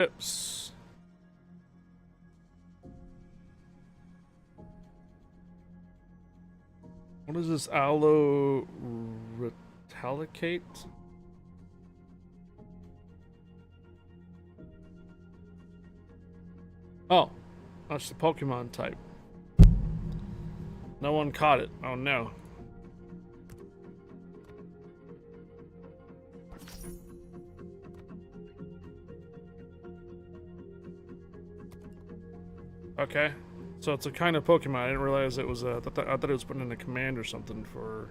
Warships. What is this? Aloe retalicate? Oh, that's the Pokemon type. No one caught it. Oh no. Okay, so it's a kind of Pokemon. I didn't realize it was. I thought it was putting in a command or something for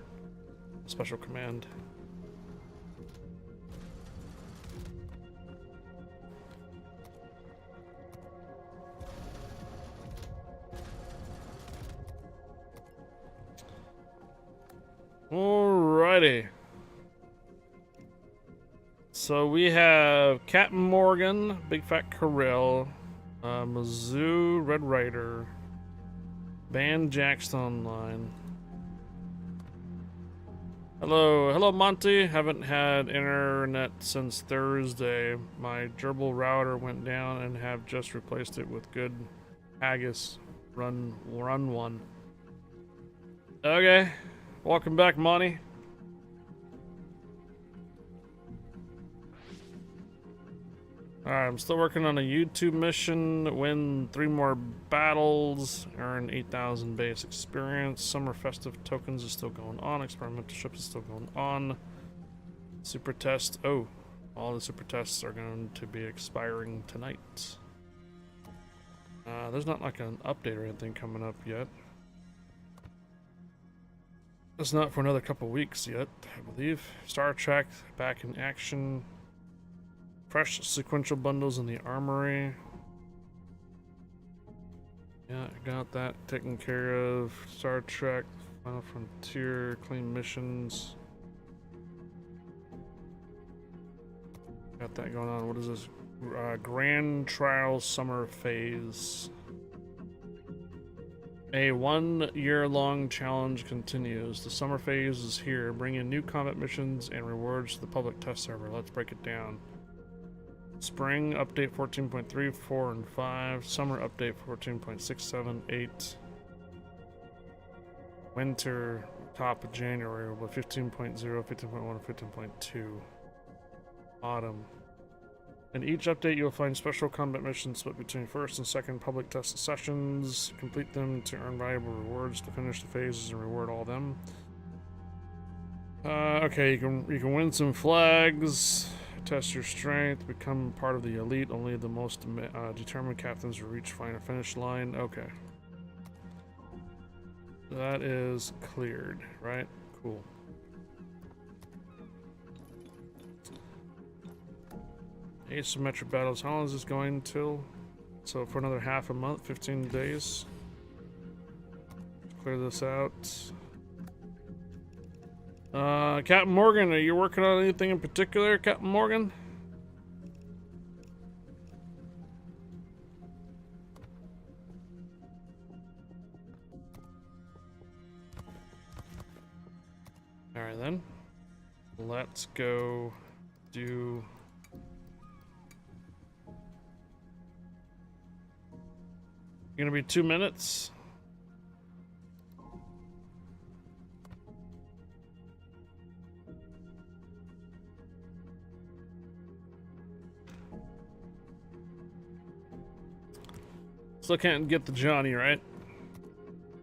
a special command. Alrighty. So we have Captain Morgan, Big Fat Corral, Mizzou, Red Rider, Van Jackson Online. Hello Monty. Haven't had internet since Thursday. My gerbil router went down and have just replaced it with good haggis. Run one. Okay. Welcome back, Monty. Alright, I'm still working on a YouTube mission. Win 3 more battles. Earn 8,000 base experience. Summer festive tokens is still going on. Experimental ships is still going on. Super test. Oh, all the super tests are going to be expiring tonight. There's not like an update or anything coming up yet. It's not for another couple weeks yet, I believe. Star Trek back in action. Fresh sequential bundles in the armory. Yeah, I got that taken care of. Star Trek, Final Frontier, claim missions. Got that going on. What is this? Grand Trial Summer Phase. A 1-year-long challenge continues. The summer phase is here, bringing new combat missions and rewards to the public test server. Let's break it down. Spring update 14.3, 4, and 5. Summer update 14.6, 7, 8. Winter top of January with 15.0, 15.1, and 15.2. Autumn. In each update, you'll find special combat missions split between first and second public test sessions. Complete them to earn valuable rewards to finish the phases and reward all of them. Okay, you can win some flags, test your strength, become part of the elite. Only the most determined captains will reach final finish line. Okay, that is cleared, right? Cool. Asymmetric battles. How long is this going till? So for another half a month, 15 days. Clear this out. Captain Morgan, are you working on anything in particular, Captain Morgan? Alright then. Let's go do... Gonna be 2 minutes. Still can't get the Johnny, right?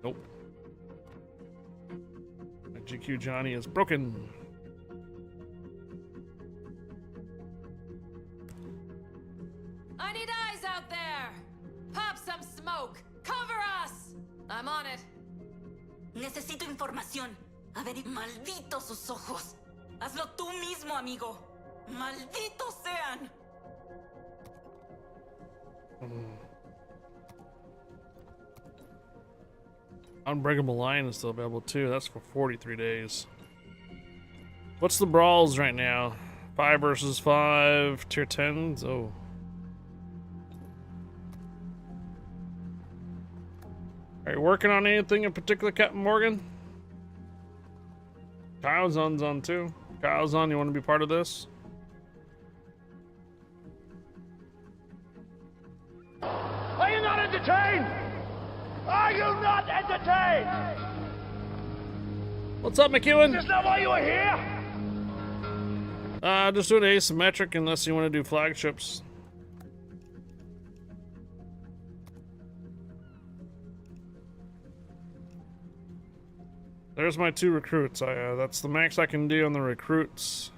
Nope. My GQ Johnny is broken. I need eyes out there! Pop some smoke! Cover us! I'm on it. Necesito información. A ver, malditos sus ojos. Hazlo tú mismo, amigo. Malditos sean. Unbreakable Lion is still available too. That's for 43 days. What's the brawls right now? 5 versus 5, tier 10s. Oh. Are you working on anything in particular, Captain Morgan? Kyle's on too. Kyle's on, you want to be part of this? entertained? Are you not entertained? What's up, McEwen? Is that why you are here? Just doing asymmetric unless you want to do flagships. There's my 2 recruits. That's the max I can do on the recruits.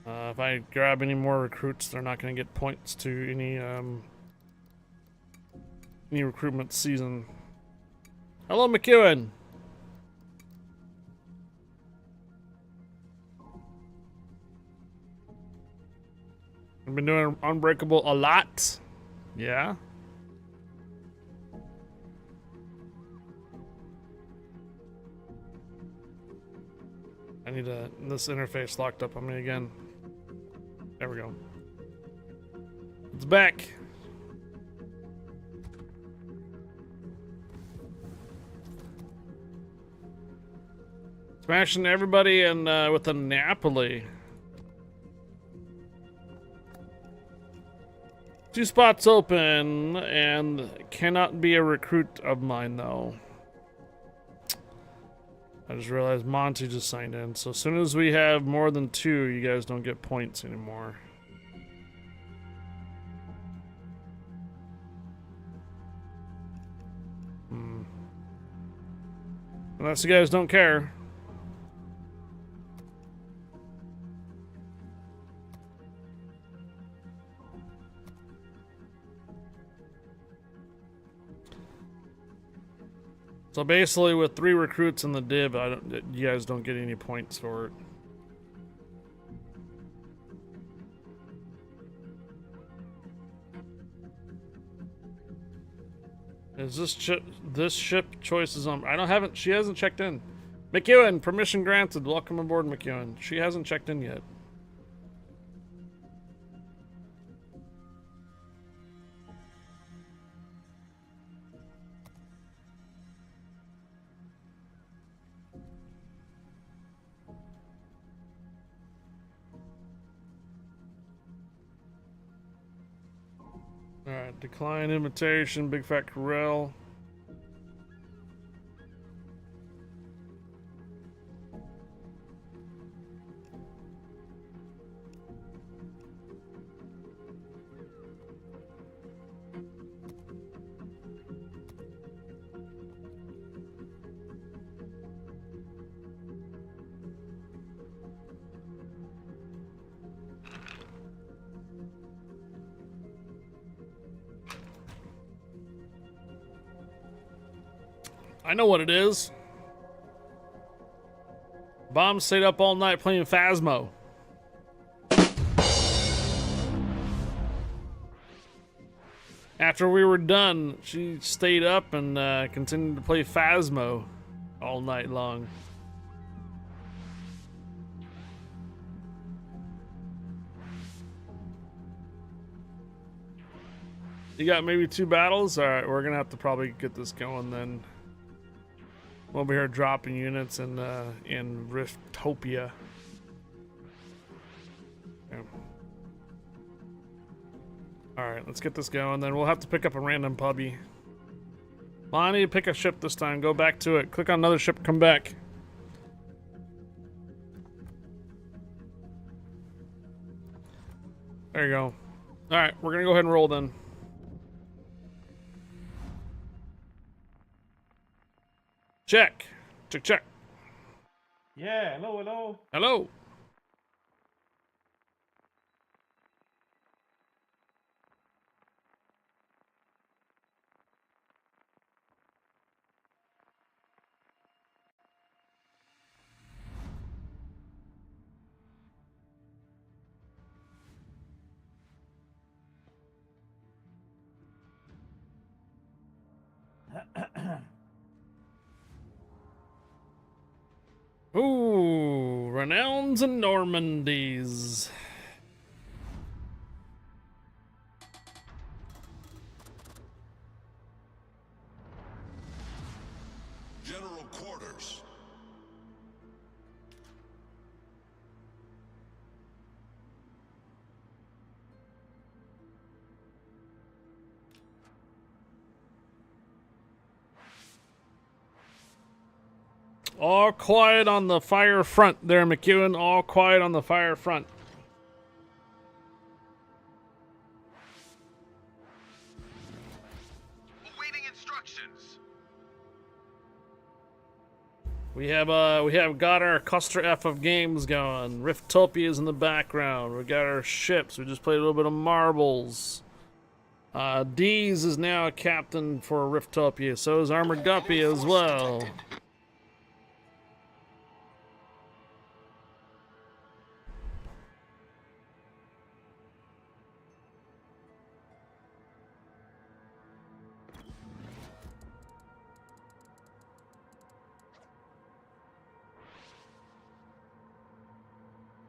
If I grab any more recruits, they're not going to get points to any recruitment season. Hello, McEwen. I've been doing Unbreakable a lot. Yeah. I need this interface locked up on me again. There we go. It's back. Smashing everybody and with a Napoli. 2 spots open and cannot be a recruit of mine though. I just realized Monty just signed in, so as soon as we have more than 2, you guys don't get points anymore. Unless you guys don't care. So basically, with 3 recruits in the div, you guys don't get any points for it. Is this ship choice is on? She hasn't checked in. McEwen, permission granted. Welcome aboard, McEwen. She hasn't checked in yet. Alright, decline invitation, Big Fat Corral. I know what it is. Bomb stayed up all night playing Phasmo. After we were done, she stayed up and continued to play Phasmo all night long. You got maybe 2 battles? Alright, we're gonna have to probably get this going then. We'll be here dropping units in Riftopia. Okay. Alright, let's get this going. Then we'll have to pick up a random puppy. Well, I need to pick a ship this time. Go back to it. Click on another ship, come back. There you go. Alright, we're gonna go ahead and roll then. Check. Check, check. Yeah, hello, hello. Hello. Ooh, renowns and Normandies. General quarters. All quiet on the fire front there, McEwen. All quiet on the fire front. Awaiting instructions. We have got our cluster F of games going. Riftopia's in the background. We got our ships. We just played a little bit of marbles. Deez is now a captain for Riftopia. So is Armored Guppy as well.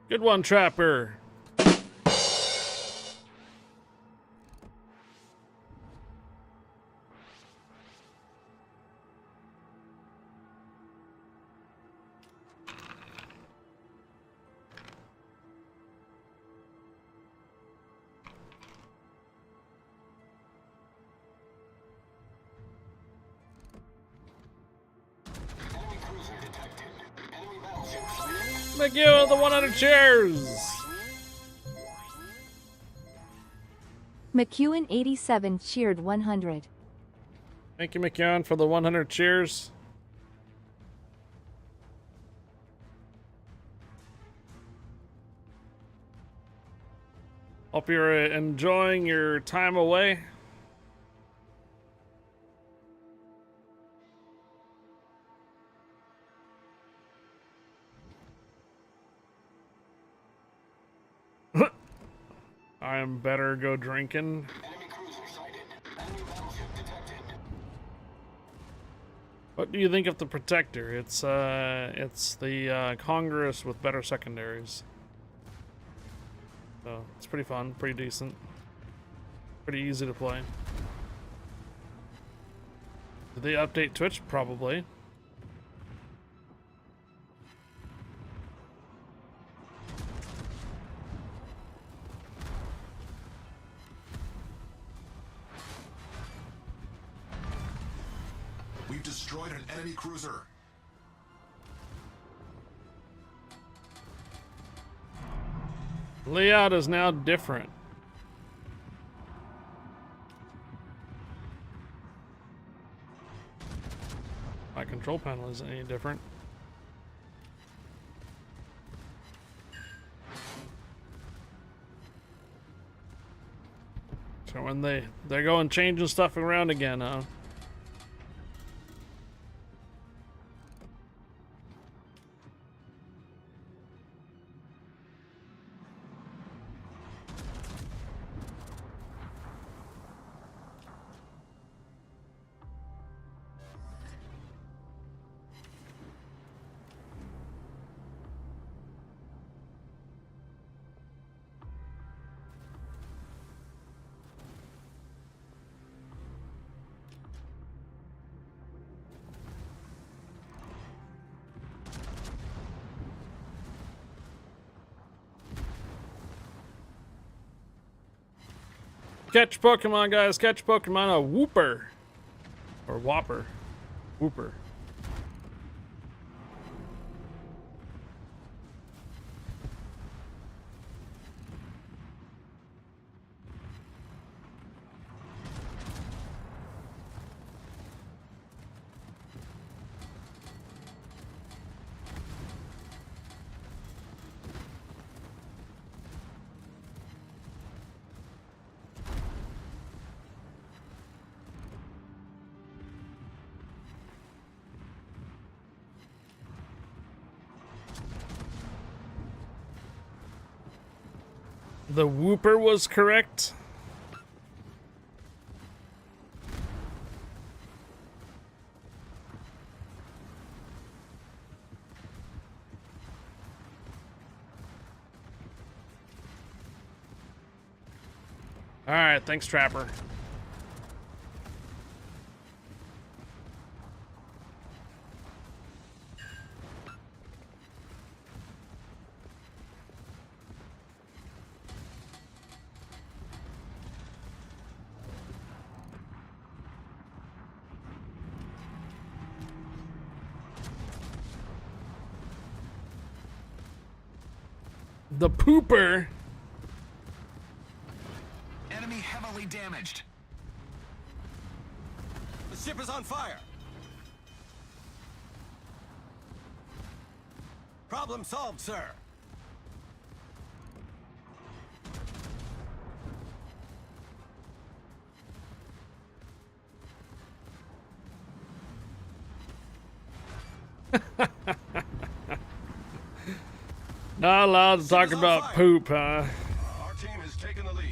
Good one, Trapper. McGill, the 100 cheers! McEwen 87 cheered 100. Thank you, McEwen, for the 100 cheers. Hope you're enjoying your time away. I'm better go drinking. What do you think of the Protector? It's the Congress with better secondaries. So it's pretty fun, pretty decent, pretty easy to play. Did they update Twitch? Probably. We've destroyed an enemy cruiser. Layout is now different. My control panel isn't any different. So when they're going changing stuff around again, huh? Catch Pokemon, guys. Catch Pokemon. A Whooper. Or Whopper. Whooper. The Whooper was correct. All right, thanks, Trapper. The pooper. Enemy heavily damaged. The ship is on fire. Problem solved, sir. Not allowed to talk is on about fire. poop, huh? Our team has taken the lead.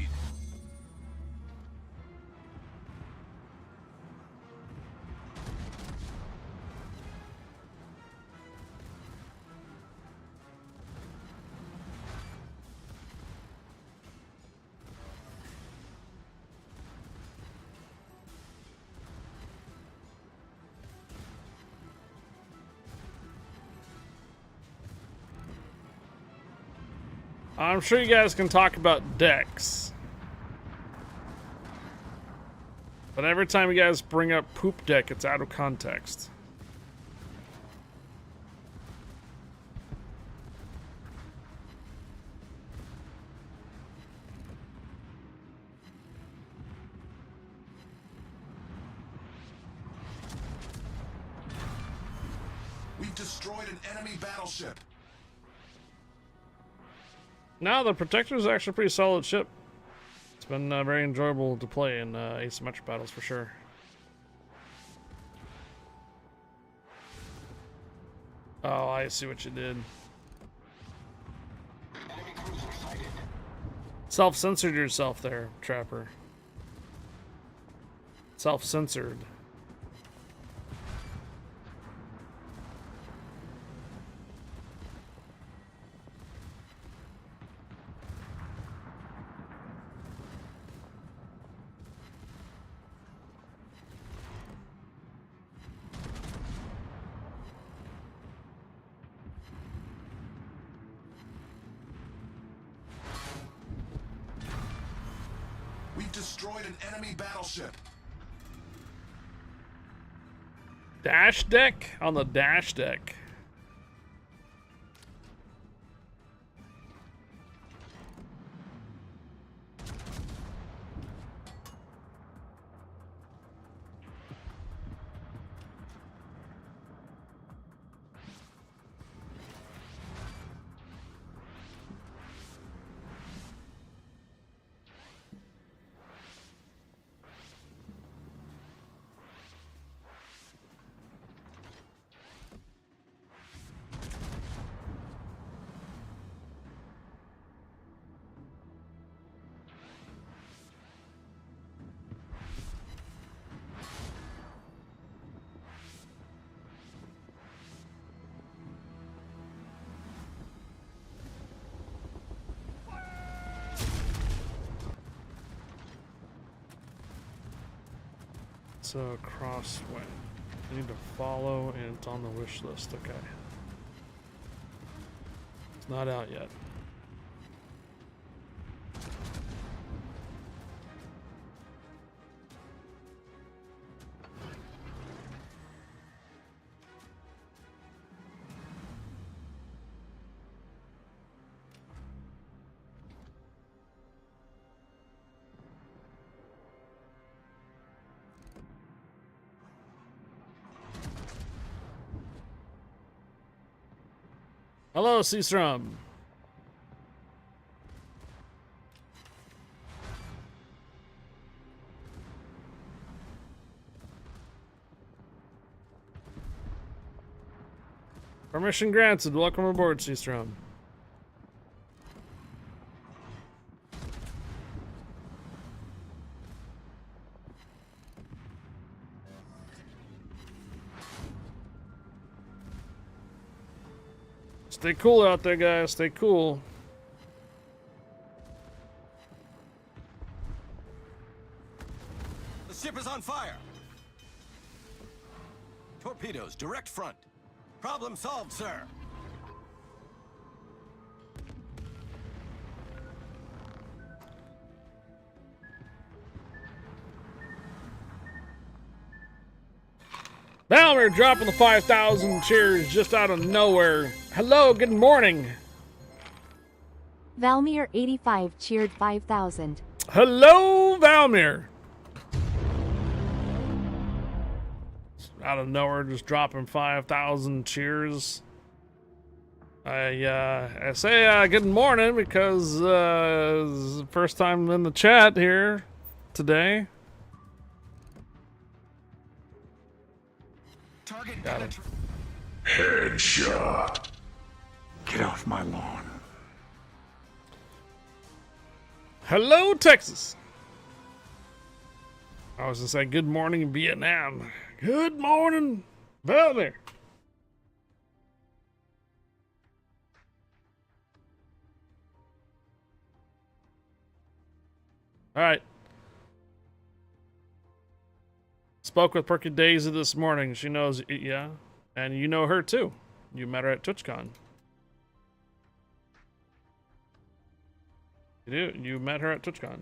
I'm sure you guys can talk about decks. But every time you guys bring up poop deck, it's out of context. We've destroyed an enemy battleship. Now the Protector is actually a pretty solid ship. It's been very enjoyable to play in asymmetric battles for sure. Oh, I see what you did. Self-censored yourself there, Trapper. Self-censored. We've destroyed an enemy battleship. Dash deck? On the dash deck. So crosswind. I need to follow, and it's on the wish list. Okay. It's not out yet. Hello, Seastrom. Permission granted. Welcome aboard, Seastrom. Stay cool out there, guys. Stay cool. The ship is on fire. Torpedoes, direct front. Problem solved, sir. Now we're dropping the 5,000 cheers just out of nowhere. Hello, good morning. Valmir85 cheered 5,000. Hello, Valmir. Out of nowhere, just dropping 5,000 cheers. I say good morning because it's the first time in the chat here today. Target Got him. Headshot. Get off my lawn. Hello, Texas. I was gonna say good morning, Vietnam. Good morning, Valmir. All right. Spoke with Perky Daisy this morning. She knows, yeah, and you know her too. You met her at TwitchCon. You do. You met her at TwitchCon.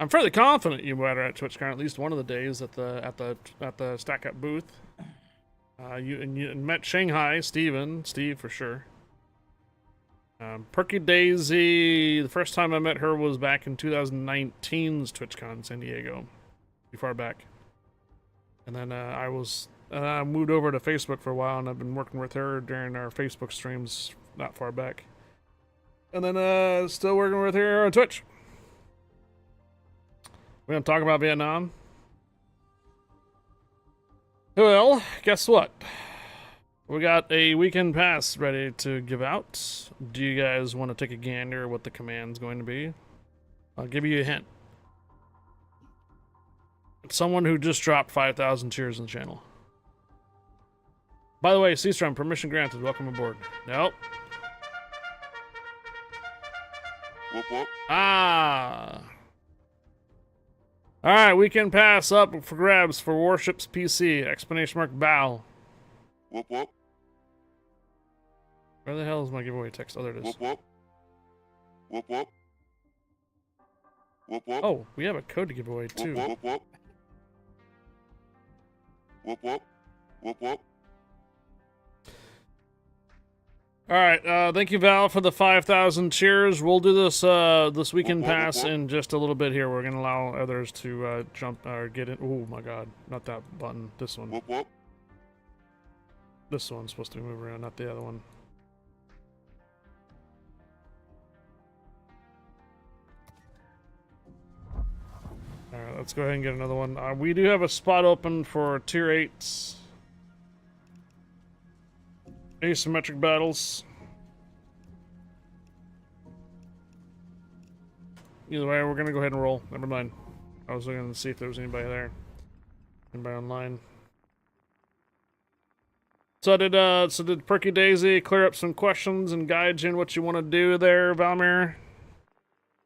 I'm fairly confident you met her at TwitchCon at least one of the days at the Stack Up booth. You met Shanghai, Steve for sure. Perky Daisy, the first time I met her was back in 2019's TwitchCon in San Diego. Pretty far back. And then I moved over to Facebook for a while, and I've been working with her during our Facebook streams not far back. And then still working with her on Twitch. We're gonna talk about Vietnam. Well, guess what? We got a weekend pass ready to give out. Do you guys want to take a gander at what the command's going to be? I'll give you a hint. It's someone who just dropped 5,000 cheers in the channel. By the way, Seastrom, permission granted. Welcome aboard. Nope. Whoop whoop. Ah. Alright, weekend pass up for grabs for Warships PC. Explanation mark bow. Whoop whoop. Where the hell is my giveaway text? Oh, there it is. Whoop whoop. Whoop whoop. Whoop whoop. Oh, we have a code to give away too. Whoop whoop. Whoop whoop. Whoop whoop. Alright, thank you, Val, for the 5,000 cheers. We'll do this this weekend pass in just a little bit here. We're gonna allow others to jump or get in. Oh my god, not that button. This one. Whoop whoop. This one's supposed to move around, not the other one. Alright, let's go ahead and get another one. We do have a spot open for tier 8s. Asymmetric battles. Either way, we're gonna go ahead and roll. Never mind. I was looking to see if there was anybody there. Anybody online. So did Perky Daisy clear up some questions and guide you in what you want to do there, Valmir?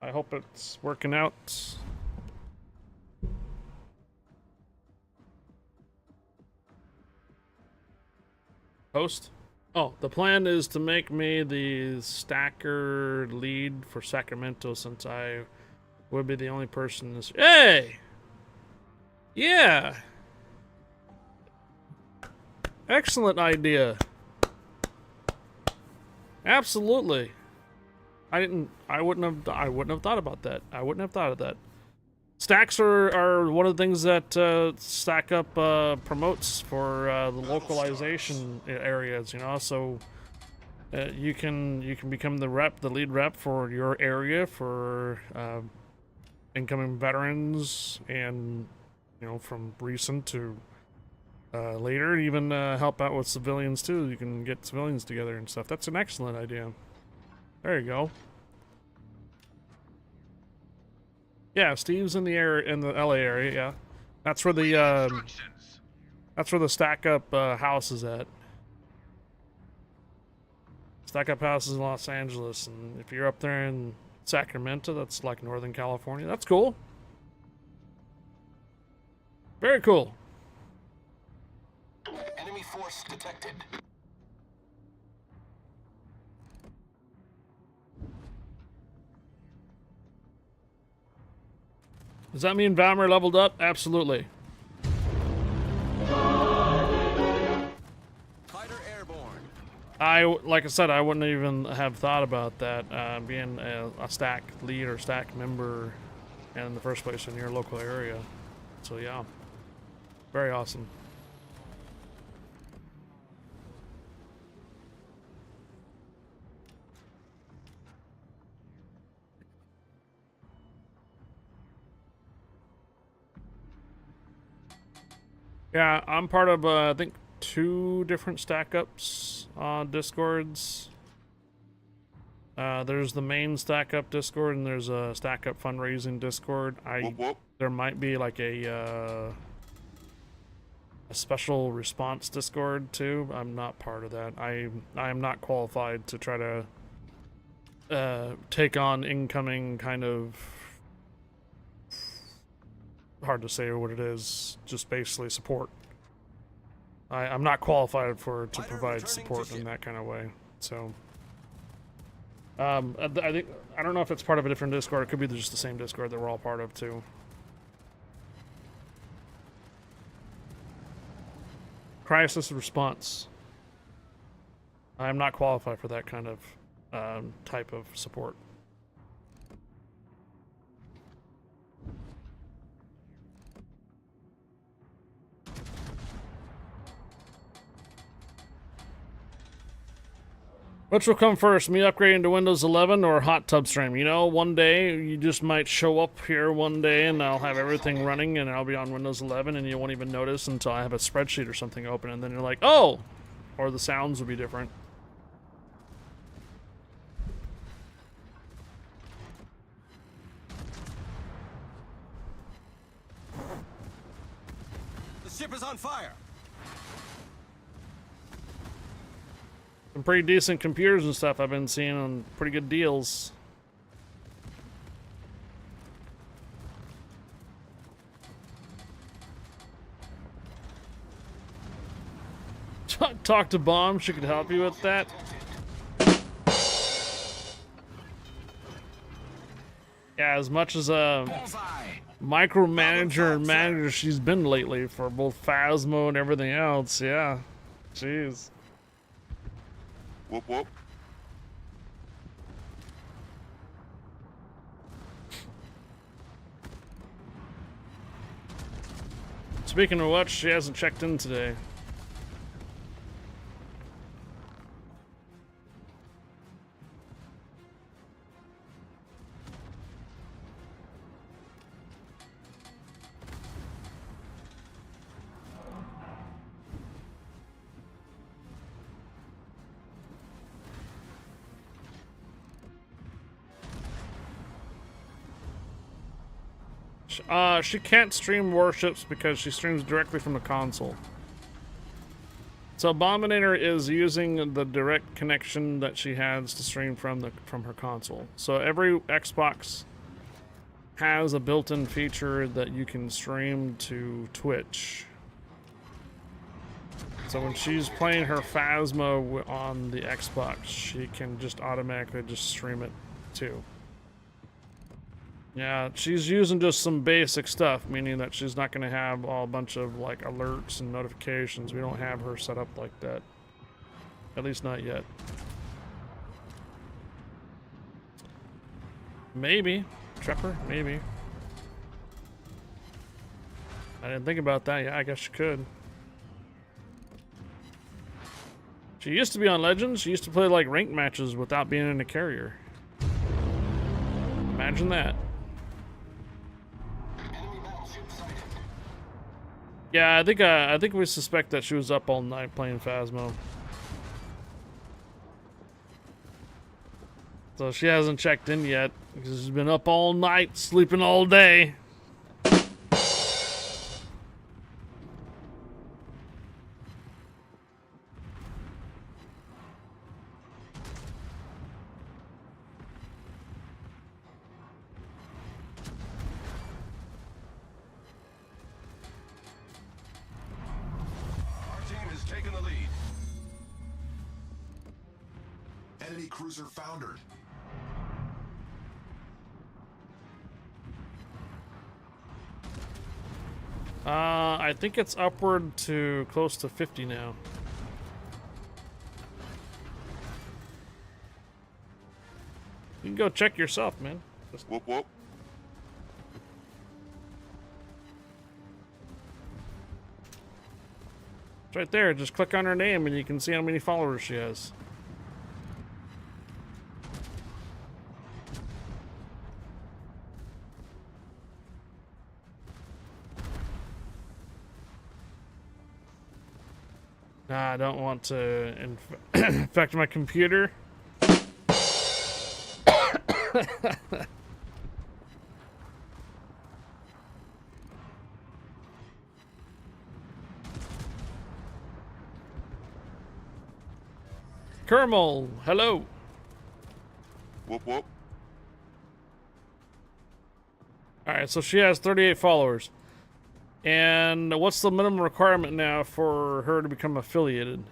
I hope it's working out. Host? Oh, the plan is to make me the stacker lead for Sacramento since I would be the only person this. Hey! Yeah! Excellent idea. Absolutely. I wouldn't have thought about that. I wouldn't have thought of that. Stacks are one of the things that Stack Up promotes for the localization areas, you know, so you can become the lead rep for your area for incoming veterans and, you know, from recent to later, even help out with civilians too. You can get civilians together and stuff. That's an excellent idea. There you go. Yeah, Steve's in the LA area. Yeah, that's where the Stack Up house is at. Stack Up house is in Los Angeles, and if you're up there in Sacramento, that's like Northern California. That's cool. Very cool. Enemy force detected. Does that mean Valmir leveled up? Absolutely. Fighter airborne. like I said, I wouldn't even have thought about that, being a stack lead or stack member in the first place in your local area. So yeah, very awesome. Yeah, I'm part of, I think, 2 different stack ups discords. There's the main stack up discord, and there's a stack up fundraising discord. Whoop, whoop. There might be like a special response discord too. I'm not part of that. I am not qualified to try to take on incoming kind of, hard to say what it is, just basically support. I'm not qualified to provide support in that kind of way. So I think, I don't know if it's part of a different Discord. It could be just the same Discord that we're all part of too. Crisis response. I'm not qualified for that kind of type of support. Which will come first, me upgrading to Windows 11 or Hot Tub Stream? You know, one day you just might show up here one day and I'll have everything running and I'll be on Windows 11 and you won't even notice until I have a spreadsheet or something open, and then you're like, oh! Or the sounds will be different. The ship is on fire. Some pretty decent computers and stuff I've been seeing on pretty good deals. Talk to Bomb, she could help you with that. Yeah, as much as a micromanager and manager she's been lately for both Phasmo and everything else, yeah. Jeez. Whoop, whoop. Speaking of which, she hasn't checked in today. She can't stream Warships because she streams directly from the console. So Abominator is using the direct connection that she has to stream from her console. So every Xbox has a built-in feature that you can stream to Twitch. So when she's playing her Phasmo on the Xbox, she can just automatically just stream it too. Yeah, she's using just some basic stuff, meaning that she's not going to have a bunch of like alerts and notifications. We don't have her set up like that. At least not yet. Maybe. Trepper? Maybe. I didn't think about that. Yeah, I guess she could. She used to be on Legends. She used to play like ranked matches without being in a carrier. Imagine that. Yeah, I think we suspect that she was up all night playing Phasmo. So she hasn't checked in yet because she's been up all night, sleeping all day. Cruiser foundered. I think it's upward to close to 50 now. You can go check yourself, man. Just Whoop whoop. it's right there. Just click on her name and you can see how many followers she has. Nah, I don't want to infect my computer. Kermal, hello. Whoop whoop. Alright, so she has 38 followers. And what's the minimum requirement now for her to become affiliated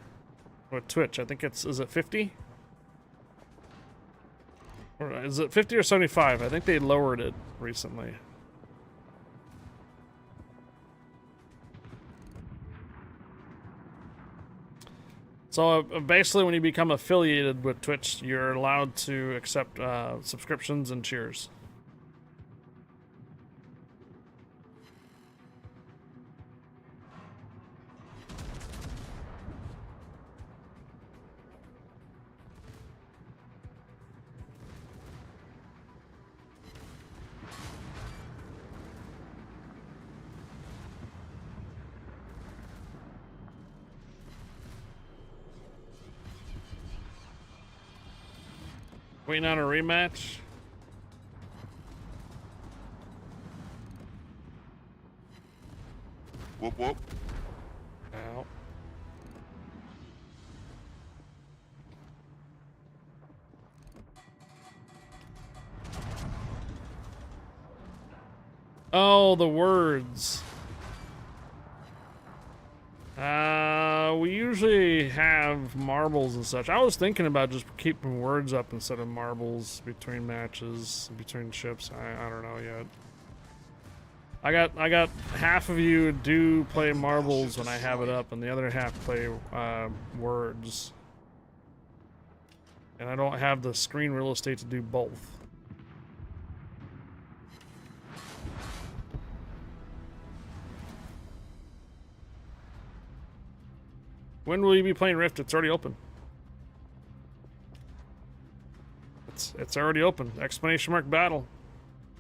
with Twitch? I think is it 50? Or is it 50 or 75? I think they lowered it recently. So basically when you become affiliated with Twitch, you're allowed to accept subscriptions and cheers. Waiting on a rematch. Whoop whoop. Ow. Oh, the words. We usually have marbles and such. I was thinking about just keeping words up instead of marbles between matches, between ships. I don't know yet. I got half of you do play marbles when I have it up, and the other half play words. And I don't have the screen real estate to do both. When will you be playing Rift? It's already open. It's already open. Exclamation mark battle.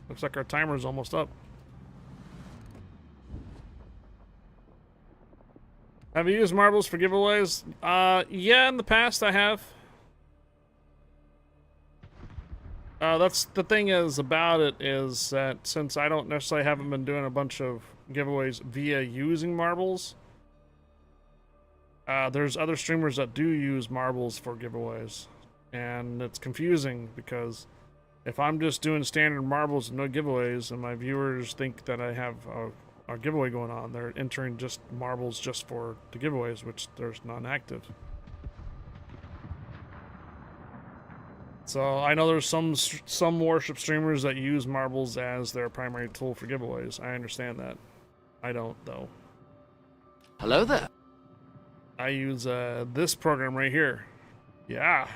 Looks like our timer's almost up. Have you used marbles for giveaways? Yeah, in the past I have. That's the thing is about it is that since I don't necessarily haven't been doing a bunch of giveaways via using marbles, there's other streamers that do use marbles for giveaways, and it's confusing because if I'm just doing standard marbles and no giveaways, and my viewers think that I have a giveaway going on, they're entering just marbles just for the giveaways, which there's none active. So I know there's some Warship streamers that use marbles as their primary tool for giveaways. I understand that. I don't though. Hello there. I use this program right here. Yeah.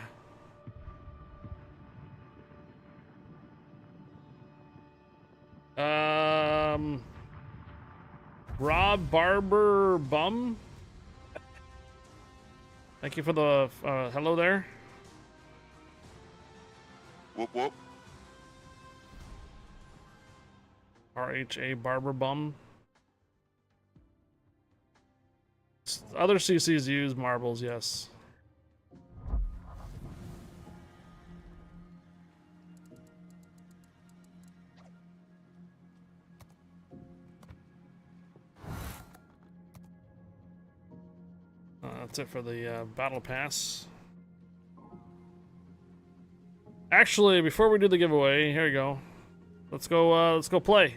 Rob Barber Bum. Thank you for the hello there. Whoop whoop. RHA Barber Bum. Other CCs use marbles, yes. That's it for the battle pass. Actually, before we do the giveaway, here we go. Let's go play.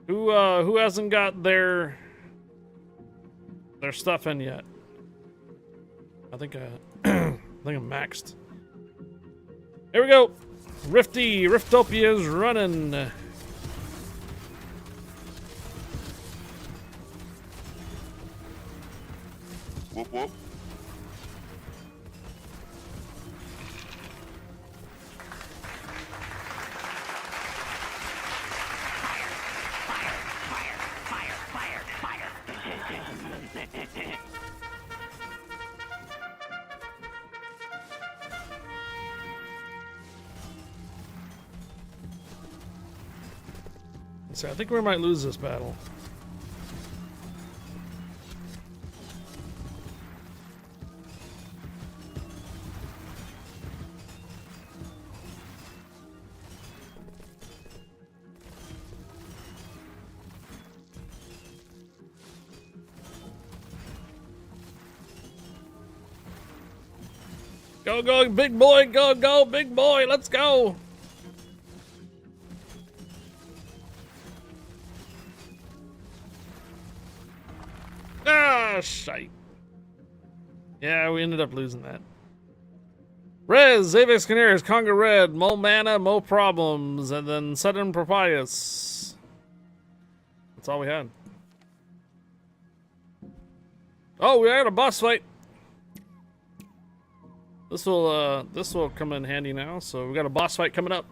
Who hasn't got their stuff in yet? I think I think I'm maxed. Here we go. Riftopia's running. Whoop whoop. So I think we might lose this battle. Go, go, big boy, go, go, big boy, let's go. Ah, shite. Yeah, we ended up losing that. Rez, Avex Canaries, Conga Red, Mo Mana, Mo Problems, and then Sudden Propius. That's all we had. Oh, we had a boss fight. This will come in handy now. So we got a boss fight coming up.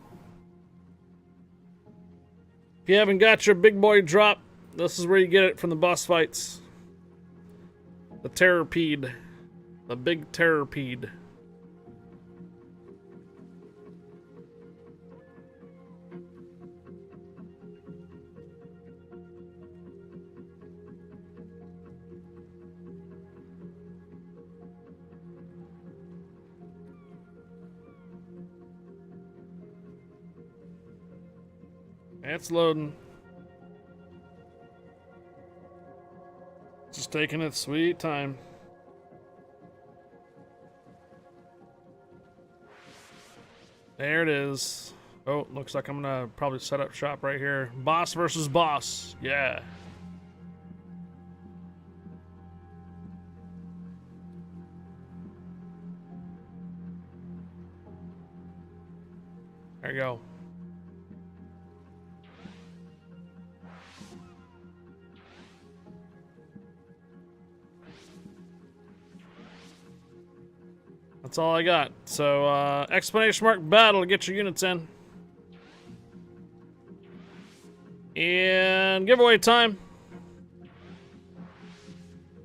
If you haven't got your big boy drop, this is where you get it from the boss fights. The Terrorpede. The big Terrorpede. It's loading. Just taking its sweet time. There it is. Oh, looks like I'm gonna probably set up shop right here. Boss versus boss. Yeah. There you go. That's all I got. So, exclamation mark battle to get your units in. And giveaway time.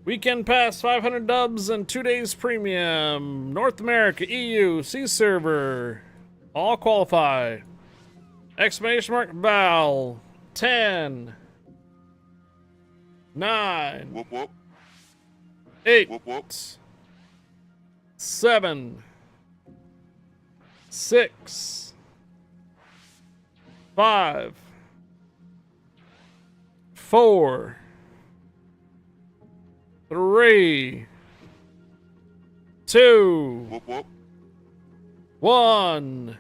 Weekend pass, 500 dubs and 2 days premium. North America, EU, C server. All qualify. Exclamation mark battle. 10. 9. Whoop whoop. 8. Whoop whoop. 7, 6, 5, 4, 3, 2, Whoop whoop. 1.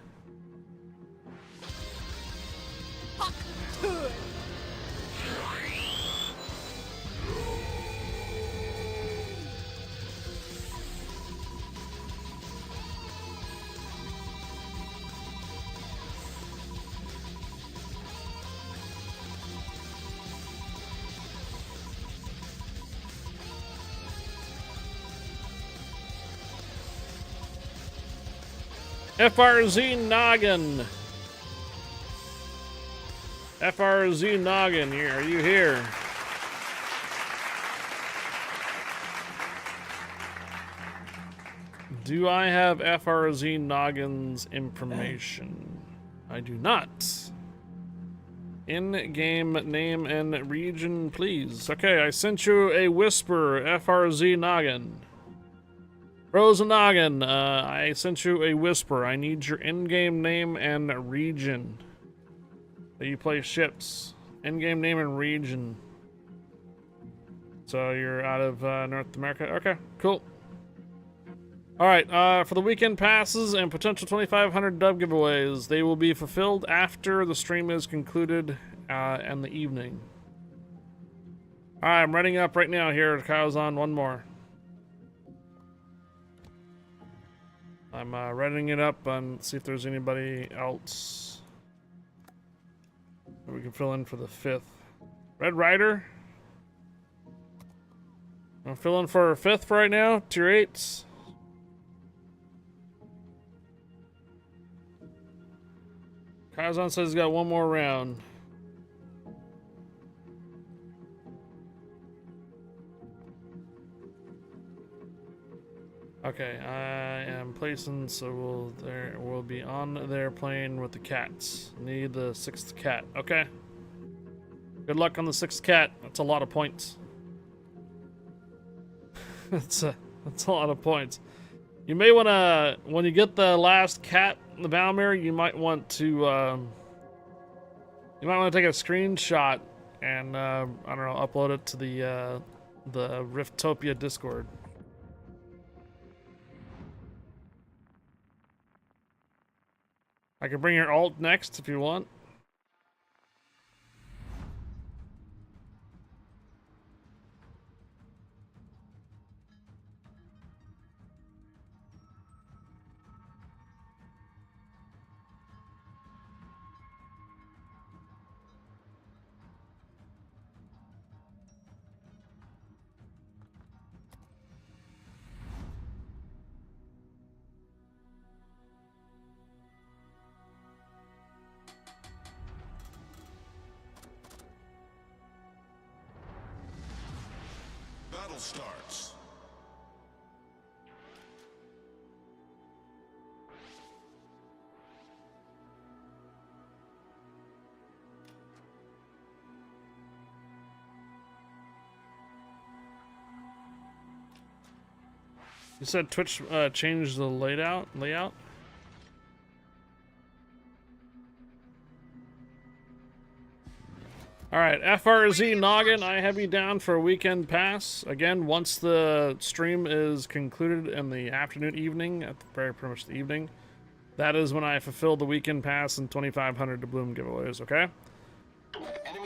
FRZ Noggin. FRZ Noggin, are you here? Do I have FRZ Noggin's information? I do not. In-game name and region, please. Okay, I sent you a whisper, FRZ Noggin. Frozen Noggin, I sent you a whisper. I need your in-game name and region that you play ships. In-game name and region. So you're out of North America? Okay, cool. Alright, for the weekend passes and potential 2,500 dub giveaways, they will be fulfilled after the stream is concluded in the evening. Alright, I'm writing up right now here. Kyle's on one more. I'm writing it up and see if there's anybody else that we can fill in for the 5th. Red Rider. I'm filling for 5th for right now. Tier 8s. Kazan says he's got one more round. Okay, I am placing, so we'll be on there playing with the cats. Need the 6th cat. Okay. Good luck on the 6th cat. That's a lot of points. that's a lot of points. You may want to, when you get the last cat in the battle mirror, you might want to take a screenshot and I don't know, upload it to the Riftopia Discord. I can bring your alt next if you want. Battle starts. You said Twitch changed the layout? Alright, FRZ Noggin, I have you down for a weekend pass. Again, once the stream is concluded in the afternoon, evening, at the very pretty much the evening, that is when I fulfill the weekend pass and 2,500 doubloon giveaways, okay?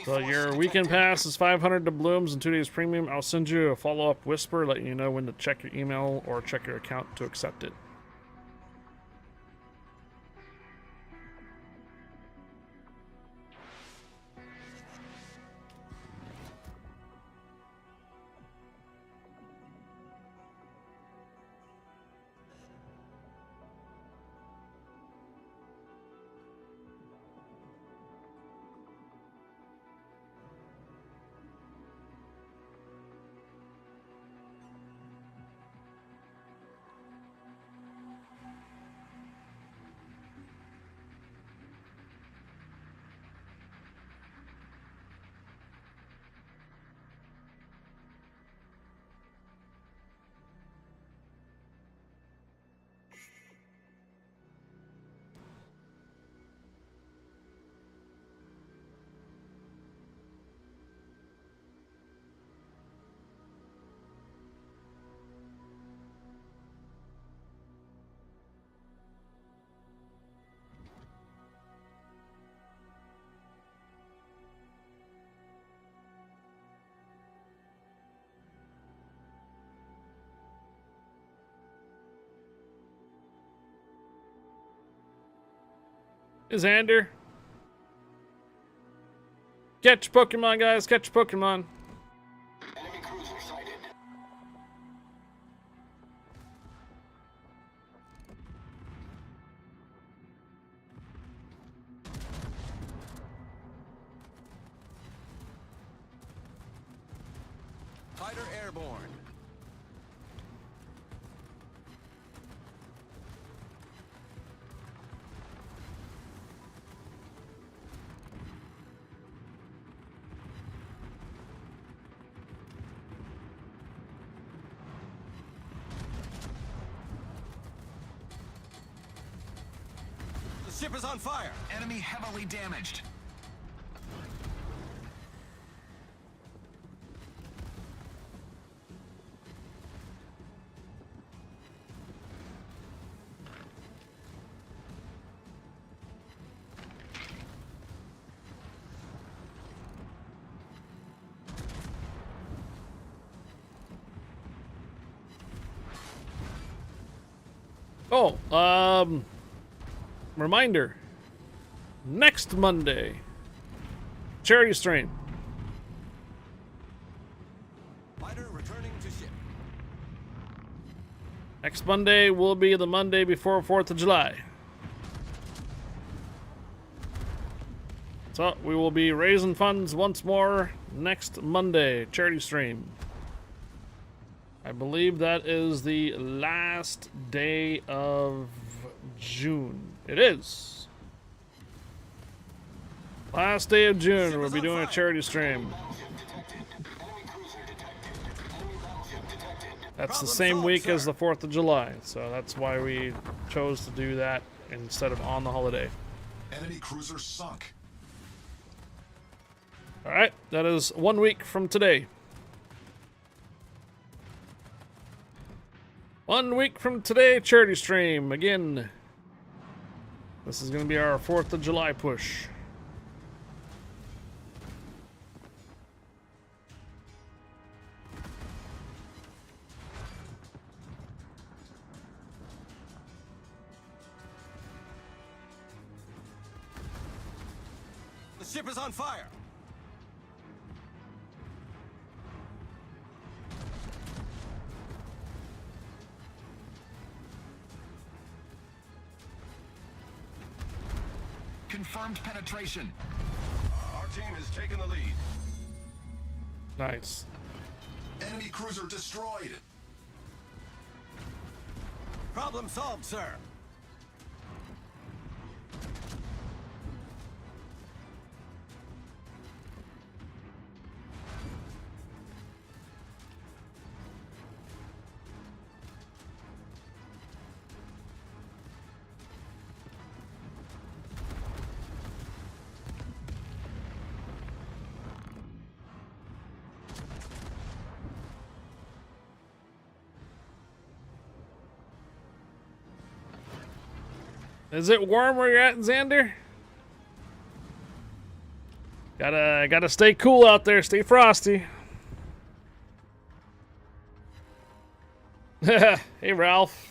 So your weekend pass is 500 doubloons and 2 days premium. I'll send you a follow-up whisper, letting you know when to check your email or check your account to accept it. Is Xander? Catch Pokemon, guys. Catch Pokemon. Enemy cruiser sighted. Fighter airborne. The ship is on fire. Enemy heavily damaged. Oh, reminder. Next Monday, charity stream. Fighter returning to ship. Next Monday will be the Monday before 4th of July. So we will be raising funds once more next Monday, charity stream. I believe that is the last day of June. It is. Last day of June, we'll be doing a charity stream. That's the same week as the 4th of July, so that's why we chose to do that instead of on the holiday. Enemy cruiser sunk. Alright, that is 1 week from today. 1 week from today, charity stream. Again, this is going to be our 4th of July push. The ship is on fire. Confirmed penetration. Our team has taken the lead. Nice. Enemy cruiser destroyed. Problem solved, sir. Is it warm where you're at, Xander? Gotta stay cool out there. Stay frosty. Hey, Ralph.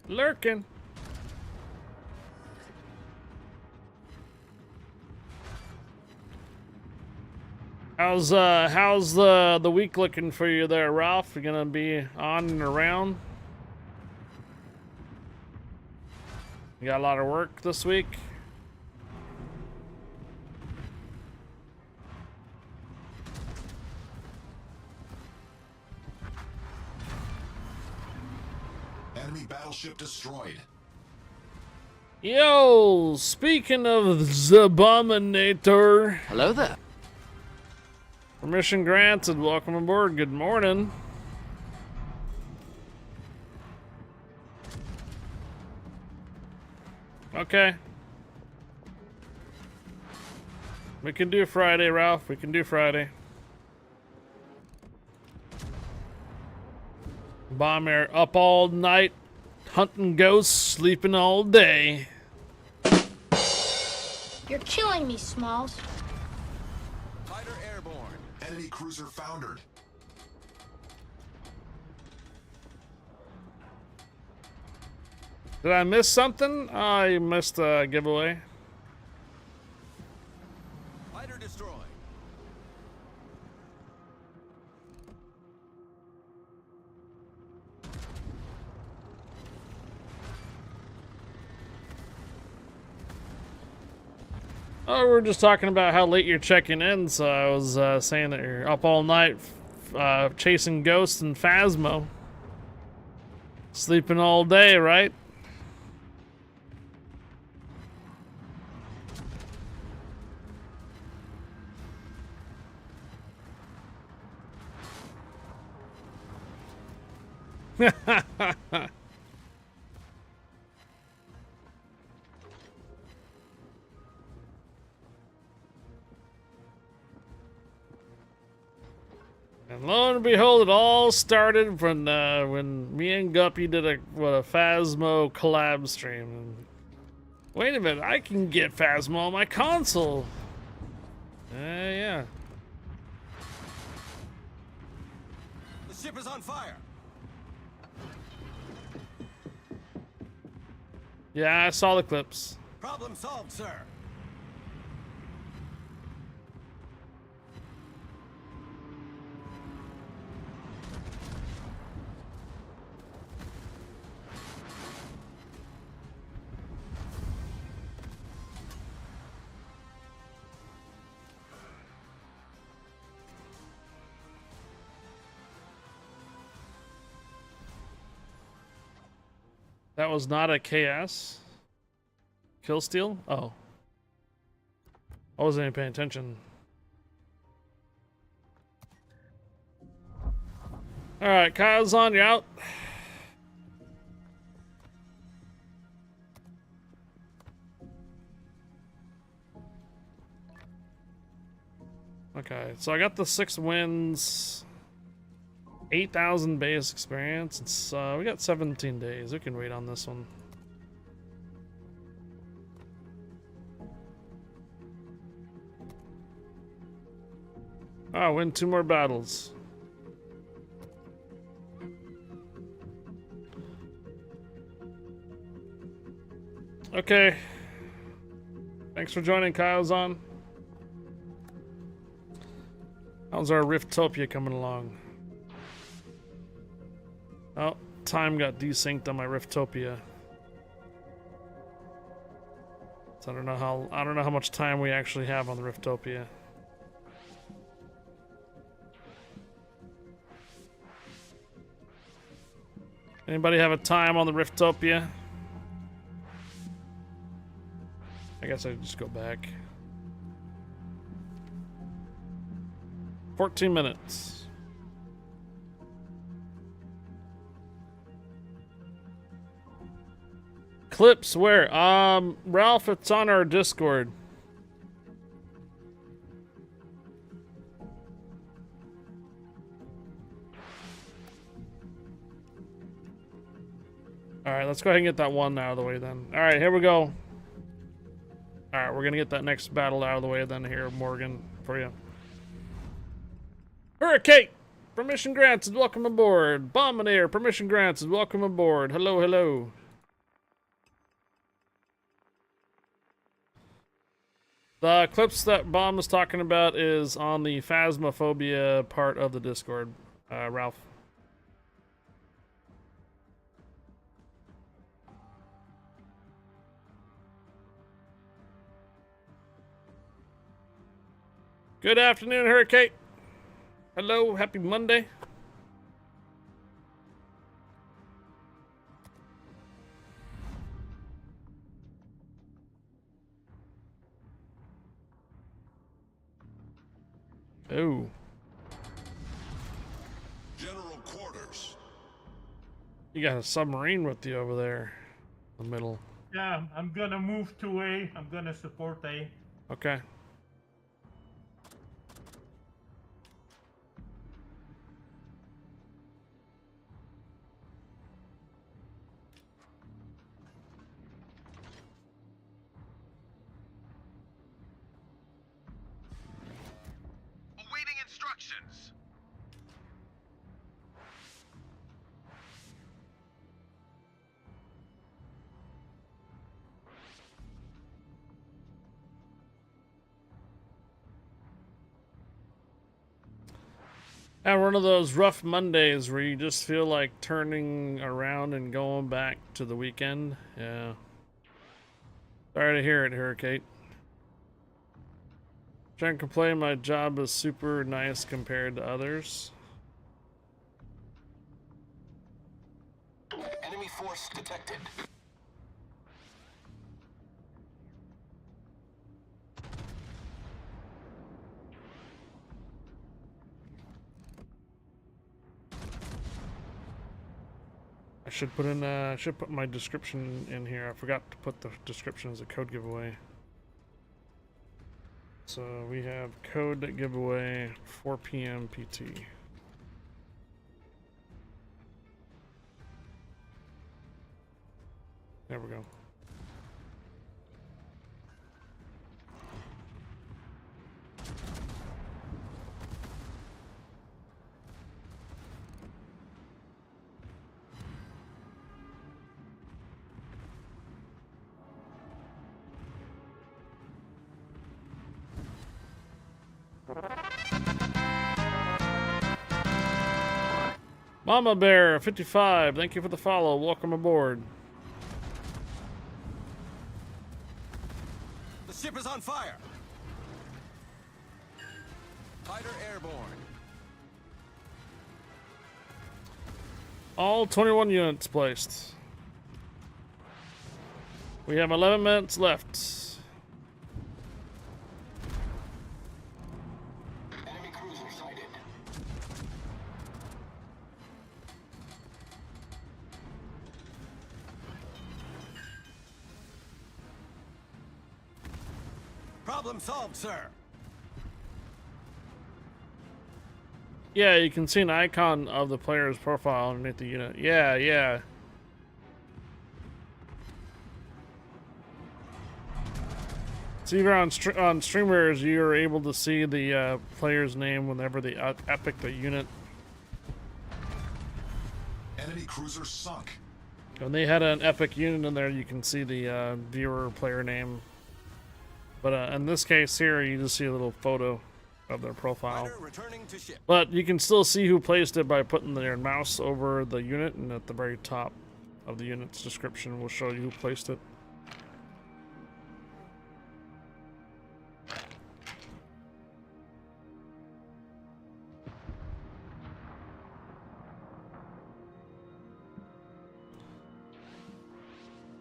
Lurking. How's the week looking for you there, Ralph? You gonna be on and around? You got a lot of work this week? Enemy battleship destroyed. Yo, speaking of Zabominator, Hello there. permission granted. Welcome aboard. Good morning. Okay. We can do Friday, Ralph. We can do Friday. Bomb air up all night, hunting ghosts, sleeping all day. You're killing me, Smalls. Fighter airborne. Enemy cruiser foundered. Did I miss something? I missed a giveaway. Fighter destroyed. Oh, we were just talking about how late you're checking in, so I was saying that you're up all night chasing ghosts and Phasmo. Sleeping all day, right? And lo and behold, it all started when me and Guppy did a Phasmo collab stream. And wait a minute, I can get Phasmo on my console. Yeah. The ship is on fire. Yeah, I saw the clips. Problem solved, sir. That was not a KS? Kill steal? Oh. I wasn't even paying attention. Alright, Kyle's on, you out? Okay, so I got the 6 wins, 8,000 base experience. It's we got 17 days. We can wait on this one. Oh, win 2 more battles. Okay. Thanks for joining, Kyle's on. How's our Riftopia coming along? Oh, time got desynced on my Riftopia. So I don't know how much time we actually have on the Riftopia. Anybody have a time on the Riftopia? I guess I'd just go back. 14 minutes. Clips where? Ralph, it's on our Discord. Alright, let's go ahead and get that one out of the way then. Alright, here we go. Alright, we're gonna get that next battle out of the way then here, Morgan, for you. Hurricane! Permission granted, welcome aboard. Bombinator, permission granted, welcome aboard. Hello, hello. The clips that Bomb is talking about is on the Phasmophobia part of the Discord, Ralph. Good afternoon, Hurricane. Hello, happy Monday. Oh. General quarters. You got a submarine with you over there in the middle. Yeah, I'm gonna move to A. I'm gonna support A. Okay. Awaiting instructions. And one of those rough Mondays where you just feel like turning around and going back to the weekend. Yeah. Sorry to hear it, Hurricane. Can't complain, my job is super nice compared to others. Enemy force detected. I should put my description in here. I forgot to put the description as a code giveaway. So we have code giveaway 4 p.m. PT. There we go. Mama Bear 55, thank you for the follow. Welcome aboard. The ship is on fire. Fighter airborne. All 21 units placed. We have 11 minutes left. Enemy cruiser sighted. Problem solved, sir. Yeah, you can see an icon of the player's profile underneath the unit. Yeah, yeah. So even on streamers, you're able to see the player's name whenever they epic the unit. Enemy cruiser sunk. When they had an epic unit in there, you can see the viewer player name. But in this case here, you just see a little photo of their profile. Fighter returning to ship. But you can still see who placed it by putting their mouse over the unit, and at the very top of the unit's description will show you who placed it.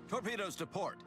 Torpedoes to port.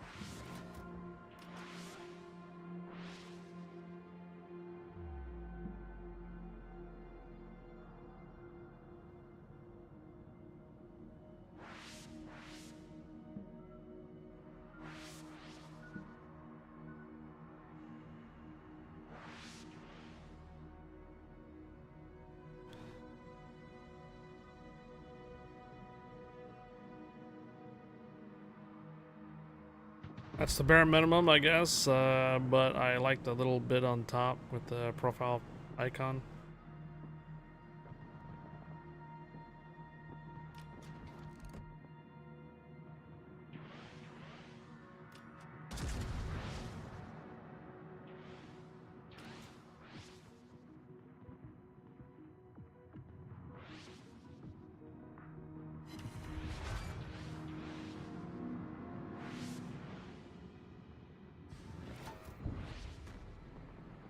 That's the bare minimum, I guess, but I like the little bit on top with the profile icon.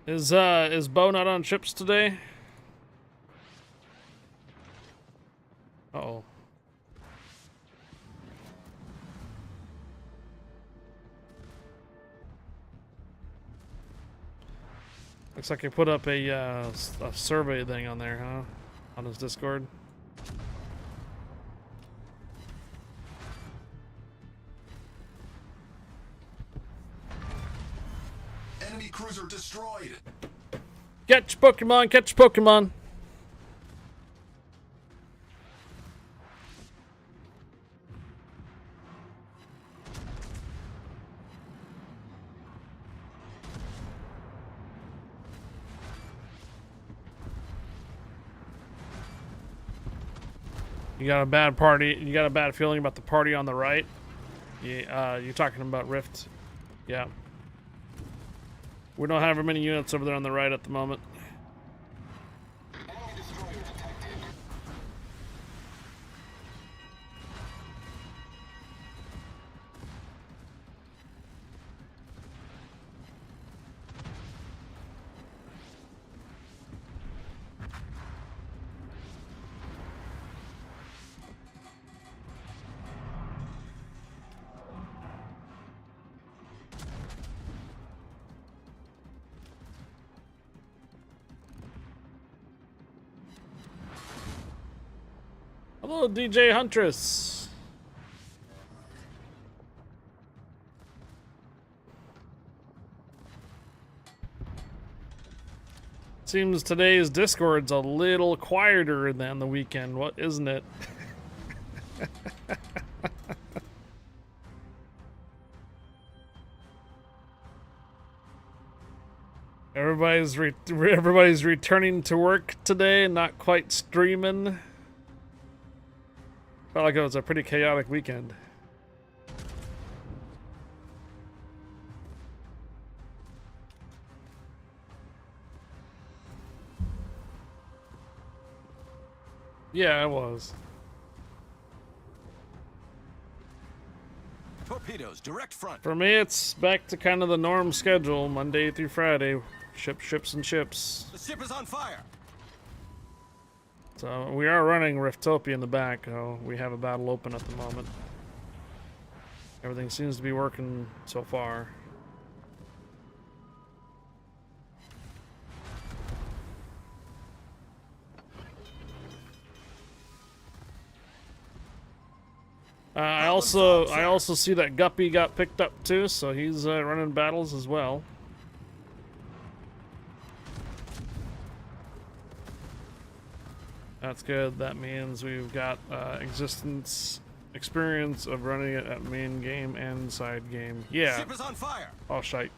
Is Bo not on ships today? Uh-oh. Looks like he put up a survey thing on there, huh? On his Discord. Enemy cruiser destroyed. Catch Pokemon, catch Pokemon. You got a bad party. You got a bad feeling about the party on the right. Yeah, you're talking about Rift. Yeah. We don't have very many units over there on the right at the moment. Enemy destroyer detected. Hello, DJ Huntress. Seems today's Discord's a little quieter than the weekend, what isn't it? Everybody's returning to work today, not quite streaming. Felt like it was a pretty chaotic weekend. Yeah, it was. Torpedoes, direct front. For me, it's back to kind of the norm schedule, Monday through Friday. Ships, and ships. The ship is on fire. So we are running Riftopia in the back. Oh, we have a battle open at the moment. Everything seems to be working so far. I also see that Guppy got picked up too, so he's running battles as well. That's good. That means we've got experience of running it at main game and side game. Yeah. Ship is on fire. Oh shite.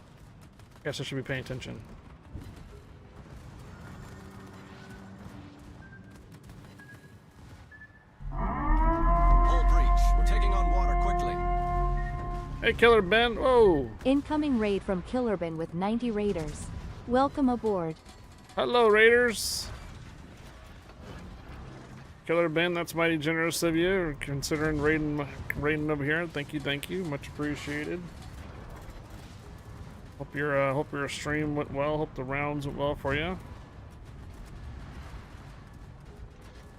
Guess I should be paying attention. Hull breach. We're taking on water quickly. Hey, Killer Ben. Whoa. Incoming raid from Killerbin with 90 raiders. Welcome aboard. Hello, Raiders. Killer Ben, that's mighty generous of you, considering raiding over here. Thank you, much appreciated. Hope your stream went well. Hope the rounds went well for you.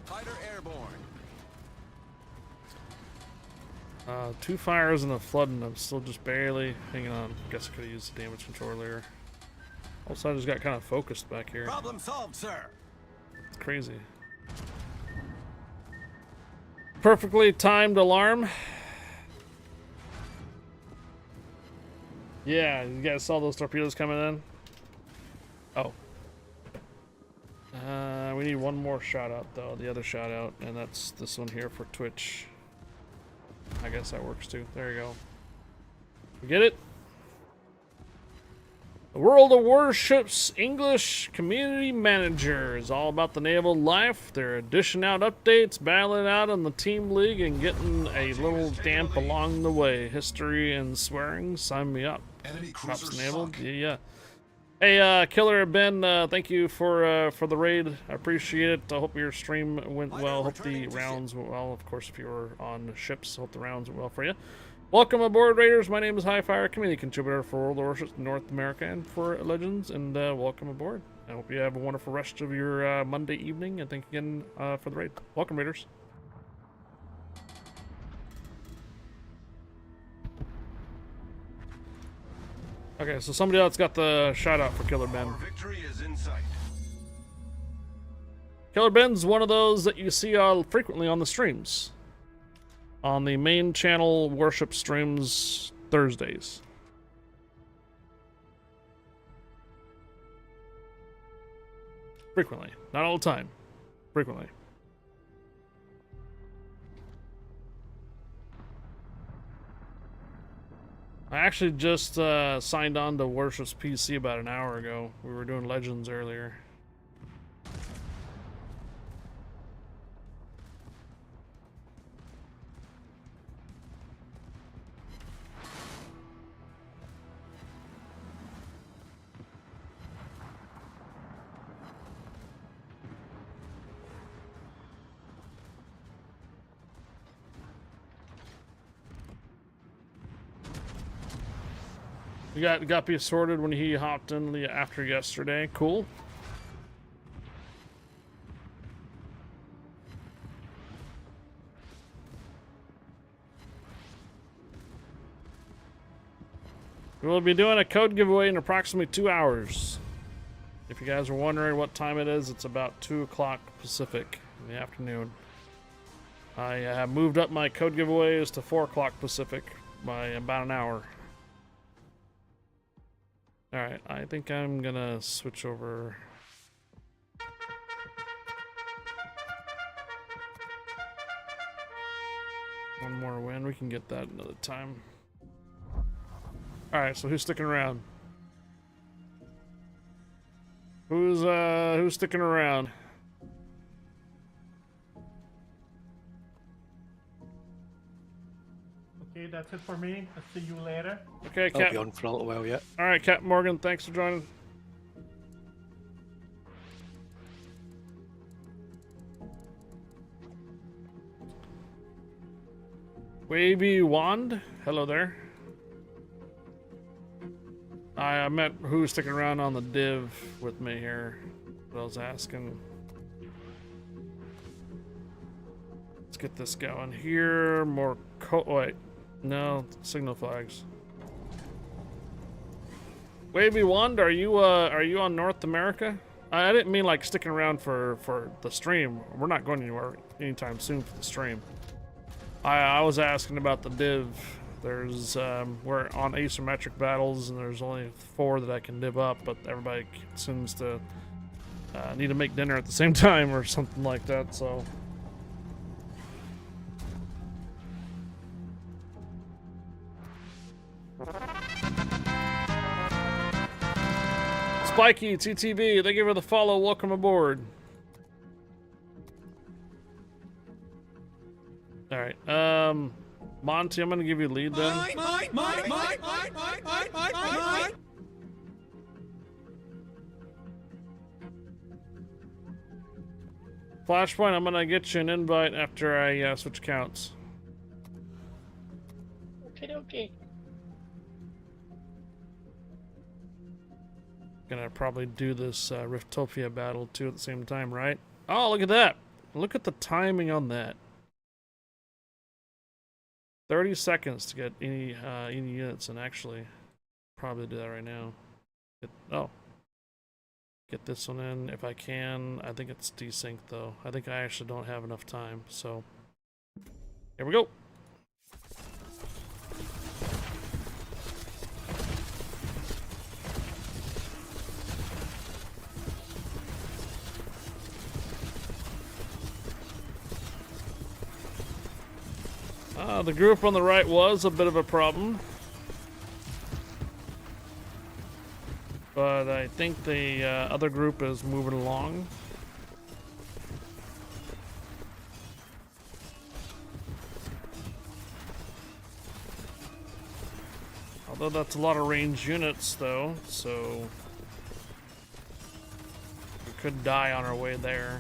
Fighter airborne. 2 fires and a flood, and I'm still just barely hanging on. Guess I could have used the damage control earlier. Also, I just got kind of focused back here. Problem solved, sir. It's crazy. Perfectly timed alarm. Yeah, you guys saw those torpedoes coming in? Oh. We need one more shout out though, the other shout out, and that's this one here for Twitch. I guess that works too. There you go. You get it? The World of Warships English Community Manager is all about the naval life. They're dishing out updates, battling out in the team league, and getting a little damp along the way. History and swearing, sign me up. Enemy cruiser Props naval. sunk. Yeah. Hey, Killer Ben, thank you for the raid. I appreciate it. I hope your stream went well. Hope the rounds went well. Of course, if you were on ships, hope the rounds went well for you. Welcome aboard, Raiders. My name is Highfire, community contributor for World of Warships North America and for Legends, and welcome aboard. I hope you have a wonderful rest of your Monday evening, and thank you again for the raid. Welcome, Raiders. Okay, so somebody else got the shout out for Killer Ben. Our victory is in sight. Killer Ben's one of those that you see frequently on the streams. On the main channel Warship streams Thursdays. Frequently. Not all the time. Frequently. I actually just signed on to Warships PC about an hour ago. We were doing Legends earlier. We got Guppy sorted when he hopped in after yesterday. Cool. We'll be doing a code giveaway in approximately 2 hours. If you guys are wondering what time it is, it's about 2 o'clock Pacific in the afternoon. I have moved up my code giveaways to 4 o'clock Pacific by about an hour. Alright, I think I'm gonna switch over. One more win, we can get that another time. Alright, so who's sticking around? Who's sticking around? Okay, that's it for me. I'll see you later. Okay, I'll be on for a little while yet. Alright, Captain Morgan, thanks for joining. Wavy Wand, hello there. I met who's sticking around on the div with me here. What I was asking. Let's get this going here. More wait. No, signal flags. Wavy Wand, are you on North America? I didn't mean like sticking around for the stream. We're not going anywhere anytime soon for the stream. I was asking about the div. There's we're on asymmetric battles and there's only 4 that I can div up, but everybody seems to need to make dinner at the same time or something like that, so. Spiky, TTV, thank you for the follow, welcome aboard. Alright, Monty, I'm gonna give you lead then. Flashpoint, I'm gonna get you an invite after I switch accounts. Okay. Gonna probably do this Riftopia battle too at the same time, right? Oh, look at that! Look at the timing on that. 30 seconds to get any units, and actually, probably do that right now. Get this one in if I can. I think it's desynced though. I think I actually don't have enough time, so here we go. The group on the right was a bit of a problem, but I think the other group is moving along. Although that's a lot of ranged units though, so we could die on our way there.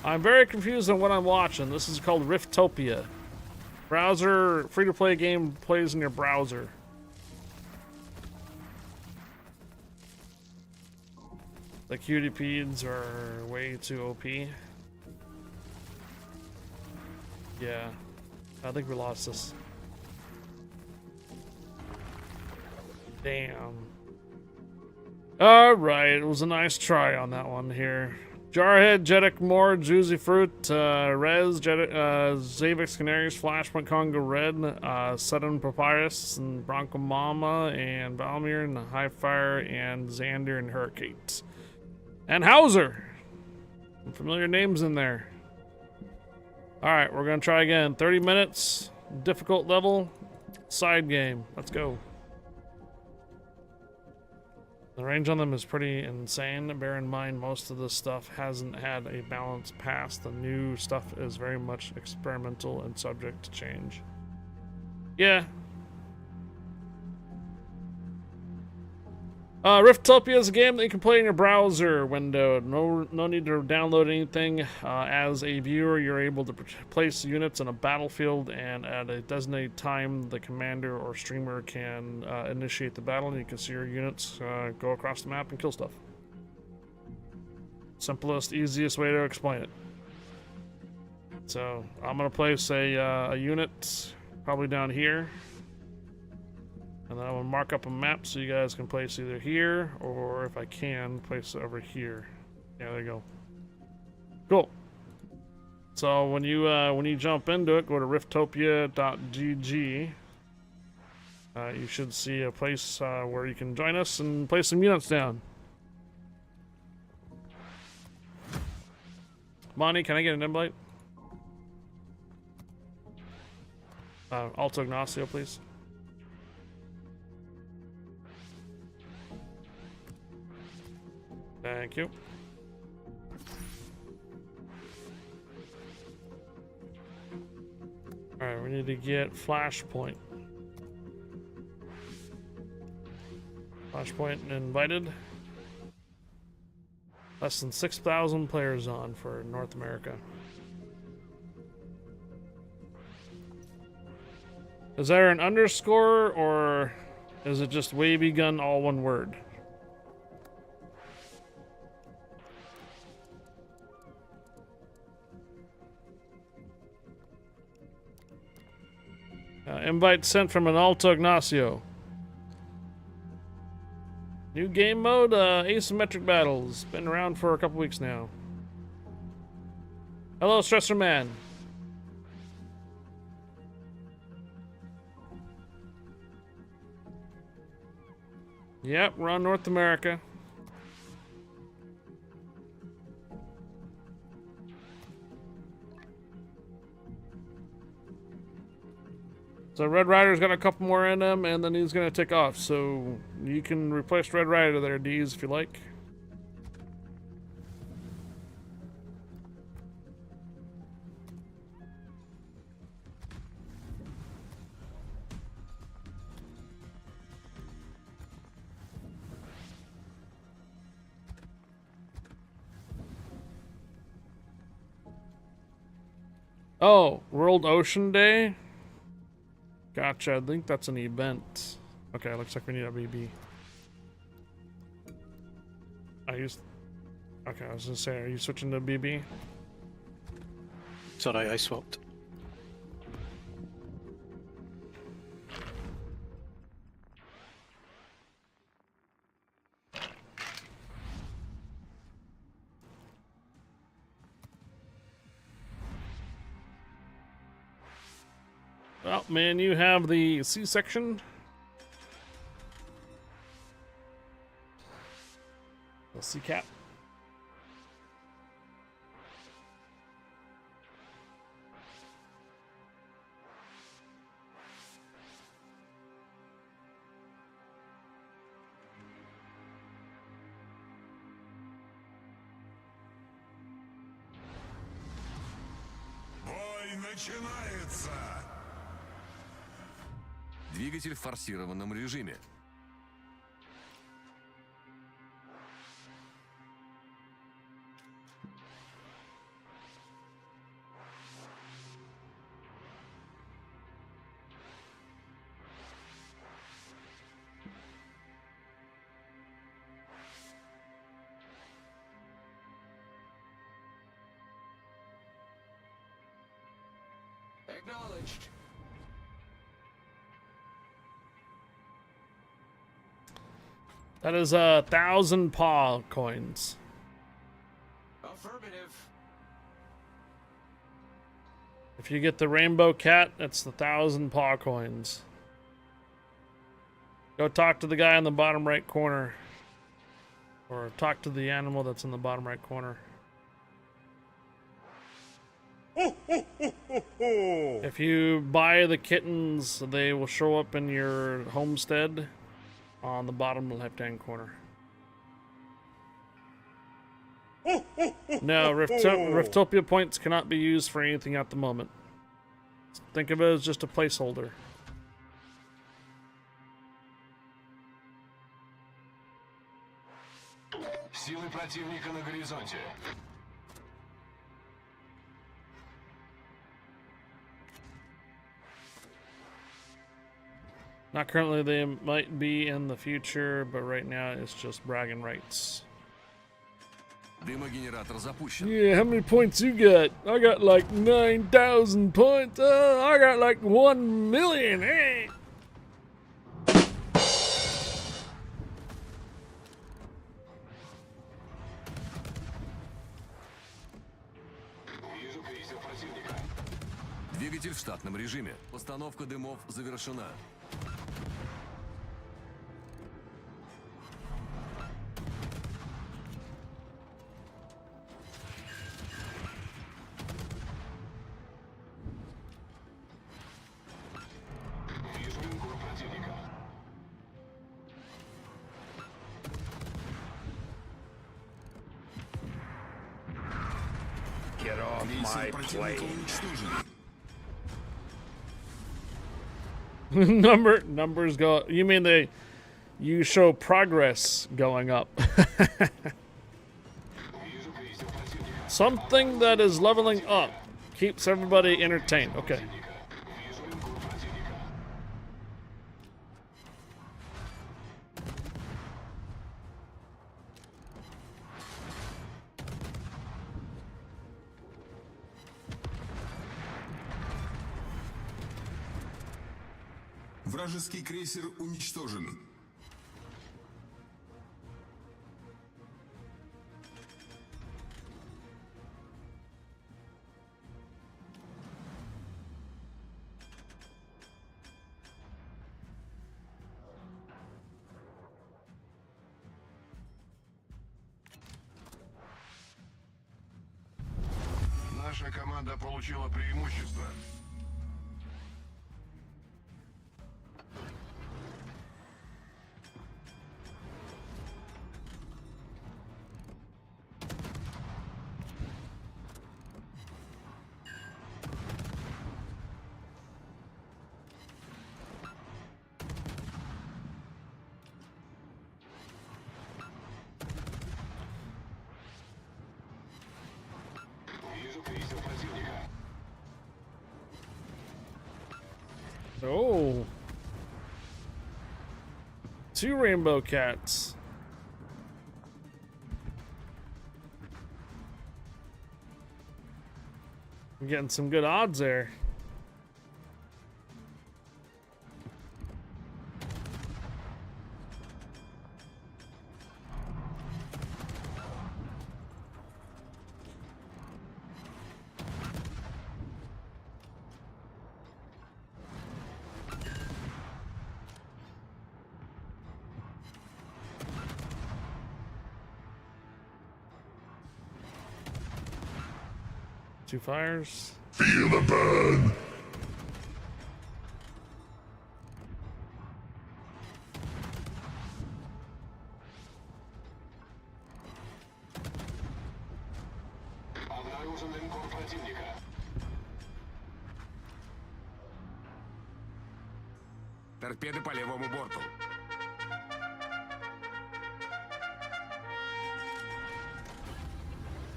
I'm very confused on what I'm watching. This is called Riftopia. Browser, free-to-play game plays in your browser. The QDPs are way too OP. Yeah, I think we lost this. Damn. Alright, it was a nice try on that one here. Jarhead, Jeddick, Moore, Juicy Fruit, Rez, Zavix Canaries, Flashpoint Congo Red, Sudden Papyrus, and Bronco Mama, and Valmir, and High Fire, and Xander, and Hurricane. And Hauser! Some familiar names in there. Alright, we're gonna try again. 30 minutes, difficult level, side game. Let's go. The range on them is pretty insane. Bear in mind, most of this stuff hasn't had a balanced pass. The new stuff is very much experimental and subject to change. Yeah. Riftopia is a game that you can play in your browser window. No need to download anything. As a viewer, you're able to place units in a battlefield, and at a designated time, the commander or streamer can initiate the battle, and you can see your units go across the map and kill stuff. Simplest, easiest way to explain it. So I'm gonna place a unit probably down here. And then I will mark up a map so you guys can place either here, or if I can, place it over here. Yeah, there you go. Cool. So when you jump into it, go to riftopia.gg. You should see a place where you can join us and place some units down. Monty, can I get an invite? Alto Ignacio, please. Thank you. Alright, we need to get Flashpoint. Flashpoint invited. Less than 6,000 players on for North America. Is there an underscore, or is it just wavy gun, all one word? Invite sent from an Alto Ignacio. New game mode, asymmetric battles. Been around for a couple weeks now. Hello, Stressor Man. Yep, we're on North America. So Red Rider's got a couple more in him, and then he's gonna take off. So you can replace Red Rider there, D's, if you like. Oh, World Ocean Day? Gotcha, I think that's an event. Okay, looks like we need a BB. Okay, I was gonna say, are you switching to BB? Sorry, I swapped. Well, man, you have the C-section. The C-cap. Бой начинается! Двигатель в форсированном режиме. Acknowledged. That is 1,000 paw coins. Affirmative. If you get the rainbow cat, that's the 1,000 paw coins. Go talk to the guy in the bottom right corner. Or talk to the animal that's in the bottom right corner. If you buy the kittens, they will show up in your homestead on the bottom left-hand corner. No, Riftopia points cannot be used for anything at the moment. Think of it as just a placeholder. Силы противника на горизонте. Not currently, they might be in the future, but right now it's just bragging rights. Дымогенератор запущен. Yeah, how many points you got? I got like 9,000 points. I got like 1 million. Hey. Вижу крейсер противника. Двигатель в штатном режиме. Установка дымов завершена. Вижу линкор противника. Get off my plane. Numbers go. You mean you show progress going up? Something that is leveling up keeps everybody entertained. Okay. Вражеский крейсер уничтожен. Наша команда получила преимущество. Вижу крейсер противника. Oh. 2 rainbow cats. I'm getting some good odds there. Two fires. Feel the burn. Обнаружен линкор противника. Торпеды по левому борту.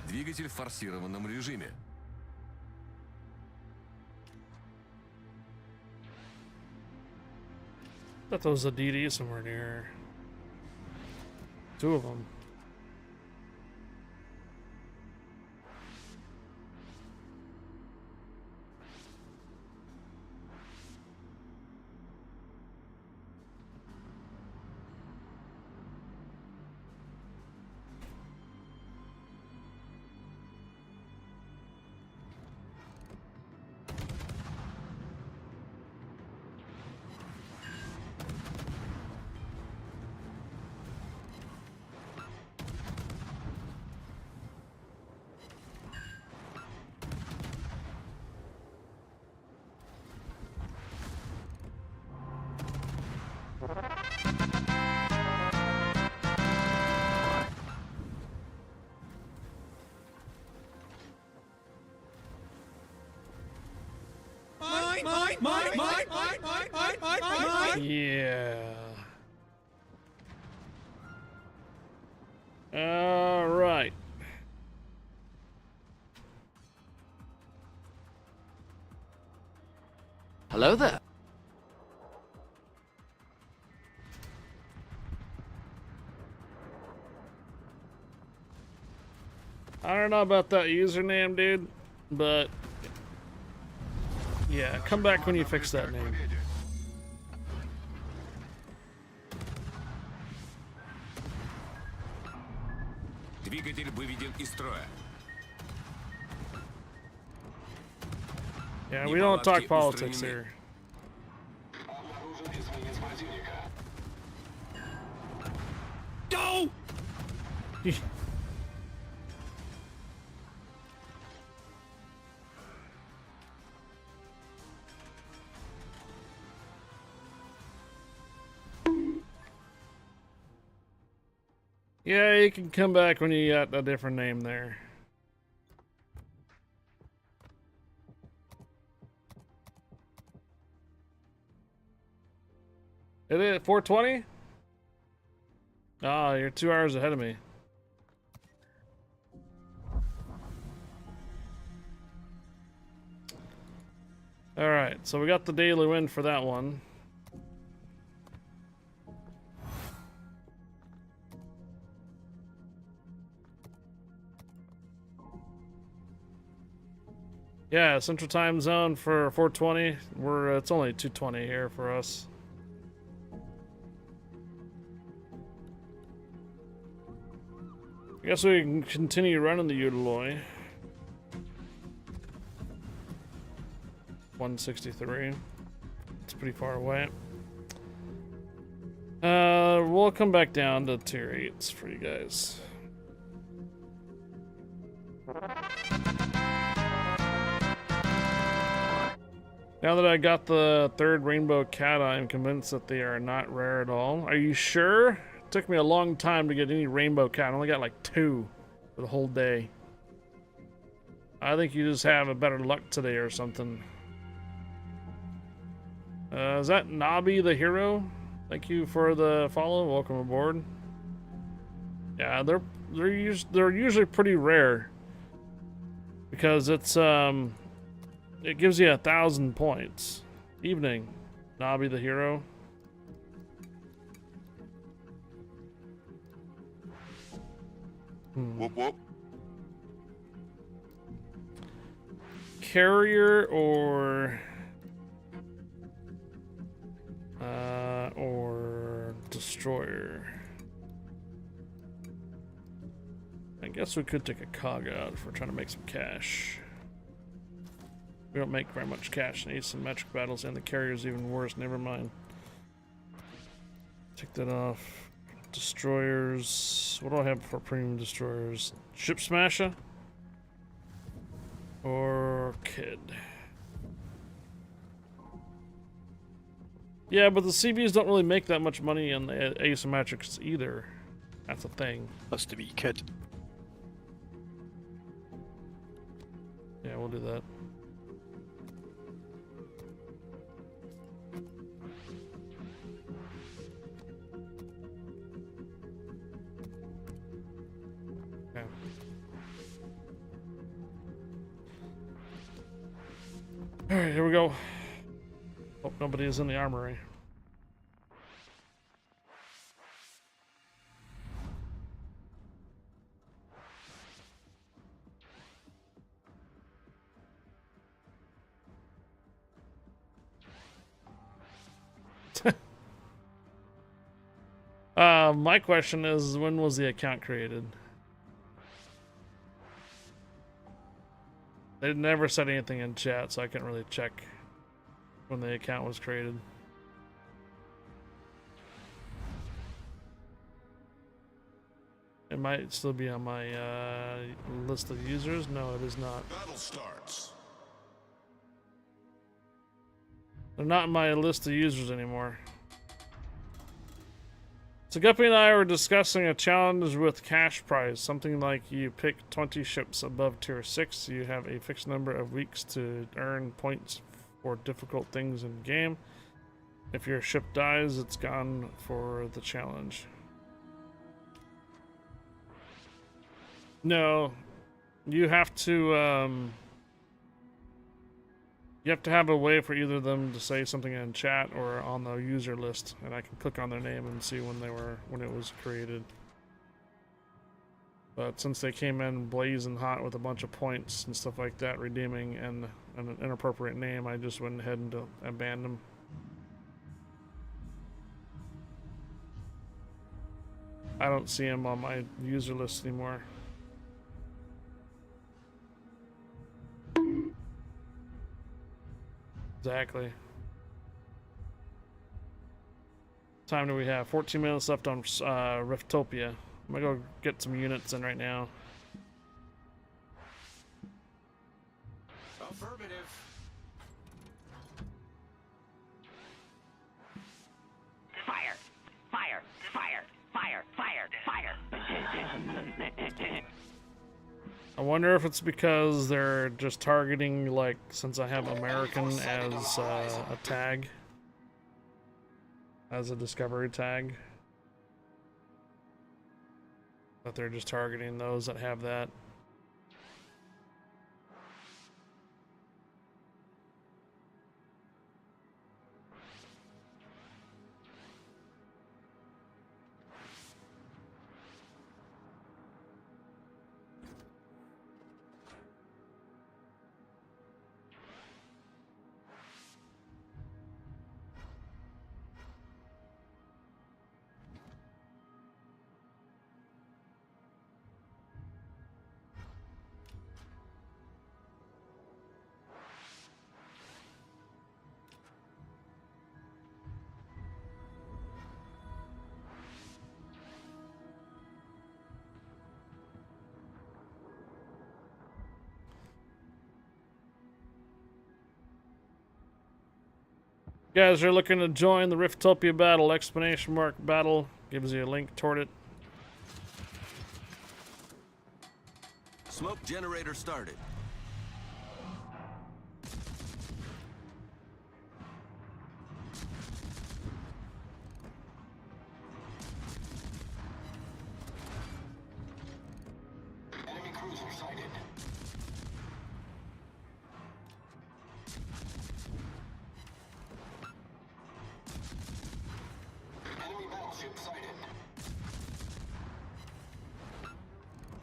Двигатель в форсированном режиме. Thought there was a DD somewhere near. 2 of them. Yeah. All right. Hello there. I don't know about that username, dude, but yeah, come back when you fix that name. Двигатель выведен из строя. Yeah, we don't talk politics here. Обнаружен эсминец противника. Go! Yeah, you can come back when you got a different name there. It is 4:20? Ah, you're 2 hours ahead of me. Alright, so we got the daily win for that one. Yeah, Central Time Zone for 4:20. It's only 2:20 here for us. I guess we can continue running the Udaloy. 163. It's pretty far away. We'll come back down to tier 8s for you guys. Now that I got the third rainbow cat, I'm convinced that they are not rare at all. Are you sure? It took me a long time to get any rainbow cat. I only got like 2 for the whole day. I think you just have a better luck today or something. Is that Nobby the hero? Thank you for the follow. Welcome aboard. Yeah, they're usually pretty rare because it's it gives you 1,000 points. Evening, Nobby the hero. Whoop whoop. Carrier or destroyer. I guess we could take a cog out if we're trying to make some cash. We don't make very much cash in asymmetric battles, and the carrier's even worse. Never mind. Take that off. Destroyers. What do I have for premium destroyers? Ship Smasher? Or Kid? Yeah, but the CBs don't really make that much money in the asymmetrics either. That's a thing. Has to be Kid. Yeah, we'll do that. Okay. Alright, here we go. Hope nobody is in the armory. My question is, when was the account created? They never said anything in chat, so I can't really check when the account was created. It might still be on my list of users. No, it is not. Battle starts. They're not in my list of users anymore. So Guppy and I were discussing a challenge with cash prize. Something like you pick 20 ships above tier 6. You have a fixed number of weeks to earn points for difficult things in game. If your ship dies, it's gone for the challenge. No, you have to have a way for either of them to say something in chat or on the user list, and I can click on their name and see when it was created. But since they came in blazing hot with a bunch of points and stuff like that, redeeming and an inappropriate name, I just went ahead and abandoned them. I don't see them on my user list anymore. Exactly. Time do we have? 14 minutes left on Riftopia. I'm gonna go get some units in right now. Affirmative. Fire! Fire! Fire! Fire! Fire! Fire! I wonder if it's because they're just targeting, like, since I have American as a tag, as a discovery tag, that they're just targeting those that have that. You guys are looking to join the Riftopia battle, exclamation mark battle, gives you a link toward it. Smoke generator started. Enemy cruiser sighted. Enemy battleship sighted.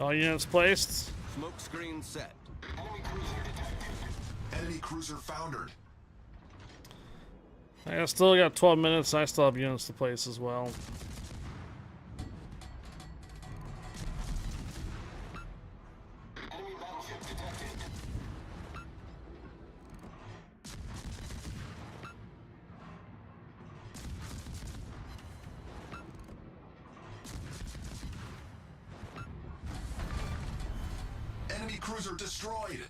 All units placed. Smoke screen set. Enemy cruiser detected. Enemy cruiser foundered. I still got 12 minutes, and I still have units to place as well. Enemy battleship detected. Enemy cruiser destroyed.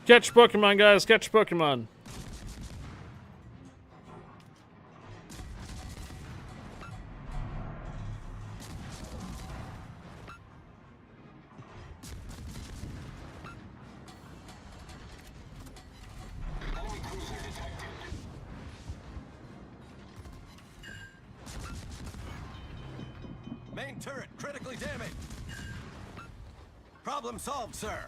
Catch Pokemon, guys, catch Pokemon. Enemy cruiser detected. Main turret critically damaged. Problem solved, sir.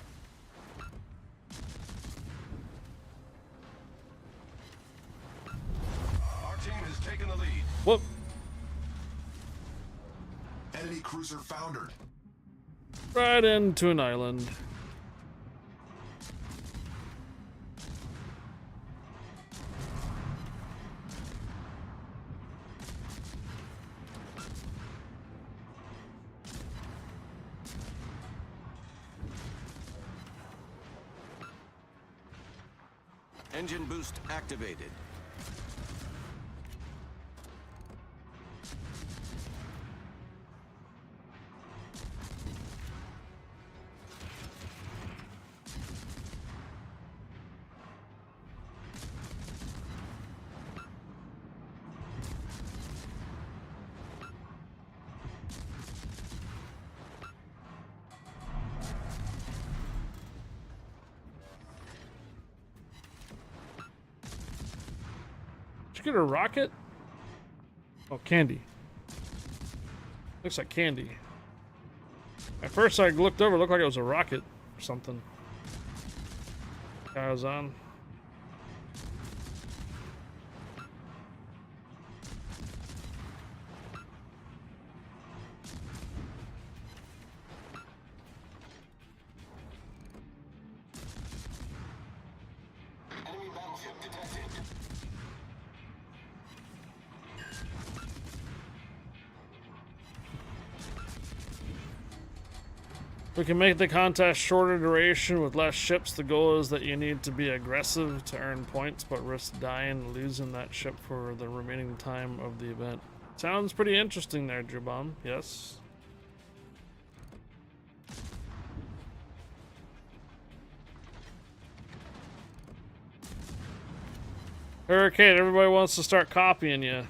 Our team has taken the lead. Whoop. Enemy cruiser foundered. Right into an island. Engine boost activated. Did you get a rocket? Oh, candy. Looks like candy. At first I looked over, it looked like it was a rocket or something. I was on. Enemy battleship detected. We can make the contest shorter duration with less ships. The goal is that you need to be aggressive to earn points, but risk dying and losing that ship for the remaining time of the event. Sounds pretty interesting there, Drew Bomb. Yes. Hurricane, everybody wants to start copying you.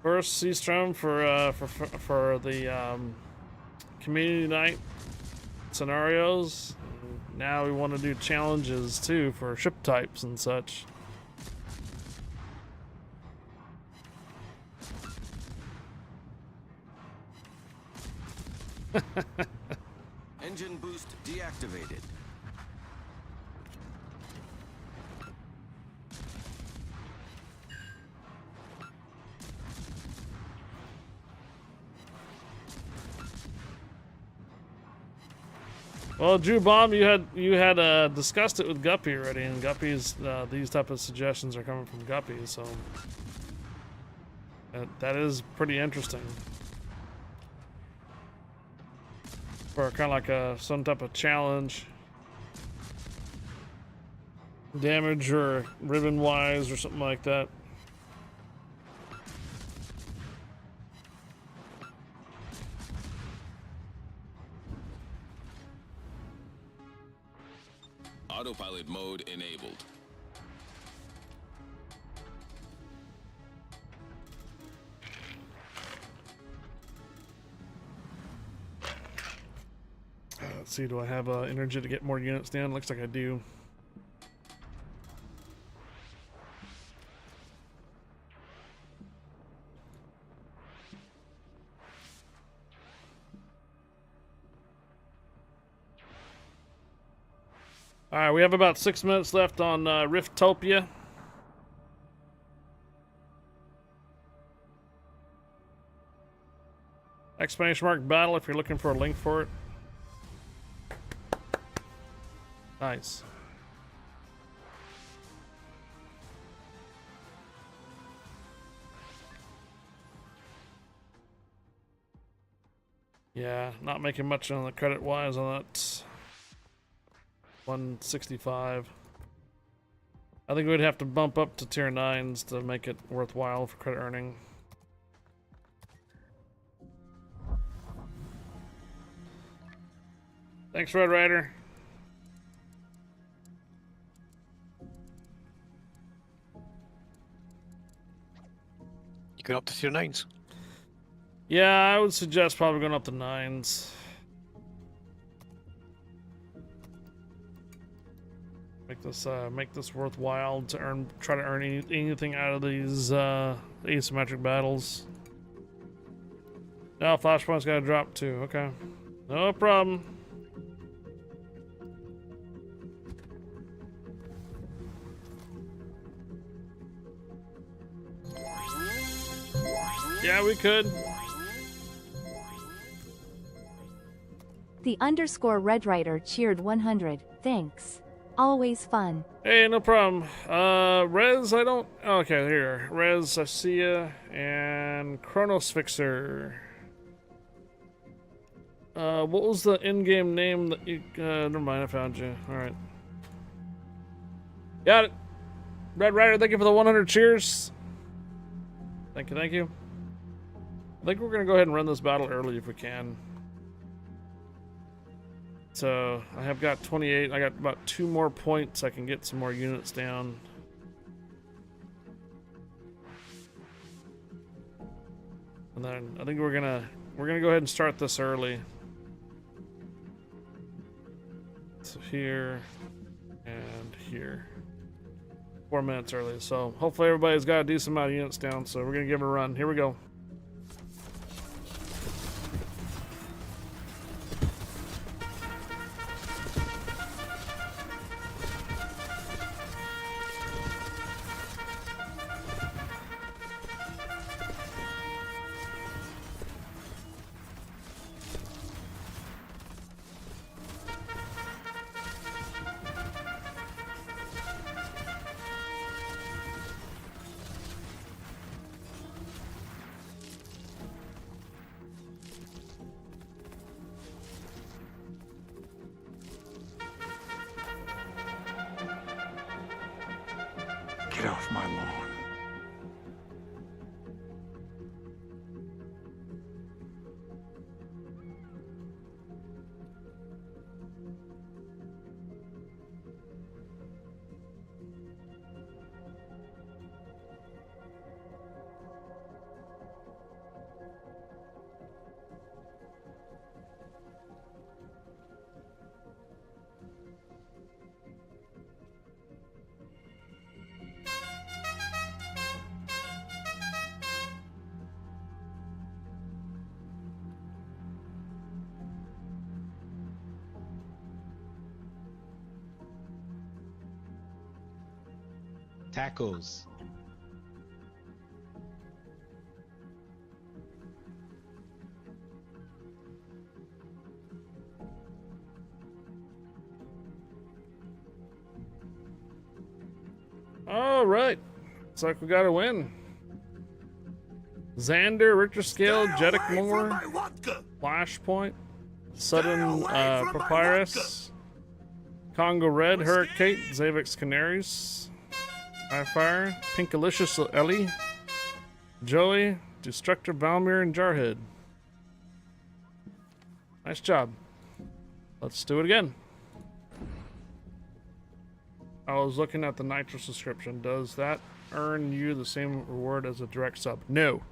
First, Seastrom for the community night scenarios. Now we want to do challenges too for ship types and such. Engine boost deactivated. Well, Drew Bomb, you had discussed it with Guppy already, and Guppy's these type of suggestions are coming from Guppy, so that is pretty interesting for kind of like some type of challenge, damage or ribbon wise or something like that. Autopilot mode enabled. Let's see, do I have energy to get more units down? Looks like I do. Alright, we have about 6 minutes left on Riftopia. Exclamation mark battle if you're looking for a link for it. Nice. Yeah, not making much on the credit wise on that. 165. I think we'd have to bump up to tier 9s to make it worthwhile for credit earning. Thanks, Red Rider. You going up to tier 9s? Yeah, I would suggest probably going up to 9s. Make this worthwhile to try to earn anything out of these asymmetric battles. Now Flashpoint's got to drop too. Okay, no problem. Yeah, we could. The _Red Rider cheered 100. Thanks. Always fun. Hey, no problem. Rez, I don't... Okay, here. Rez, I see ya. And Chronos Fixer. What was the in-game name that you... never mind, I found you. Alright. Got it. Red Rider, thank you for the 100 cheers. Thank you, thank you. I think we're gonna go ahead and run this battle early if we can. So I have got 28. I got about 2 more points. I can get some more units down. And then I think we're gonna go ahead and start this early. So here and here. 4 minutes early. So hopefully everybody's got a decent amount of units down. So we're gonna give it a run. Here we go. Get off my lawn. Tacos. All right. Looks like we got a win. Xander, Richter Scale, Jeddick Moore, Flashpoint, Sudden Papyrus, Congo Red, Hurricane, Zavix Canaries, Fire, Pinkalicious Ellie, Joey, Destructor Valmir, and Jarhead. Nice job. Let's do it again. I was looking at the Nitro subscription. Does that earn you the same reward as a direct sub? No.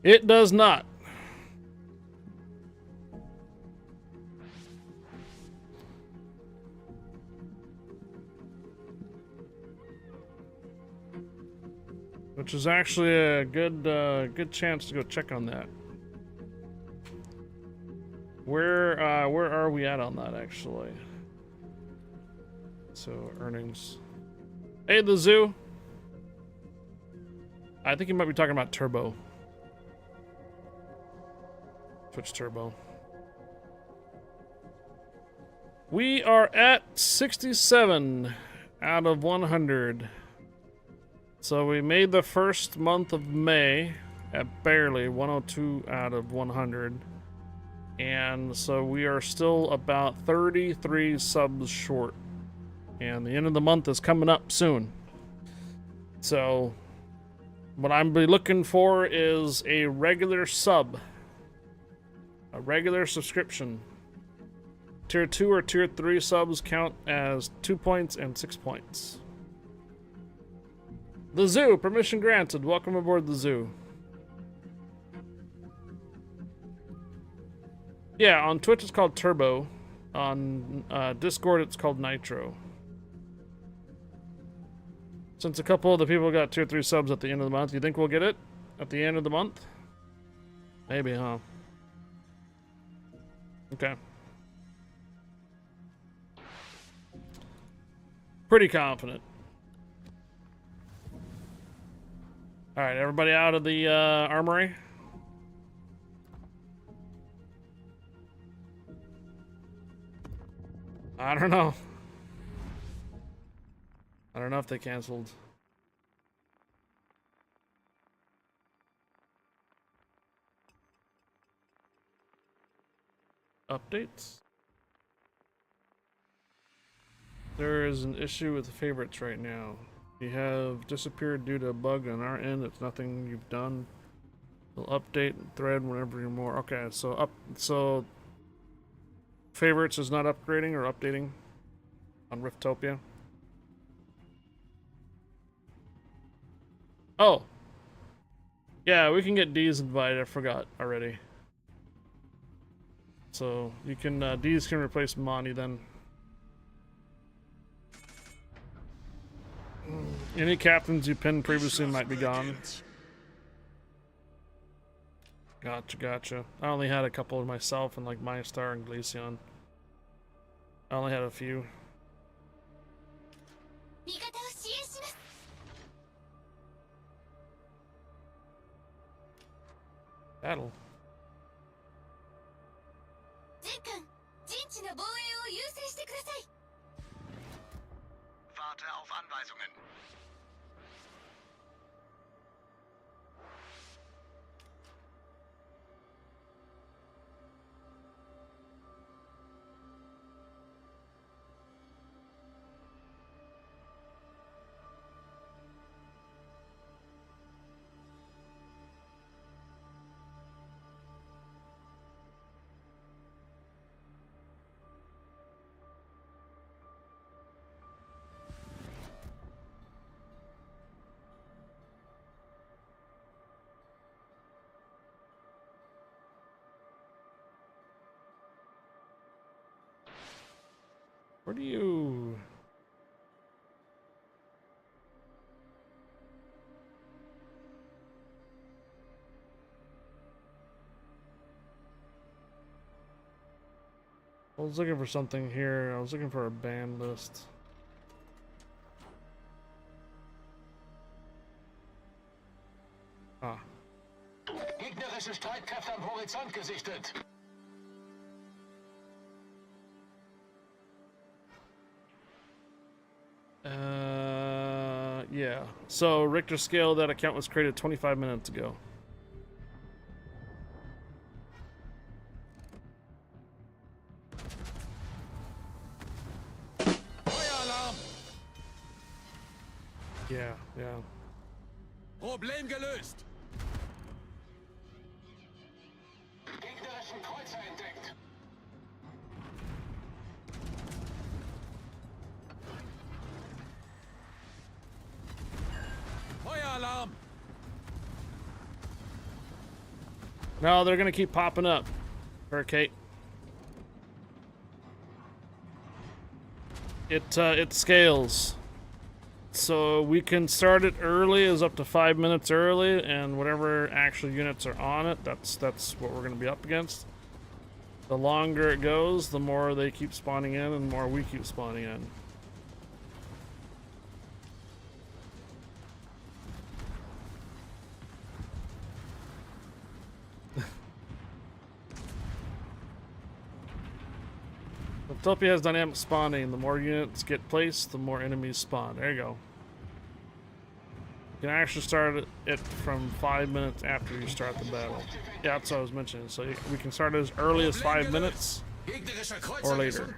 It does not. Which is actually a good chance to go check on that. Where are we at on that actually? So earnings. Hey, the zoo. I think you might be talking about Turbo. Twitch Turbo. We are at 67 out of 100. So we made the first month of May at barely 102 out of 100. And so we are still about 33 subs short. And the end of the month is coming up soon. So what I'm be looking for is a regular sub. A regular subscription. Tier 2 or Tier 3 subs count as 2 points and 6 points. The Zoo, permission granted. Welcome aboard the Zoo. Yeah, on Twitch it's called Turbo. On Discord it's called Nitro. Since a couple of the people got Tier 3 subs at the end of the month, you think we'll get it at the end of the month? Maybe, huh? Okay. Pretty confident. Alright, everybody out of the armory? I don't know. I don't know if they canceled. Updates? There is an issue with the favorites right now. You have disappeared due to a bug on our end. It's nothing you've done. We'll update thread whenever you're more. Okay, so favorites is not upgrading or updating on Riftopia. Oh. Yeah, we can get D's invited. I forgot already. So you can D's can replace Monty then. Any captains you pinned previously might be gone. Gotcha. I only had a couple of myself and like Maestar and Glaceon. I only had a few. Battle. Warte auf Anweisungen. Where do you... I was looking for something here. I was looking for a band list. Gegnerische Streitkräfte am Horizont gesichtet. Yeah. So Richter scale, that account was created 25 minutes ago. Feueralarm! Yeah, yeah. Problem gelöst! Gegnerischen Kreuzer entdeckt. Feueralarm! No, they're gonna keep popping up. Kate. It scales. So we can start it early, as up to 5 minutes early, and whatever actual units are on it, that's what we're gonna be up against. The longer it goes, the more they keep spawning in, and the more we keep spawning in. Utopia has dynamic spawning. The more units get placed, the more enemies spawn. There you go. You can actually start it from 5 minutes after you start the battle. Yeah, that's what I was mentioning. So we can start as early as 5 minutes or later.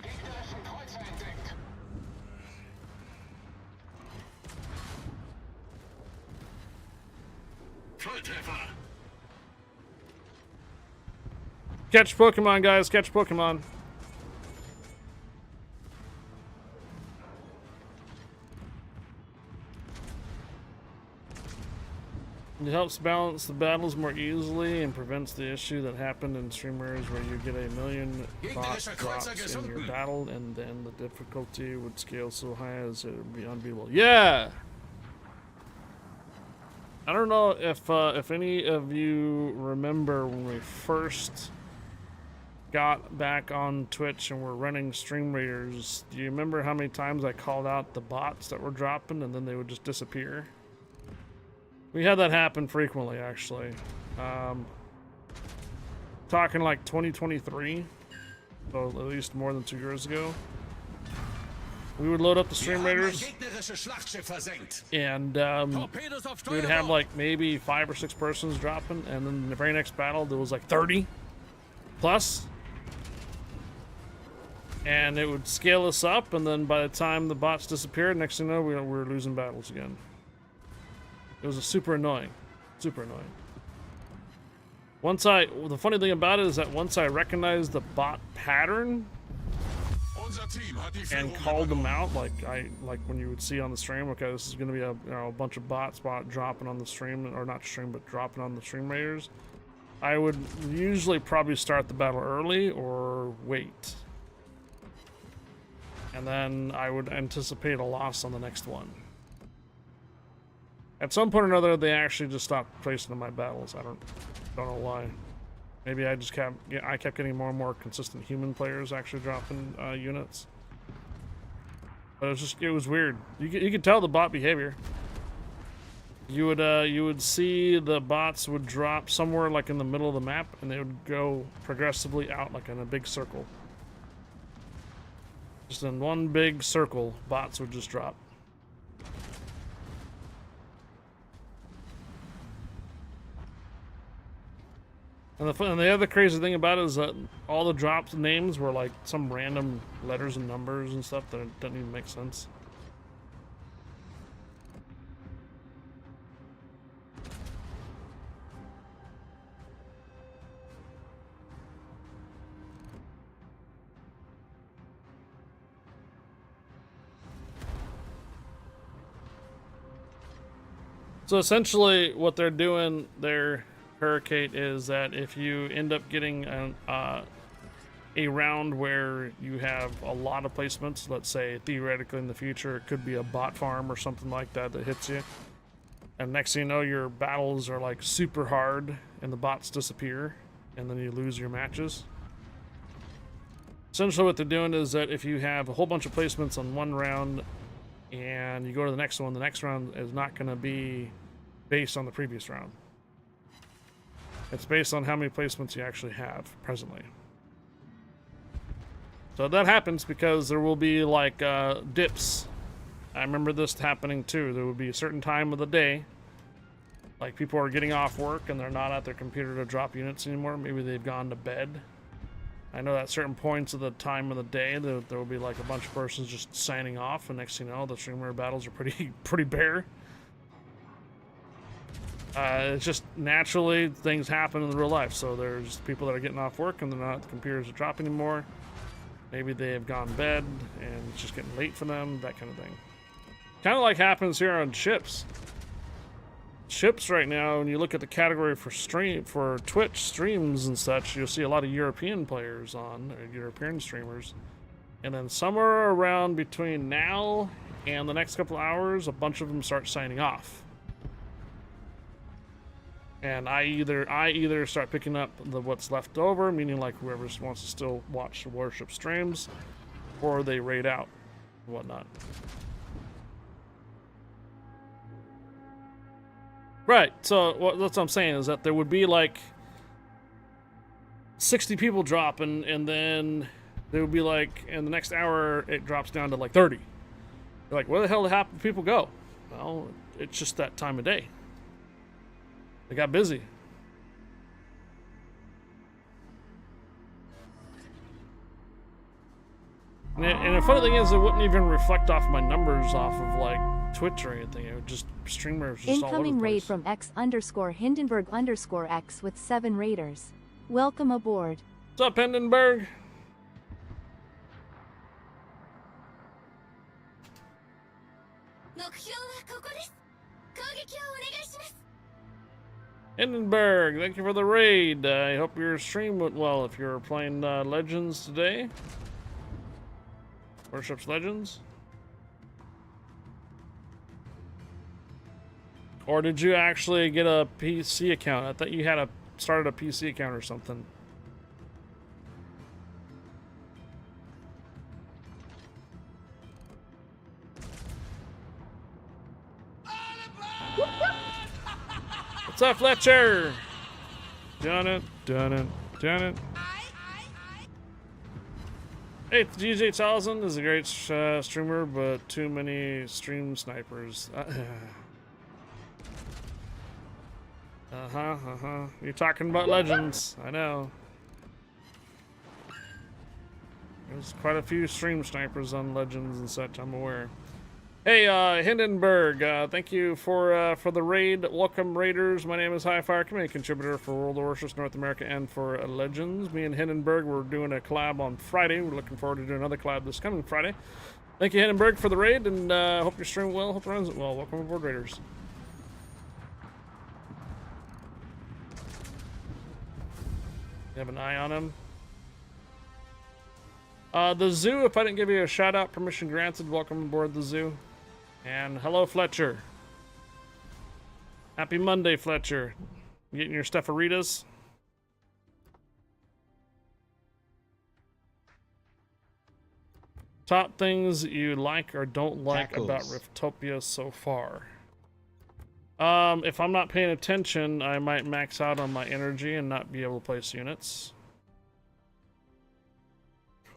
Gegnerischen Kreuzer entdeckt. Volltreffer. Catch Pokemon, guys. Catch Pokemon. It helps balance the battles more easily and prevents the issue that happened in streamers where you get a million bot drops in your battle and then the difficulty would scale so high as it would be unbeatable. Yeah! I don't know if any of you remember when we first got back on Twitch and were running stream raiders. Do you remember how many times I called out the bots that were dropping and then they would just disappear? We had that happen frequently, actually. Talking like 2023, so at least more than 2 years ago. We would load up the stream raiders, and we would have like maybe 5 or 6 persons dropping, and then in the very next battle there was like 30 plus. And it would scale us up, and then by the time the bots disappeared, next thing you know, we were losing battles again. It was super annoying. Super annoying. The funny thing about it is that once I recognized the bot pattern and called them out, like when you would see on the stream, okay, this is going to be a bunch of bots dropping on the stream, or not stream, but dropping on the stream raiders, I would usually probably start the battle early or wait. And then I would anticipate a loss on the next one. At some point or another, they actually just stopped placing in my battles. I don't know why. Maybe I kept getting more and more consistent human players actually dropping units. But it was weird. You could tell the bot behavior. You would see the bots would drop somewhere like in the middle of the map, and they would go progressively out like in a big circle. Just in one big circle, bots would just drop. And the other crazy thing about it is that all the drops names were like some random letters and numbers and stuff that doesn't even make sense. So essentially what they're doing there, Hurricane, is that if you end up getting a round where you have a lot of placements, let's say theoretically in the future it could be a bot farm or something like that that hits you, and next thing you know your battles are like super hard and the bots disappear and then you lose your matches. Essentially what they're doing is that if you have a whole bunch of placements on one round and you go to the next one, the next round is not going to be based on the previous round. It's based on how many placements you actually have presently. So that happens because there will be like dips. I remember this happening too. There would be a certain time of the day, like people are getting off work and they're not at their computer to drop units anymore. Maybe they've gone to bed. I know at certain points of the time of the day there will be like a bunch of persons just signing off, and next thing you know, the streamer battles are pretty bare. It's just naturally things happen in real life. So there's people that are getting off work and they're not at the computers to drop anymore. Maybe they have gone to bed and it's just getting late for them, that kind of thing. Kind of like happens here on ships. Ships right now, when you look at the category for Twitch streams and such, you'll see a lot of European players on, or European streamers. And then somewhere around between now and the next couple hours, a bunch of them start signing off. And I either start picking up what's left over, meaning like whoever wants to still watch the Warship streams, or they raid out and whatnot. Right, so that's what I'm saying, is that there would be like 60 people dropping, and then there would be like, in the next hour, it drops down to like 30. You're like, where the hell did people go? Well, it's just that time of day. They got busy. And the funny thing is, it wouldn't even reflect off my numbers off of like Twitch or anything. It would just streamers just Incoming all over the place. raid from X_Hindenburg_X with 7 raiders. Welcome aboard. What's up, Hindenburg? Hindenburg, thank you for the raid. I hope your stream went well if you're playing Legends today. Warships Legends. Or did you actually get a PC account? I thought you had started a PC account or something. What's up, Fletcher? Done it. Hey, GJ1000 is a great streamer, but too many stream snipers. You're talking about Legends. I know. There's quite a few stream snipers on Legends and such, I'm aware. Hey, Hindenburg, thank you for the raid. Welcome, Raiders. My name is Highfire, community contributor for World of Warships North America and for Legends. Me and Hindenburg, we're doing a collab on Friday. We're looking forward to doing another collab this coming Friday. Thank you, Hindenburg, for the raid, and hope you're streaming well. Hope it runs it well. Welcome aboard, Raiders. You have an eye on him. The zoo, if I didn't give you a shout out, permission granted. Welcome aboard the zoo. And hello, Fletcher. Happy Monday, Fletcher. You getting your Stepharitas? Top things you like or don't like about Riftopia so far. If I'm not paying attention, I might max out on my energy and not be able to place units.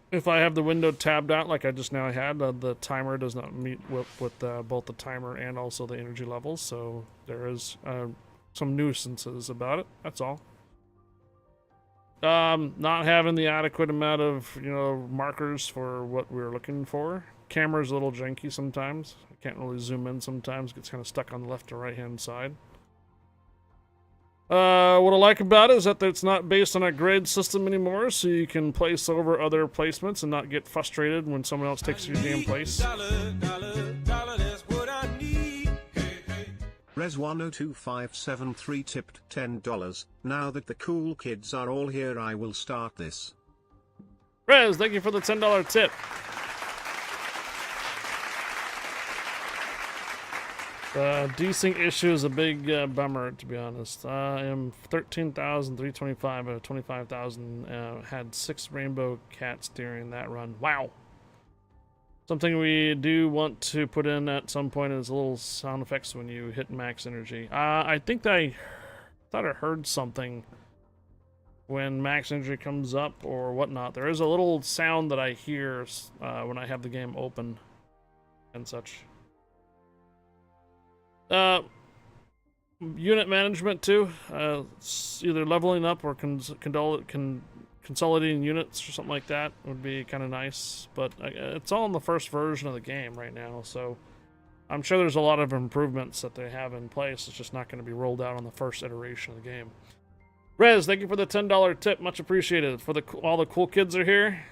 If I have the window tabbed out like I just now had, the timer does not meet with both the timer and also the energy levels, so there is some nuisances about it, that's all. Not having the adequate amount of, markers for what we're looking for. Camera's a little janky sometimes. I can't really zoom in sometimes, gets kind of stuck on the left or right hand side. What I like about it is that it's not based on a grid system anymore, so you can place over other placements and not get frustrated when someone else takes your damn place. Res102573 tipped $10. Now that the cool kids are all here, I will start this. Rez, thank you for the $10 tip. Desync issue is a big bummer, to be honest. I am 13,325 out of 25,000. Had 6 rainbow cats during that run. Wow. Something we do want to put in at some point is a little sound effects when you hit max energy. I think I thought I heard something when max energy comes up or whatnot. There is a little sound that I hear when I have the game open and such. Unit management too. Either leveling up or consolidating units or something like that would be kind of nice. But it's all in the first version of the game right now, so I'm sure there's a lot of improvements that they have in place. It's just not going to be rolled out on the first iteration of the game. Rez, thank you for the $10 tip. Much appreciated. For all the cool kids are here.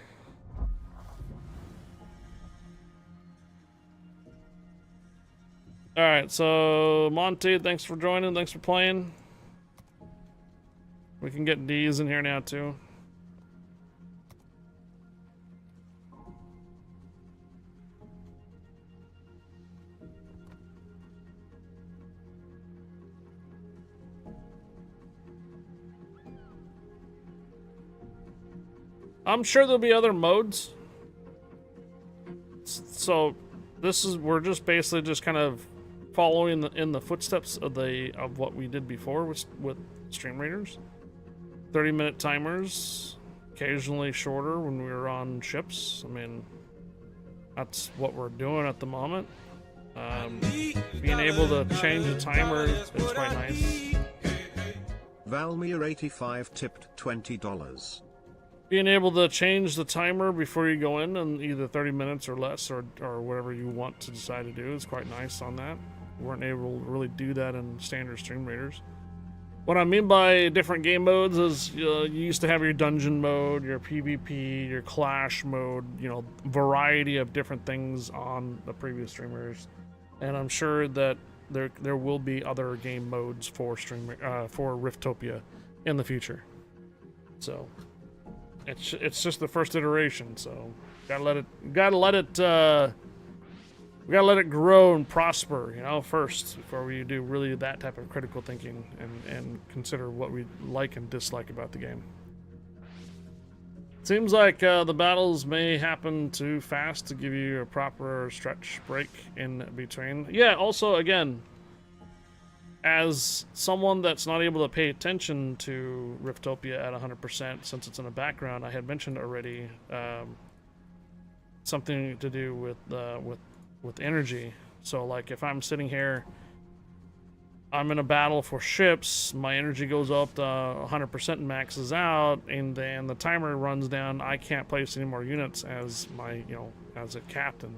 Alright, so Monty, thanks for joining. Thanks for playing. We can get D's in here now, too. I'm sure there'll be other modes. So we're just basically just kind of following in the footsteps of what we did before with Stream Raiders. 30-minute timers, occasionally shorter when we were on ships. I mean, that's what we're doing at the moment. Being able to change the timer is quite nice. Valmir85 tipped $20. Being able to change the timer before you go in either 30 minutes or less or whatever you want to decide to do is quite nice on that. We weren't able to really do that in standard Stream Raiders. What I mean by different game modes is you used to have your dungeon mode, your PvP, your clash mode, variety of different things on the previous Stream Raiders. And I'm sure that there will be other game modes for for Riftopia in the future. So it's just the first iteration, so gotta let it grow and prosper, first before we do really that type of critical thinking and consider what we like and dislike about the game. Seems like the battles may happen too fast to give you a proper stretch break in between. Yeah, also, again, as someone that's not able to pay attention to Riftopia at 100% since it's in the background, I had mentioned already something to do with energy. So like if I'm sitting here, I'm in a battle for ships, my energy goes up to 100% and maxes out, and then the timer runs down. I can't place any more units as my, as a captain.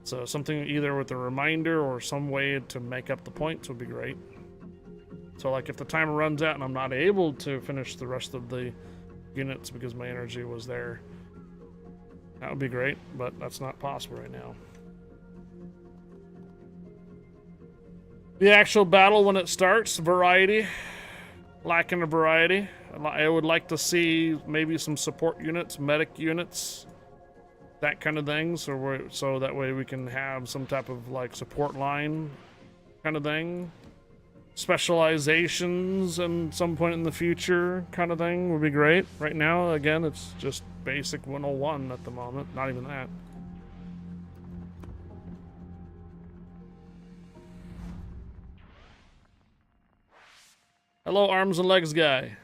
So something either with a reminder or some way to make up the points would be great. So like if the timer runs out and I'm not able to finish the rest of the units because my energy was there, that would be great, but that's not possible right now. The actual battle when it starts, variety. Lacking a variety. I would like to see maybe some support units, medic units, that kind of thing, so that way we can have some type of like support line kind of thing. Specializations and some point in the future kind of thing would be great. Right now, again, it's just basic 101 at the moment, not even that. Hello, arms and legs guy.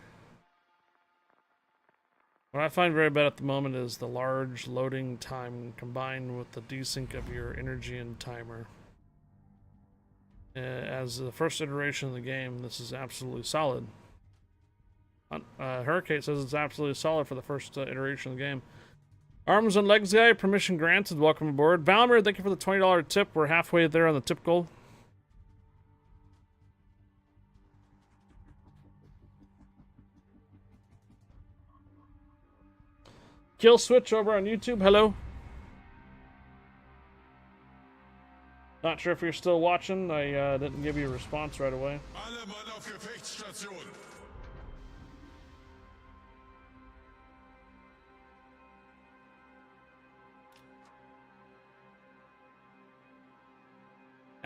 What I find very bad at the moment is the large loading time combined with the desync of your energy and timer. As the first iteration of the game, this is absolutely solid. Hurricane says it's absolutely solid for the first iteration of the game. Arms and legs guy, permission granted. Welcome aboard. Valmir, thank you for the $20 tip. We're halfway there on the tip goal. Kill Switch over on YouTube. Hello. Not sure if you're still watching. I didn't give you a response right away.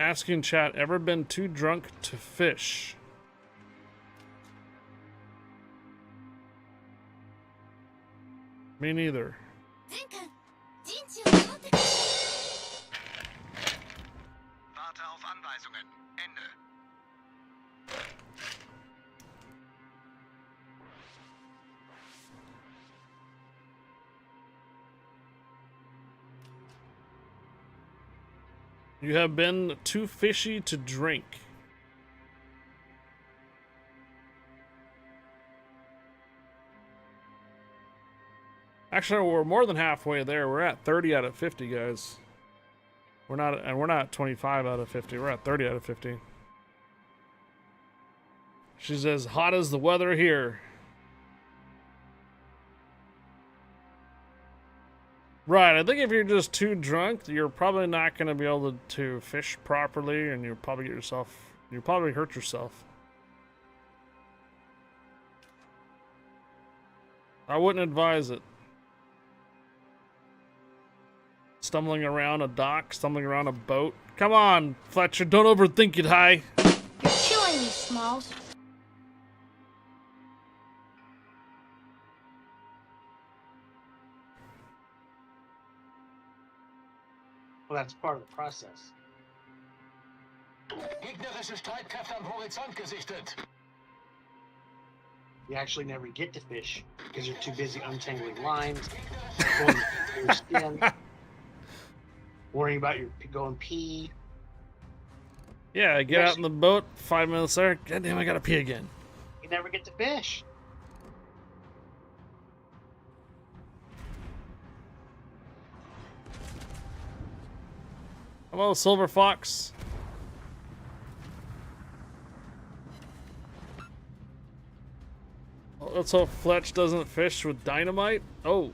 Asking chat, ever been too drunk to fish? Me neither. Warte auf Anweisungen. Ende. You have been too fishy to drink. Actually, we're more than halfway there. We're at 30 out of 50, guys. We're not 25 out of 50. We're at 30 out of 50. She's as hot as the weather here. Right, I think if you're just too drunk, you're probably not going to be able to fish properly, and you'll probably hurt yourself. I wouldn't advise it. Stumbling around a dock, stumbling around a boat. Come on, Fletcher, don't overthink it, Hi. You're killing me, Smalls. Well, that's part of the process. Gegnerische Streitkräfte am Horizont gesichtet. You actually never get to fish because you're too busy untangling lines, going through your skin, worrying about your going pee. Yeah, I get out in the boat, 5 minutes there. God damn, I gotta pee again. You never get to fish. Hello, Silver Fox. Well, let's hope Fletch doesn't fish with dynamite. Oh.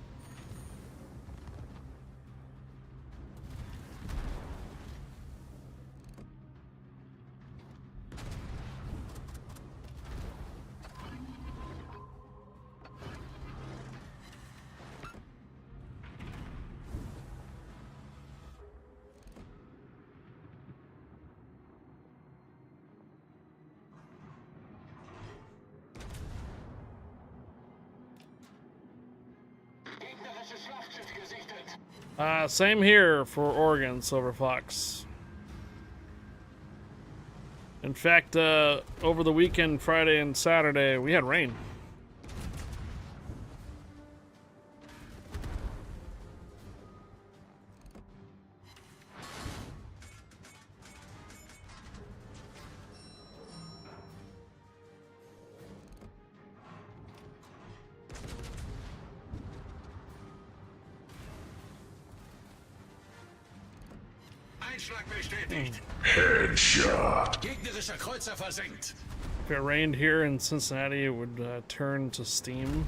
Same here for Oregon, Silver Fox. In fact, over the weekend, Friday and Saturday, we had rain. Headshot. Gegnerischer Kreuzer versenkt. If it rained here in Cincinnati, it would turn to steam.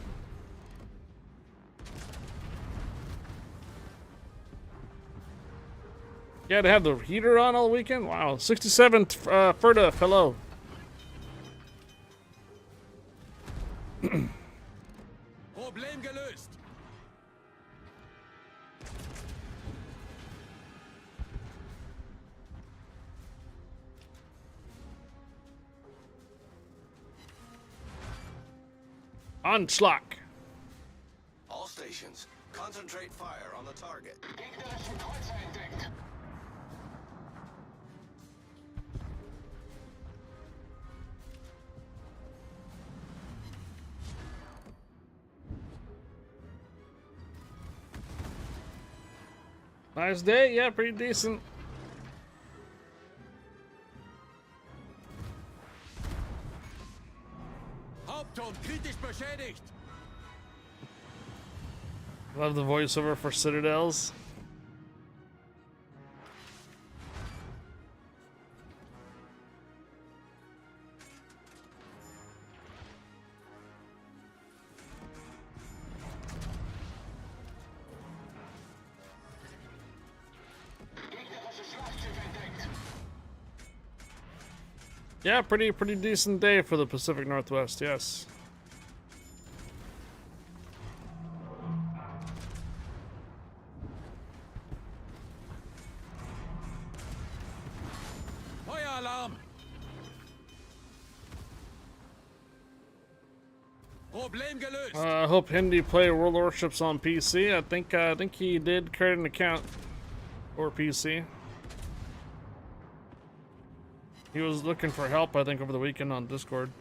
You had to have the heater on all weekend? Wow. 67 Ferda, hello. Problem gelöst. Anschlag. All stations, concentrate fire on the target. Gegnerischen Kreuzer entdeckt. Nice day, yeah, pretty decent. Hauptturm kritisch beschädigt. Love the voiceover for Citadels. Yeah, pretty decent day for the Pacific Northwest, yes. Feueralarm! Problem gelöst! I hope Hindi played World Warships on PC. I think he did create an account for PC. He was looking for help, I think, over the weekend on Discord.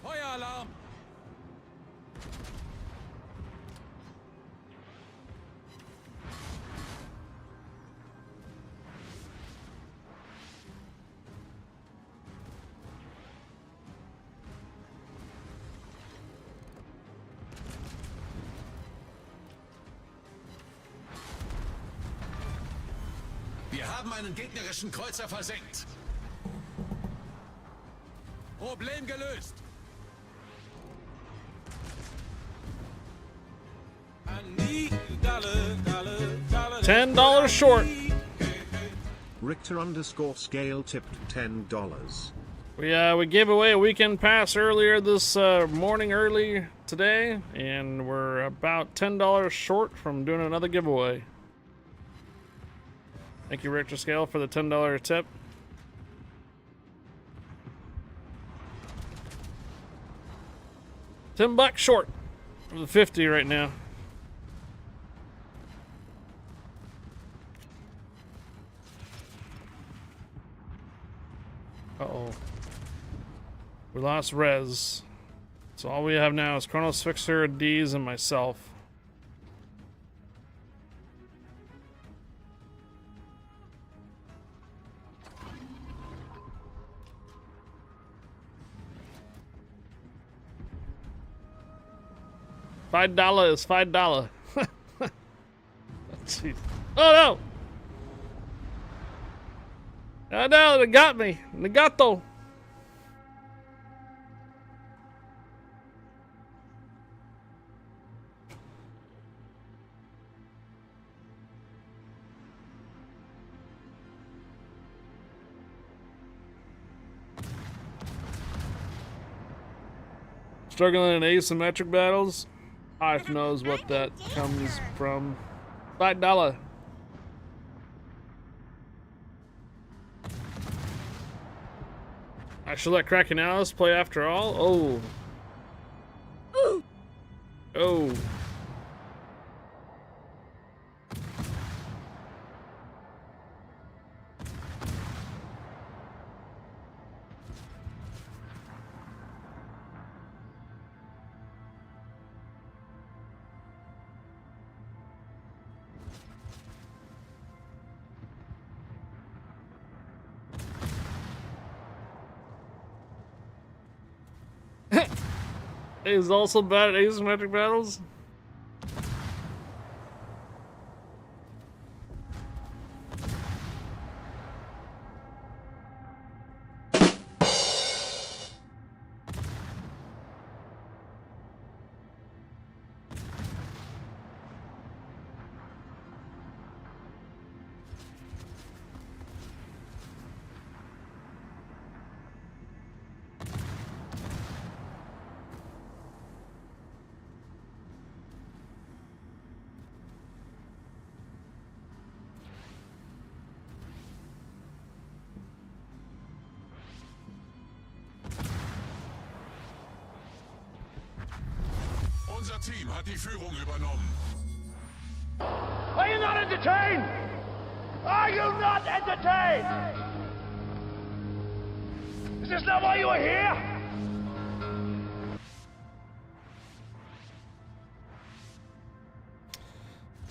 Feueralarm! Wir haben einen gegnerischen Kreuzer versenkt. Problem gelöst. $10 short. Richter_scale tipped $10. We gave away a weekend pass earlier this morning, early today, and we're about $10 short from doing another giveaway. Thank you, Richter Scale, for the $10 tip. $10 short of the 50 right now. Uh-oh. We lost Rez. So all we have now is Chronos Fixer, D's, and myself. $5 is $5. Jeez. Oh no! Oh no, they got me. Negato. Struggling in asymmetric battles? Hive knows what that comes from. $5. I should let Kraken Alice play after all? Oh. Oh. Is also bad at asymmetric battles? Unser Team hat die Führung übernommen. Are you not entertained? Are you not entertained? Is this not why you are here?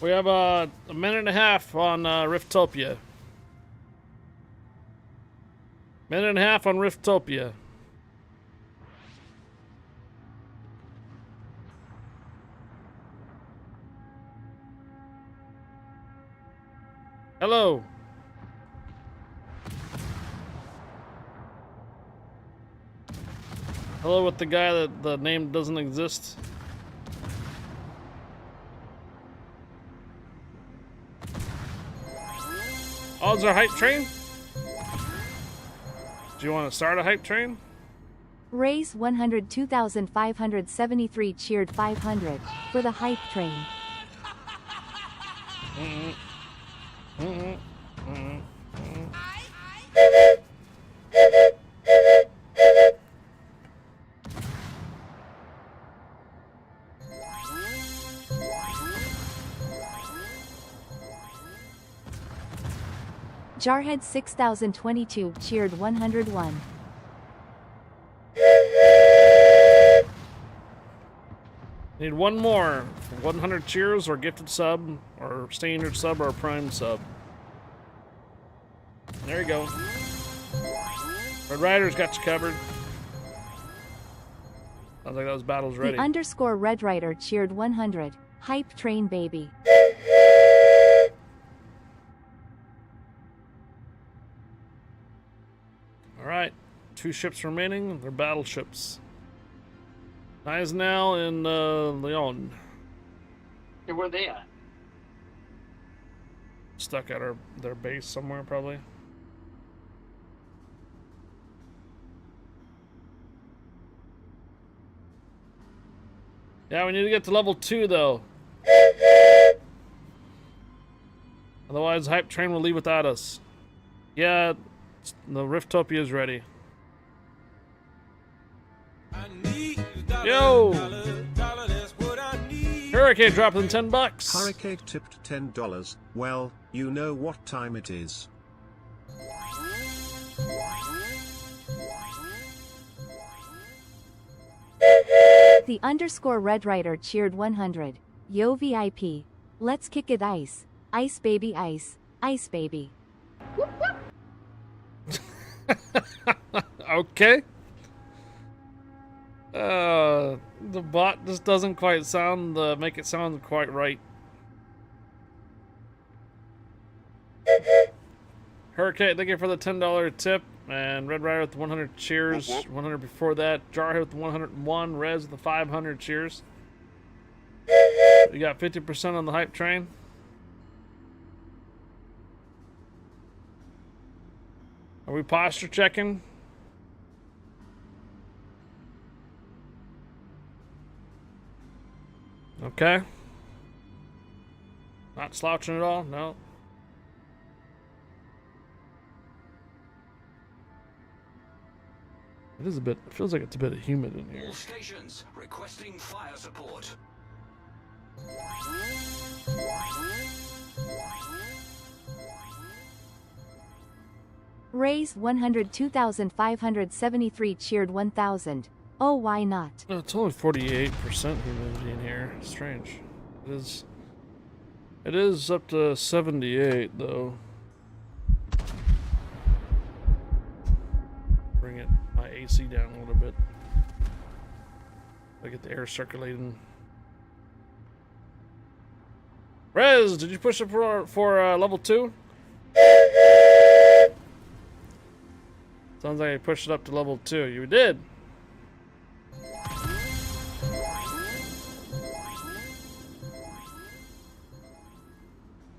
We have a minute and a half on Riftopia. Minute and a half on Riftopia. Hello. Hello with the guy that the name doesn't exist. how's our hype train? Do you want to start a hype train? Race 102,573 cheered 500 for the hype train. Jarhead 6022 cheered 101. Need one more. 100 cheers or gifted sub, or standard sub, or prime sub. There you go. Red Rider's got you covered. Sounds like those battles ready. The underscore Red Rider cheered 100. Hype train baby. Alright. 2 ships remaining. They're battleships. Nice now in Leon. Hey, where are they at? Stuck at their base somewhere, probably. Yeah, we need to get to level 2, though. Otherwise, Hype Train will leave without us. Yeah, the Riftopia is ready. Yo! Hurricane dropping $10. Hurricane tipped $10. Well, you know what time it is. The underscore Red Rider cheered 100. Yo VIP. Let's kick it ice. Ice baby ice. Ice baby. Okay. The bot just doesn't quite sound, make it sound quite right. Hurricane, thank you for the $10 tip. And Red Rider with the 100 cheers. 100 before that. Jarhead with the 101. Rez with the 500 cheers. You got 50% on the hype train. Are we posture checking? Okay. Not slouching at all? No. It is a bit, it feels like it's a bit humid in here. All stations requesting fire support. Raise 102,573 cheered 1,000. Oh, why not? No, it's only 48% humidity in here. Strange. It is up to 78 though. Bring it my AC down a little bit. I get the air circulating. Rez, did you push it for level 2? Sounds like you pushed it up to level 2. You did.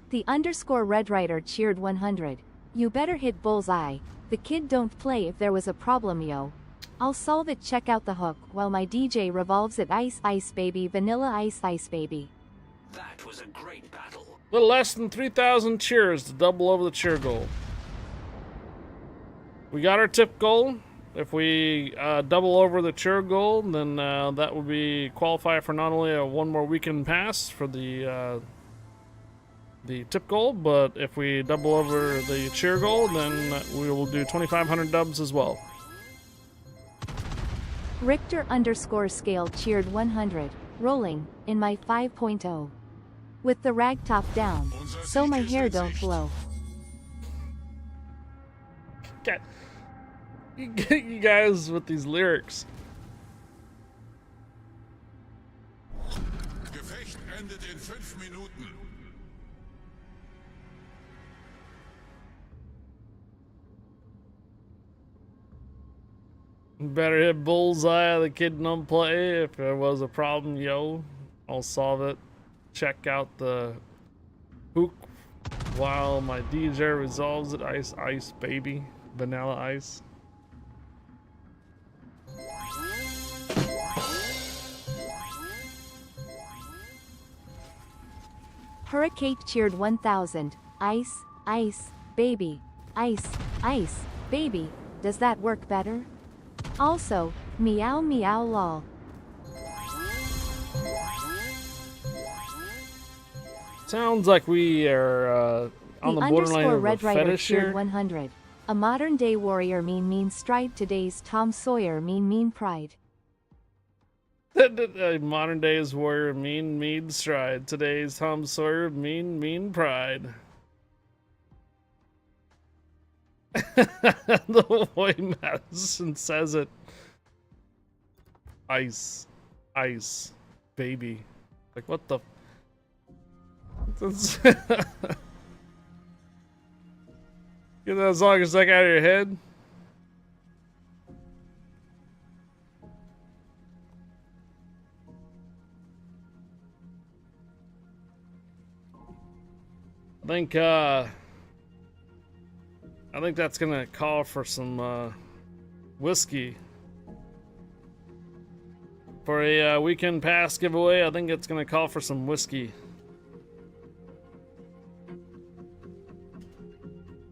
The underscore Red Rider cheered 100. You better hit bullseye. The kid don't play if there was a problem, yo. I'll solve it. Check out the hook while my DJ revolves it. Ice ice baby, vanilla ice ice baby. That was a great battle. A little less than 3,000 cheers to double over the cheer goal. We got our tip goal. If we double over the cheer goal, then that would be qualify for not only a one more weekend pass for the tip goal, but if we double over the cheer goal, then we will do 2,500 dubs as well. Richter underscore scale cheered 100. Rolling in my 5.0 with the rag top down, so my hair don't blow. God. You guys with these lyrics. Gefecht endet in 5 Minuten. Better hit bullseye. The kid don't play. If there was a problem, yo, I'll solve it. Check out the hook while my DJ resolves it. Ice, ice, baby. Vanilla ice. Hurricane cheered 1000. Ice, ice, baby. Ice, ice, baby. Does that work better? Also, meow meow lol. Sounds like we are on the borderline of a Red Rider fetish here. cheered 100. A modern day warrior mean stride. Today's Tom Sawyer mean pride. Modern days warrior mean stride. Today's Tom Sawyer mean pride. The way Madison says it. Ice, ice, baby. Like what the? Get that song a sec out of your head. I think that's gonna call for some whiskey for a weekend pass giveaway. I think it's gonna call for some whiskey.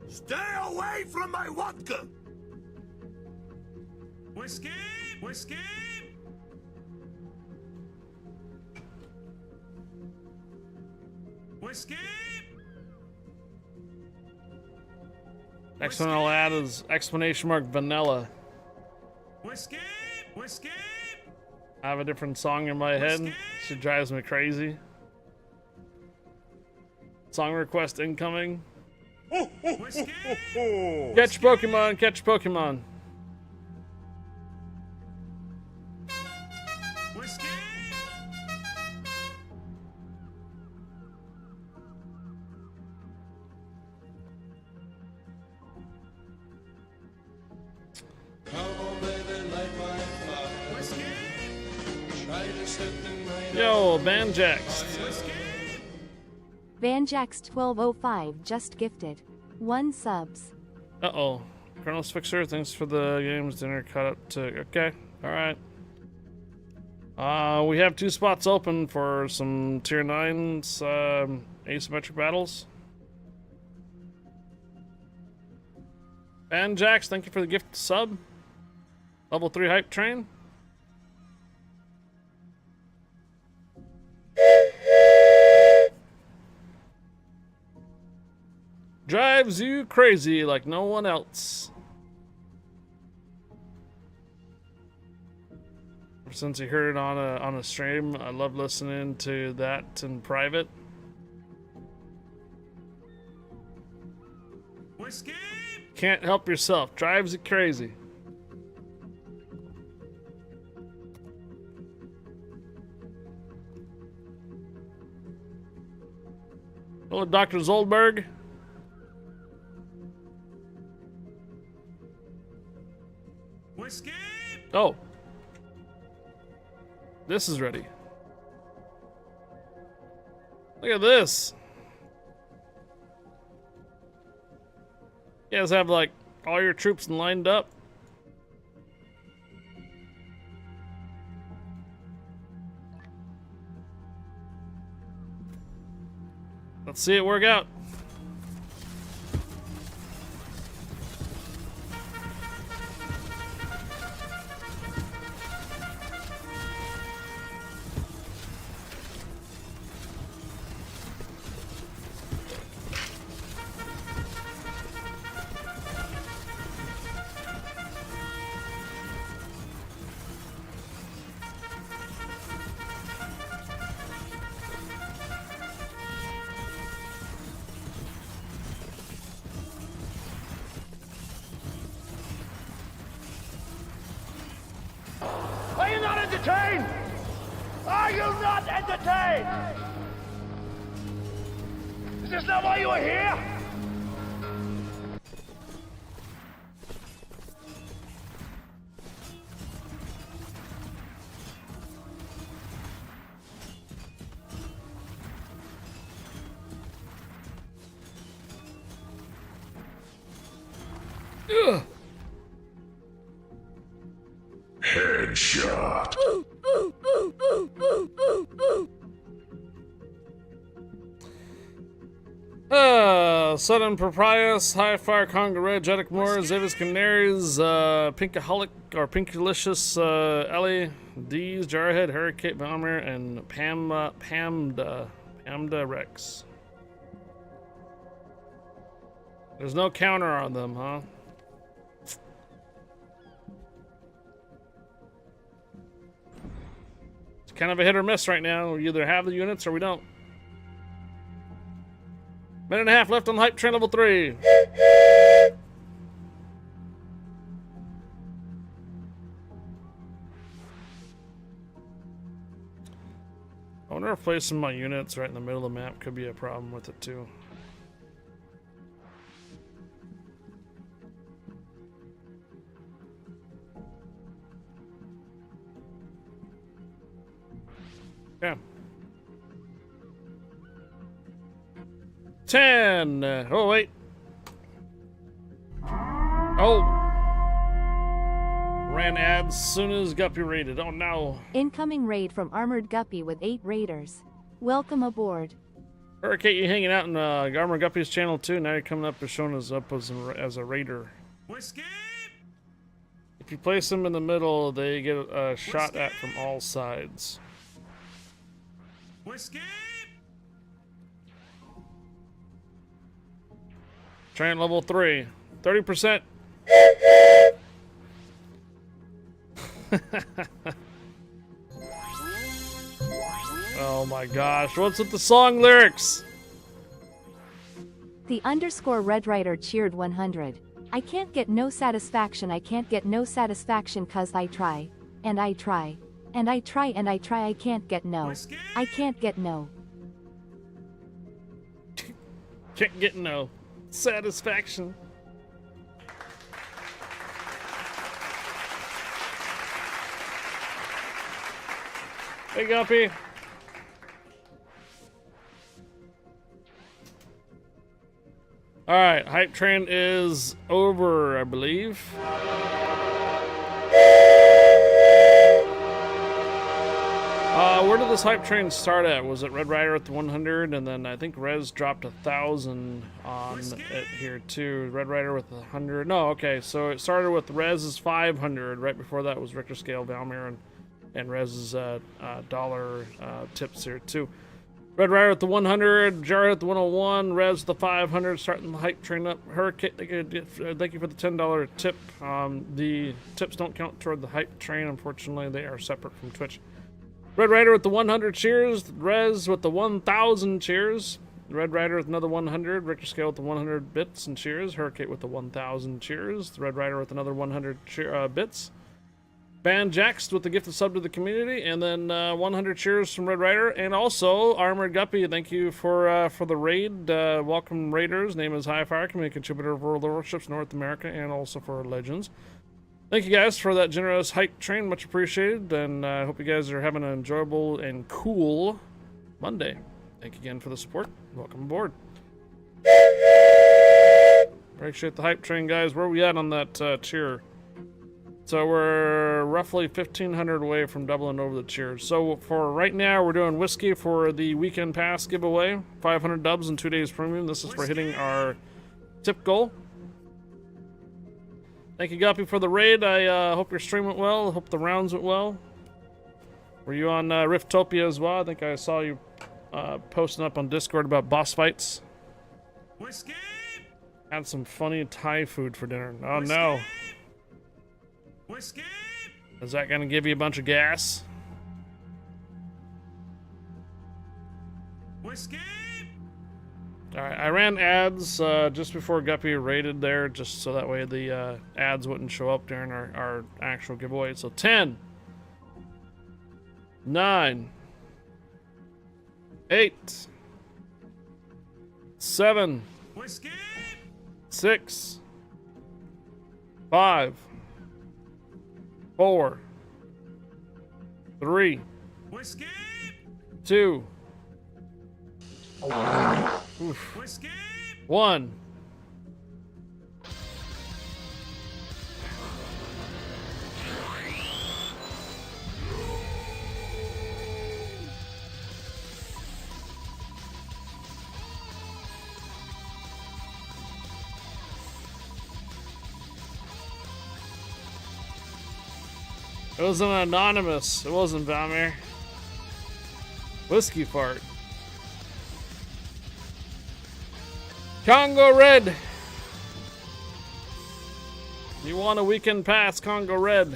Stay away from my vodka! Whiskey! Whiskey! Whiskey! Next one I'll add is exclamation mark vanilla. Whiskey! Whiskey! I have a different song in my head. She drives me crazy. Song request incoming. Whiskey! Catch Pokemon, catch Pokemon. Whiskey! Yo, Banjax. Vanjax 1205 just gifted 1 subs. Uh-oh. Colonel's Fixer, thanks for the games dinner cut up to... Okay, alright. We have 2 spots open for some tier 9s asymmetric battles. Banjax, thank you for the gift sub. Level 3 hype train. Drives you crazy like no one else. Since you heard it on a stream, I love listening to that in private. Whiskey! Can't help yourself. Drives you crazy. Hello, Dr. Zoldberg. Whiskey! Oh. This is ready. Look at this. You guys have like all your troops lined up. Let's see it work out. Are you not entertained? Are you not entertained? Is this not why you are here? Ugh. Headshot. Sudden Proprius, High Fire, Conga Red, Jeddick Moore, Zavis Canaries, Pinkaholic, or Pinkalicious, Ellie, D's, Jarhead, Hurricane, Valmir, and Pamda Rex. There's no counter on them, huh? It's kind of a hit or miss right now. We either have the units or we don't. Minute and a half left on hype train level 3. I wonder if placing my units right in the middle of the map could be a problem with it too. Yeah. 10. Oh, wait. Oh. Ran ads soon as Guppy raided. Oh, no. Incoming raid from Armored Guppy with 8 raiders. Welcome aboard. Hurricane, you hanging out in Armored Guppy's channel, too. Now you're coming up and showing us up as a raider. Whiskey! If you place them in the middle, they get shot at from all sides. Whiskey! Train level 3. 30%. Oh my gosh, what's with the song lyrics? The _ Red Rider cheered 100. I can't get no satisfaction, I can't get no satisfaction cause I try. And I try. And I try and I try, I can't get no. I can't get no. Can't get no satisfaction. Hey Guppy. Alright, hype train is over, I believe. Where did this hype train start at? Was it Red Rider at the 100, and then I think Rez dropped 1,000 on it here too. Red Rider with 100. No, okay, so it started with Rez's 500. Right before that was Richter Scale, Valmir, and Rez's dollar tips here too. Red Rider at the 100, Jarhead at the 101, Rez the 500, starting the hype train up. Hurricane, thank you for the $10 tip. The tips don't count toward the hype train, unfortunately. They are separate from Twitch. Red Rider with the 100 cheers, Rez with the 1,000 cheers, Red Rider with another 100, Richter Scale with the 100 bits and cheers, Hurricane with the 1,000 cheers, Red Rider with another 100 bits, Ban Jax with the gifted sub to the community, and then 100 cheers from Red Rider, and also Armored Guppy, thank you for the raid. Welcome Raiders, name is High Fire, community contributor of World of Warships North America, and also for Legends. Thank you guys for that generous hype train, much appreciated, and I hope you guys are having an enjoyable and cool Monday. Thank you again for the support. Welcome aboard. Appreciate the hype train, guys. Where are we at on that cheer? So we're roughly 1,500 away from doubling over the cheers. So for right now, we're doing whiskey for the weekend pass giveaway. 500 dubs in 2 days premium. This is for hitting our tip goal. Thank you, Guppy, for the raid. I hope your stream went well. I hope the rounds went well. Were you on Riftopia as well? I think I saw you posting up on Discord about boss fights. Whiskey! Had some funny Thai food for dinner. Oh, no. Whiskey! Is that going to give you a bunch of gas? Whiskey! Alright, I ran ads just before Guppy raided there, just so that way the ads wouldn't show up during our actual giveaway. So 10, 9, 8, 7, Whiskey! 6, 5, 4, 3, Whiskey! 2, Oof. 1. It was an anonymous. It wasn't Valmir. Whiskey fart. Congo Red. You want a weekend pass, Congo Red?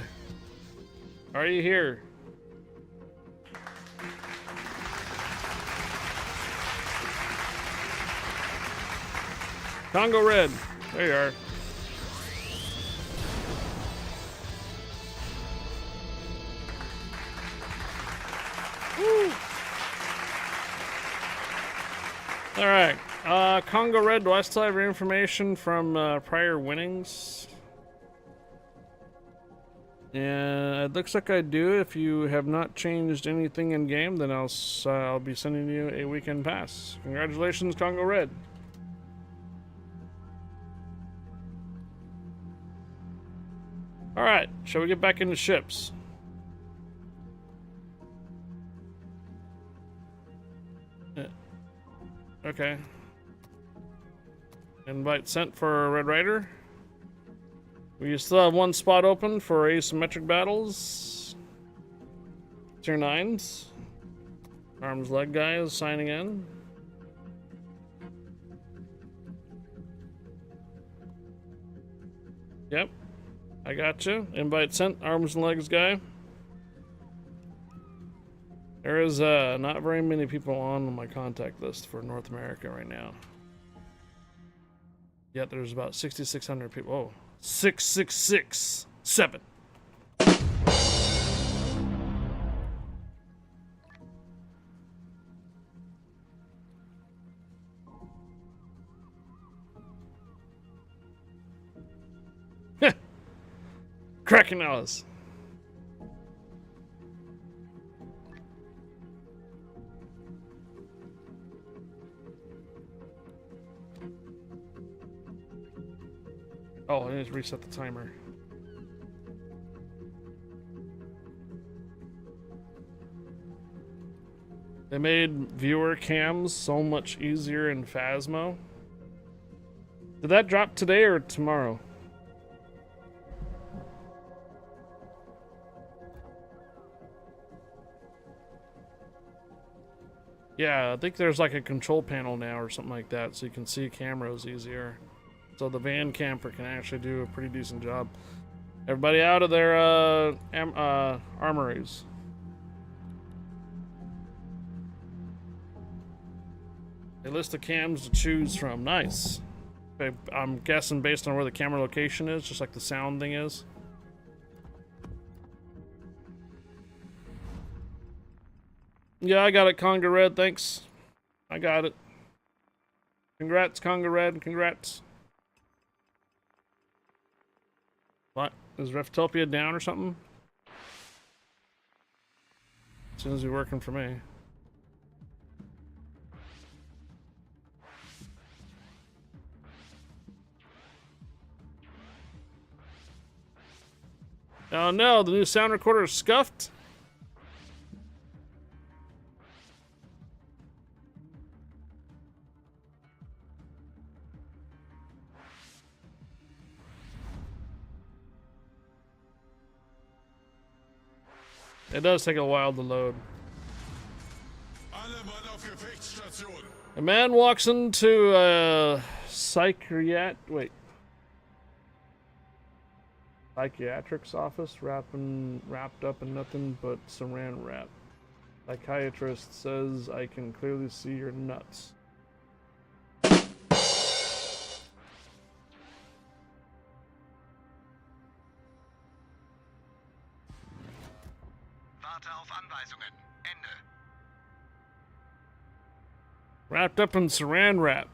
Are you here? Congo Red. There you are. Woo. All right. Congo Red, do I still have your information from prior winnings? Yeah, it looks like I do. If you have not changed anything in game, then I'll be sending you a weekend pass. Congratulations, Congo Red. All right, shall we get back into ships? Yeah. Okay. Invite sent for Red Rider. We still have one spot open for asymmetric battles. Tier 9s. Arms leg guy is signing in. Yep. I gotcha. Invite sent, arms and legs guy. There is not very many people on my contact list for North America right now. Yet there's about 6,600 people. Oh, 6667. Cracking Alice. Oh, I need to reset the timer. They made viewer cams so much easier in Phasmo. Did that drop today or tomorrow? Yeah, I think there's like a control panel now or something like that, so you can see cameras easier. So the van camper can actually do a pretty decent job. Everybody out of their armories. A list of cams to choose from. Nice. I'm guessing based on where the camera location is, just like the sound thing is. Yeah, I got it, Conga Red, thanks. I got it. Congrats, Conga Red, congrats. What? Is Reftopia down or something? As soon as he's working for me. Oh no, the new sound recorder is scuffed? It does take a while to load. A man walks into a psychiatric's office wrapped up in nothing but saran wrap. Psychiatrist says, I can clearly see your nuts. Wrapped up in saran wrap.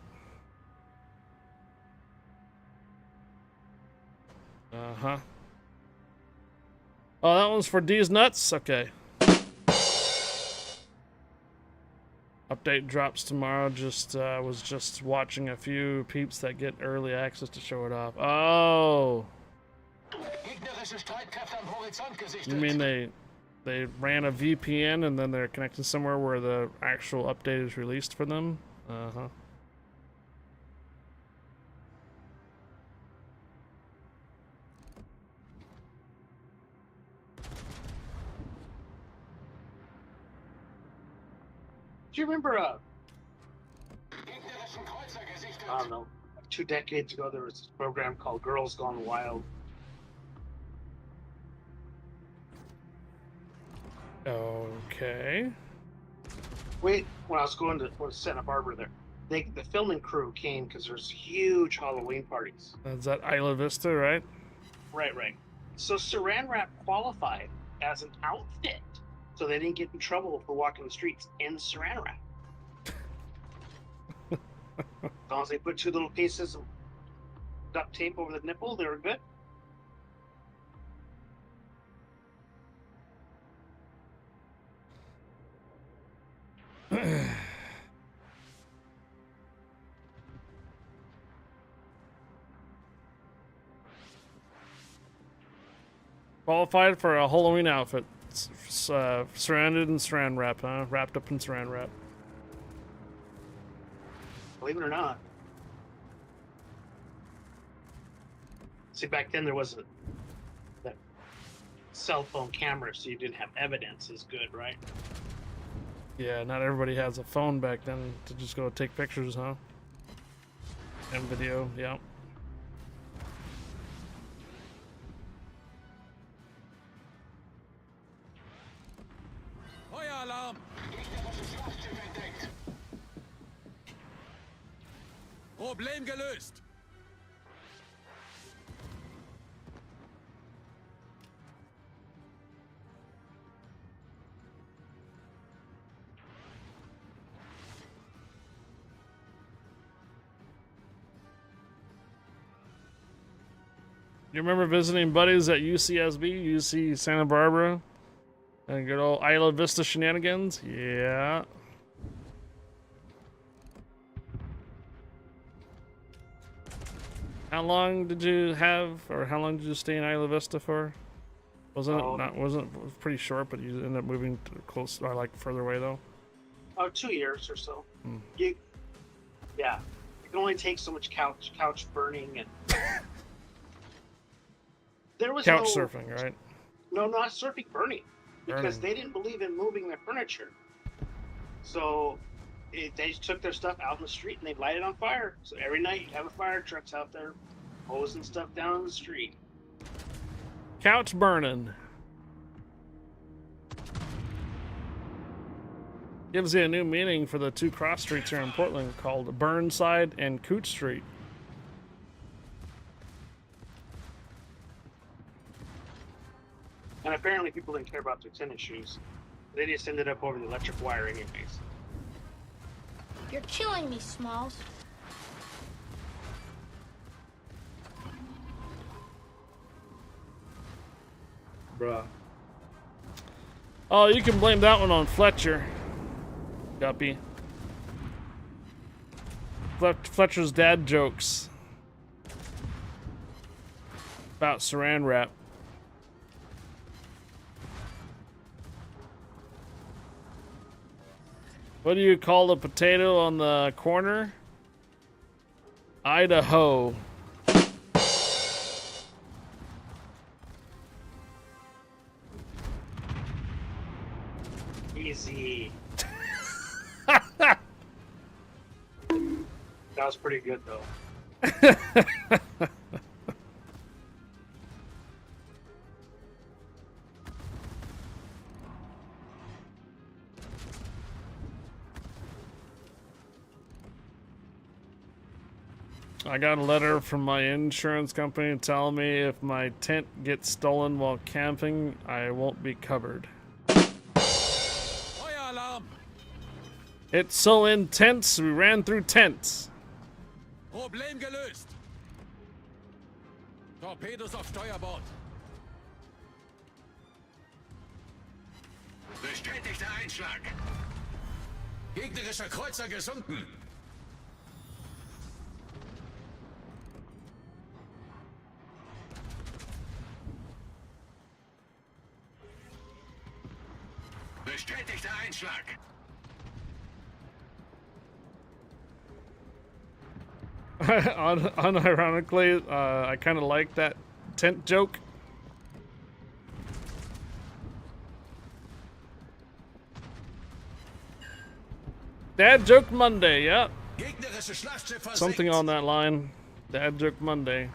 Uh-huh. Oh, that one's for D's nuts? Okay. Update drops tomorrow. Was just watching a few peeps that get early access to show it off. Oh. You mean they ran a VPN and then they're connected somewhere where the actual update is released for them? Uh-huh. Do you remember, I don't know, like 2 decades ago, there was this program called Girls Gone Wild. Okay. Wait, when I was going to Santa Barbara there, the filming crew came because there's huge Halloween parties. Is that Isla Vista, right? Right. So Saran Wrap qualified as an outfit, so they didn't get in trouble for walking the streets in Saran Wrap. As long as they put 2 little pieces of duct tape over the nipple, they were good. Qualified for a Halloween outfit. Surrounded in saran wrap, huh? Wrapped up in saran wrap. Believe it or not. See, back then there wasn't that cell phone camera, so you didn't have evidence as good, right? Yeah, not everybody has a phone back then to just go take pictures, huh? And video, yeah. Feueralarm! Problem gelöst! You remember visiting buddies at UCSB, UC Santa Barbara? And good old Isla Vista shenanigans? Yeah. How long did you have, or how long did you stay in Isla Vista for? Wasn't it pretty short, but you ended up moving to close, or like further away though? Oh, 2 years or so. Hmm. You can only take so much couch burning and there was Couch surfing, right? No, not surfing, burning. Because they didn't believe in moving their furniture. So they just took their stuff out in the street and they'd light it on fire. So every night you'd have a fire trucks out there hosing stuff down in the street. Couch burning. Gives you a new meaning for the 2 cross streets here in Portland called Burnside and Cooch Street. And apparently people didn't care about their tennis shoes. They just ended up over the electric wire anyways. You're killing me, Smalls. Bruh. Oh, you can blame that one on Fletcher. Guppy. Fletcher's dad jokes about saran wrap. What do you call the potato on the corner? Idaho. Easy. That was pretty good though. I got a letter from my insurance company telling me if my tent gets stolen while camping, I won't be covered. Feueralarm! It's so intense, we ran through tents. Problem gelöst! Torpedos auf Steuerbord! Bestätigter Einschlag. Gegnerischer Kreuzer gesunken! Bestätigter Einschlag. Unironically, I kind of like that tent joke. Dad Joke Monday, yep. Gegnerische Schlachtschiff versenkt. Something on that line. Dad Joke Monday.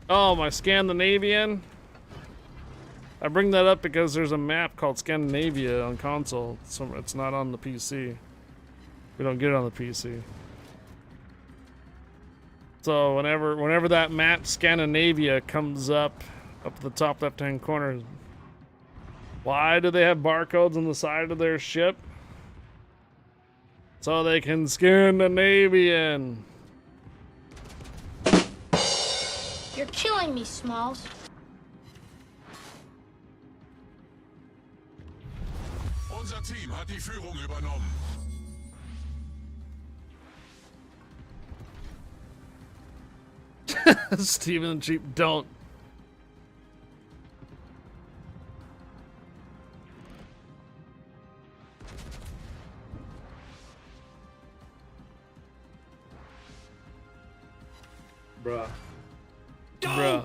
Oh, my Scandinavian. I bring that up because there's a map called Scandinavia on console. So it's not on the PC. We don't get it on the PC. So whenever that map Scandinavia comes up the top left-hand corner, why do they have barcodes on the side of their ship? So they can Scandinavian. You're killing me, Smalls. Unser Team hat die Führung übernommen. Steven and Cheap don't. Bruh. Bruh.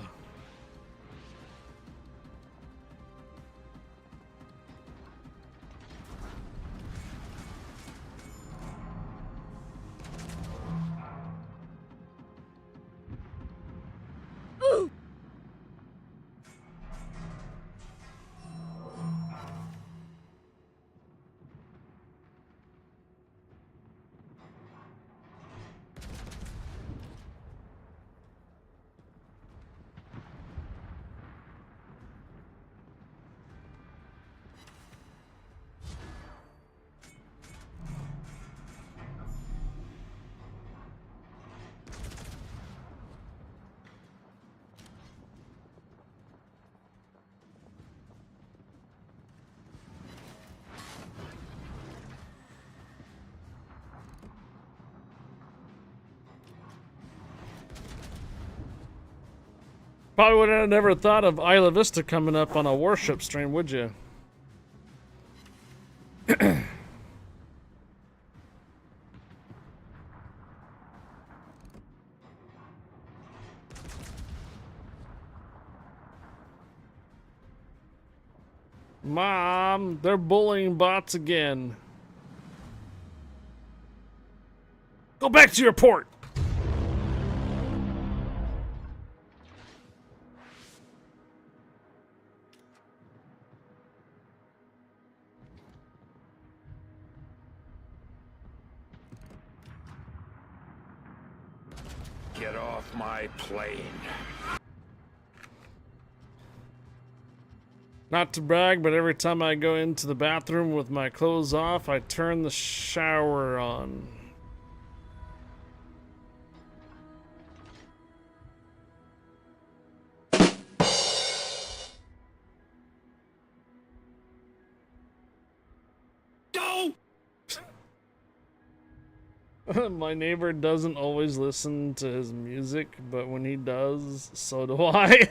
Probably would have never thought of Isla Vista coming up on a Warship stream, would you? Mom, they're bullying bots again. Go back to your port. Get off my plane. Not to brag, but every time I go into the bathroom with my clothes off, I turn the shower on. Go! My neighbor doesn't always listen to his music, but when he does, so do I.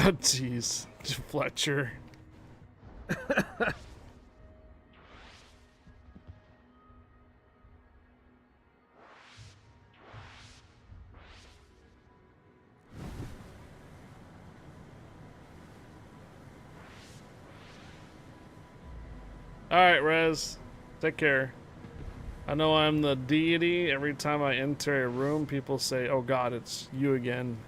Oh, jeez. Fletcher. Alright, Rez. Take care. I know I'm the deity. Every time I enter a room, people say, oh god, it's you again.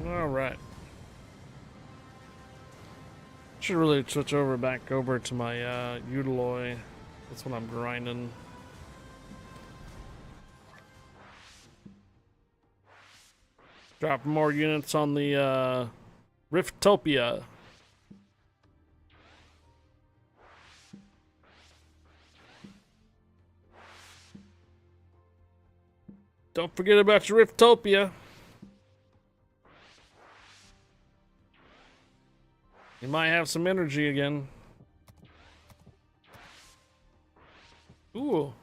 All right. Should really switch back over to my Utiloi. That's what I'm grinding. Drop more units on the Riftopia. Don't forget about your Riftopia. You might have some energy again. Ooh.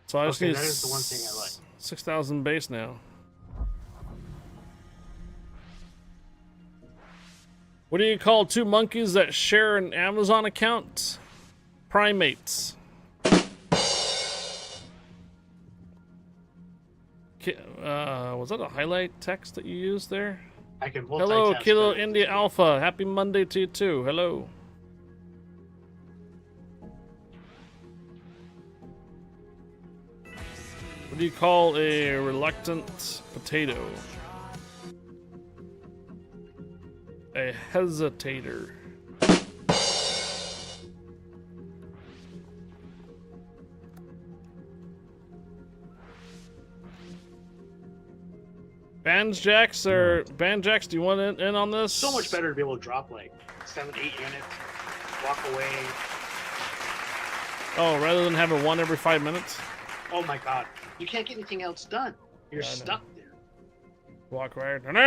So I just need that is the one thing I like. 6,000 base now. What do you call two monkeys that share an Amazon account? Primates. Was that a highlight text that you used there? I can multitask. Hello, Kilo better India Alpha. Happy Monday to you too. Hello. What do you call a reluctant potato? A hesitator. Banjacks or Banjacks, do you want in on this? So much better to be able to drop like 7, 8 units, walk away. Oh, rather than having one every 5 minutes? Oh my god. You can't get anything else done. You're stuck there. Walk right. And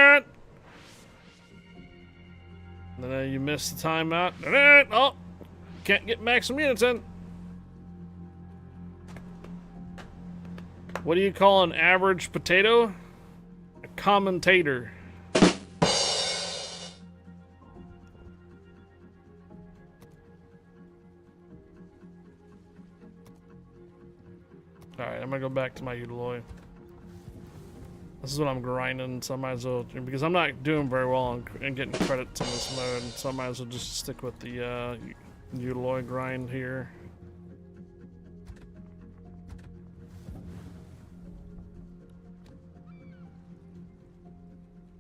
then you miss the timeout. Oh, can't get maximum units in. What do you call an average potato? A commentator. Alright, I'm gonna go back to my Utiloi. This is what I'm grinding, so I might as well, because I'm not doing very well and getting credits in this mode, so I might as well just stick with the Utiloi grind here.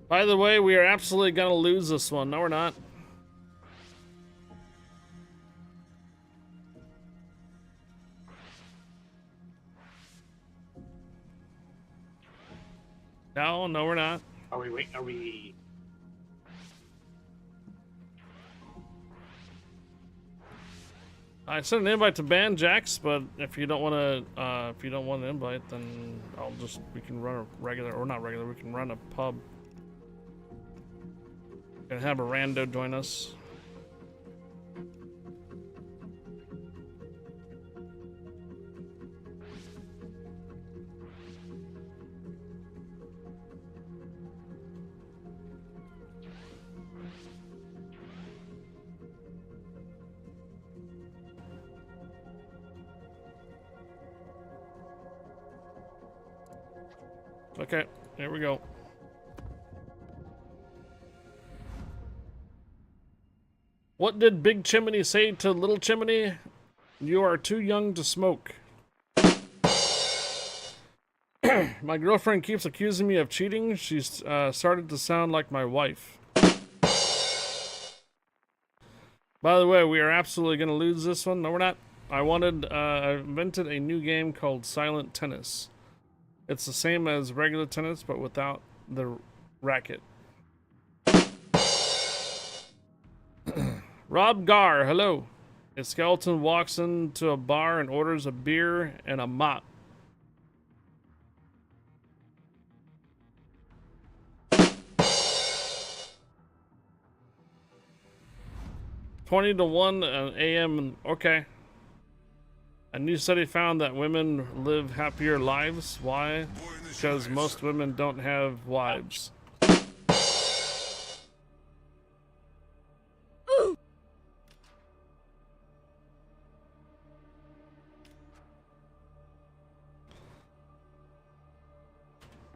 By the way, we are absolutely gonna lose this one. No, we're not. No, we're not. Are we? I sent an invite to Banjacks, but if you don't want to, if you don't want an invite, then we can run a regular, or not regular, we can run a pub. And have a rando join us. Okay, here we go. What did Big Chimney say to Little Chimney? You are too young to smoke. My girlfriend keeps accusing me of cheating. She's started to sound like my wife. By the way, we are absolutely going to lose this one. No, we're not. I invented a new game called Silent Tennis. It's the same as regular tennis, but without the racket. Rob Gar, hello. A skeleton walks into a bar and orders a beer and a mop. $20 to 1 a.m. Okay. A new study found that women live happier lives. Why? Because most women don't have wives.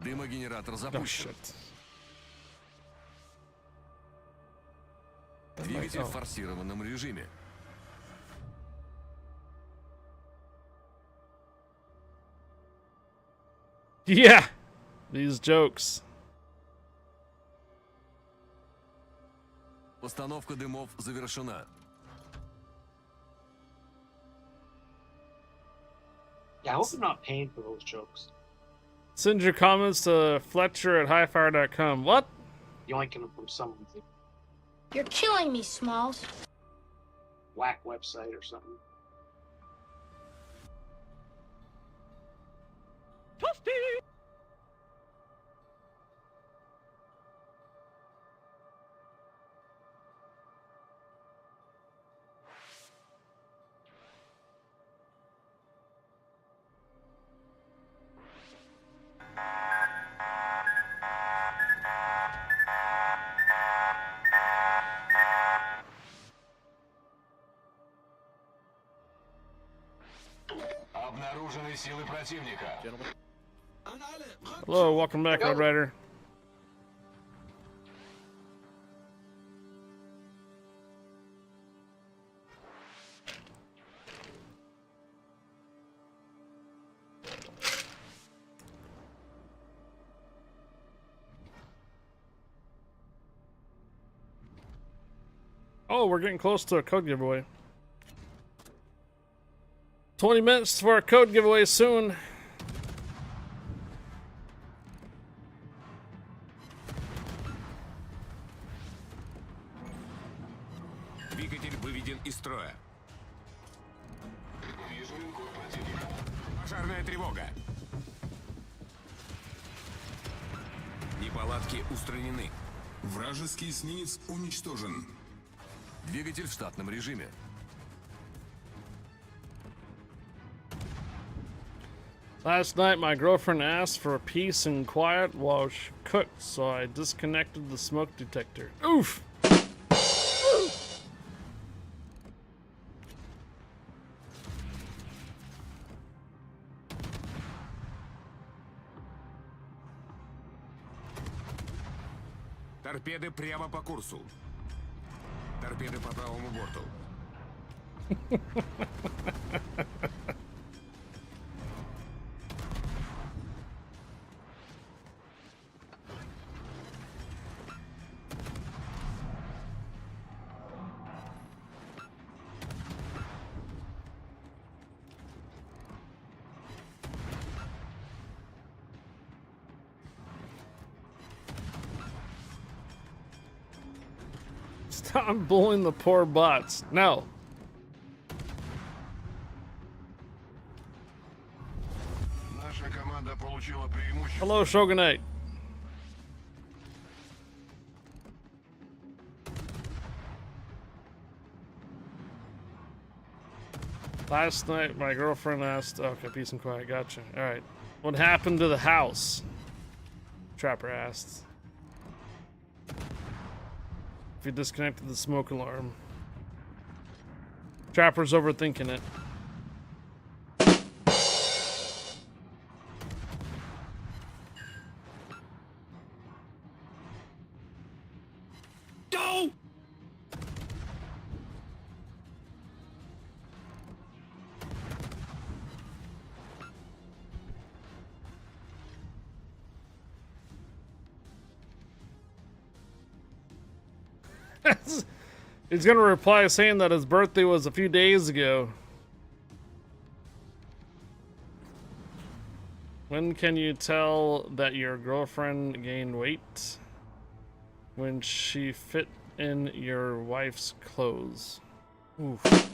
Дымогенератор запущен. Двигатель в форсированном режиме. Yeah, these jokes. Постановка дымов завершена. Yeah, I hope I'm not paying for those jokes. Send your comments to Fletcher at highfire.com. What? Yoinking them from some You're killing me, Smalls. whack website or something. Обнаружены силы противника. Hello, welcome back, Red Rider. Oh, we're getting close to a code giveaway. 20 minutes for a code giveaway soon. Двигатель выведен из строя. Пожарная тревога. Неполадки устранены. Вражеский эсминец уничтожен. Двигатель в штатном режиме. Last night, my girlfriend asked for peace and quiet while she cooked, so I disconnected the smoke detector. Oof! Торпеды прямо по курсу. Торпеды по правому борту. Stop bullying the poor bots. No. Наша команда получила преимущество. Hello, Shogunate. Last night, my girlfriend asked... Okay, peace and quiet. Gotcha. Alright. What happened to the house? Trapper asked. If you disconnected the smoke alarm. Trapper's overthinking it. Go! He's gonna reply saying that his birthday was a few days ago. When can you tell that your girlfriend gained weight? When she fit in your wife's clothes. Oof.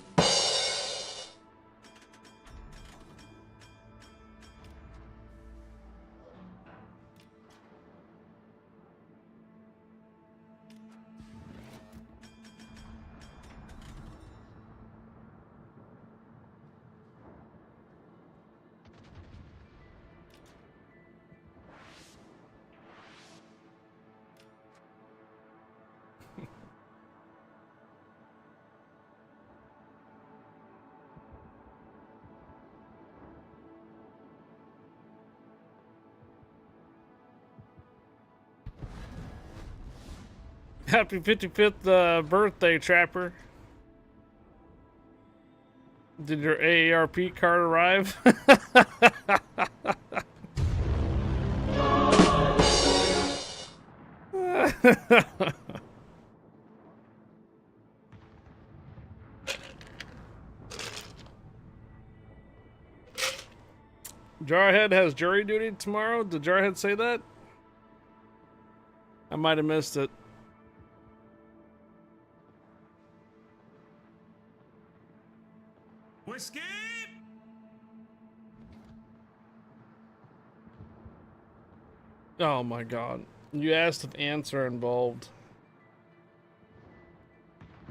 Happy 55th birthday, Trapper. Did your AARP card arrive? Jarhead has jury duty tomorrow. Did Jarhead say that? I might have missed it. Whiskey! Oh my god. You asked if ants are involved.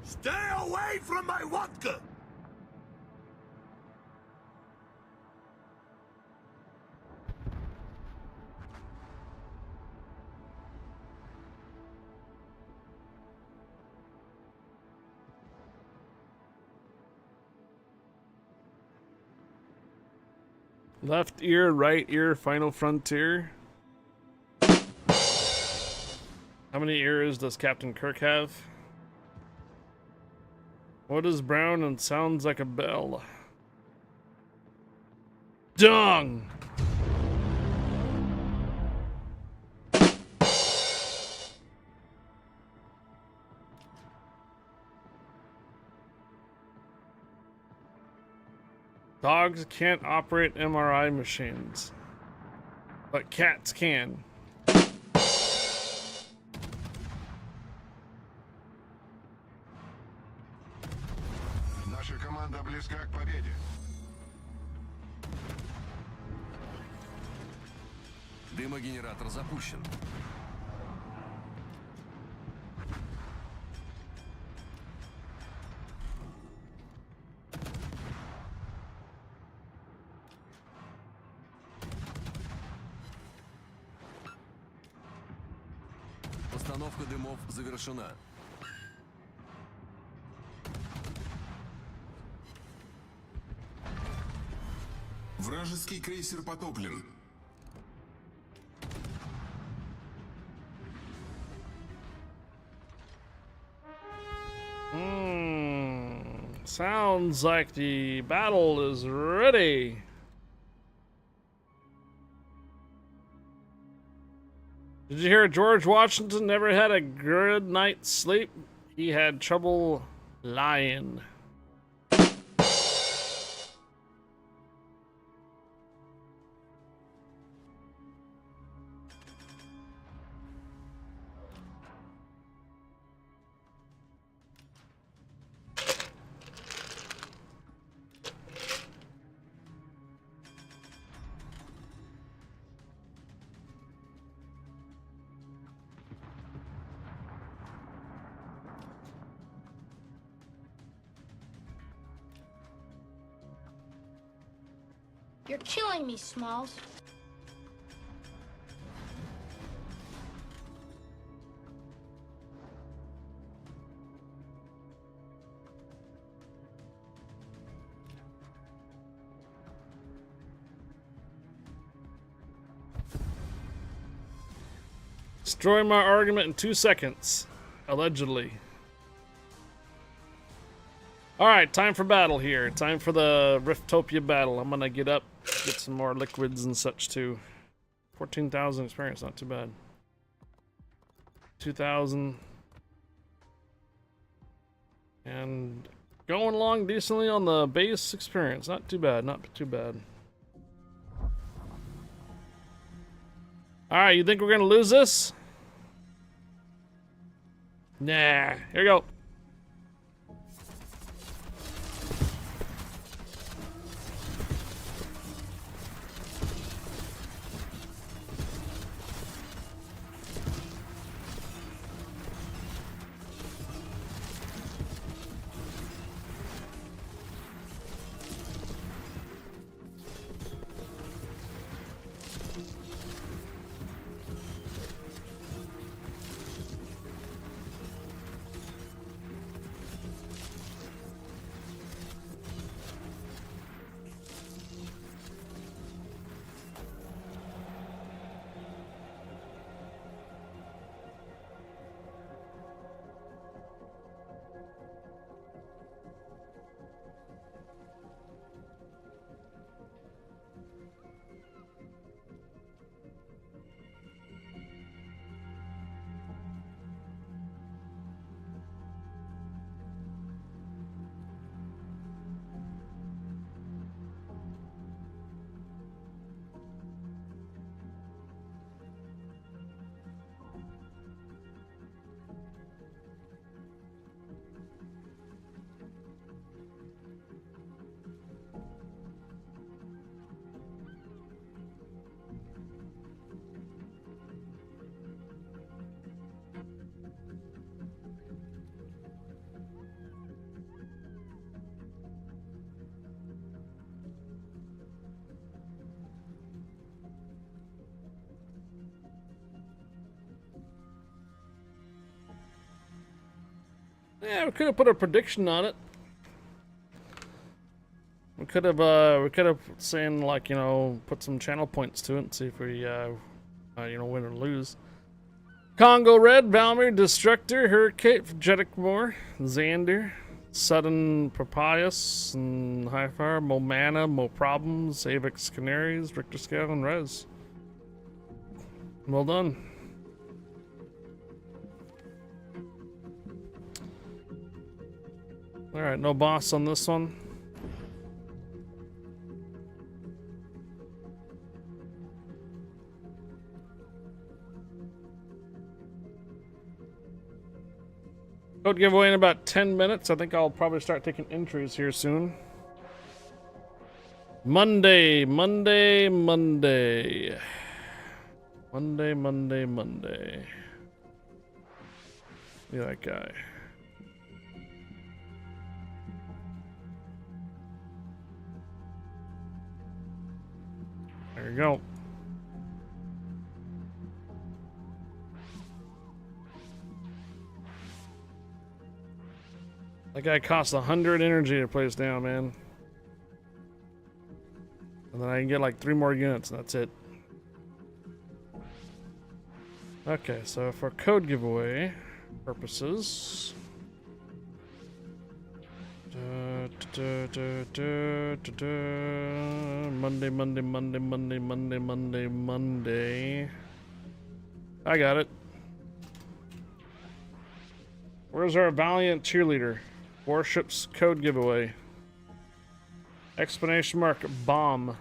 Stay away from my vodka! Left ear, right ear, final frontier. How many ears does Captain Kirk have? What is brown and sounds like a bell? Dung! Dogs can't operate MRI machines, but cats can. Наша команда близка к победе. Дымогенератор запущен. Постановка дымов завершена. Вражеский крейсер потоплен. Sounds like the battle is ready. Did you hear George Washington never had a good night's sleep? He had trouble lying. You're killing me, Smalls. Destroy my argument in 2 seconds. Allegedly. Alright, time for battle here. Time for the Riftopia battle. I'm gonna get up, get some more liquids and such too. 14,000 experience, not too bad. 2,000. And going along decently on the base experience. Not too bad, not too bad. Alright, you think we're gonna lose this? Nah, here we go. Yeah, we could have put a prediction on it. We could have saying like, you know, put some channel points to it and see if we, you know, win or lose. Congo Red, Valmir, Destructor, Hurricane, Jedicmore, Xander, Sudden Papayas, and Highfire, Momana, Mo Problems, Avex Canaries, Richter Scale, and Rez. Well done. Alright, no boss on this one. Code giveaway in about 10 minutes. I think I'll probably start taking entries here soon. Monday. Monday. Look at that guy. There you go. That guy costs 100 energy to place down, man. And then I can get like 3 more units, and that's it. Okay, so for code giveaway purposes... Monday. I got it. Where's our valiant cheerleader? Warships code giveaway. Explanation mark bomb.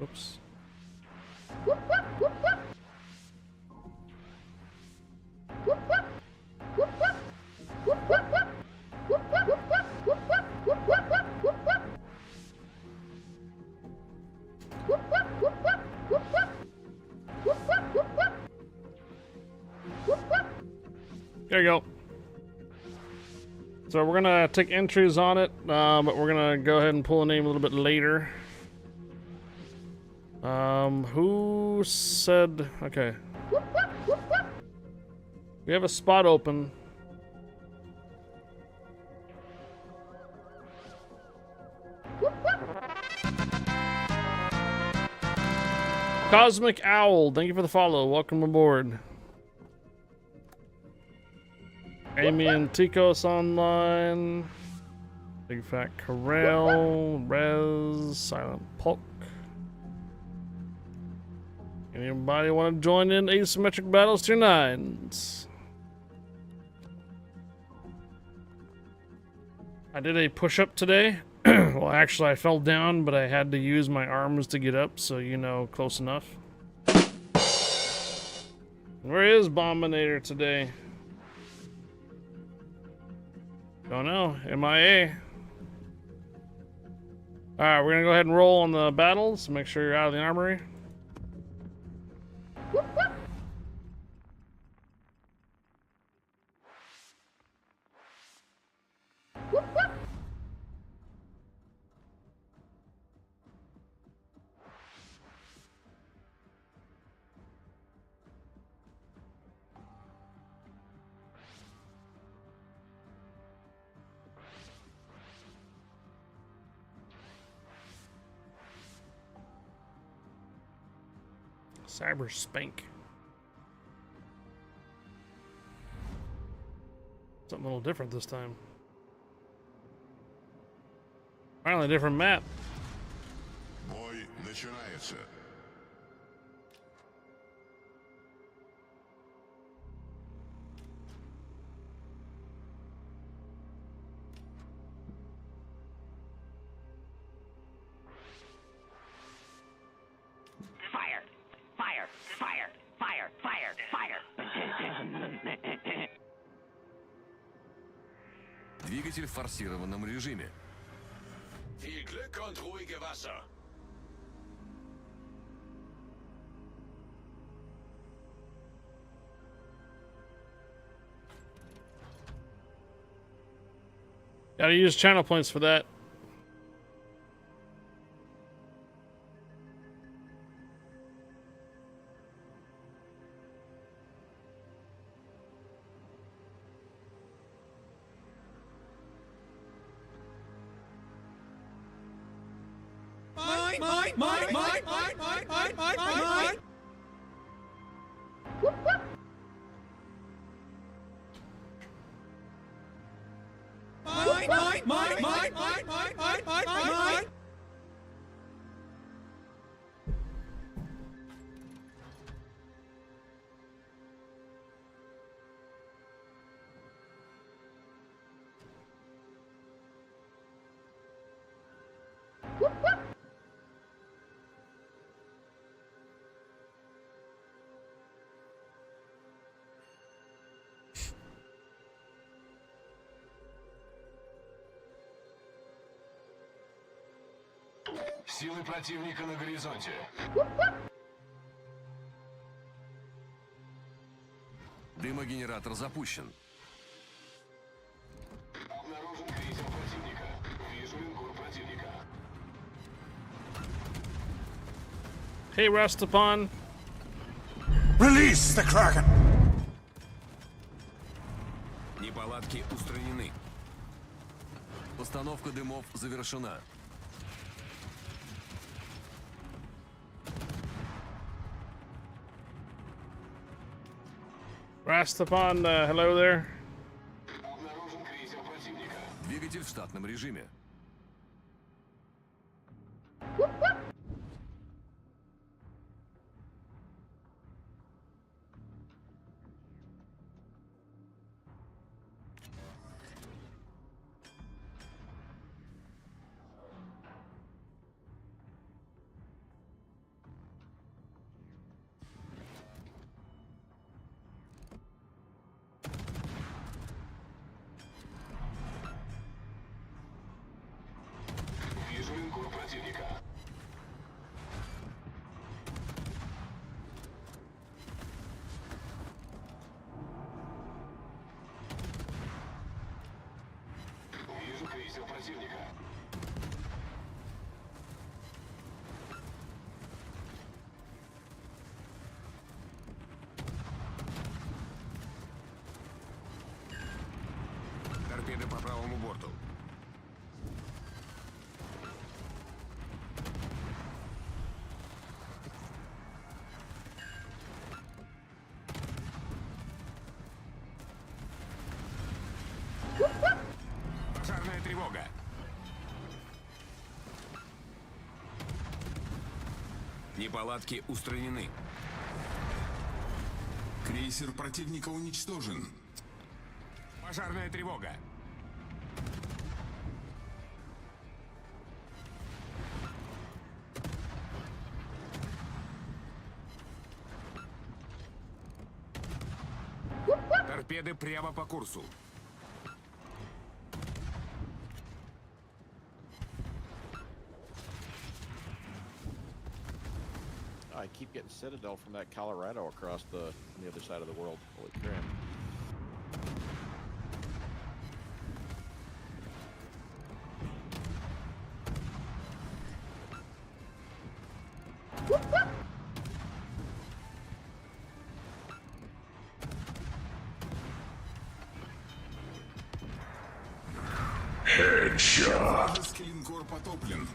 Oops. There you go. So we're gonna take entries on it, but we're gonna go ahead and pull a name a little bit later. Who said... Okay. We have a spot open. Cosmic Owl, thank you for the follow. Welcome aboard. Amy and Ticos online. Big Fat Corral, Rez, Silent Polk. Anybody want to join in asymmetric battles tier 9s? I did a push-up today. Well, actually I fell down, but I had to use my arms to get up, so you know, close enough. Where is Bombinator today? Don't know. MIA. Alright, we're gonna go ahead and roll on the battles. Make sure you're out of the armory. Cyber Spank. Something a little different this time. Finally, a different map. Бой начинается. Fire! Fire! Fire! Fire! Fire! Fire! Двигатель в форсированном режиме. Viel Glück und ruhige Wasser. Gotta use channel points for that. Силы противника на горизонте. Дымогенератор запущен. Обнаружен крейсер противника. Вижу линкор противника. Hey, Rastapon. Release the Kraken! Неполадки устранены. Постановка дымов завершена. Rastapon, hello there. Обнаружен крейсер противника. Двигатель в штатном режиме. Вижу линкор противника. Вижу крейсер противника. Торпеды по правому борту. Пожарная тревога. Неполадки устранены. Крейсер противника уничтожен. Пожарная тревога. Торпеды прямо по курсу. I keep getting Citadel from that Colorado across the on the other side of the world. Holy crap. Вражеский линкор потоплен.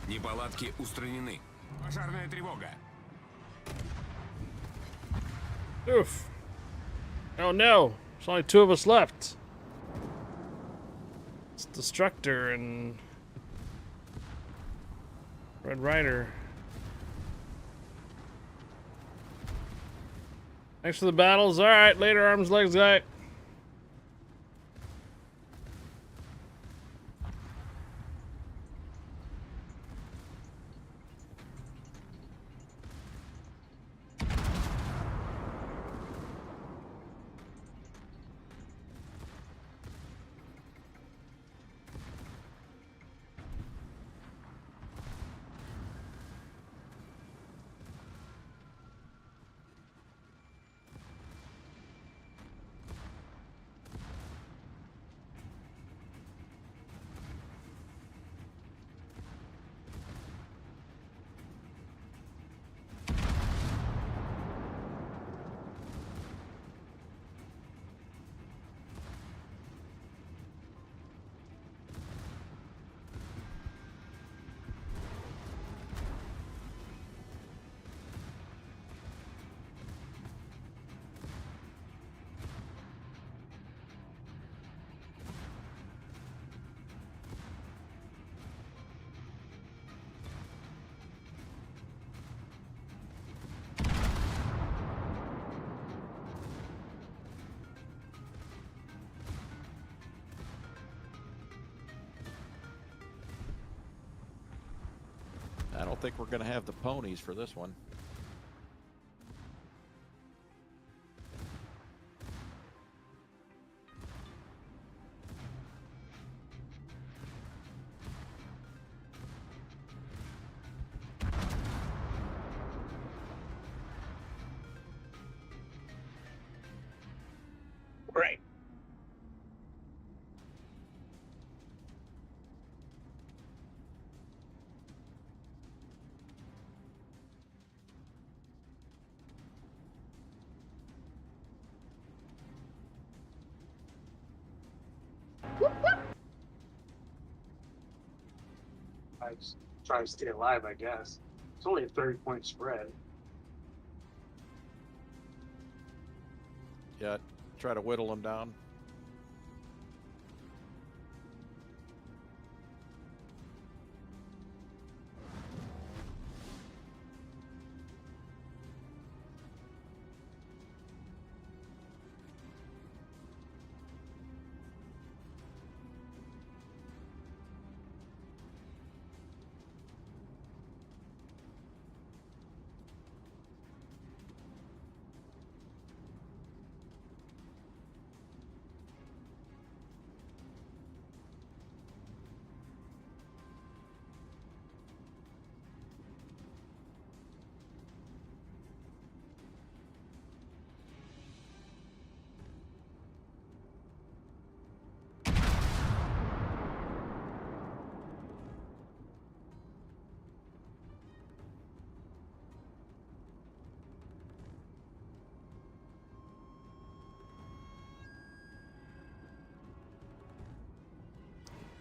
Неполадки устранены. Пожарная тревога. Oof. Oh no, there's only 2 of us left. It's Destructor and Red Rider. Thanks for the battles. Alright, later, arms, legs, guy. don't think we're going to have the ponies for this one. Right. I just try to stay alive, I guess. It's only a 30-point spread. Yeah, try to whittle them down.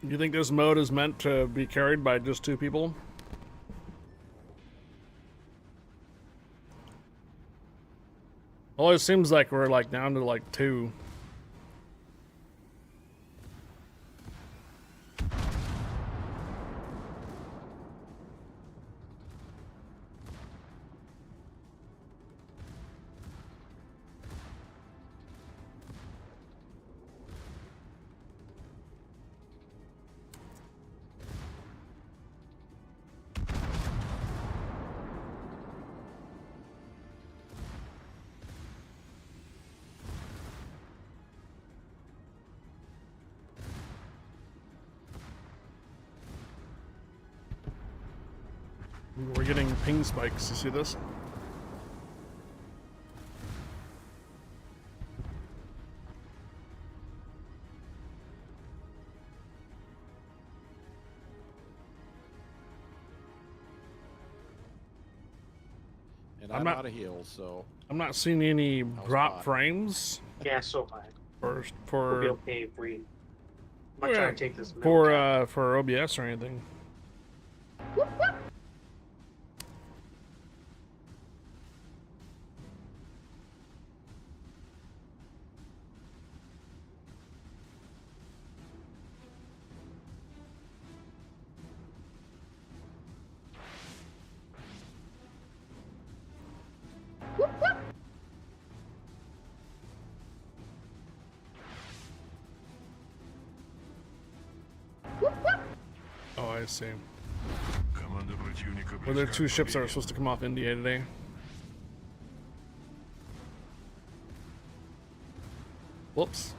You think this mode is meant to be carried by just 2 people? Well, it seems like we're like down to like 2. We're getting ping spikes. You see this? And I'm out of heals, so I'm not seeing any drop frames. Yeah, so fine. For We'll be okay if we. I'm yeah, trying to take this. for OBS or anything. Oh, I see. Were there 2 ships that are supposed to come off India today? Whoops.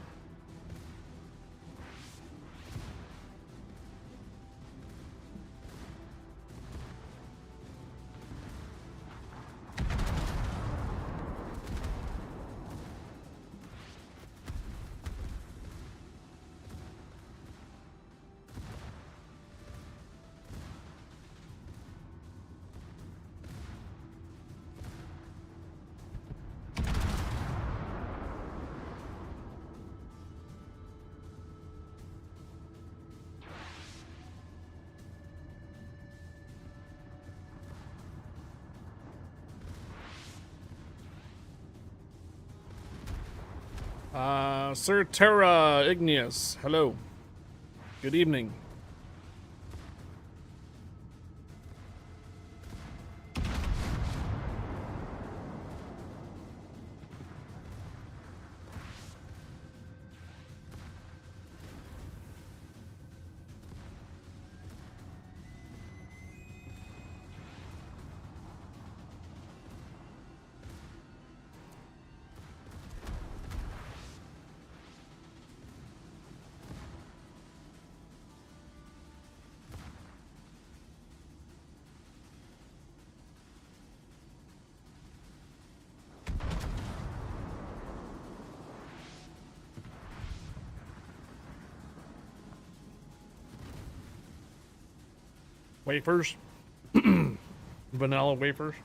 Sir Terra Igneous, hello. Good evening. Wafers. Vanilla wafers.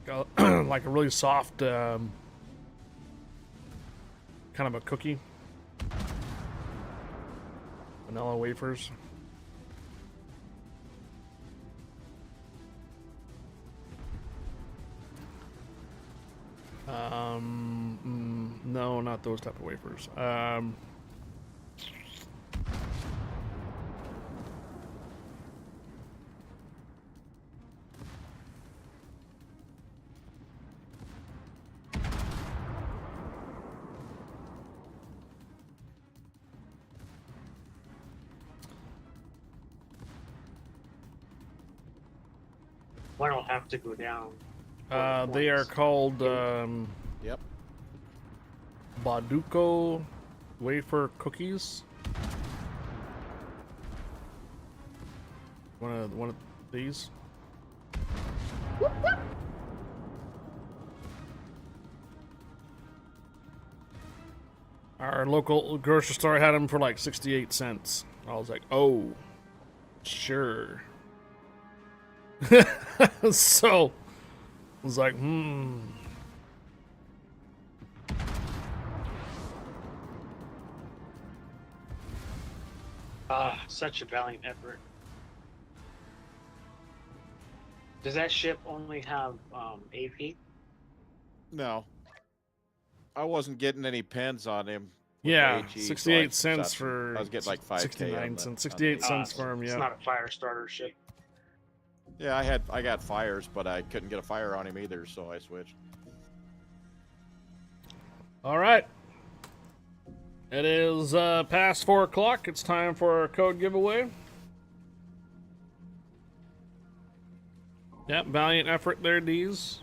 Got like a really soft kind of a cookie. Vanilla wafers. No, not those type of wafers. I don't have to go down. They are called Yep. Baduko wafer cookies. One of these. Our local grocery store had them for like 68 cents. I was like, oh, sure. So, I was like, Such a valiant effort. Does that ship only have AP? No. I wasn't getting any pens on him. yeah, AG, 68 so cents for. I was getting like 5K 69 cents. on 68 the- cents for him, It's yeah. not a fire starter ship. Yeah, I got fires, but I couldn't get a fire on him either, so I switched. All right. It is past 4 o'clock. It's time for our code giveaway. Yep, valiant effort there, D's.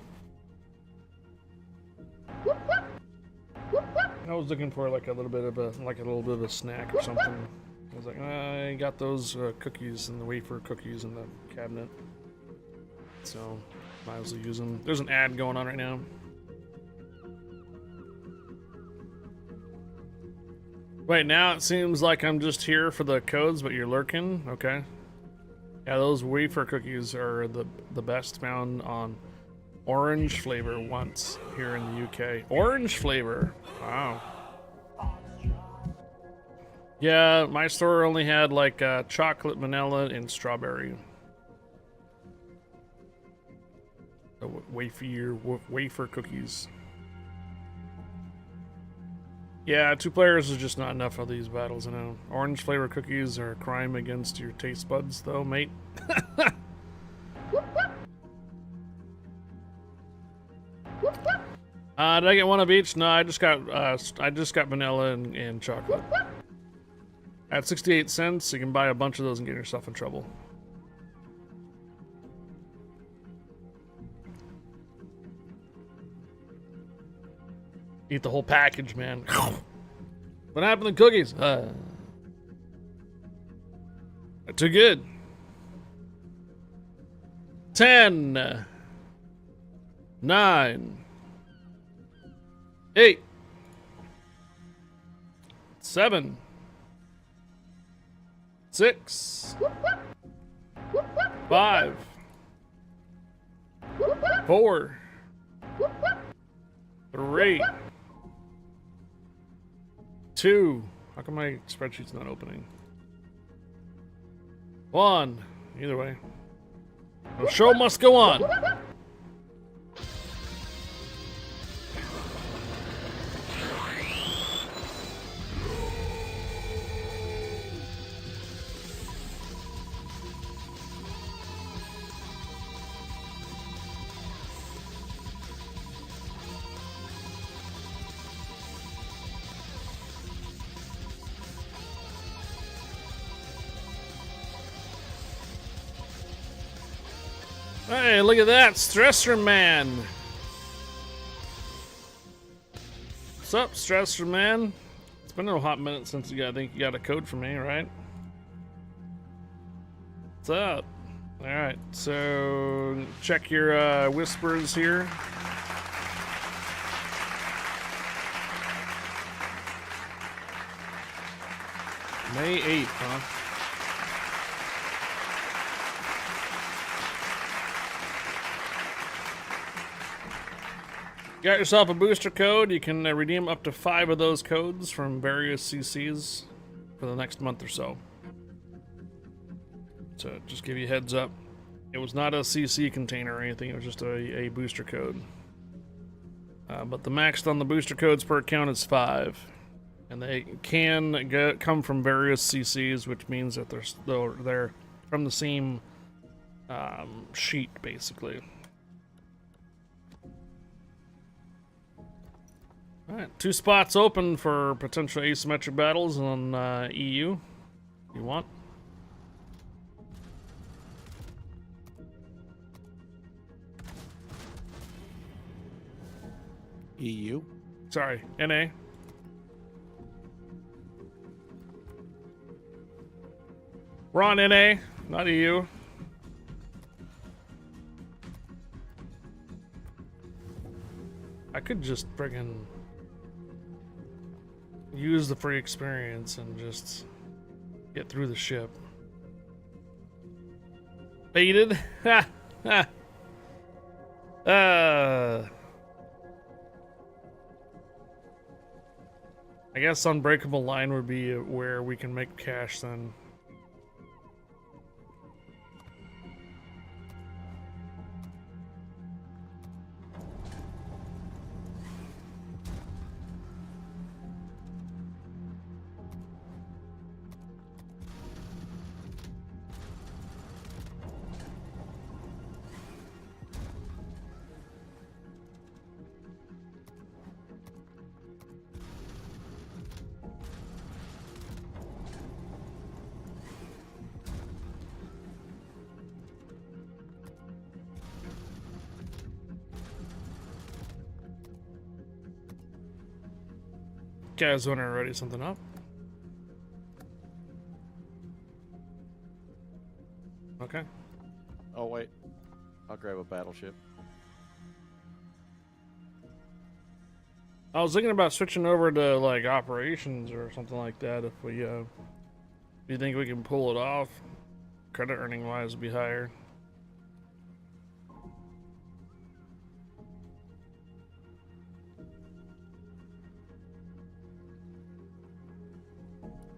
I was looking for like a little bit of a snack or something. I was like, I got those cookies and the wafer cookies in the cabinet, so might as well use them. There's an ad going on right now. Wait, now it seems like I'm just here for the codes, but you're lurking. Okay. Yeah, those wafer cookies are the best, found on orange flavor once here in the UK. Orange flavor. Wow. Yeah, my store only had like chocolate, vanilla, and strawberry. The wafer cookies. Yeah, 2 players is just not enough of these battles, you know. Orange flavor cookies are a crime against your taste buds, though, mate. Did I get one of each? No, I just got vanilla and chocolate. At 68 cents, you can buy a bunch of those and get yourself in trouble. Eat the whole package, man. What happened to cookies? Too good. 10, 9, 8, 7, 6, 5, 4, 3, 2. How come my spreadsheet's not opening? 1. Either way. The show must go on. Hey, look at that, Stressor Man. What's up, Stressor Man? It's been a hot minute since I think you got a code from me, right? What's up? All right, so check your whispers here. May 8th, huh? Got yourself a booster code. You can redeem up to 5 of those codes from various CCs for the next month or so. So just give you a heads up. It was not a CC container or anything. It was just a booster code. But the max on the booster codes per account is 5. And they can come from various CCs, which means that they're from the same sheet, basically. Alright, 2 spots open for potential asymmetric battles on EU. You want? EU? Sorry, NA. We're on NA, not EU. I could just friggin' use the free experience and just get through the ship. Baited? Ha! Ha! I guess Unbreakable Line would be where we can make cash then. Guys want to ready something up? Okay. Oh wait, I'll grab a battleship. I was thinking about switching over to like operations or something like that. If we, do you think we can pull it off? Credit earning wise would be higher.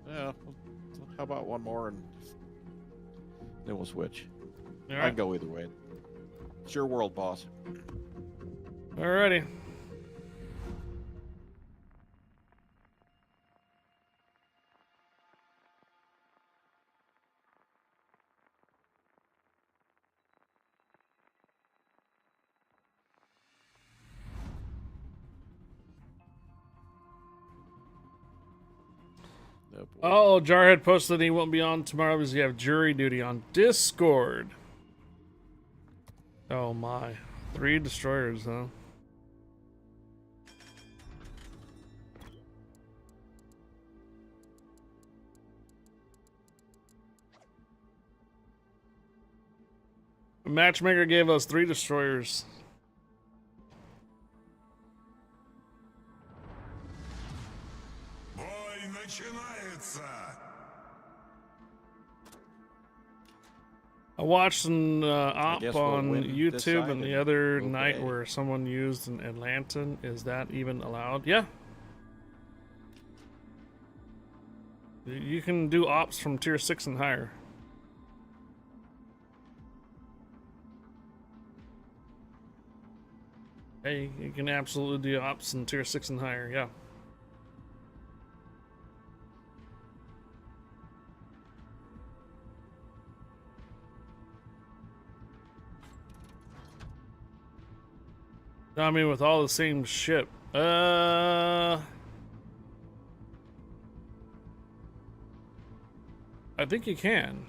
Yeah, how about one more and then we'll switch. All I right. can go either way. It's your world, boss. Alrighty. Oh, Jarhead posted he won't be on tomorrow because you have jury duty on Discord. Oh my. 3 destroyers, huh? Matchmaker gave us 3 destroyers. I watched an op on YouTube and the other night where someone used an Atlantan. Is that even allowed? Yeah. You can do ops from tier 6 and higher. Hey, you can absolutely do ops in tier 6 and higher, yeah. I mean, with all the same ship. I think you can.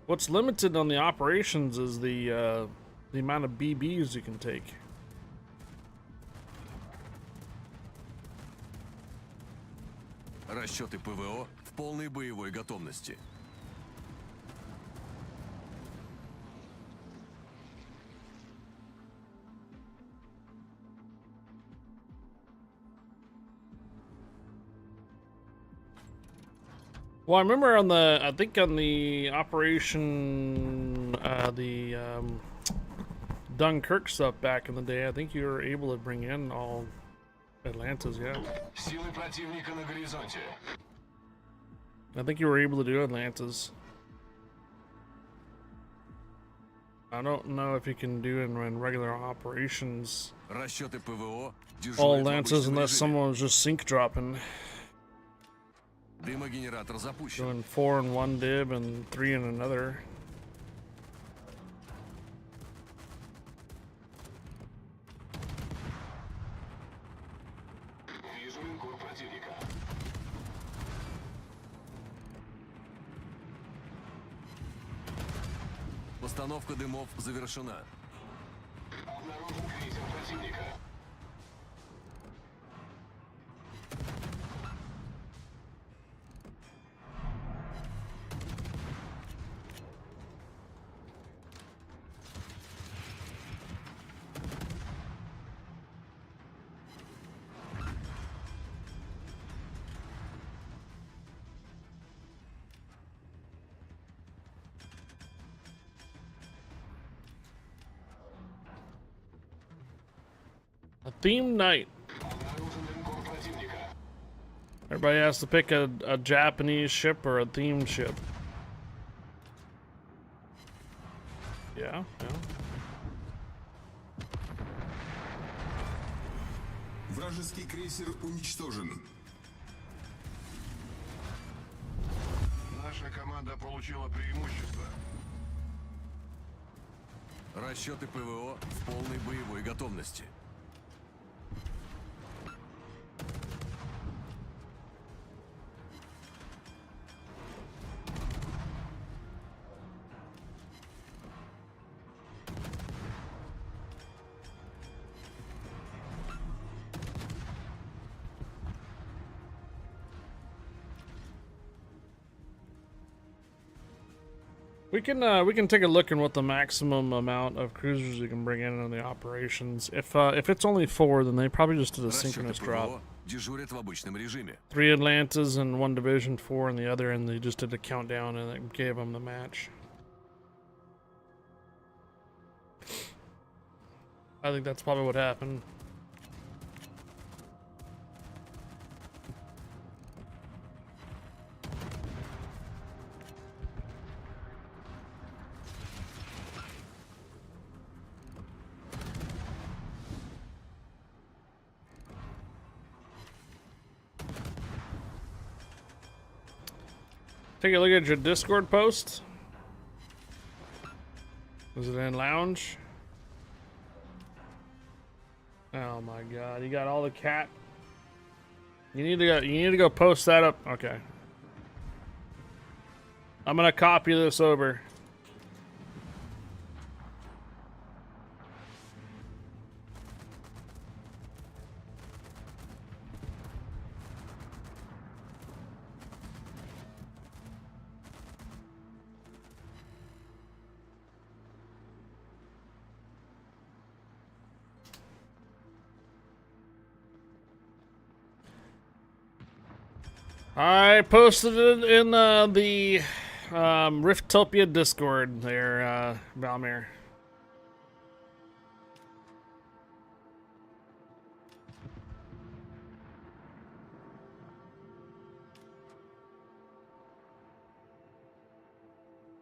What's limited on the operations is the amount of BBs you can take. Расчеты ПВО в полной боевой готовности. Well, I remember on the, I think on the Operation, Dunkirk stuff back in the day, I think you were able to bring in all Atlantas, yeah. Силы противника на горизонте. I think you were able to do Atlantas. I don't know if you can do it in regular operations. Расчеты ПВО All дежурят в Atlantas обычном unless режиме. someone was just sync dropping. Дымогенератор запущен. Doing 4 in one dib and 3 in another. Вижу линкор противника. Постановка дымов завершена. Обнаружен крейсер противника. A theme night. Everybody has to pick a Japanese ship or a theme ship. Yeah, yeah. Вражеский крейсер уничтожен. Наша команда получила преимущество. Расчеты ПВО в полной боевой готовности. We can take a look at what the maximum amount of cruisers you can bring in the operations. If it's only 4, then they probably just did a synchronous drop. Дежурят в обычном режиме. 3 Atlantas and 1 Division, 4 in the other, and they just did a countdown and it gave them the match. I think that's probably what happened. Take a look at your Discord post. Was it in lounge? Oh my god, you got all the cat. You need to go post that up. Okay. I'm gonna copy this over. I posted it in the Rifttopia Discord there, Valmir.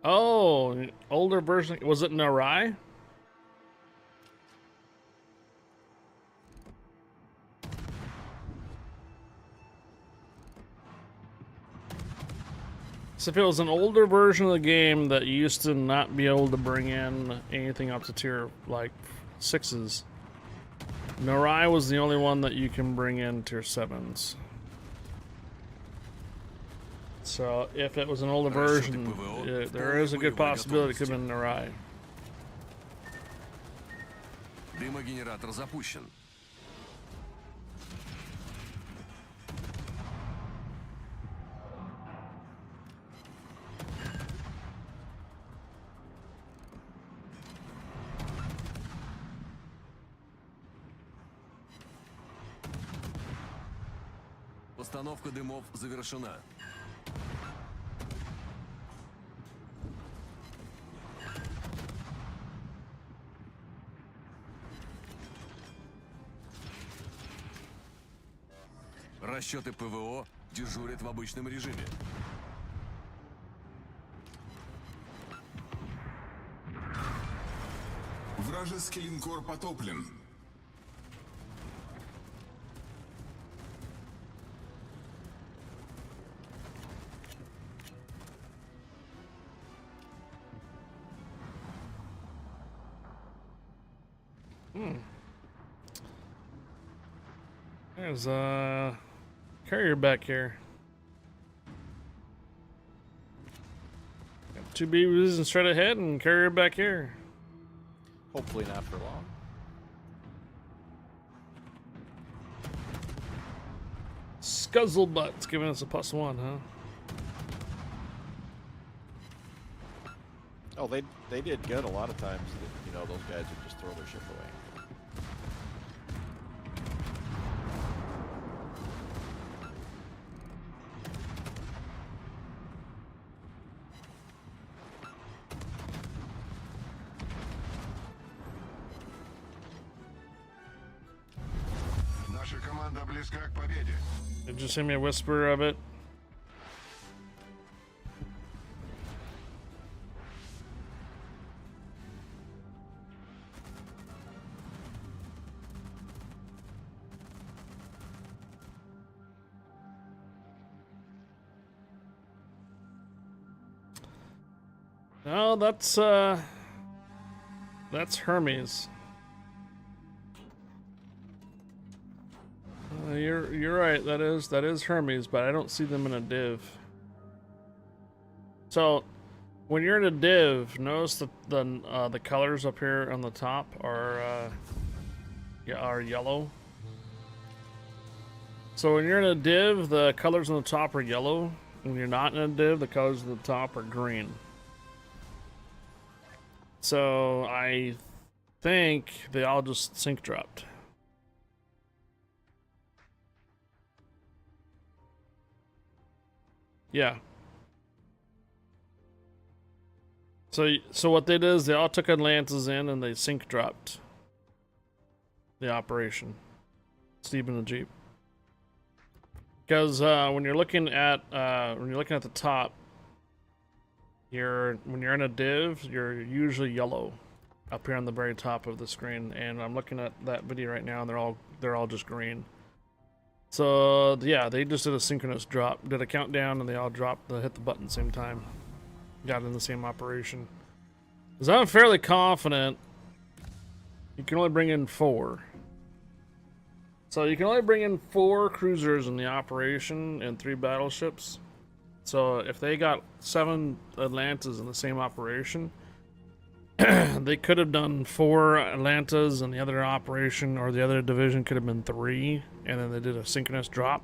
Oh, older version. Was it Narai? So if it was an older version of the game that used to not be able to bring in anything up to tier like 6s, Narai was the only one that you can bring in tier 7s. So if it was an older version, there is a good possibility it could have been Narai. Дымогенератор запущен. Постановка дымов завершена. Расчеты ПВО дежурят в обычном режиме. Вражеский линкор потоплен. There's a carrier back here. Got 2 BBs and straight ahead and carrier back here. Hopefully not for long. Scuzzlebutt's giving us a +1, huh? Oh, they did good a lot of times. You know, those guys would just throw their ship away. Наша команда близка к победе. Did you send me a whisper of it? No, that's Hermes. You're right. That is Hermes, but I don't see them in a div. So, when you're in a div, notice the colors up here on the top are yellow. So when you're in a div, the colors on the top are yellow. When you're not in a div, the colors on the top are green. So I think they all just sync dropped. Yeah. So what they did is they all took Atlantis in and they sync dropped the operation. Steve in the Jeep. Because when you're looking at the top, when you're in a div, you're usually yellow up here on the very top of the screen. And I'm looking at that video right now, and they're all just green. So yeah, they just did a synchronous drop, did a countdown, and they all dropped hit the button at the same time. Got in the same operation. Because I'm fairly confident you can only bring in 4. So you can only bring in 4 cruisers in the operation and 3 battleships. So if they got 7 Atlantas in the same operation, they could have done 4 Atlantas in the other operation, or the other division could have been 3, and then they did a synchronous drop.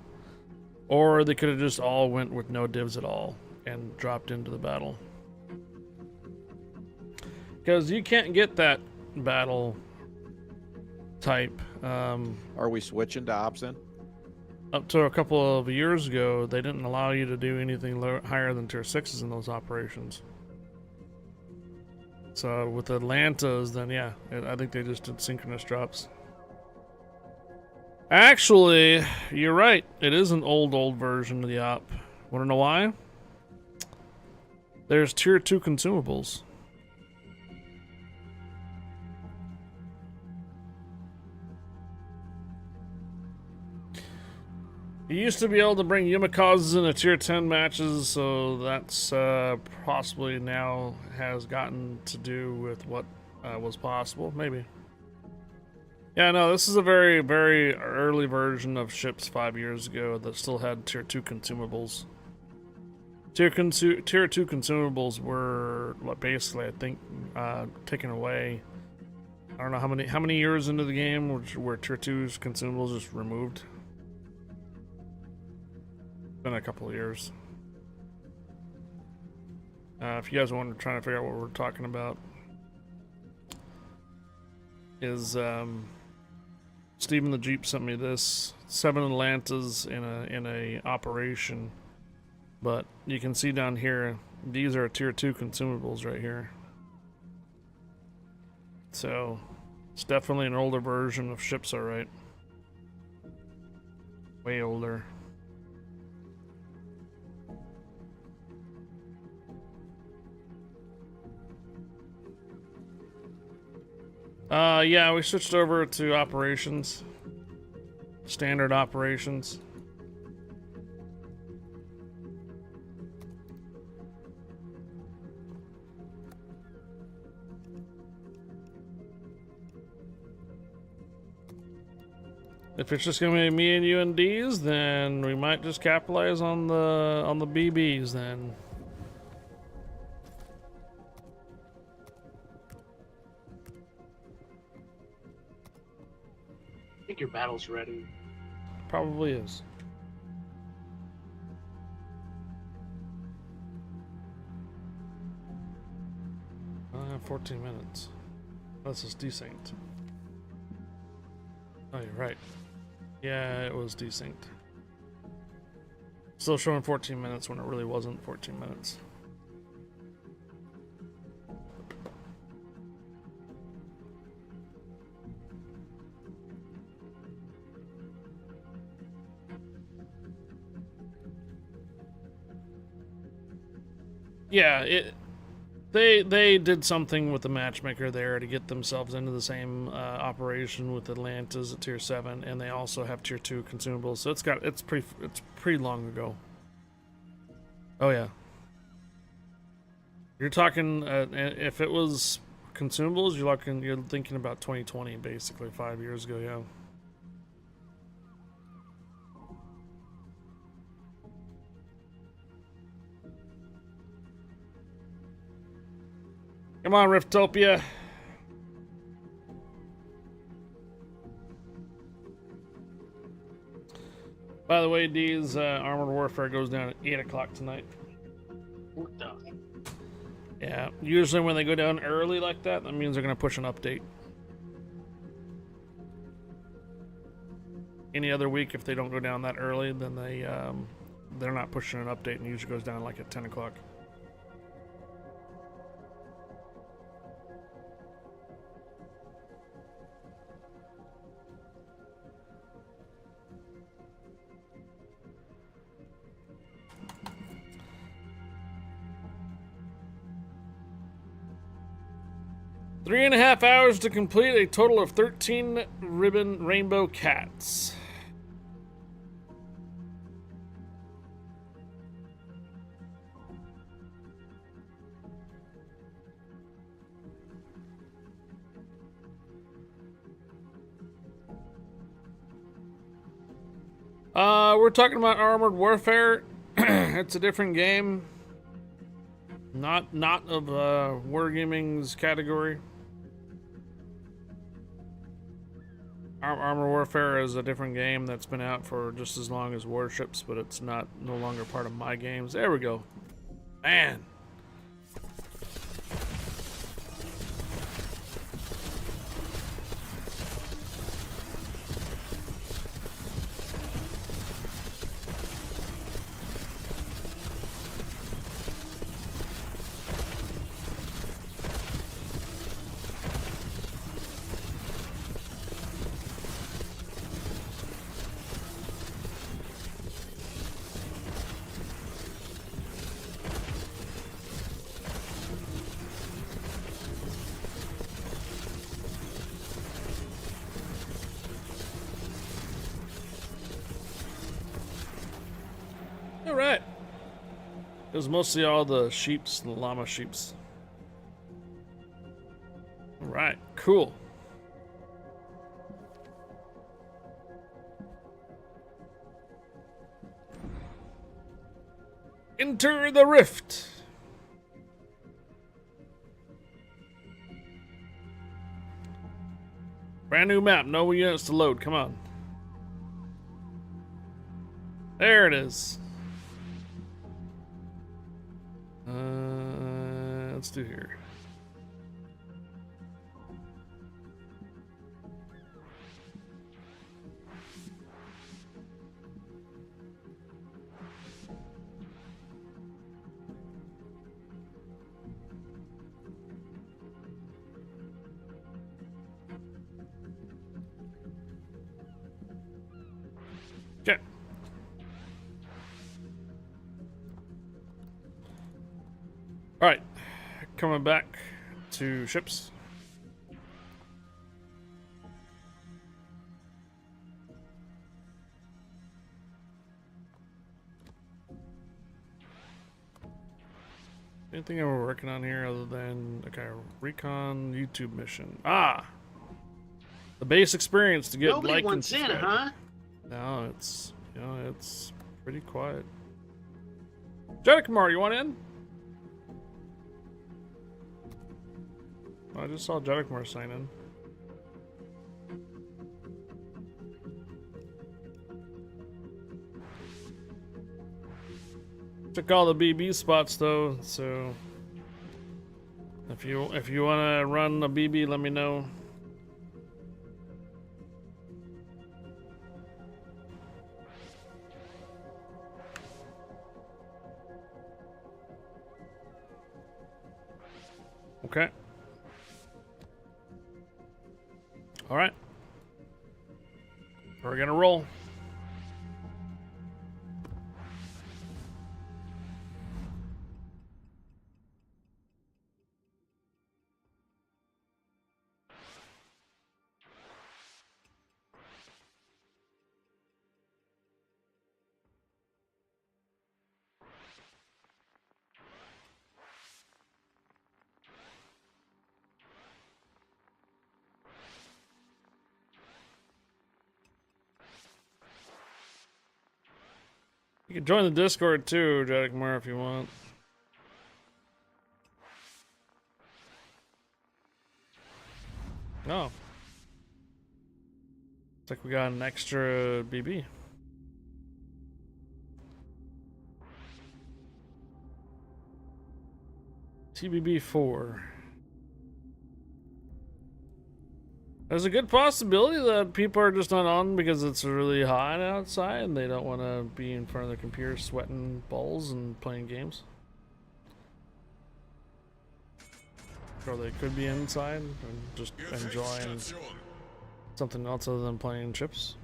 Or they could have just all went with no divs at all and dropped into the battle. Because you can't get that battle type. Are we switching to ops then? Up to a couple of years ago, they didn't allow you to do anything higher than tier 6s in those operations. So with Atlantas, then yeah, I think they just did synchronous drops. Actually, you're right. It is an old version of the op. Want to know why? There's tier 2 consumables. You used to be able to bring Yumikazes into tier 10 matches, so that's possibly now has gotten to do with what was possible, maybe. Yeah, no, this is a very, very early version of ships 5 years ago that still had tier 2 consumables. Tier 2 consumables were basically, I think, taken away. I don't know how many years into the game were tier 2's consumables just removed. Been a couple of years. If you guys want to try to figure out what we're talking about, is Steven the Jeep sent me this 7 Atlantas in a operation, but you can see down here these are tier 2 consumables right here. So it's definitely an older version of ships, alright. Way older. Yeah, we switched over to operations. Standard operations. If it's just gonna be me and you and D's, then we might just capitalize on the BBs then. I think your battle's ready. Probably is. 14 minutes. This is desynced. Oh, you're right. Yeah, it was desynced. Still showing 14 minutes when it really wasn't 14 minutes. Yeah, they did something with the matchmaker there to get themselves into the same operation with Atlanta's at tier 7, and they also have tier 2 consumables. So it's pretty long ago. Oh yeah. You're talking if it was consumables, you're thinking about 2020, basically 5 years ago. Yeah. Come on, Riftopia. By the way, D's Armored Warfare goes down at 8 o'clock tonight. What the? Yeah, usually when they go down early like that, that means they're going to push an update. Any other week, if they don't go down that early, then they're not pushing an update, and usually goes down like at 10 o'clock. Three and a half hours to complete a total of 13 ribbon rainbow cats. We're talking about Armored Warfare. It's a different game. Not of Wargaming's category. Armored Warfare is a different game that's been out for just as long as Warships, but it's no longer part of my games. There we go. Man. Alright. It was mostly all the sheeps, the llama sheeps. Alright, cool. Enter the rift. Brand new map, no units to load, come on. There it is. Let's do here. Okay. All right. Coming back to ships. Anything we're working on here other than okay, recon YouTube mission. Ah, the base experience to get Nobody like and wants in, subscribe. huh? No, it's it's pretty quiet. Jedikamar, you want in? I just saw Jedikamar sign in. Took all the BB spots though, so if you want to run a BB, let me know. Okay. All right. We're gonna roll. You can join the Discord too, Jedikamar, if you want. Oh. Looks like we got an extra BB. TBB4. There's a good possibility that people are just not on because it's really hot outside and they don't want to be in front of their computer sweating balls and playing games. Or they could be inside and just enjoying something else other than playing chips.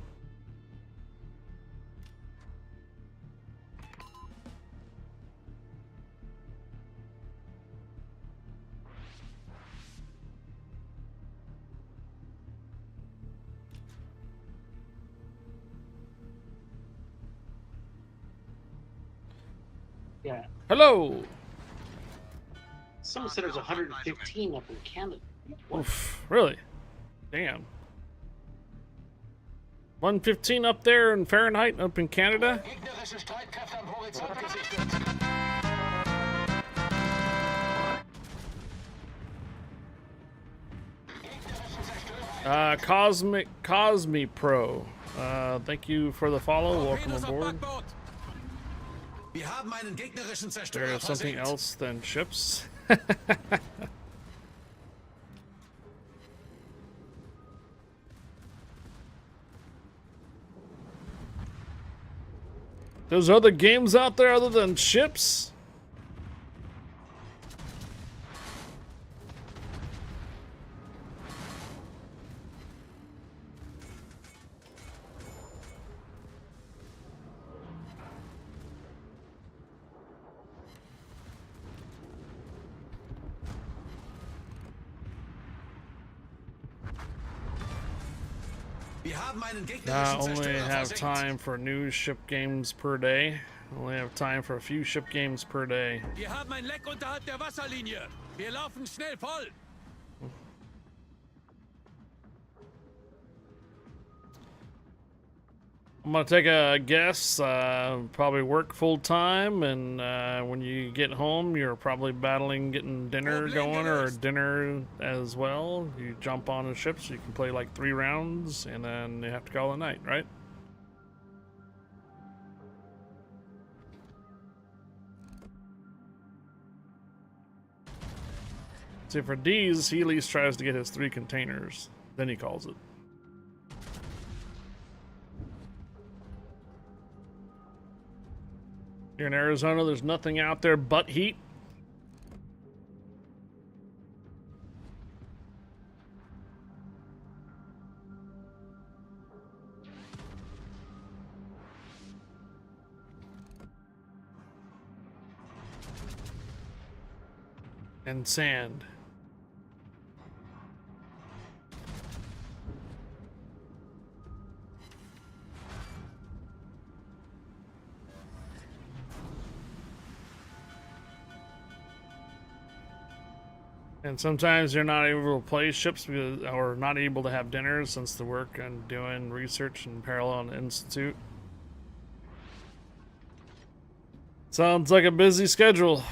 Yeah. Hello! Someone said there's 115 up in Canada. What? Oof, really? Damn. 115 up there in Fahrenheit up in Canada? Cosmi Pro. Thank you for the follow. Welcome aboard. There's something else than ships. There's other games out there other than ships? I only have time for new ship games per day. Only have time for a few ship games per day. Wir haben ein Leck unterhalb der Wasserlinie. Wir laufen schnell voll. I'm gonna take a guess. Probably work full time, and when you get home, you're probably battling getting dinner going or dinner as well. You jump on a ship so you can play like 3 rounds, and then you have to call it a night, right? See, for D's, he at least tries to get his 3 containers, then he calls it. Here in Arizona, there's nothing out there but heat. And sand. And sometimes you're not able to play ships because, or not able to have dinners since the work and doing research in parallel on the Institute. Sounds like a busy schedule.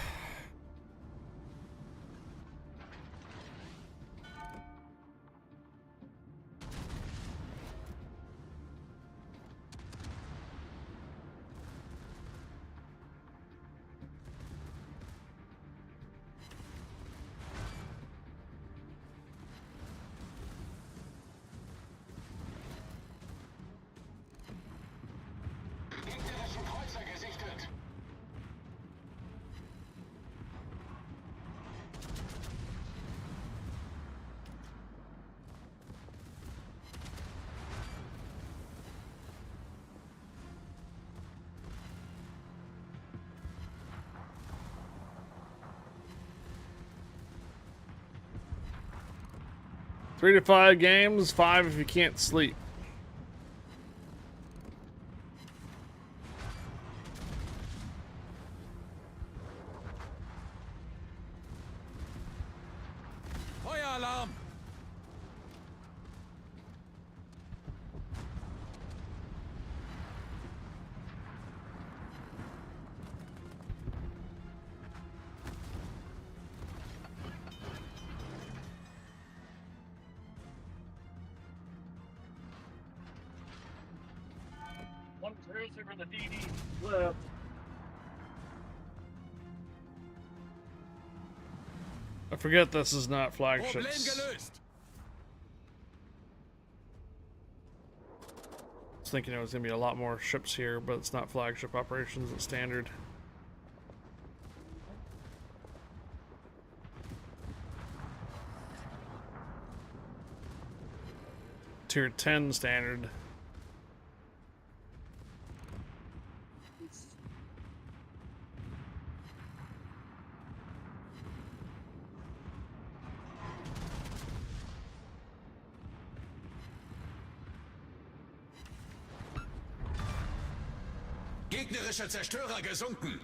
Gegnerischen Kreuzer gesichtet. Three to 5 games, 5 if you can't sleep. Feueralarm! One cruiser for the DD left. I forget this is not Problem flagships. gelöst. I was thinking it was gonna be a lot more ships here, but it's not flagship operations, it's standard. Tier 10 standard. Gegnerischer Zerstörer gesunken.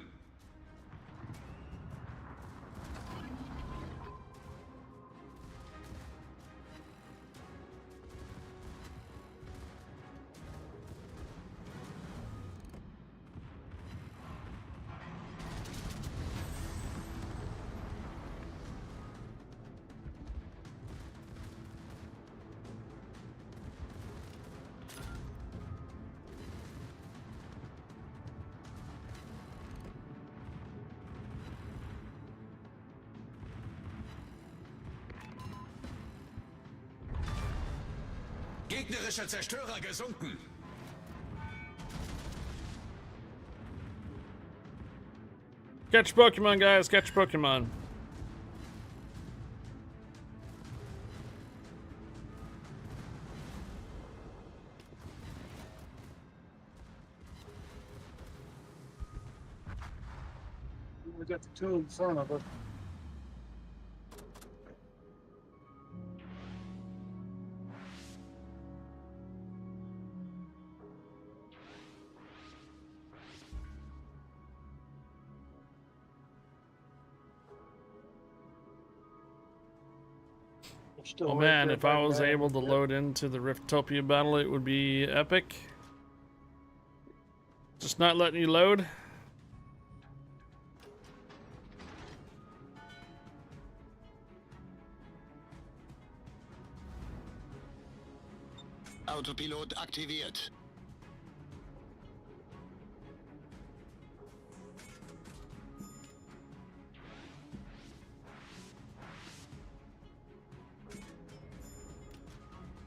Gegnerischer Zerstörer gesunken. Catch Pokemon, guys, catch Pokemon. We got the two in front of us. Oh man, if I was able to load into the Riftopia battle, it would be epic. Just not letting you load. Autopilot aktiviert.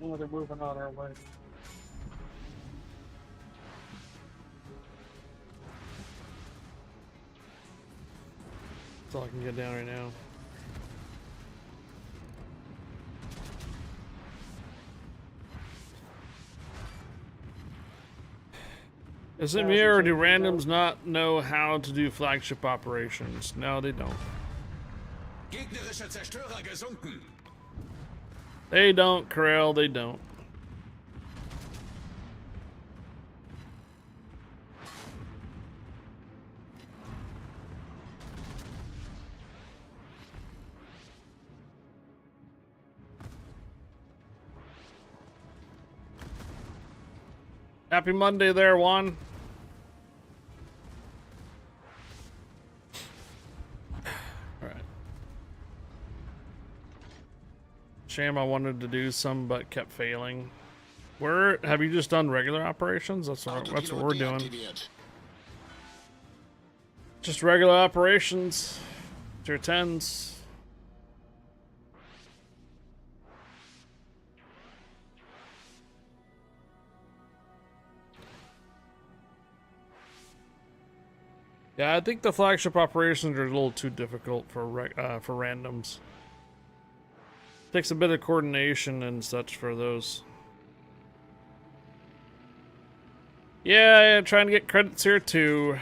Oh, they're moving out our way. That's all I can get down right now. Is it me or do randoms not know how to do flagship operations? No, they don't. Gegnerischer Zerstörer gesunken. They don't, Corral, they don't. Happy Monday there, Juan. Alright. Shame I wanted to do some but kept failing. Have you just done regular operations? That's what we're doing. Just regular operations. Tier 10s. Yeah, I think the flagship operations are a little too difficult for randoms. Takes a bit of coordination and such for those. Yeah, trying to get credits here too.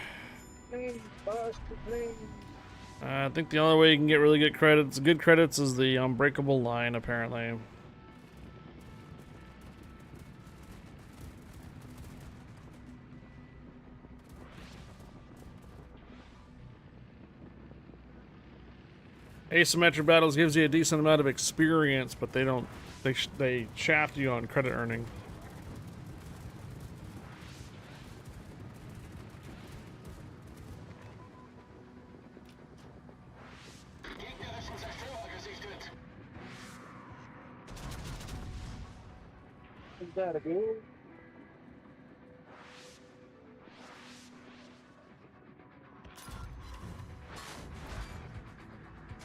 I think the only way you can get really good credits is the unbreakable line, apparently. Asymmetric battles gives you a decent amount of experience, but they shaft you on credit earning. Is that a good?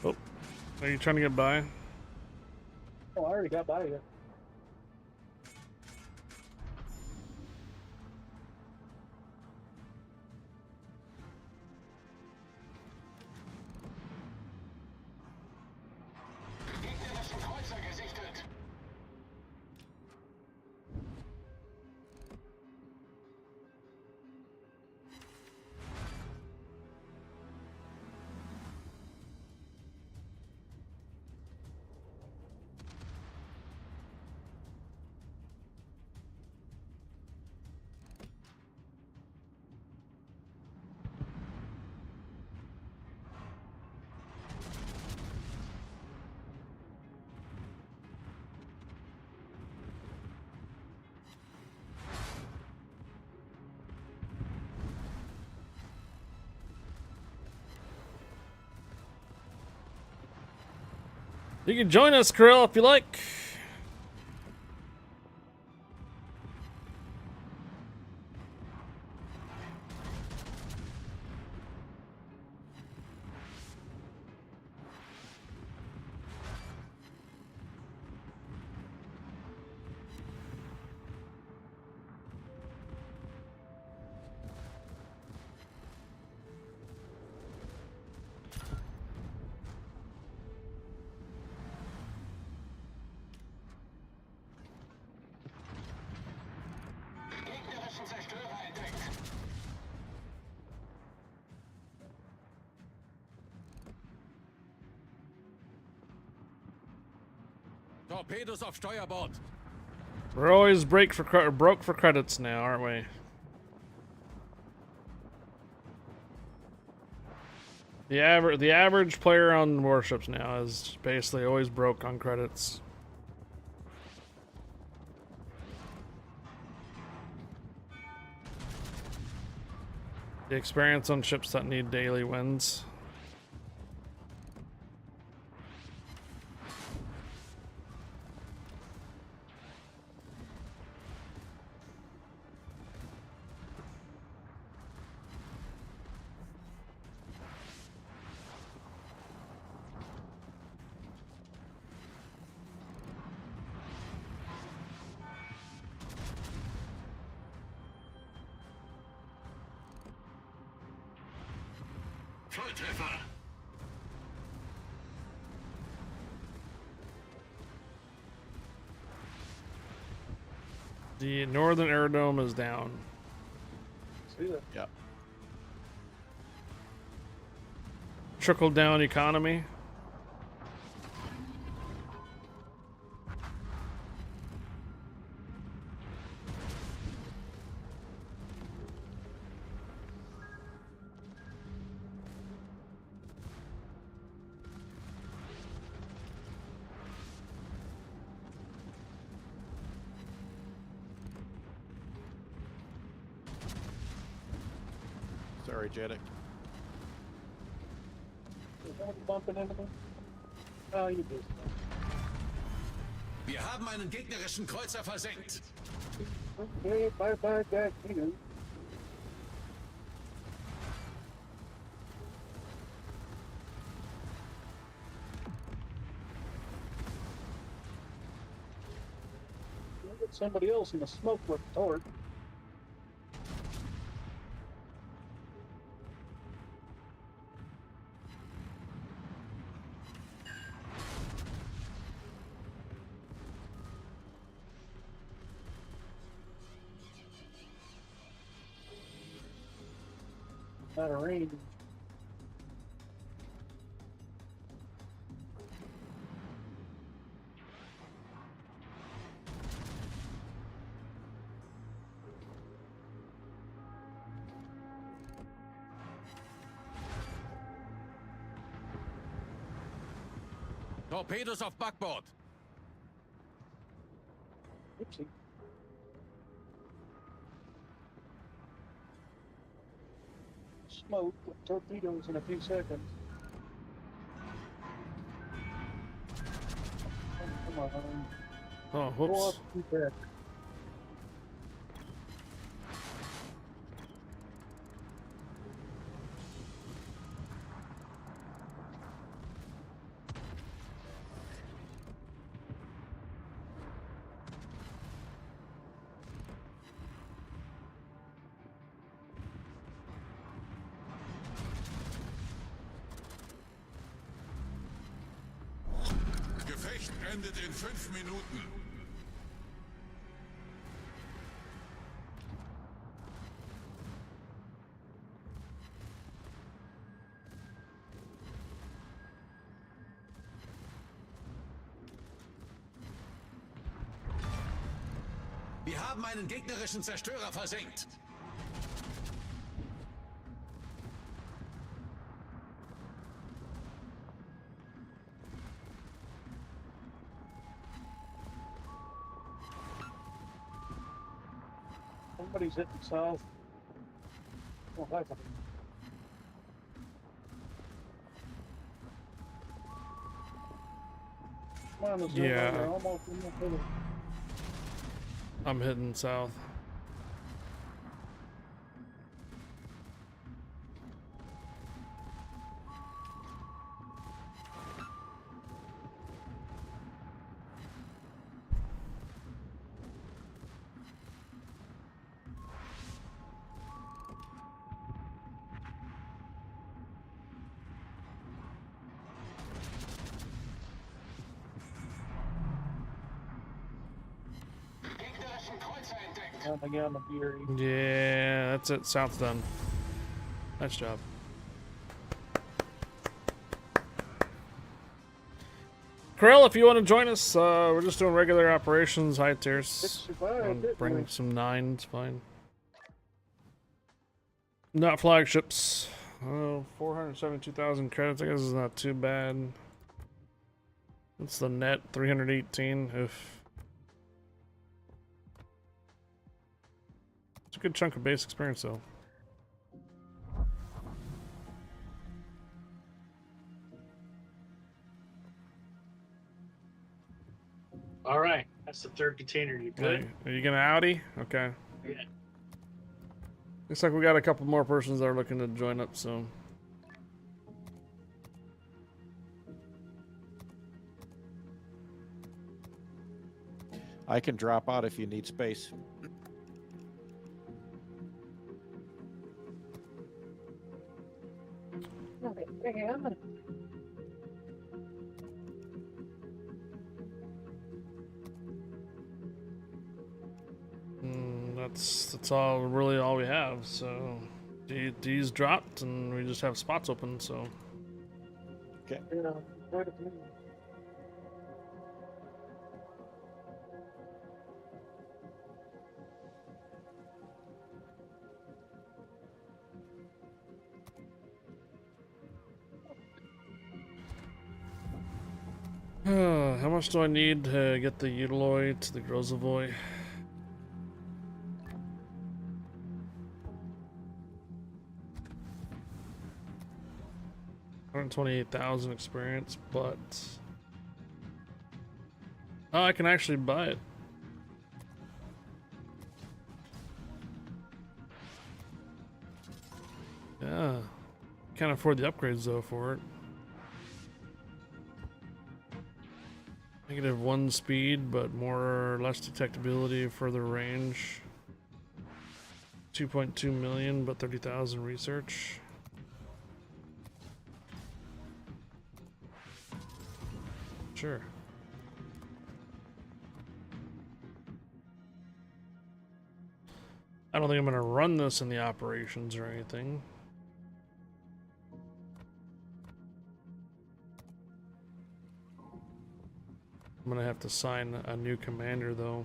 Oh, are you trying to get by? Oh, I already got by you. You can join us, Krill, if you like. Torpedos auf Steuerbord. We're always broke for credits now, aren't we? The average player on warships now is basically always broke on credits. The experience on ships that need daily wins. Volltreffer. The northern aerodrome is down. See that? Yeah. Trickle down economy. Sorry, Janet. Is somebody bumping into me? Oh, you did. Wir haben einen gegnerischen Kreuzer versenkt. Okay, bye-bye, Jack. You know. Look at somebody else in the smoke with a torch. Out of range. Torpedos auf Backbord. Oopsie. Smoke with torpedoes in a few seconds. Come on. Oh, Go whoops. up, keep back. Gefecht endet in 5 Minuten. Wir haben einen gegnerischen Zerstörer versenkt. Somebody's hitting south. Oh, hi. Come on, Yeah. they're almost in the middle. I'm heading south. On the Beery. Yeah, that's it. South's done. Nice job. Krill, if you want to join us, we're just doing regular operations, high tiers. Bring some 9s, fine. Not flagships. Oh, 472,000 credits. I guess is not too bad. What's the net? 318. Oof. It's a good chunk of base experience, though. All right, that's the third container. You good? Are you gonna Audi? Okay. Yeah. Looks like we got a couple more persons that are looking to join up, so. I can drop out if you need space. That's all really all we have. So D's dropped, and we just have spots open. So. Okay. How much do I need to get the Utiloid to the Grozovoy? 128,000 experience, but oh, I can actually buy it. Yeah, can't afford the upgrades though for it. -1 speed, but more or less detectability, further range. 2.2 million, but 30,000 research. Sure. I don't think I'm going to run this in the operations or anything. I'm going to have to sign a new commander though.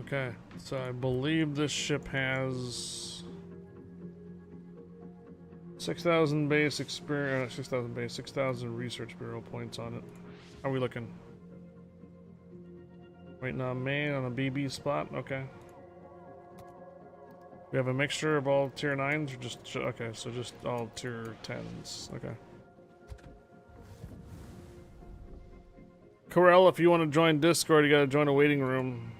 Okay, so I believe this ship has 6,000 base experience, 6,000 research bureau points on it. How are we looking? Waiting on main on a BB spot. Okay. We have a mixture of all tier 9s or just okay, so just all tier 10s. Okay. Corel, if you want to join Discord, you gotta join a waiting room.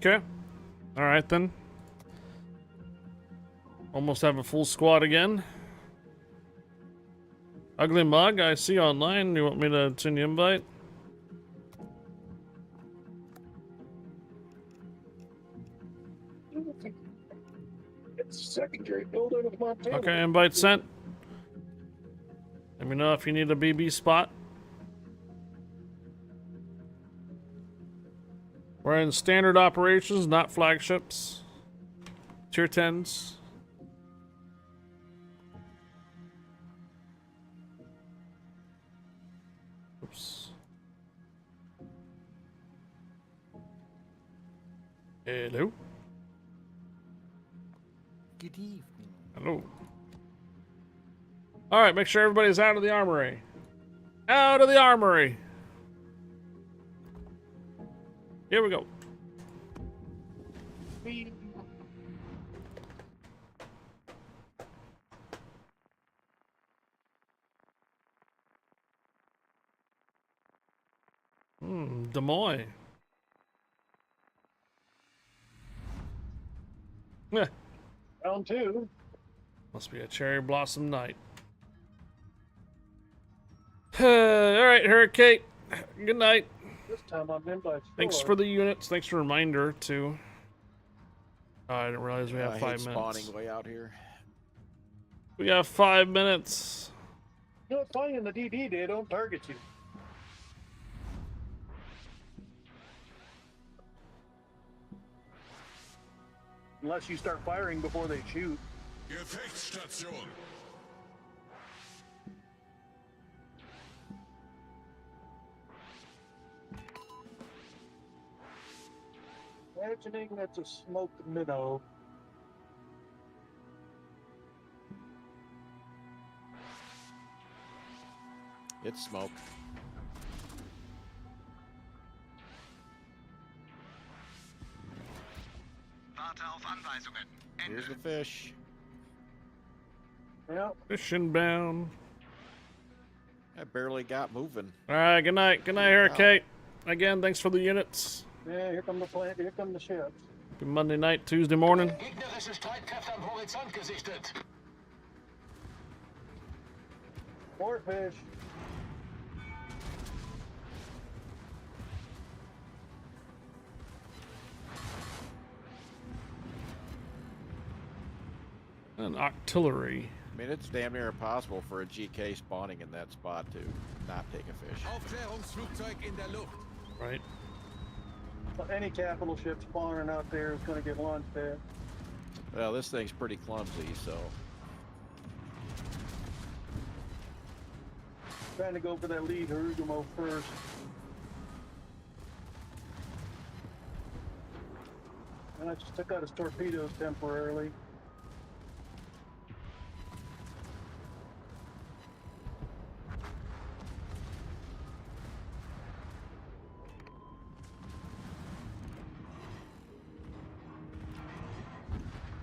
Okay. Alright then. Almost have a full squad again. Ugly Mug, I see you online. You want me to send you an invite? It's a secondary building of Montana. Okay, invite sent. Let me know if you need a BB spot. We're in standard operations, not flagships. Tier 10s. Oops. Hello. Good evening. Hello. Alright, make sure everybody's out of the armory. Out of the armory. Here we go. Des Moines. Yeah. Round 2. Must be a cherry blossom night. Alright, Hurricane. Good night. This time I'm in by 4. Thanks for the units. Thanks for the reminder, too. Oh, I didn't realize we have I 5 hate minutes. spawning way out here. We have 5 minutes. You know what's funny? In the DD, they don't target you. Unless you start firing before they shoot. Gefechtsstation. Imagining that's a smoked minnow. It's smoke. Here's the fish. Yep. Fishing bound. I barely got moving. Alright, good night. Good night, Hurricane. Again, thanks for the units. Yeah, here come the plant. Here come the ships. Happy Monday night, Tuesday morning. Gegnerische Streitkräfte am Horizont gesichtet. More fish. An artillery. I mean, it's damn near impossible for a GK spawning in that spot to not take a fish. Aufklärungsflugzeug in der Luft. Right. So any capital ship spawning out there is going to get launched there. Well, this thing's pretty clumsy, so. Trying to go for that lead Harugumo first. And I just took out his torpedoes temporarily.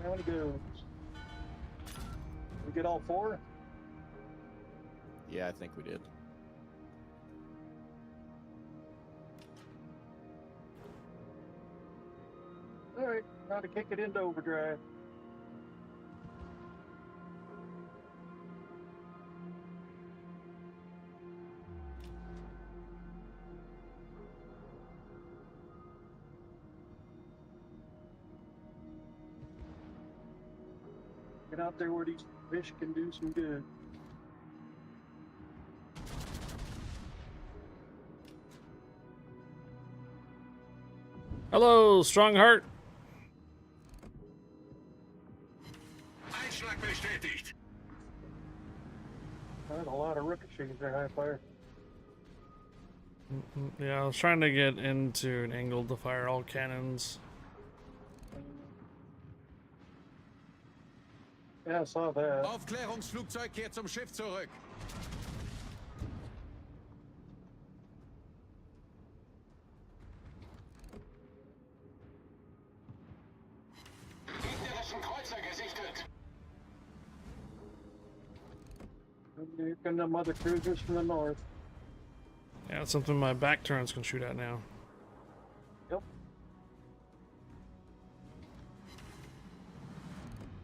How many goes? We get all 4? Yeah, I think we did. Alright, now to kick it into overdrive. Get out there where these fish can do some good. Hello, Strongheart. Einschlag bestätigt. That's a lot of ricochets there, high fire. Yeah, I was trying to get into an angle to fire all cannons. Yeah, I saw that. Aufklärungsflugzeug kehrt zum Schiff zurück. Gegnerischen Kreuzer gesichtet. Here come them other cruisers from the north. Yeah, that's something my back turrets can shoot at now. Yep.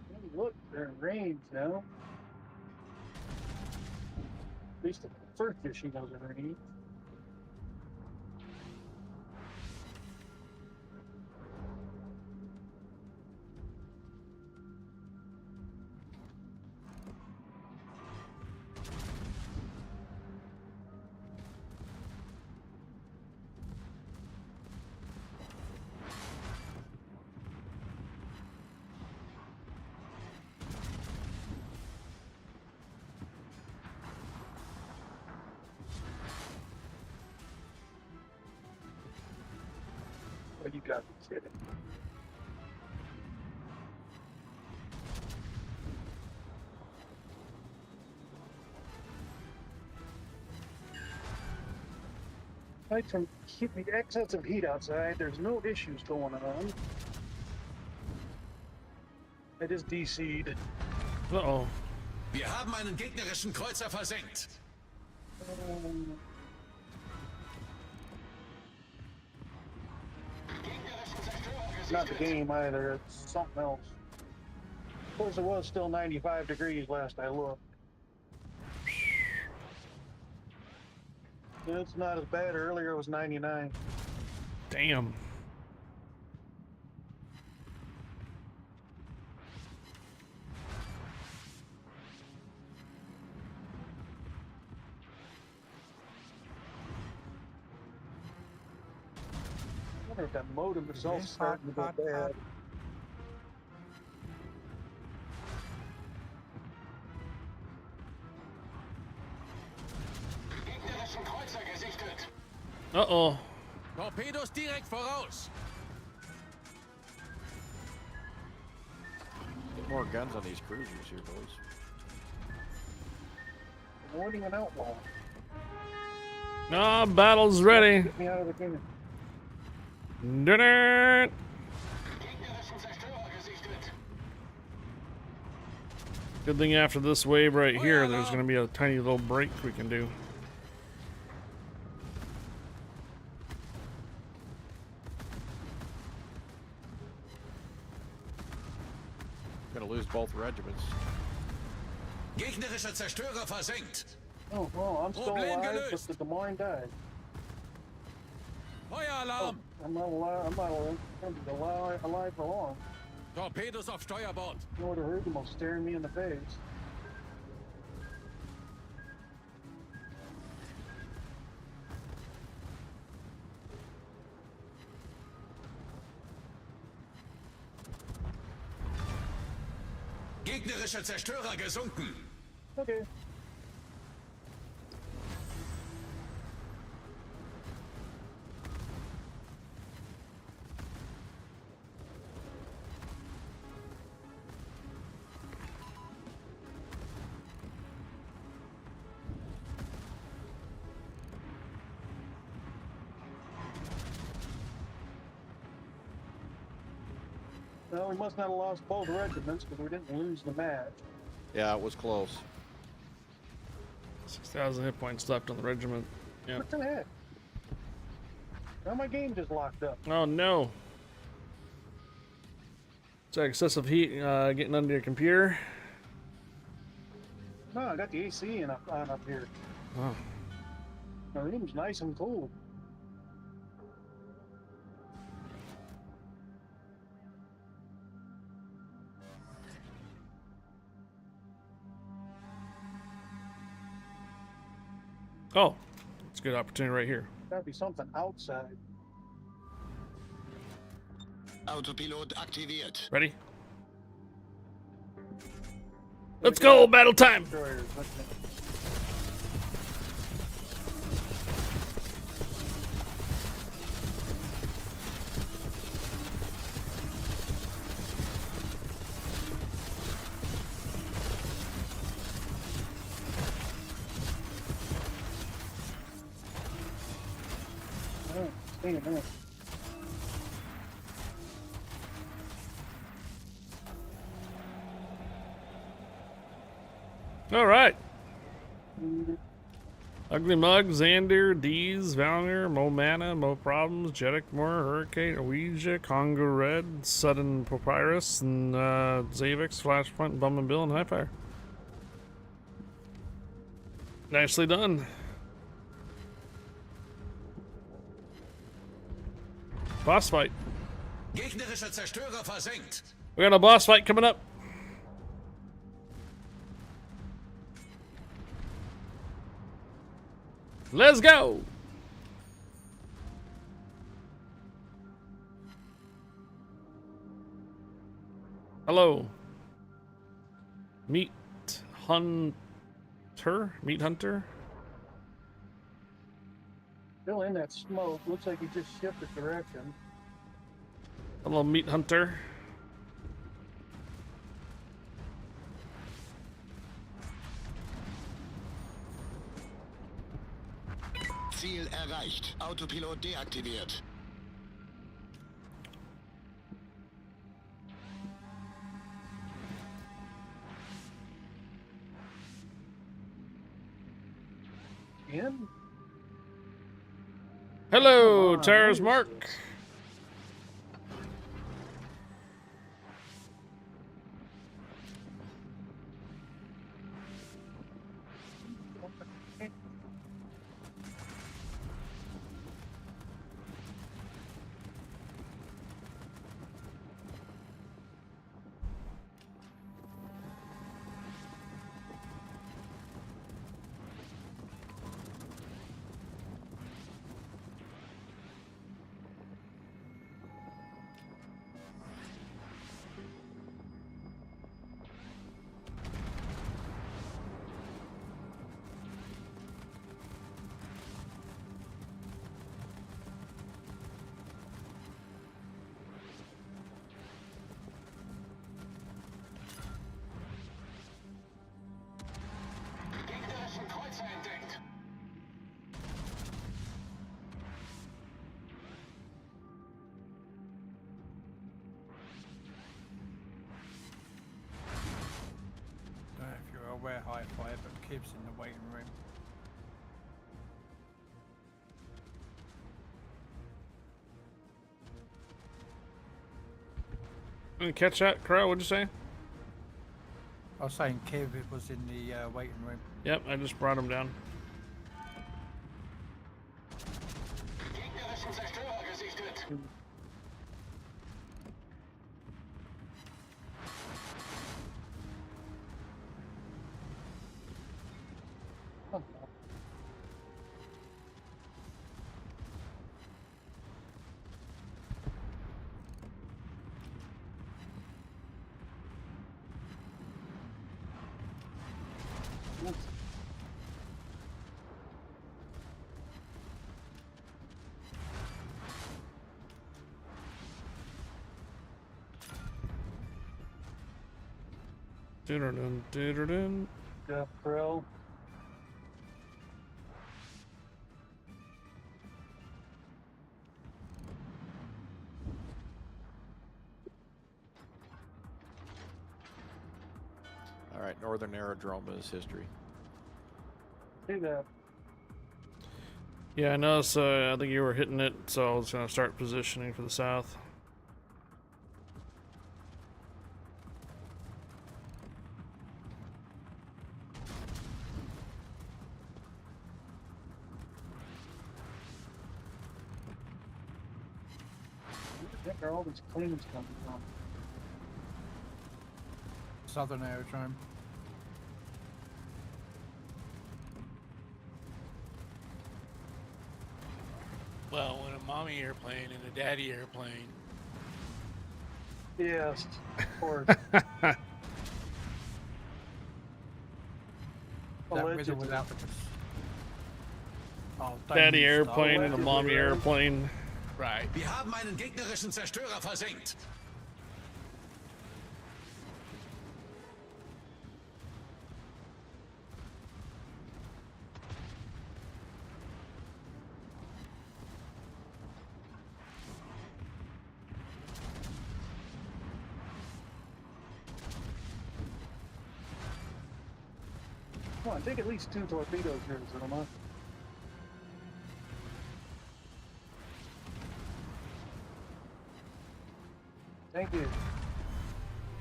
Hey, look, they're in range now. At least the first fishing goes in range. Oh, you got me kidding. Aside from keeping excess of heat outside, there's no issues going on. It is DC'd. Uh-oh. Wir haben einen gegnerischen Kreuzer versenkt. Not the game either, it's something else. Of course, it was still 95 degrees last I looked. It's not as bad. Earlier it was 99. Damn. I wonder if that modem is all starting to go bad. Gegnerischen Kreuzer gesichtet. Uh-oh. Torpedos direkt voraus. Get more guns on these cruisers here, boys. Avoiding an outlaw. Ah, battle's ready. Get me out of the game. Dinner. Gegnerischen Zerstörer gesichtet. Good thing after this wave right here, there's going to be a tiny little break we can do. Gonna lose both regiments. Gegnerischer Zerstörer versenkt. Oh, well, I'm still Problem alive, but gelöst. the Des Moines died. Feueralarm. I'm not alive. I'm not alive. I'm alive, alive for long. Torpedos auf Steuerbord. You would have heard them all staring me in the face. Gegnerischer Zerstörer gesunken. Okay. Well, we must not have lost both regiments because we didn't lose the match. Yeah, it was close. 6,000 hit points left on the regiment. Yep. What the heck? Now my game just locked up. Oh no. Is that excessive heat getting under your computer? No, I got the AC on up here. Oh. My room's nice and cool. Oh, it's a good opportunity right here. Gotta be something outside. Autopilot aktiviert. Ready? Let's go, battle time! Destroyers, Stay a minute. All right. Ugly Mug, Xander, Deez, Valner, Mo Mana, Mo Problems, Jeddick Moore, Hurricane, Ouija, Congo Red, Sudden Papyrus, and Zavix, Flashpoint, Bum and Bill, and Highfire. Nicely done. Boss fight. Gegnerischer Zerstörer versenkt. We got a boss fight coming up. Let's go. Hello. Meat Hunter? Meat Hunter? Still in that smoke. Looks like he just shifted direction. Hello, Meat Hunter. Ziel erreicht. Autopilot deaktiviert. In? Hello, Tara's Mark. Aware high fire, but Kib's in the waiting room. Didn't catch that, Crow? What'd you say? I was saying Kib was in the waiting room. Yep, I just brought him down. Dun dun dun. Yeah, Crow. All right, Northern Aerodrome is history. See that? Yeah, I noticed. I think you were hitting it, so I was gonna start positioning for the south. Where are all these planes coming from? Southern Aerodrome. Well, when a mommy airplane and a daddy airplane. Yes, of course. That with or without the... Oh, Daddy airplane and a mommy airplane. Right. Wir haben einen gegnerischen Zerstörer versenkt. Come on, take at least 2 torpedoes here, Zilma. Thank you.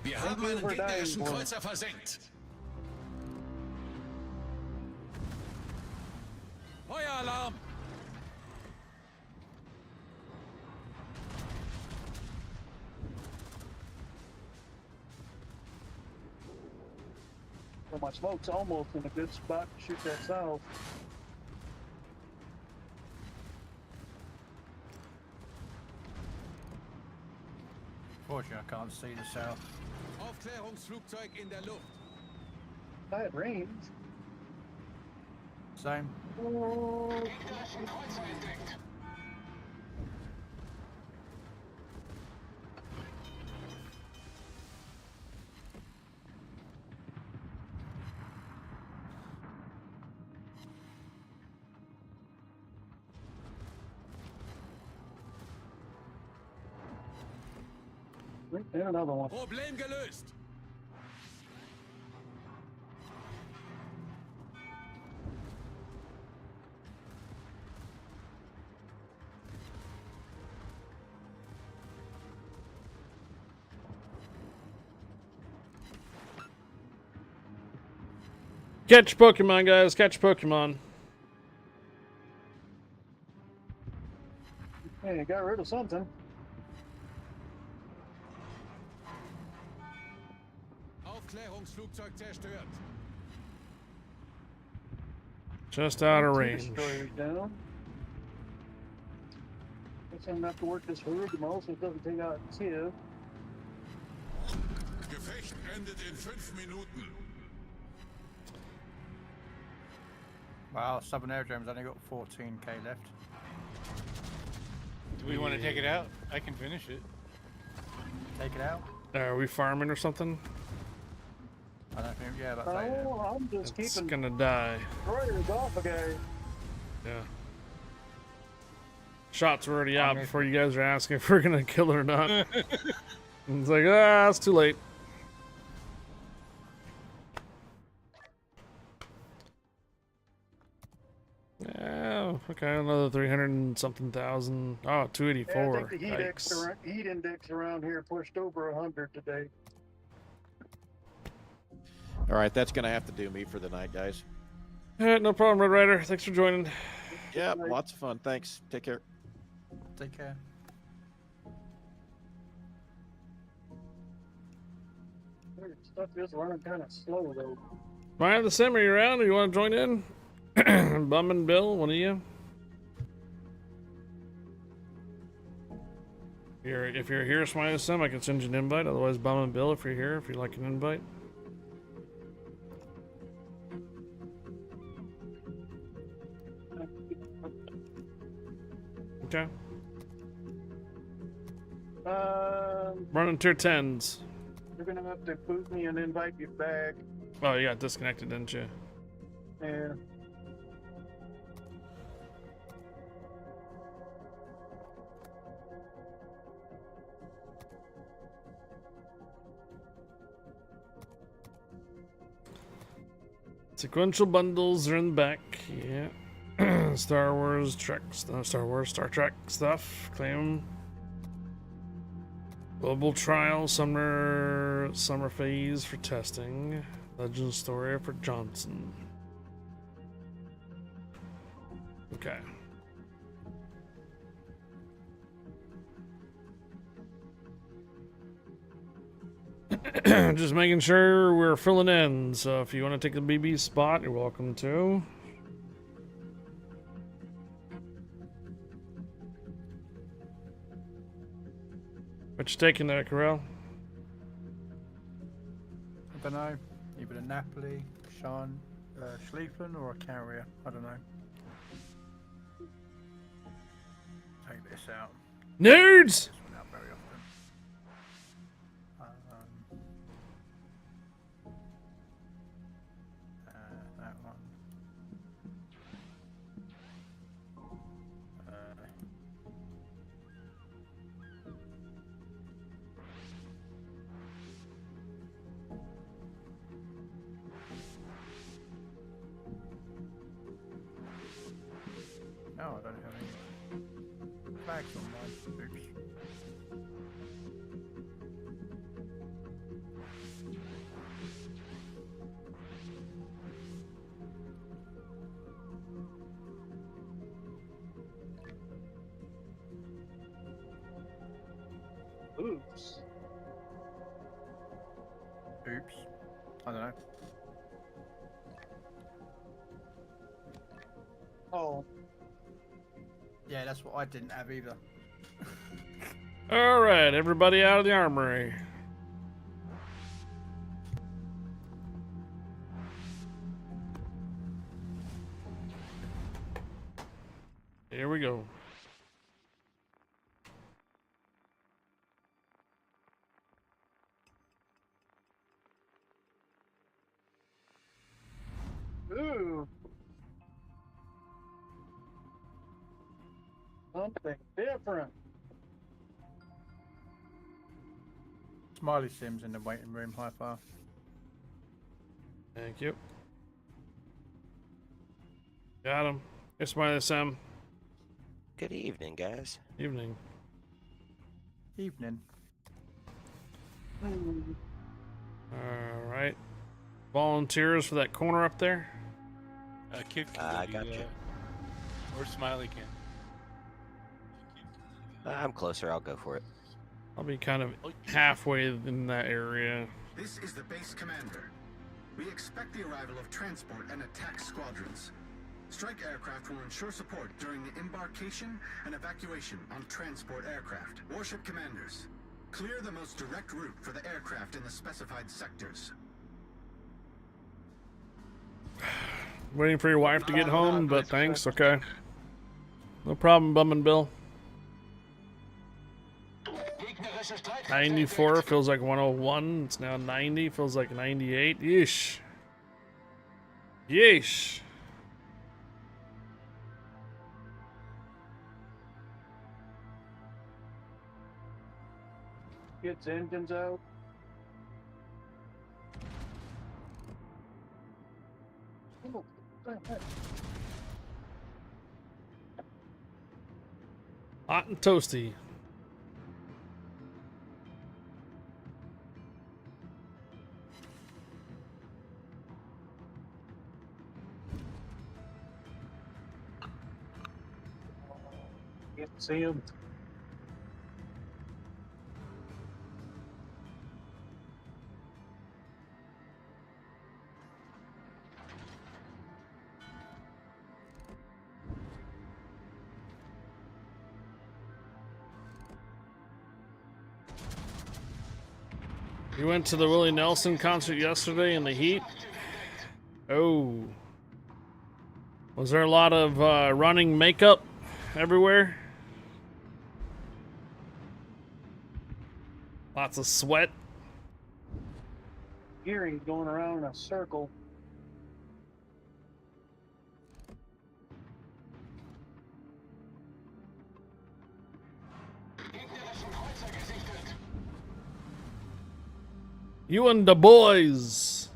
Wir haben einen gegnerischen Kreuzer versenkt. Feueralarm! Well, my smoke's almost in a good spot to shoot that south. Fortunately, I can't see the south. Aufklärungsflugzeug in der Luft. I had range. Same. Gegnerischen Kreuzer entdeckt. And another one. Problem gelöst. Catch Pokemon, guys. Catch Pokemon. Hey, you got rid of something. Aufklärungsflugzeug zerstört. Just out of range. Destroyers down. Guess I'm gonna have to work this herd tomorrow so it doesn't take out Kiev. Gefecht endet in 5 Minuten. Wow, Southern Aerodrome's only got 14k left. Do we want to take it out? I can finish it. Take it out? Are we farming or something? I don't think, yeah, that's it. Oh, I'm just It's keeping gonna die. destroyers off again. Yeah. Shots were already out before you guys are asking if we're gonna kill it or not. It's like, it's too late. Yeah, okay, another 300 and something thousand. Oh, 284. Yeah, I think the Yikes. heat index around here pushed over 100 today. All right, that's going to have to do me for the night, guys. Alright, no problem, Red Rider. Thanks for joining. Yeah, lots of fun. Thanks. Take care. Take care. Stuff is running kind of slow though. Ryan the Sim, are you around? Or you want to join in? Bum and Bill, one of you? If you're here, Smiley the Sim, I can send you an invite. Otherwise, Bum and Bill, if you're here, if you'd like an invite. Okay. Running tier 10s. You're gonna have to boot me and invite you back. Oh, you got disconnected, didn't you? Yeah. Sequential bundles are in the back. Yeah. Star Wars, Star Trek stuff. Claim 'em. Global trial, summer phase for testing. Legend story for Johnson. Okay. Just making sure we're filling in. So if you want to take the BB spot, you're welcome to. What you taking there, Corel? I don't know. Either a Napoli, Sean, Schlieflin, or a carrier. I don't know. Take this out. Nerds! This one out very often. That one. No, I don't have any flags on mine. Oops. Oops. Oops. I don't know. Oh. Yeah, that's what I didn't have either. All right, everybody out of the armory. Here we go. Ooh. Something different. Smiley Sims in the waiting room. High five. Thank you. Got him. Hey, Smiley Sam. Good evening, guys. Evening. Evening. All right. Volunteers for that corner up there. Kid can I do got that. you. Or Smiley can. I'm closer. I'll go for it. I'll be kind of halfway in that area. This is the base commander. We expect the arrival of transport and attack squadrons. Strike aircraft will ensure support during the embarkation and evacuation on transport aircraft. Warship commanders, clear the most direct route for the aircraft in the specified sectors. Waiting for your wife to get home, but thanks. Okay. No problem, Bummin' Bill. 94 feels like 101. It's now 90. Feels like 98. Yeesh. Yeesh. Gets engines out. Oh, what the heck? Hot and toasty. Can't see him. You went to the Willie Nelson concert yesterday in the heat? Oh. Was there a lot of running makeup everywhere? Lots of sweat? Hearing going around in a circle. You and the boys.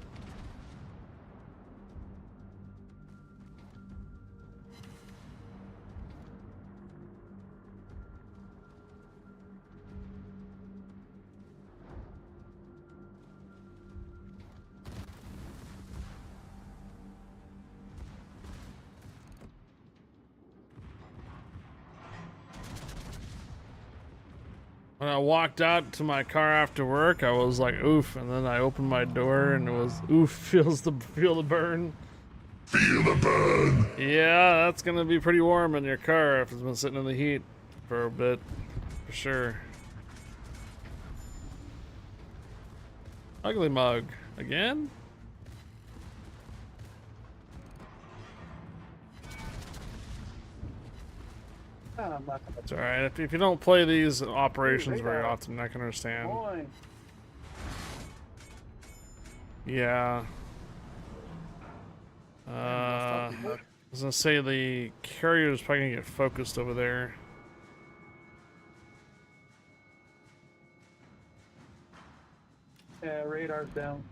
When I walked out to my car after work, I was like, oof, and then I opened my door and it was, oof, feel the burn. Feel the burn! Yeah, that's gonna be pretty warm in your car if it's been sitting in the heat for a bit, for sure. Ugly mug, again? It's alright, if you don't play these operations very often, I can understand. Yeah. I was gonna say the carrier's probably gonna get focused over there. Yeah, radar's down.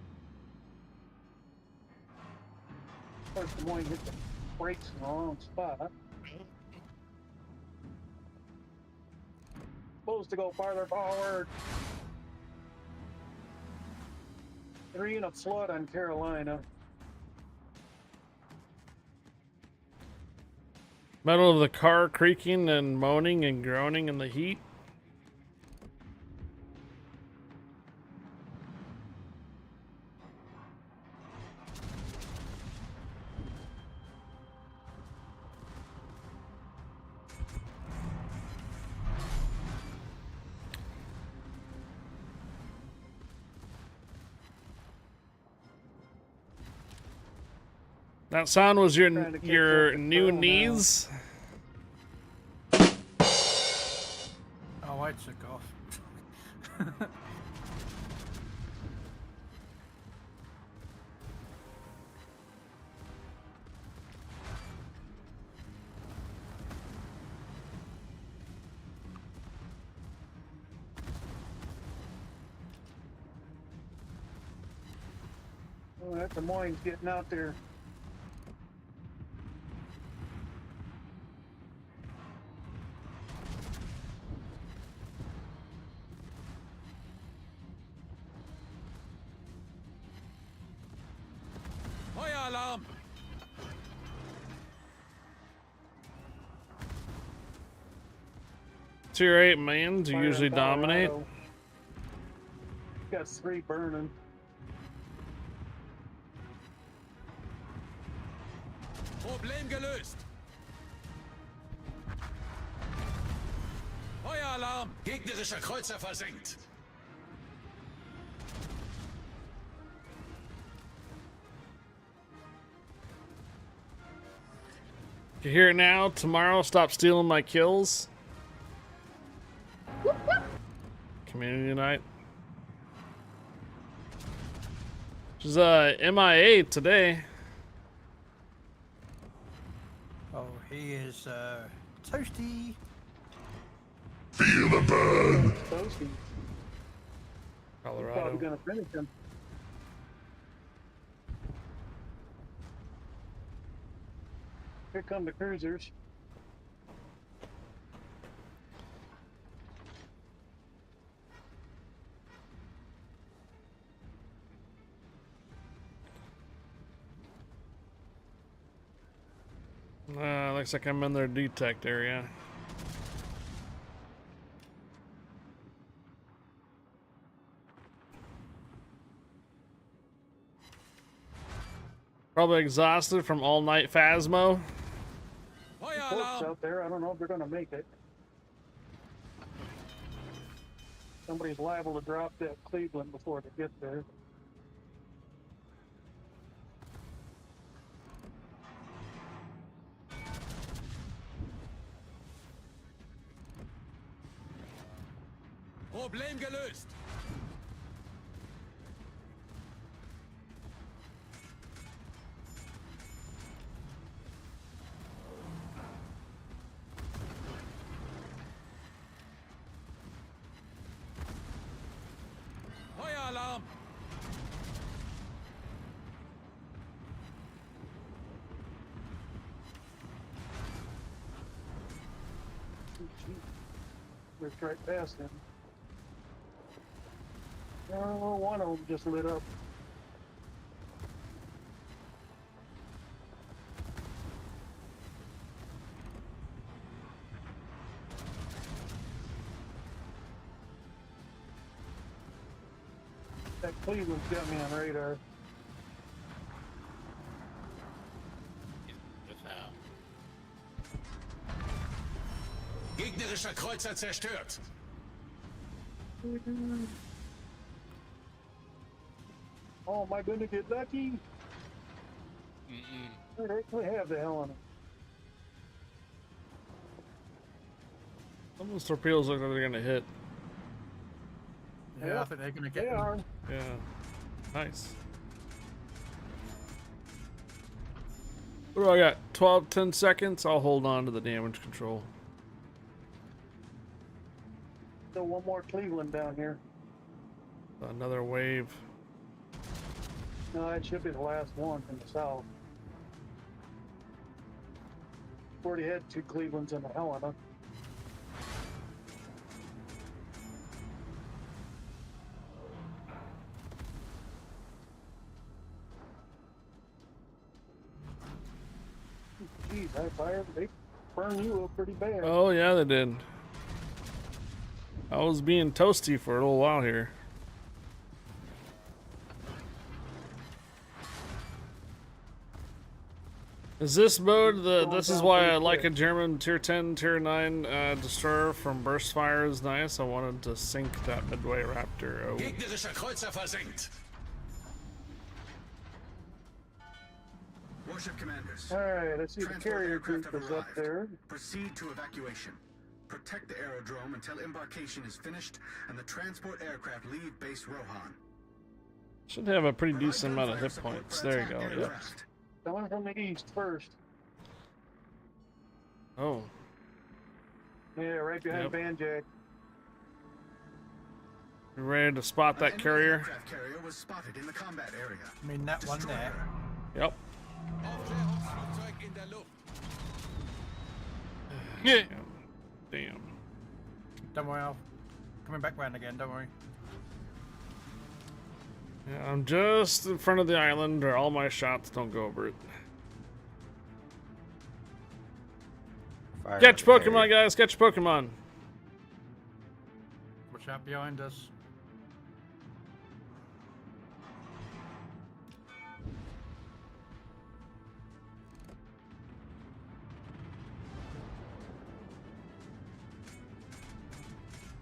Of course, the more you hit the brakes in the wrong spot. Supposed to go farther forward. 3 in a flood on Carolina. Metal of the car creaking and moaning and groaning in the heat. That sound was your new knees? Oh, I took off. Oh, that Des Moines getting out there. Feueralarm! Tier 8 mains you usually dominate. Got 3 burning. Problem gelöst. Feueralarm! Gegnerischer Kreuzer versenkt. You hear it now? Tomorrow, stop stealing my kills. Community night. She's MIA today. Oh, he is toasty. Feel the burn! Toasty. Colorado. Probably gonna finish him. Here come the cruisers. Looks like I'm in their detect area. Probably exhausted from all night Phasmo. Folks out there, I don't know if they're gonna make it. Somebody's liable to drop that Cleveland before they get there. Problem gelöst. Feueralarm! We're right past them. Oh, one of them just lit up. That Cleveland's got me on radar. Gegnerischer Kreuzer zerstört. Oh, am I going to get lucky? They actually have the hell on it. Some of those torpedoes look like they're gonna hit. Yeah, I think they're gonna get them. Are. Yeah. Nice. What do I got? 10 seconds? I'll hold on to the damage control. So one more Cleveland down here. Another wave. No, it should be the last one from the south. Already had 2 Clevelands in the Helena. Geez, they burn you up pretty bad. Oh yeah, they did. I was being toasty for a little while here. Is this mode this is why I like a German tier 10, tier 9 destroyer from burst fire is nice. I wanted to sink that Midway Raptor. Oh. Gegnerischer Kreuzer versenkt. Warship commanders. Alright, let's see the Transport carrier aircraft group have is up arrived. there. Proceed to evacuation. Protect the aerodrome until embarkation is finished and the transport aircraft leave base Rohan. Should have a pretty decent amount of hit points. There you go. Yep. Coming from the east first. Oh. Yeah, right behind Banjack. You ready to spot that carrier? Aircraft carrier was spotted in the combat area. I mean that one there. Yep. Aufklärungsflugzeug in der Luft. Yeah. Damn. Don't worry, I'll coming back round again. Don't worry. Yeah, I'm just in front of the island, or all my shots don't go over it. Fire Catch on the Pokemon, guys! Catch Pokemon! Watch out behind us.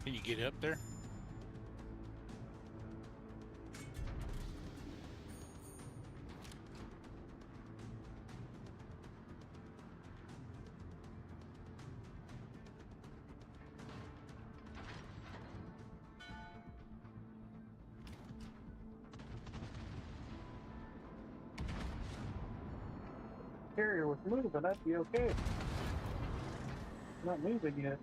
Can you get up there? Carrier was moving, that'd be okay. Not moving yet.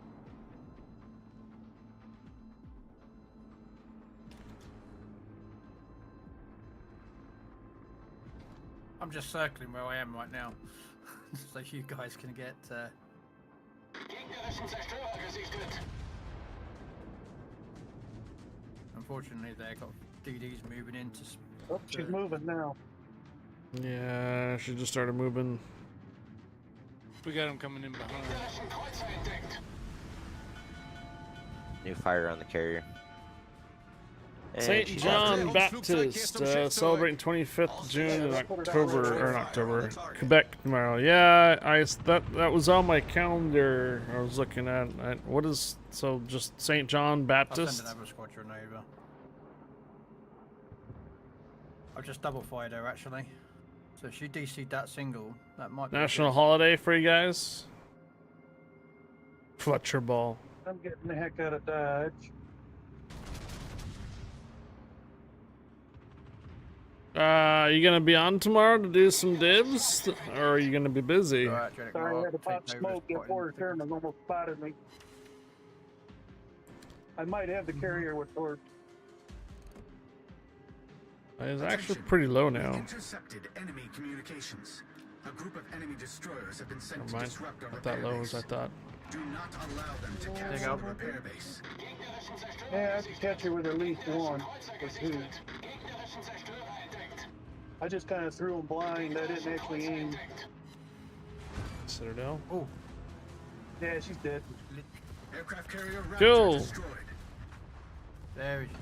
I'm just circling where I am right now, so you guys can get. Gegnerischen Zerstörer gesichtet. Unfortunately, they got DDs moving into. Oh, she's moving now. Yeah, she just started moving. We got him coming in behind. Gegnerischen Kreuzer entdeckt. New fire on the carrier. St. John Baptist, celebrating 25th June in October, Quebec tomorrow. Yeah, that was on my calendar. I was looking at what is so just St. John Baptist. I'll send another squadron over. I've just double fired her actually. So if she DC'd that single, that might be National holiday for you guys. Fletcher ball. I'm getting the heck out of Dodge. You gonna be on tomorrow to do some dibs, or are you gonna be busy? Right, Sorry, I had to pop smoke before her turn and almost spotted me. I might have the carrier with torch. It's actually pretty low now. Intercepted enemy communications. A group of enemy destroyers have been sent Never to mind. disrupt our Not that repair low base. as I thought. Do not allow them to There you capture go. the repair base. Yeah, I can catch her with at least one or two. I just kind of threw them blind. I didn't actually aim. Citadel. Oh. Yeah, she's dead. Aircraft carrier Raptor Cool. destroyed. There she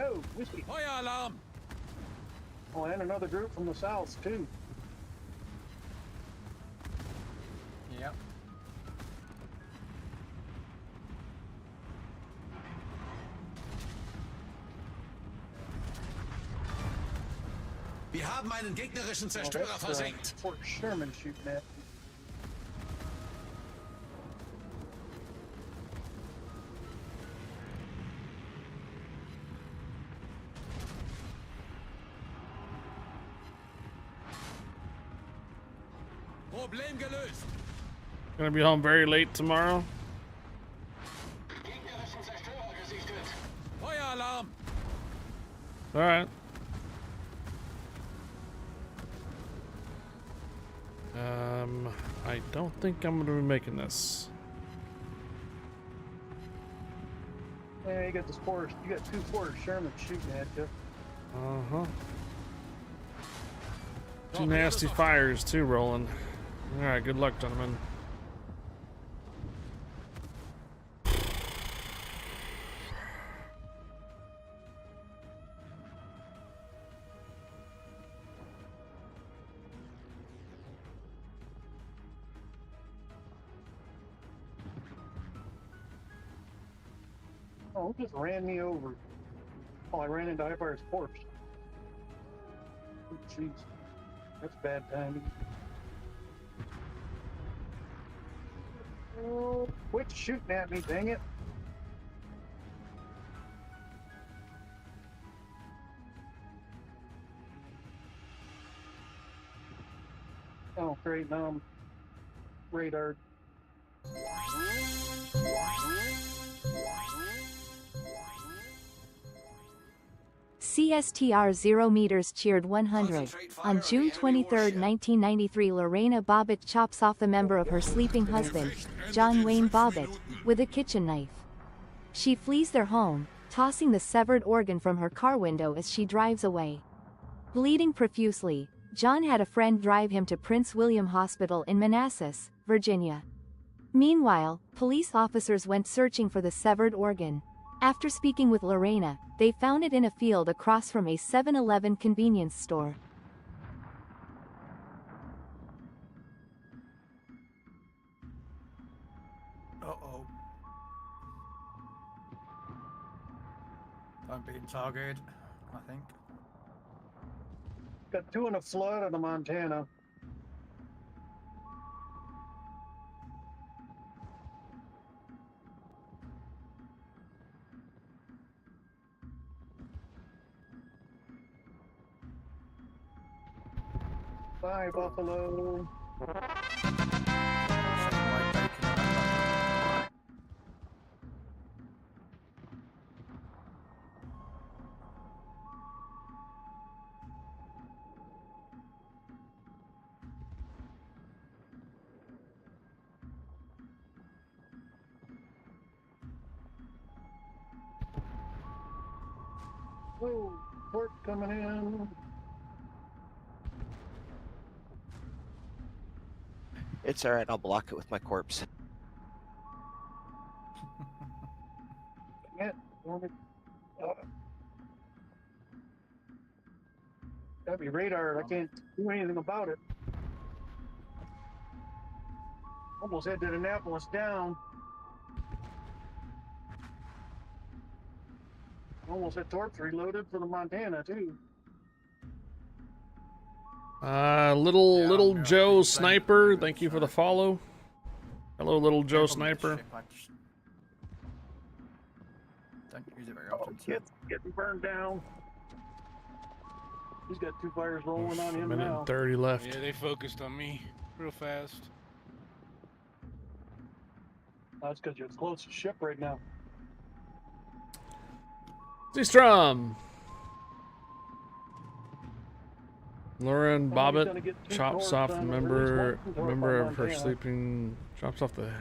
Oh, whiskey. Feuer alarm! Oh, and another group from the south, too. Yep. Wir haben einen gegnerischen Zerstörer versenkt. Fort Sherman shooting at. Problem gelöst. Gonna be home very late tomorrow. Feueralarm! All right. I don't think I'm gonna be making this. Yeah, you got this forest. You got 2 Fort Sherman shooting at you. Uh-huh. 2 nasty fires too rolling. All right, good luck, gentlemen. Oh, who just ran me over? Oh, I ran into Ivar's corpse. Oh, jeez. That's bad timing. Oh, quit shooting at me, dang it. Oh, great, now I'm radar. CSTR 0 meters cheered 100. On June 23, 1993, Lorena Bobbitt chops off the member of her sleeping husband, John Wayne Bobbitt, with a kitchen knife. She flees their home, tossing the severed organ from her car window as she drives away. Bleeding profusely, John had a friend drive him to Prince William Hospital in Manassas, Virginia. Meanwhile, police officers went searching for the severed organ. After speaking with Lorena, they found it in a field across from a 7-Eleven convenience store. Uh-oh. I'm being targeted, I think. Got 2 in a flood out of Montana. Bye, Buffalo. Whoa, port coming in. It's alright, I'll block it with my corpse. Yeah, gotta be radar. I can't do anything about it. Almost had Annapolis down. Almost had Torps reloaded for the Montana too. Little Joe Sniper, thank you for the follow. Hello, Little Joe Sniper. Don't use it very often. Getting burned down. He's got 2 fires rolling on him Minute now. and 30 left. Yeah, they focused on me real fast. That's because you're close to ship right now. Z-Strum! Lauren Bobbitt chops off a member of her sleeping, chops off the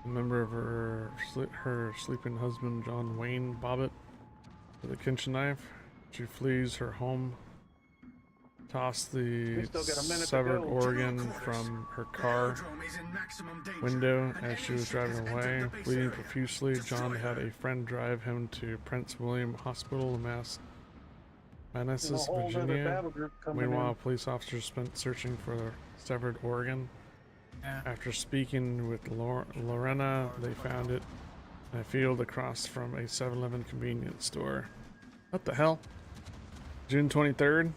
member of her sleeping husband, John Wayne Bobbitt, with a kitchen knife. She flees her home, Tossed We the still got a minute to severed go. organ from her car window as she was driving away. Bleeding profusely, John had a friend drive him to Prince William Hospital in Manassas, whole other Virginia. battle group coming Meanwhile, in. police officers spent searching for the severed organ. Yeah. After speaking with Lorena, they found it in a field across from a 7-Eleven convenience store. What the hell? June 23rd?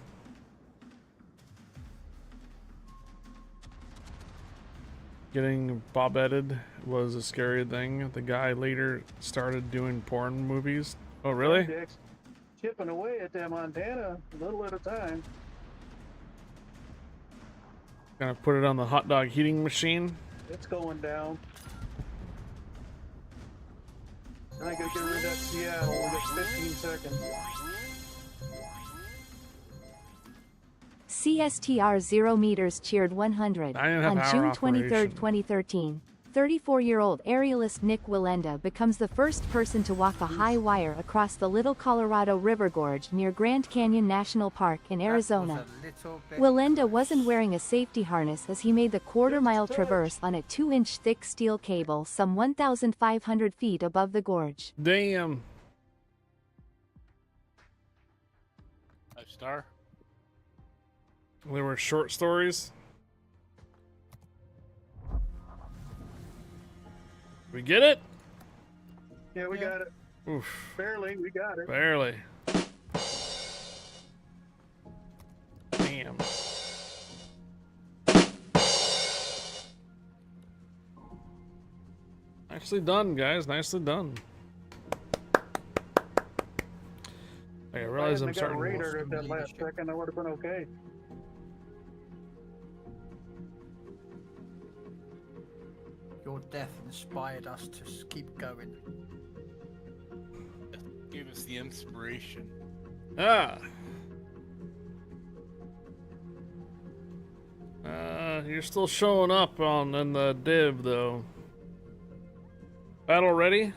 Getting bobetted was a scary thing. The guy later started doing porn movies. Oh, really? Dick's chipping away at that Montana, a little at a time. Gonna put it on the hot dog heating machine. It's going down. I gotta get rid of that Seattle. We got 15 seconds. CSTR 0 meters cheered 100. I didn't have On power June operation. 23, 2013, 34-year-old aerialist Nick Willenda becomes the first person to walk a high wire across the Little Colorado River Gorge near Grand Canyon National Park in Arizona. Willenda wasn't wearing a safety harness as he made the quarter-mile traverse on a 2-inch thick steel cable some 1,500 feet above the gorge. Damn. 5-star. There were short stories. We get it? Yeah, we got it. Oof. Barely, we got it. Barely. Damn. Nicely done, guys. Nicely done. I realize I'm starting to to radar at that last second. I would have been okay. Your death inspired us to keep going. Gave us the inspiration. Ah. You're still showing up in the div though. Battle ready?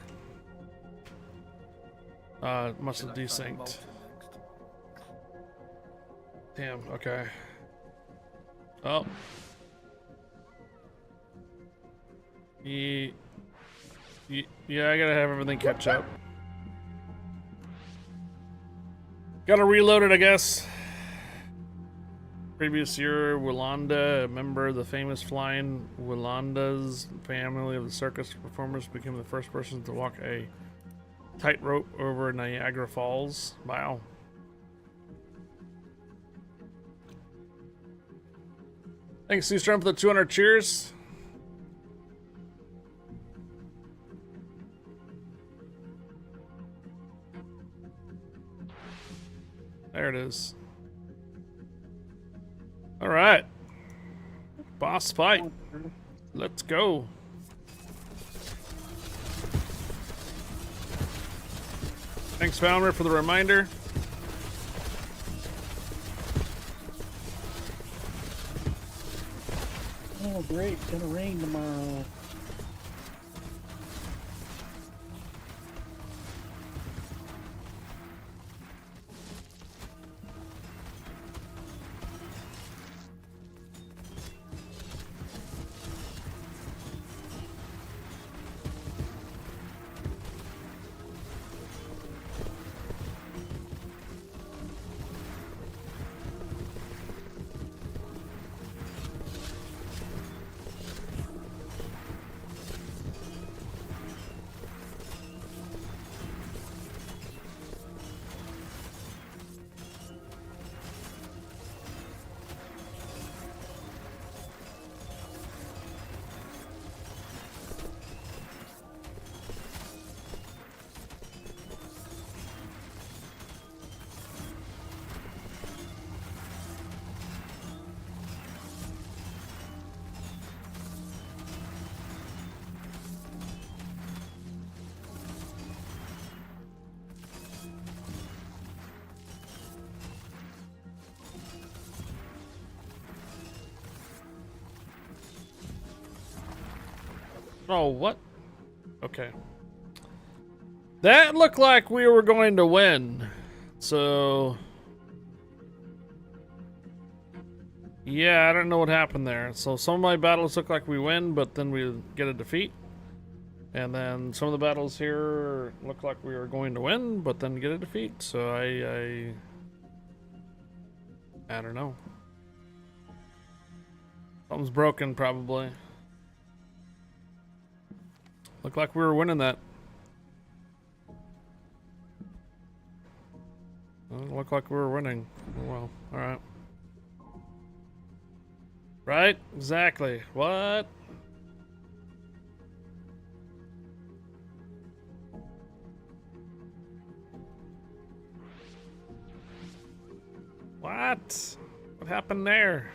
Must have desynced. Damn, okay. Oh. Yeah, I gotta have everything catch up. Gotta reload it, I guess. Previous year, Willanda, a member of the famous flying Willanda's family of the circus performers, became the first person to walk a tightrope over Niagara Falls. Wow. Thanks, C-Strum, for the 200 cheers. There it is. All right. Boss fight. Let's go. Thanks, Founder, for the reminder. Oh, great. It's gonna rain tomorrow. Oh, what? Okay. That looked like we were going to win. So... Yeah, I don't know what happened there. So some of my battles look like we win, but then we get a defeat. And then some of the battles here look like we are going to win, but then get a defeat. So I don't know. Something's broken, probably. Looked like we were winning that. Well, it looked like we were winning. Oh, well, alright. Right? Exactly. What? What? What happened there?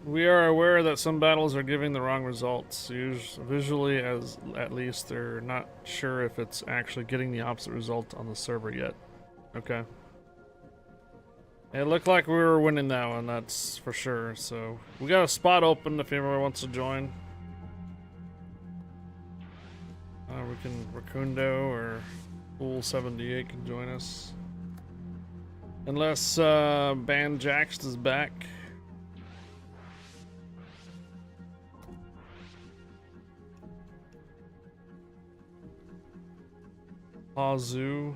We are aware that some battles are giving the wrong results. Visually, as at least, they're not sure if it's actually getting the opposite result on the server yet. Okay. It looked like we were winning that one, that's for sure. So we got a spot open if anyone wants to join. We can Rakundo or Pool78 can join us. Unless Band Jax is back. Pazu.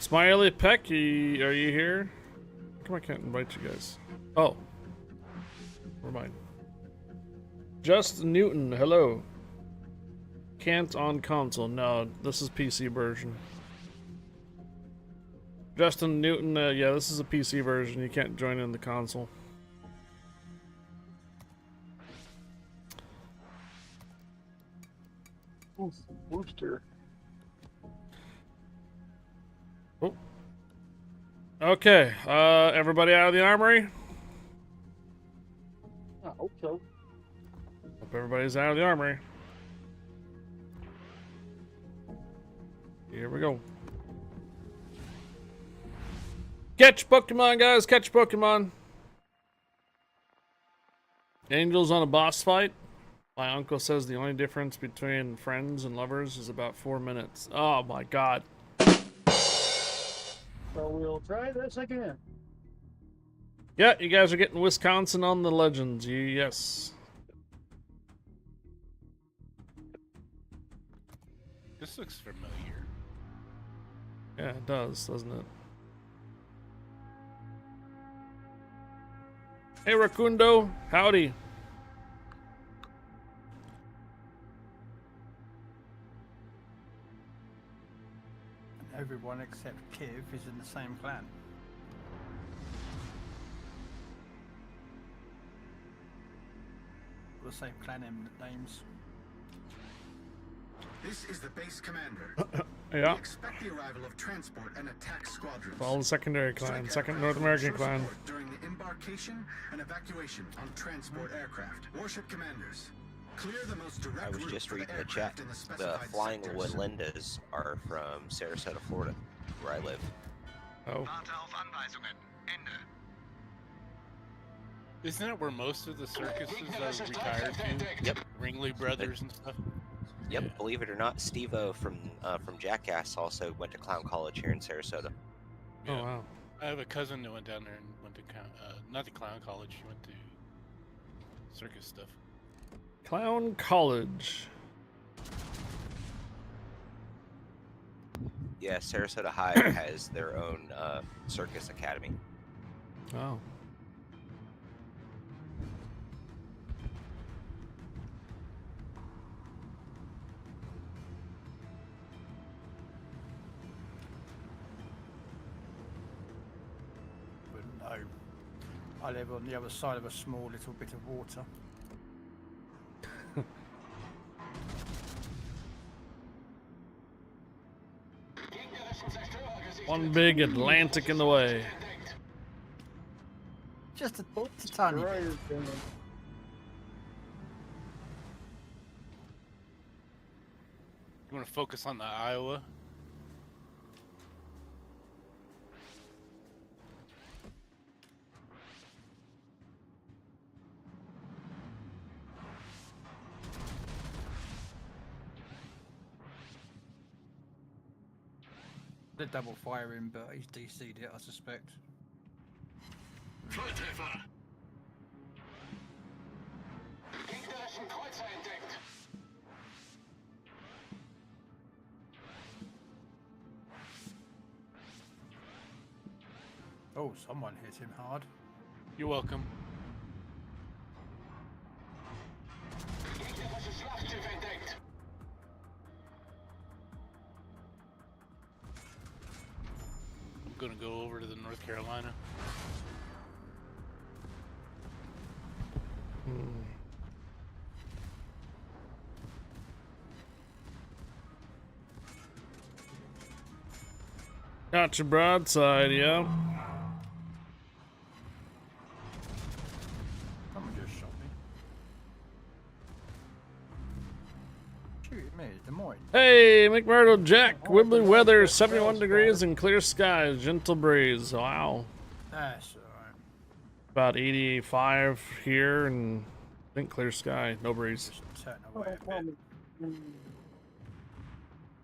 Smiley Pecky, are you here? How come I can't invite you guys? Oh. Never mind. Just Newton, hello. Can't on console. No, this is PC version. Justin Newton, yeah, this is a PC version. You can't join in the console. Booster. Oh. Okay, everybody out of the armory? I hope so. Hope everybody's out of the armory. Here we go. Catch Pokemon, guys, catch Pokemon. Angels on a boss fight. My uncle says the only difference between friends and lovers is about 4 minutes. Oh my god. So we'll try this again. Yeah, you guys are getting Wisconsin on the Legends. Yes. This looks familiar. Yeah, it does, doesn't it? Hey, Rakundo. Howdy. Everyone except Kiv is in the same clan. The same clan names. This is the base commander. Yeah. We expect the arrival of transport and attack squadrons. Follow the secondary clan, second North American clan. During the embarkation and evacuation on transport aircraft. Warship commanders, clear the most direct I was route just for reading the aircraft chat. in The specified Flying sectors. Woodlindas are from Sarasota, Florida, where I live. Oh. Isn't that where most of the circuses are retired to? Yep. Ringley Brothers and stuff? Yep, Yeah. believe it or not, Steve-O from Jackass also went to Clown College here in Sarasota. Oh, wow. I have a cousin that went down there and went to, not the Clown College, he went to circus stuff. Clown College. Yeah, Sarasota High has their own circus academy. Oh. But no. I live on the other side of a small little bit of water. One big Atlantic in the way. Just a tiny bit. You want to focus on the Iowa? They're double firing, but he's DC'd it, I suspect. Volltreffer! Gegnerischen Kreuzer entdeckt! Oh, someone hit him hard. You're welcome. Gegnerisches Schlachtschiff entdeckt! I'm gonna go over to the North Carolina. Got your broadside, yeah. Someone just shot me. Shoot me, Des Moines. Hey, McMurdo Jack. Wibbly weather, 71 degrees and clear skies. Gentle breeze. Wow. That's alright. About 85 here and I think clear sky. No breeze. Turn away a bit.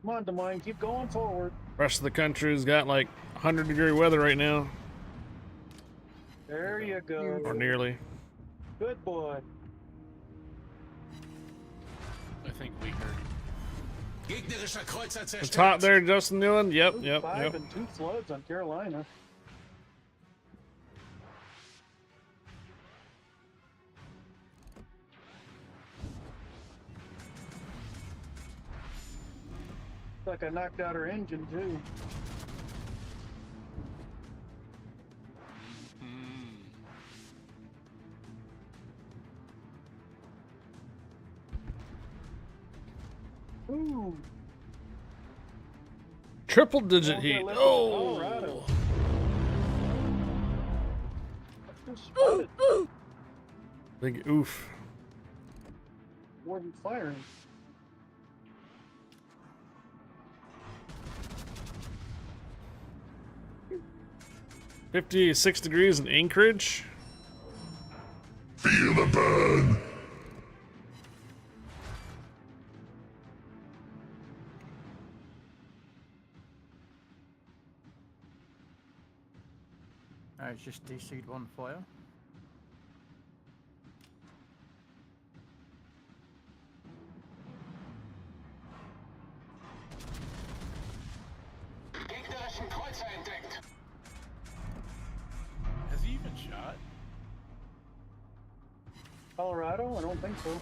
Come on, Des Moines, keep going forward. Rest of the country's got like 100-degree weather right now. There you go. Or nearly. Good boy. I think we heard. Gegnerischer Kreuzer The zerstört! top there, Justin Newland. Yep. 5 and 2 floods on Carolina. Like I knocked out her engine too. Ooh. Triple digit heat. Colorado. Big oof. Wasn't firing. $56 degrees in Anchorage. Feel the burn. It's just DC'd one fire. Gegnerischen Kreuzer entdeckt! Has he even shot? Colorado? I don't think so.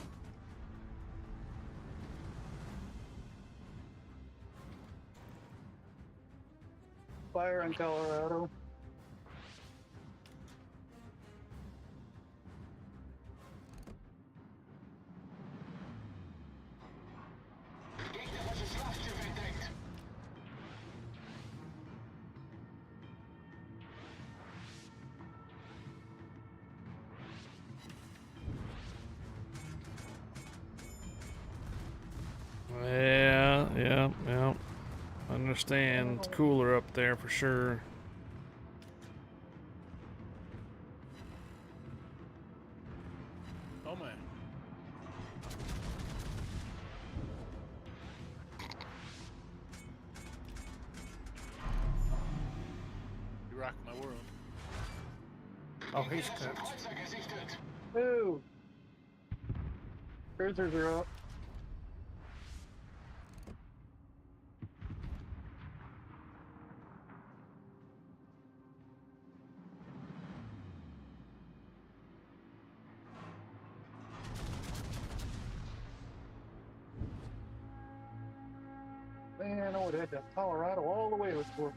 Fire in Colorado. Gegnerisches Schlachtschiff entdeckt! Yeah. Understand. It's cooler up there for sure. Oh man. You rock my world. Oh, he's cooked. Kreuzer gesichtet! Ooh. Cruisers are up. Man, I would have had to Colorado all the way to Fort.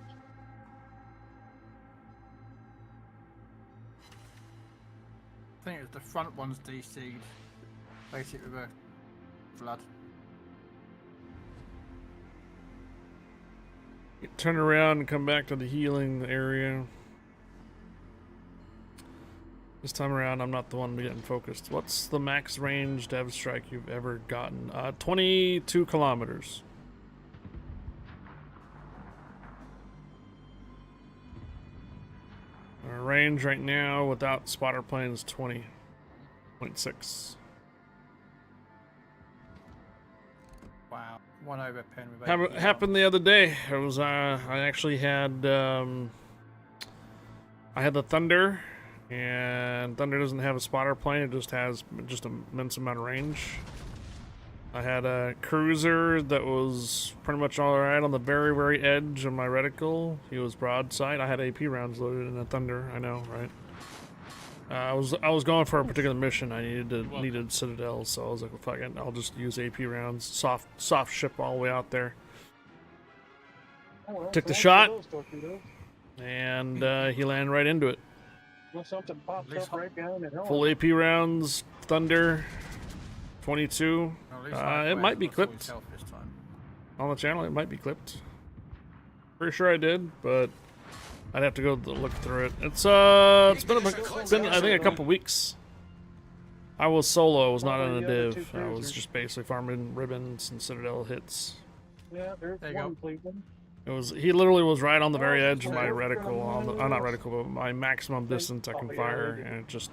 I think it's the front one's DC'd. Basically with a flood. Turn around and come back to the healing area. This time around, I'm not the one getting focused. What's the max range dev strike you've ever gotten? 22 kilometers. Our range right now without spotter plane is 20.6. Wow. one over pen with Happened the other day. It was I actually had I had the Thunder, and Thunder doesn't have a spotter plane. It just has just an immense amount of range. I had a cruiser that was pretty much all right on the very, very edge of my reticle. He was broadside. I had AP rounds loaded in a Thunder. I know, right? I was going for a particular mission. I needed Citadel, so I was like, well, fuck it, I'll just use AP rounds. Soft ship all the way out there. Took the shot, and he landed right into it. Well, something popped up right behind it. Full AP rounds, Thunder, 22. It might be clipped on the channel. It might be clipped. Pretty sure I did, but I'd have to go look through it. It's been I think a couple weeks. I was solo. I was not in a div. I was just basically farming ribbons and Citadel hits. Yeah, there's one Cleveland. He literally was right on the very edge of my reticle, not reticle, but my maximum distance I can fire, and it just,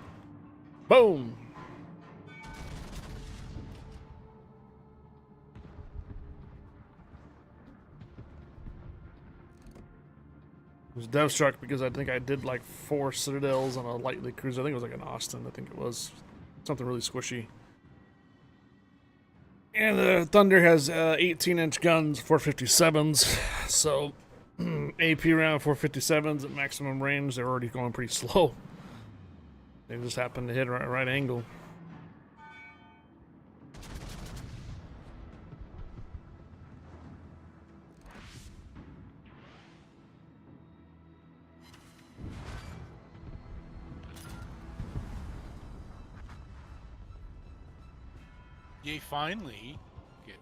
boom! It was dev struck because I think I did like 4 Citadels on a lightly cruiser. I think it was like an Austin. I think it was something really squishy. And the Thunder has 18-inch guns, 457s. So AP round 457s at maximum range. They're already going pretty slow. They just happen to hit right angle. Yay, finally. Get.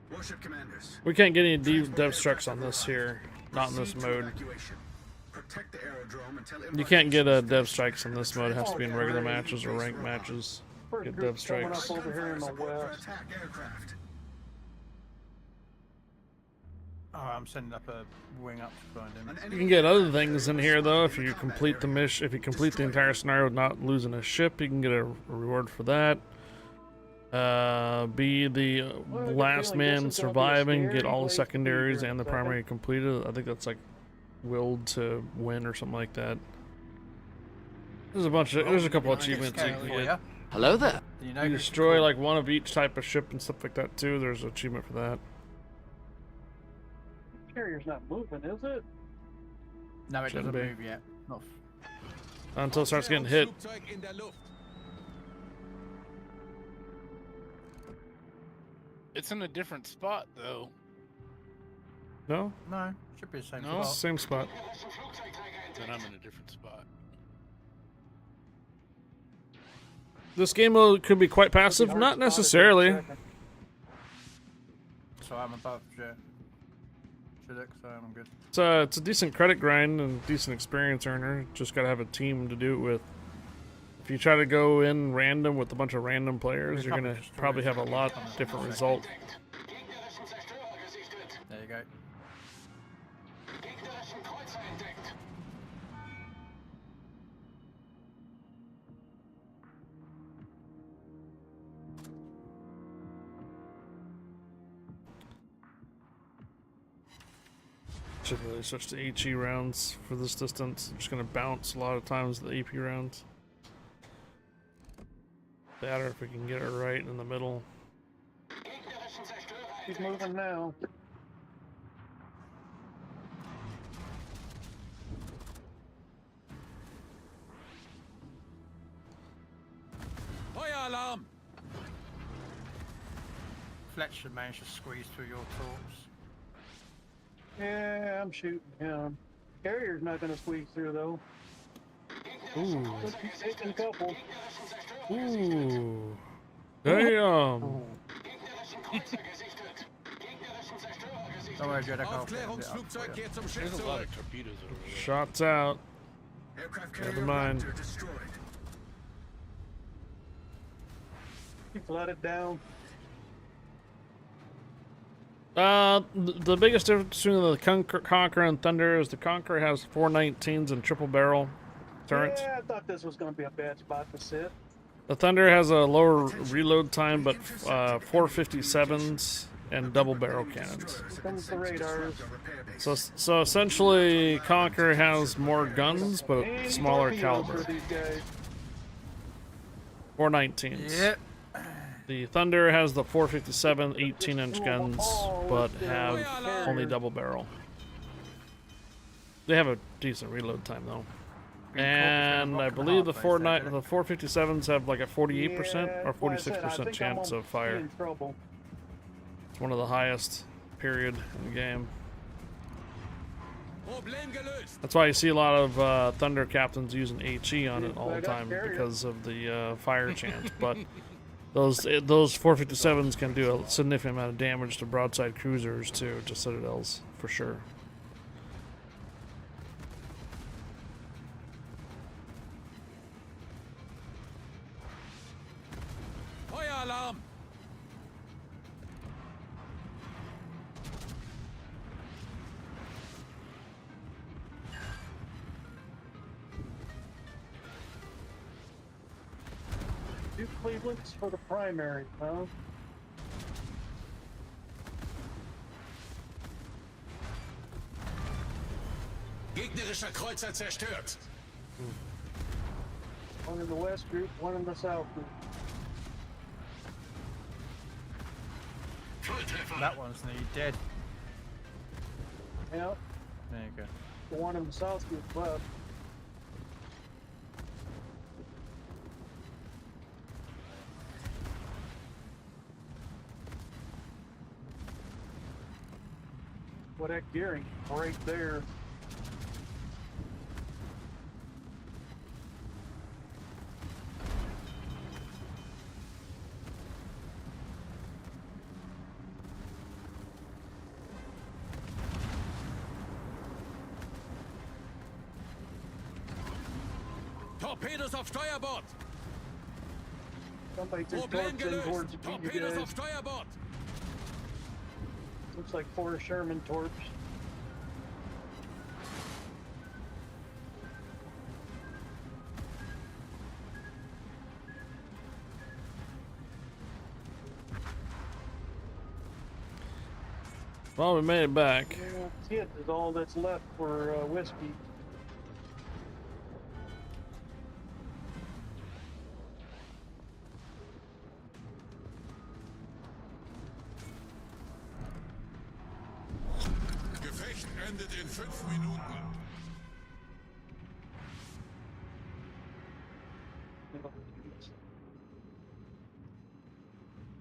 Warship commanders. We can't get any dev strucks on this here. Not in this mode. You can't get dev strikes in this mode. It has to be in regular matches or ranked matches. Get dev strikes. Over here in the west. Oh, I'm sending up a wing up to find him. You can get other things in here though. If you complete the mission, if you complete the entire scenario with not losing a ship, you can get a reward for that. Be the last man surviving, get all the secondaries and the primary completed. I think that's like willed to win or something like that. There's a couple of achievements you can get. Hello there. You destroy like one of each type of ship and stuff like that too. There's an achievement for that. Carrier's not moving, is it? No, it doesn't move yet. Not until it starts getting hit. It's in a different spot, though. No? No, should be the same spot. Same spot. Then I'm in a different spot. This game mode could be quite passive, not necessarily. So I'm above Jet. So I'm good. It's a decent credit grind and decent experience earner. Just gotta have a team to do it with. If you try to go in random with a bunch of random players, you're gonna probably have a lot different result. There you go. Should really switch to HE rounds for this distance. I'm just gonna bounce a lot of times the AP rounds. Better if we can get it right in the middle. He's moving now. Fire alarm! Fletcher managed to squeeze through your torps. Yeah, I'm shooting him. Carrier's not going to squeeze through though. Ooh. He's taking a couple. Ooh. Damn. Don't worry, Jet, Aufklärungsflugzeug geht zum Schiff zurück. Shots out. Never mind. You flooded down. The biggest difference between the Conqueror and Thunder is the Conqueror has 419s and triple barrel turrets. Yeah, I thought this was going to be a bad spot to sit. The Thunder has a lower reload time, but 457s and double barrel cannons. Here comes the radars. So essentially, Conqueror has more guns, but And smaller torpedoes caliber. for these guys. 419s. Yep. The Thunder has the 457 18-inch guns, but have only double barrel. They have a decent reload time though. And I believe the 457s have like a 48% or 46% chance of fire. It's one of the highest, period, in the game. That's why you see a lot of Thunder captains using HE on it all the time because of the fire chance. But those 457s can do a significant amount of damage to broadside cruisers too, to citadels for sure. Feueralarm! Two Clevelands for the primary, huh? Gegnerischer Kreuzer zerstört. One in the west group, one in the south group. That one's nearly dead. Yeah. There you go. The one in the south group left. What that gearing right there. Torpedos auf Steuerbord! Somebody just Problem torched in gelöst! towards you Torpedos guys. auf Steuerbord! Looks like 4 Sherman torps. Well, we made it back. Kit is all that's left for whiskey. Gefecht endet in 5 Minuten.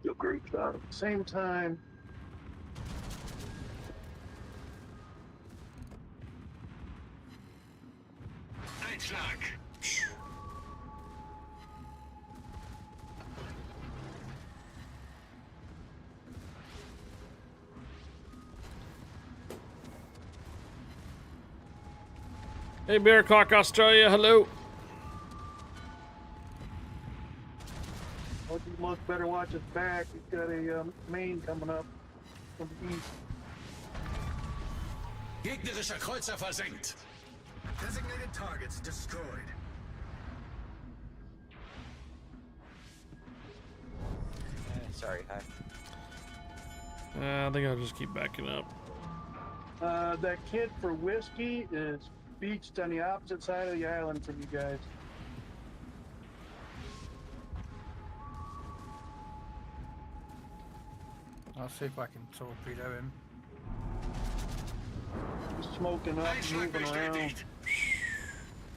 Your groups out at the same time. Einschlag! Hey, Bear Clock Australia, hello. Oh, you must better watch his back. He's got a main coming up from the east. Gegnerischer Kreuzer versenkt! Designated targets destroyed. Sorry, hi. I think I'll just keep backing up. That kid for whiskey is beached on the opposite side of the island from you guys. I'll see if I can torpedo him. He's smoking up, moving around.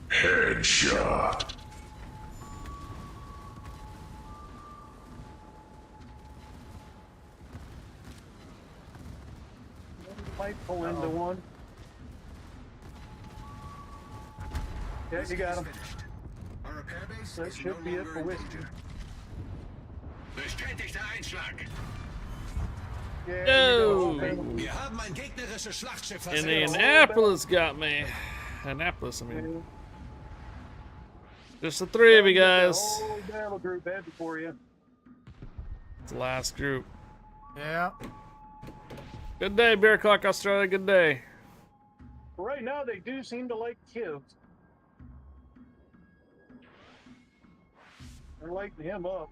Headshot. Might pull into one. Yeah, you got him. Our repair base That is should no be it longer for in whiskey. danger. Bestätigter Einschlag! Yeah, No. Wir haben ein gegnerisches Schlachtschiff versenkt. Indianapolis got me. Annapolis, I mean. Just the three of you guys. Whole battle group heading for you. It's the last group. Yeah. Good day, Beer Clock Australia. Good day. Right now, they do seem to like kids. They're lighting him up.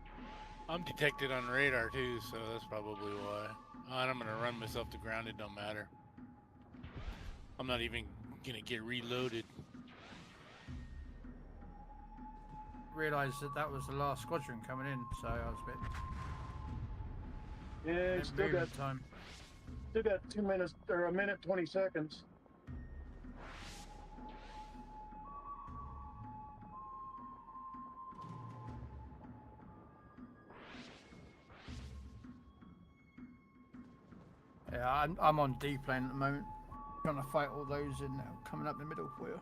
I'm detected on radar too, so that's probably why. And I'm gonna run myself to ground. It don't matter. I'm not even gonna get reloaded. Realised that was the last squadron coming in, so I was a bit. Yeah, still got time. Still got 2 minutes or a minute 20 seconds. Yeah, I'm on D plane at the moment, trying to fight all those in coming up the middle for you.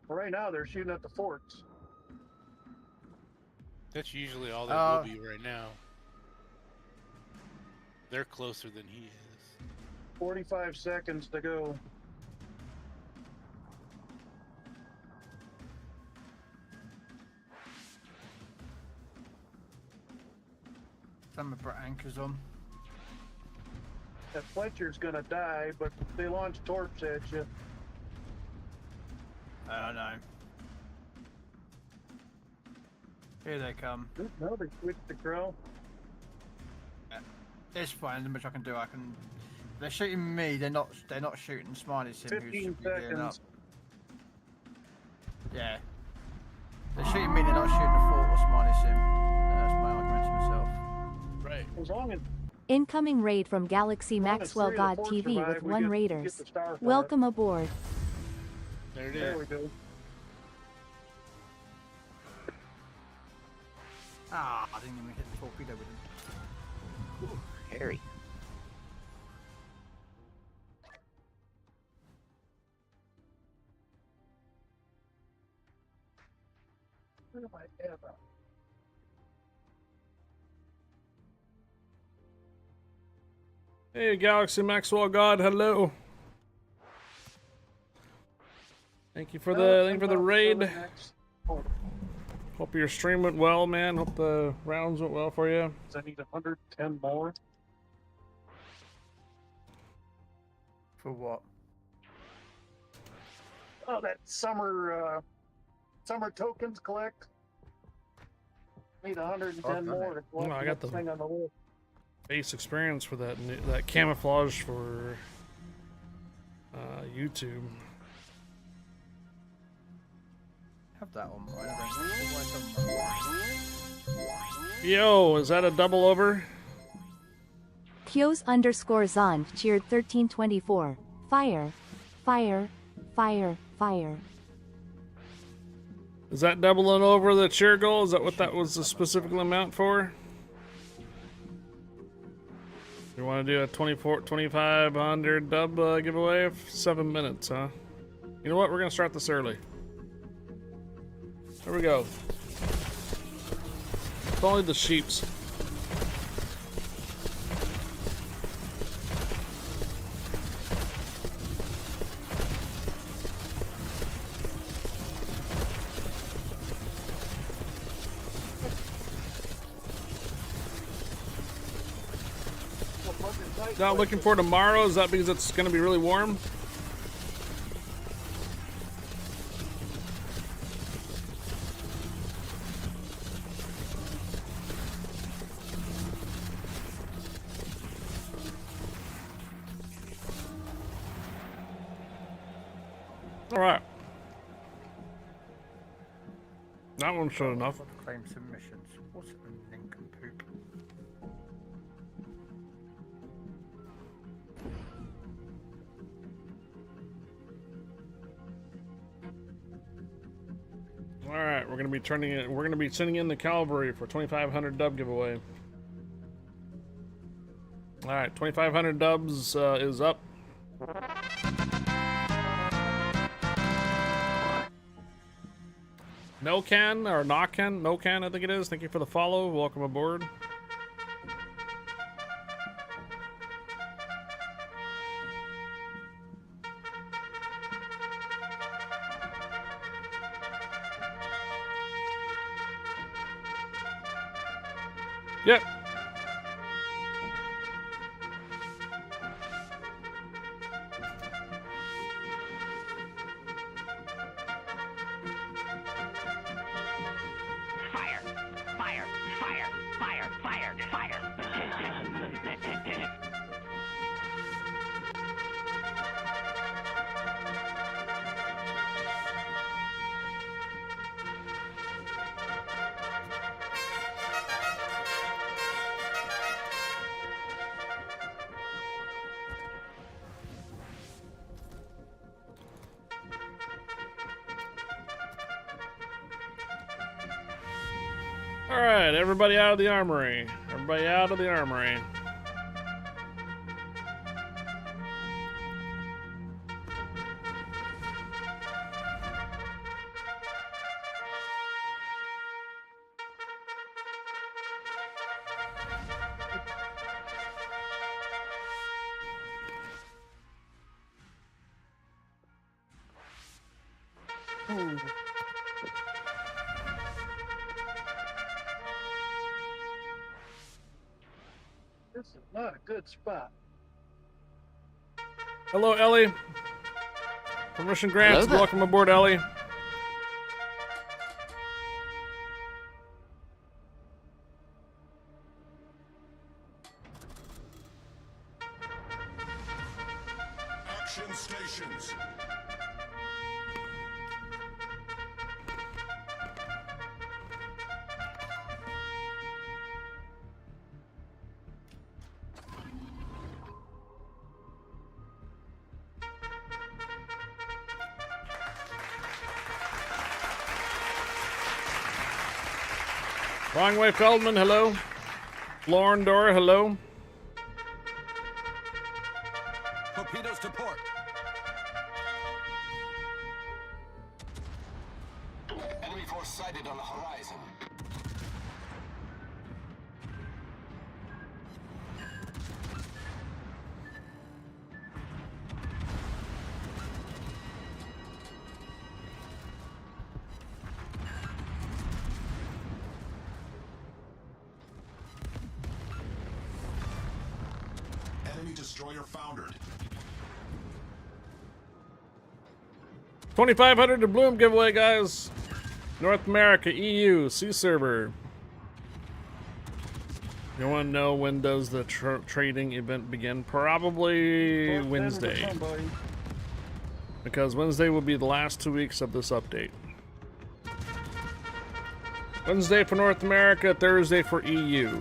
Right now, they're shooting at the forts. That's usually all there will be right now. They're closer than he is. 45 seconds to go. Some have put anchors on. That Fletcher's gonna die, but they launch torps at you. I know. Here they come. No, they switched the crow. It's fine. There's much I can do. They're shooting me. They're not shooting Smiley Sim. 15 seconds. Yeah. They're shooting me. They're not shooting the fort or Smiley Sim. That's my argument to myself. Right. As long as Incoming raid from Galaxy Maxwell God TV with 1 Raiders. Welcome aboard. There it is. There we go. Ah, I didn't even hit the torpedo with him. Ooh, hairy. Where am I at? Hey, Galaxy Maxwell God, hello. Thank you for the raid. Hope your stream went well, man. Hope the rounds went well for you. I need 110 more. For what? Oh, that summer tokens collect. Need 110 more to collect. I got the thing on the list. base experience for that camouflage for YouTube. Have that on Yo, is that a double over? Kios_Zond cheered 1324. Fire. Fire. Fire. Fire. Is that doubling over the cheer goal? Is that what that was the specific amount for? You want to do a 2,500 dub giveaway? 7 minutes, huh? You know what? We're going to start this early. Here we go. It's only the sheeps. Not looking for tomorrow? Is that because it's going to be really warm? All right. That one showed enough. Claim submissions. What a nincompoop. All right, we're gonna be turning it. We're gonna be sending in the cavalry for 2,500 dub giveaway. All right, 2,500 dubs is up. No can or not can, no can. I think it is. Thank you for the follow. Welcome aboard. Yep. Fire, fire, fire, fire, fire, fire. All right, everybody out of the armory. Everybody out of the armory. This is not a good spot. Hello, Ellie. Permission grants. Hello there. Welcome aboard, Ellie. Action stations. Wrong way, Feldman. Hello. Lorndor. Hello. Torpedoes to port. Enemy force sighted on the horizon. Enemy destroyer foundered. 2,500 to Bloom giveaway, guys. North America, EU, C server. You want to know when does the trading event begin? Probably Wednesday. Because Wednesday will be the last 2 weeks of this update. Wednesday for North America, Thursday for EU.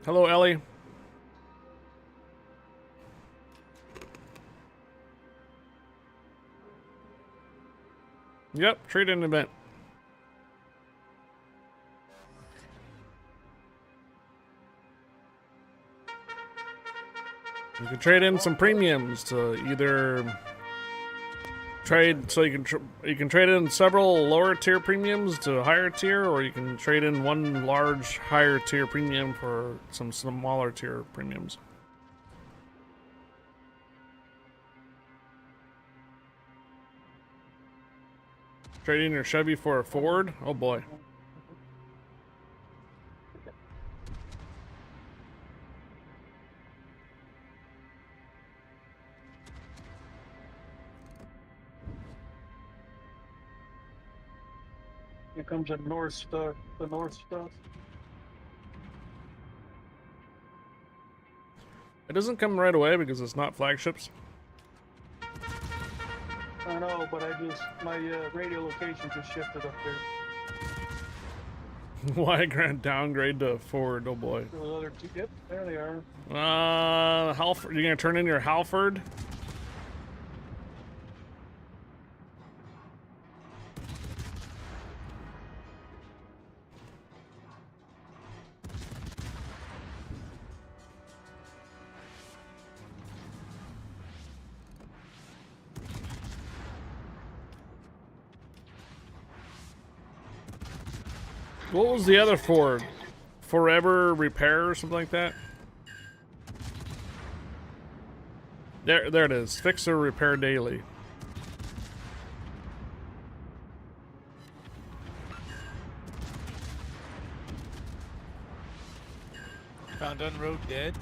Hello, Ellie. Yep, trade-in event. You can trade in some premiums to either trade, so you can trade in several lower tier premiums to a higher tier, or you can trade in one large higher tier premium for some smaller tier premiums. Trading your Chevy for a Ford? Oh boy. Here comes the North stuff. The North stuff. It doesn't come right away because it's not flagships. I know, but my radio location just shifted up there. Why downgrade to Ford? Oh boy. Those other two, yep, there they are. Halford. You're gonna turn in your Halford? What was the other Ford? forever repair or something like that. There it is. Fix or repair daily. Found on road dead.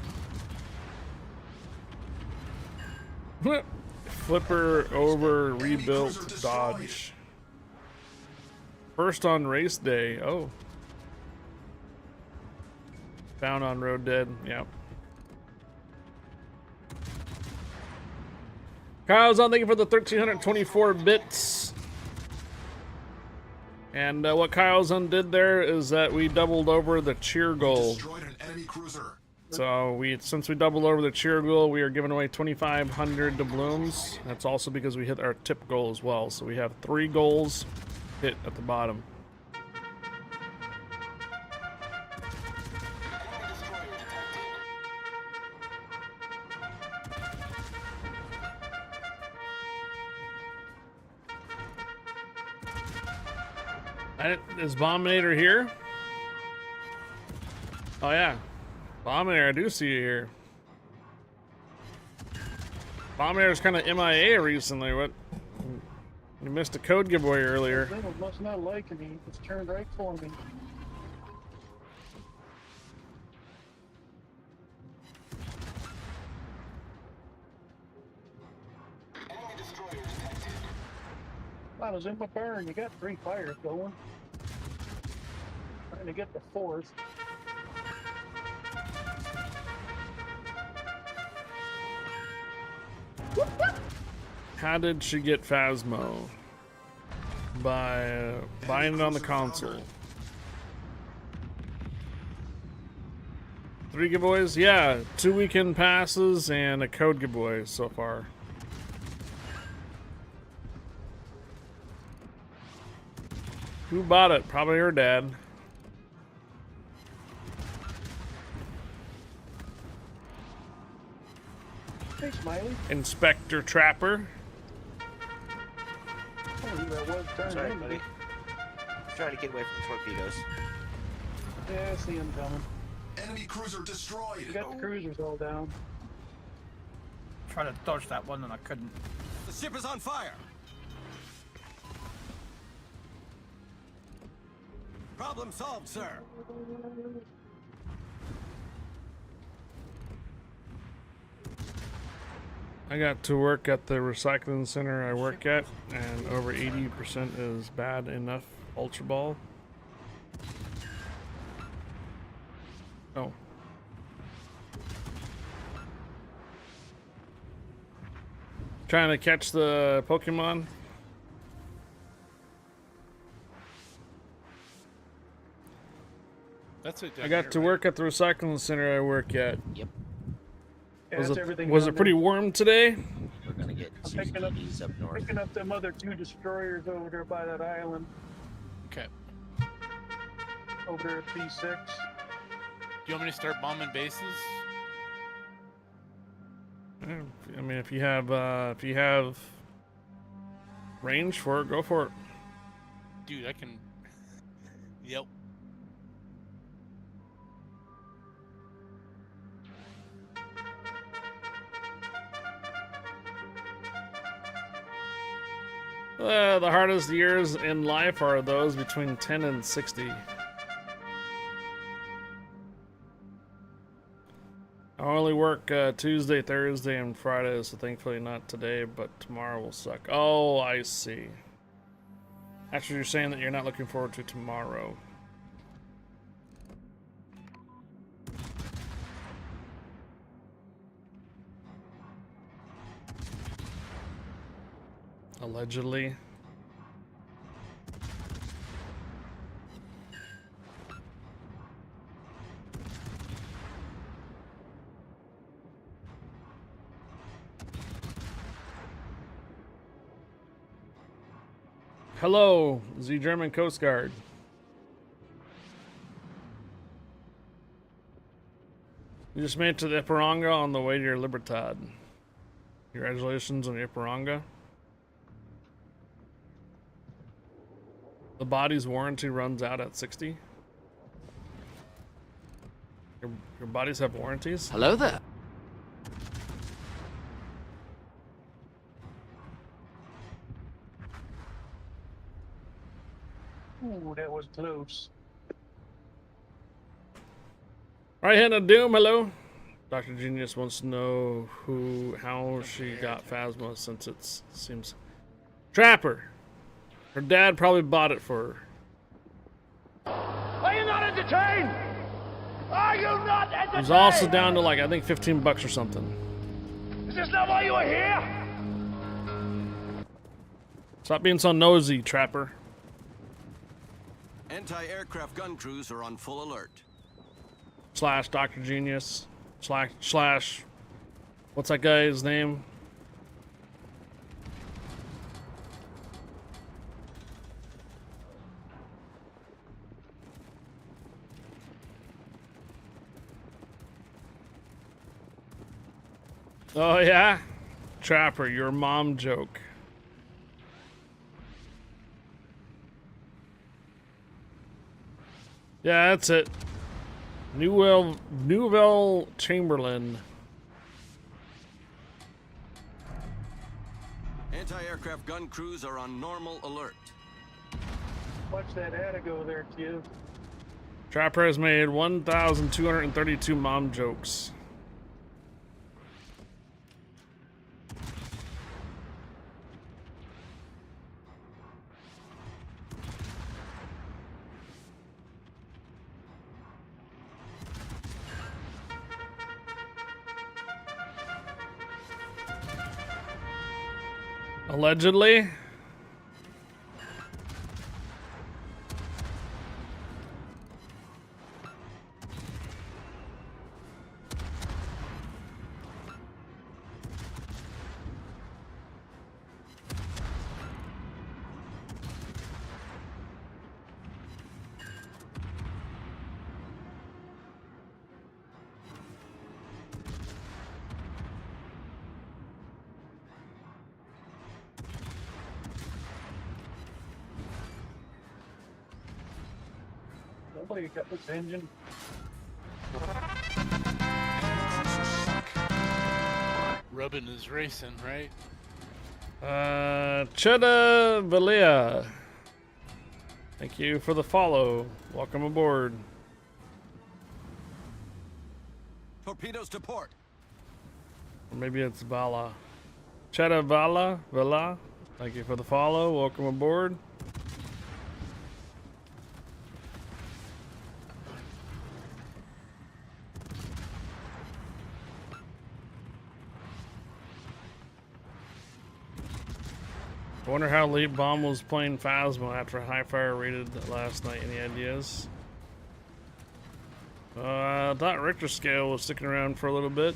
Flipper over rebuilt Dodge. First on race day. Oh. Found on road dead. Yep. Kyle's on. Thank you for the 1,324 bits. And what Kyle's did there is that we doubled over the cheer goal. Destroyed an enemy cruiser. So since we doubled over the cheer goal, we are giving away 2,500 doubloons. That's also because we hit our tip goal as well. So we have 3 goals hit at the bottom. Is Bombinator here? Oh yeah. Bombinator, I do see you here. Bombinator's kind of MIA recently. What? You missed a code giveaway earlier. They must not like me. It's turned right for me. I was in my burn. You got 3 fires going. Trying to get the 4th. How did she get Phasmo? By buying it on the console. 3 giveaways? Yeah, 2 weekend passes and a code giveaway so far. Who bought it? Probably her dad. Hey, Smiley. Inspector Trapper. Sorry, buddy. Trying to get away from torpedoes. Yeah, I see him coming. Enemy cruiser destroyed. You got the cruisers all down. Trying to dodge that one and I couldn't. The ship is on fire. Problem solved, sir. I got to work at the recycling center I work at, and over 80% is bad enough Ultra Ball. Oh. Trying to catch the Pokemon? That's it. I got to work at the recycling center I work at. Yep. Yeah, Was it pretty warm today? We're gonna get CPDs up north. Picking up them other 2 destroyers over there by that island. Okay. Over there at P6. Do you want me to start bombing bases? I mean, if you have range for it, go for it. Dude, I can. Yep. The hardest years in life are those between 10 and 60. I only work Tuesday, Thursday, and Friday, so thankfully not today, but tomorrow will suck. Oh, I see. Actually, you're saying that you're not looking forward to tomorrow. Allegedly. Hello, the German Coast Guard. You just made it to the Iparanga on the way to your Libertad. Congratulations on your Iparanga. The body's warranty runs out at 60. Your bodies have warranties? Hello there. Ooh, that was close. Right hand of doom, hello. Dr. Genius wants to know how she got Phasma since it seems Trapper. Her dad probably bought it for her. Are you not entertained? Are you not entertained? It was also down to like I think 15 bucks or something. Is this not why you are here? Stop being so nosy, Trapper. Anti-aircraft gun crews are on full alert. Slash Dr. Genius. Slash. What's that guy's name? Oh yeah? Trapper, your mom joke. Yeah, that's it. Nouvelle Chamberlain. Anti-aircraft gun crews are on normal alert. Watch that ad go there, kid. Trapper has made 1,232 mom jokes. Allegedly. Nobody got this engine. Rubbin is racing, right? Cheda Valia. Thank you for the follow. Welcome aboard. Torpedoes to port. Or maybe it's Vala. Cheda Vala. Thank you for the follow. Welcome aboard. I wonder how Leap Bomb was playing Phasma after High Fire rated last night. Any ideas? I thought Richter Scale was sticking around for a little bit.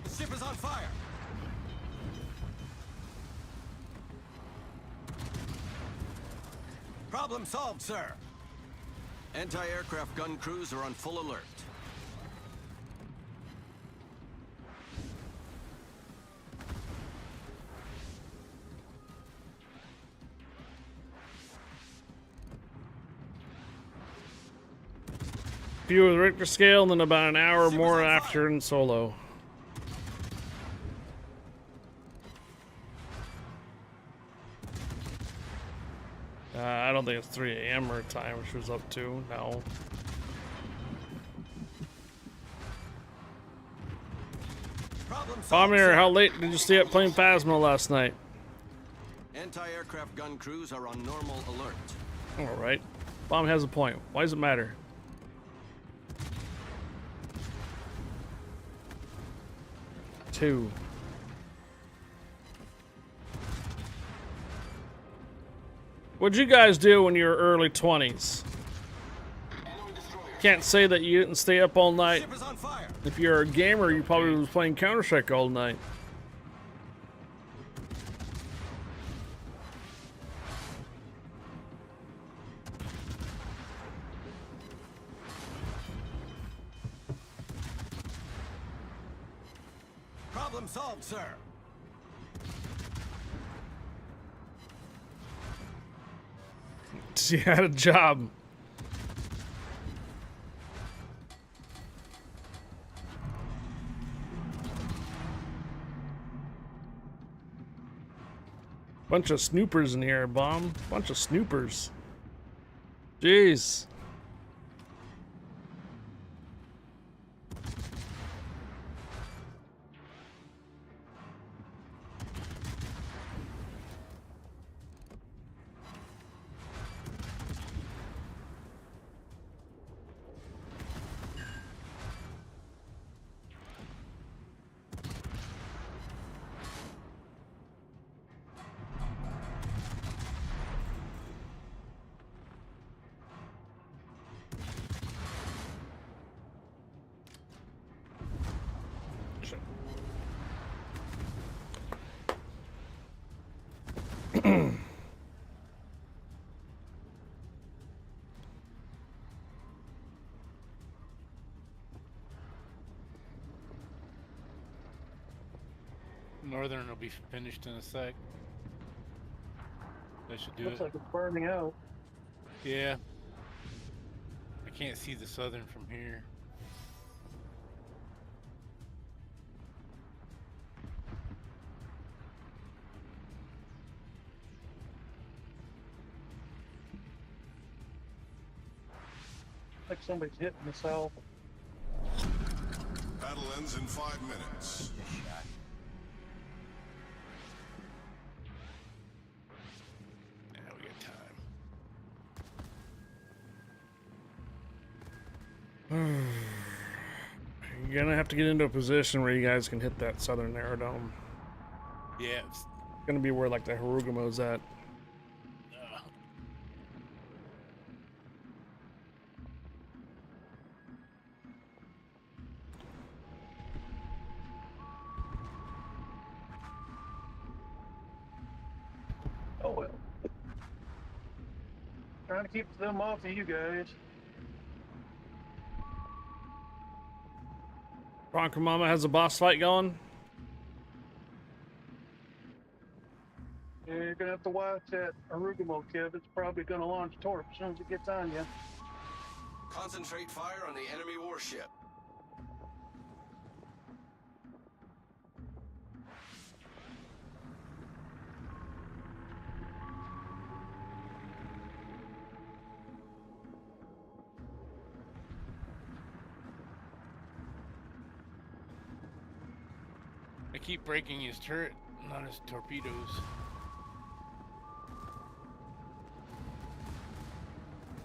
The ship is on fire. Problem solved, sir. Anti-aircraft gun crews are on full alert. Few with Richter Scale, and then about an hour more after in solo. I don't think it's 3 a.m. her time she was up to. No. Bomber, how late did you stay up playing Phasma last night? Anti-aircraft gun crews are on normal alert. Alright. Bomb has a point. Why does it matter? Two. What'd you guys do when you were early 20s? Can't say that you didn't stay up all night. If you're a gamer, you probably was playing Counter-Strike all night. Problem solved, sir. She had a job. Bunch of snoopers in here, bomb. Bunch of snoopers. Jeez. Northern will be finished in a sec. That should do Looks it. like it's burning out. Yeah. I can't see the southern from here. Like somebody's hitting the south. Battle ends in 5 minutes. Now we got time. You're gonna have to get into a position where you guys can hit that southern aerodome. Yeah. It's gonna be where like the Harugumo's at. Oh well. Trying to keep them off of you guys. Bronco Mama has a boss fight going. Yeah, you're gonna have to watch that Arugumo, Kev. It's probably gonna launch torp as soon as it gets on you. Concentrate fire on the enemy warship. I keep breaking his turret, not his torpedoes.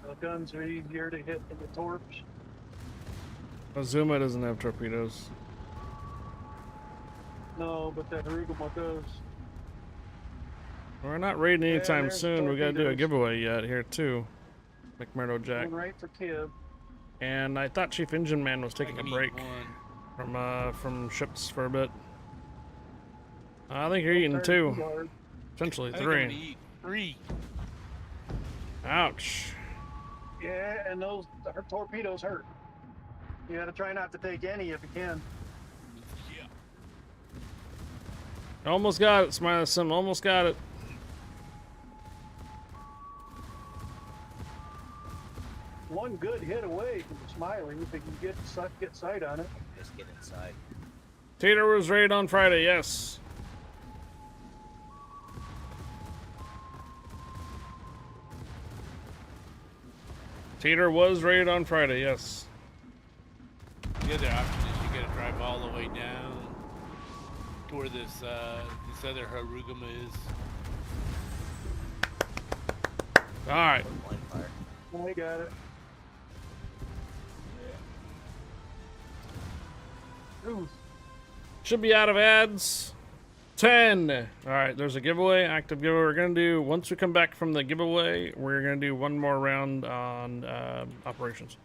The guns are easier to hit than the torps. Azuma doesn't have torpedoes. No, but that Harugumo does. We're not raiding anytime there's soon. We gotta do a torpedoes. giveaway yet here too. McMurdo Jack. Going right for Kev. And I thought Chief Engine Man was taking a can eat break from ships for a bit. I think you're eating two. Potentially I think I'm gonna three. eat 3. Ouch. Yeah, and those her torpedoes hurt. You gotta try not to take any if you can. Yeah. Almost got it, Smiley Sim. Almost got it. One good hit away from Smiley if you can get sight on it. Just get inside. Tater was raided on Friday, yes. Tater was raided on Friday, yes. The other option is you gotta drive all the way down to where this other Harugama is. Alright. I got it. Ooh. Should be out of ads. 10. Alright, there's a giveaway, active giveaway. We're gonna do, once we come back from the giveaway, we're gonna do one more round on operations.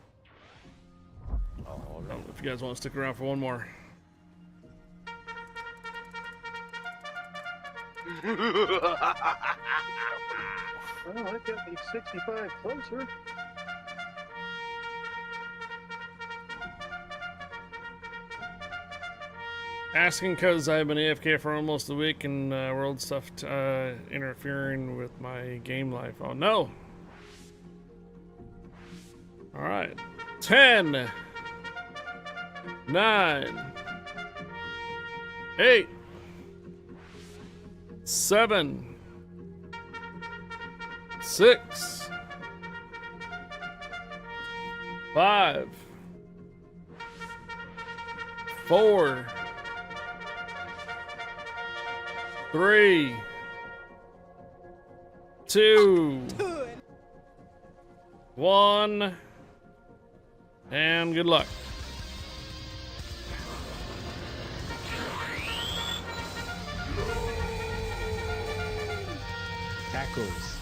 Oh, if you guys want to stick around for one more. Well, that got me 65 closer. Asking because I've been AFK for almost a week and world stuff interfering with my game life. Oh no! Alright. 10, 9, 8, 7, 6, 5, 4, 3, 2, 1, and good luck. Tackles.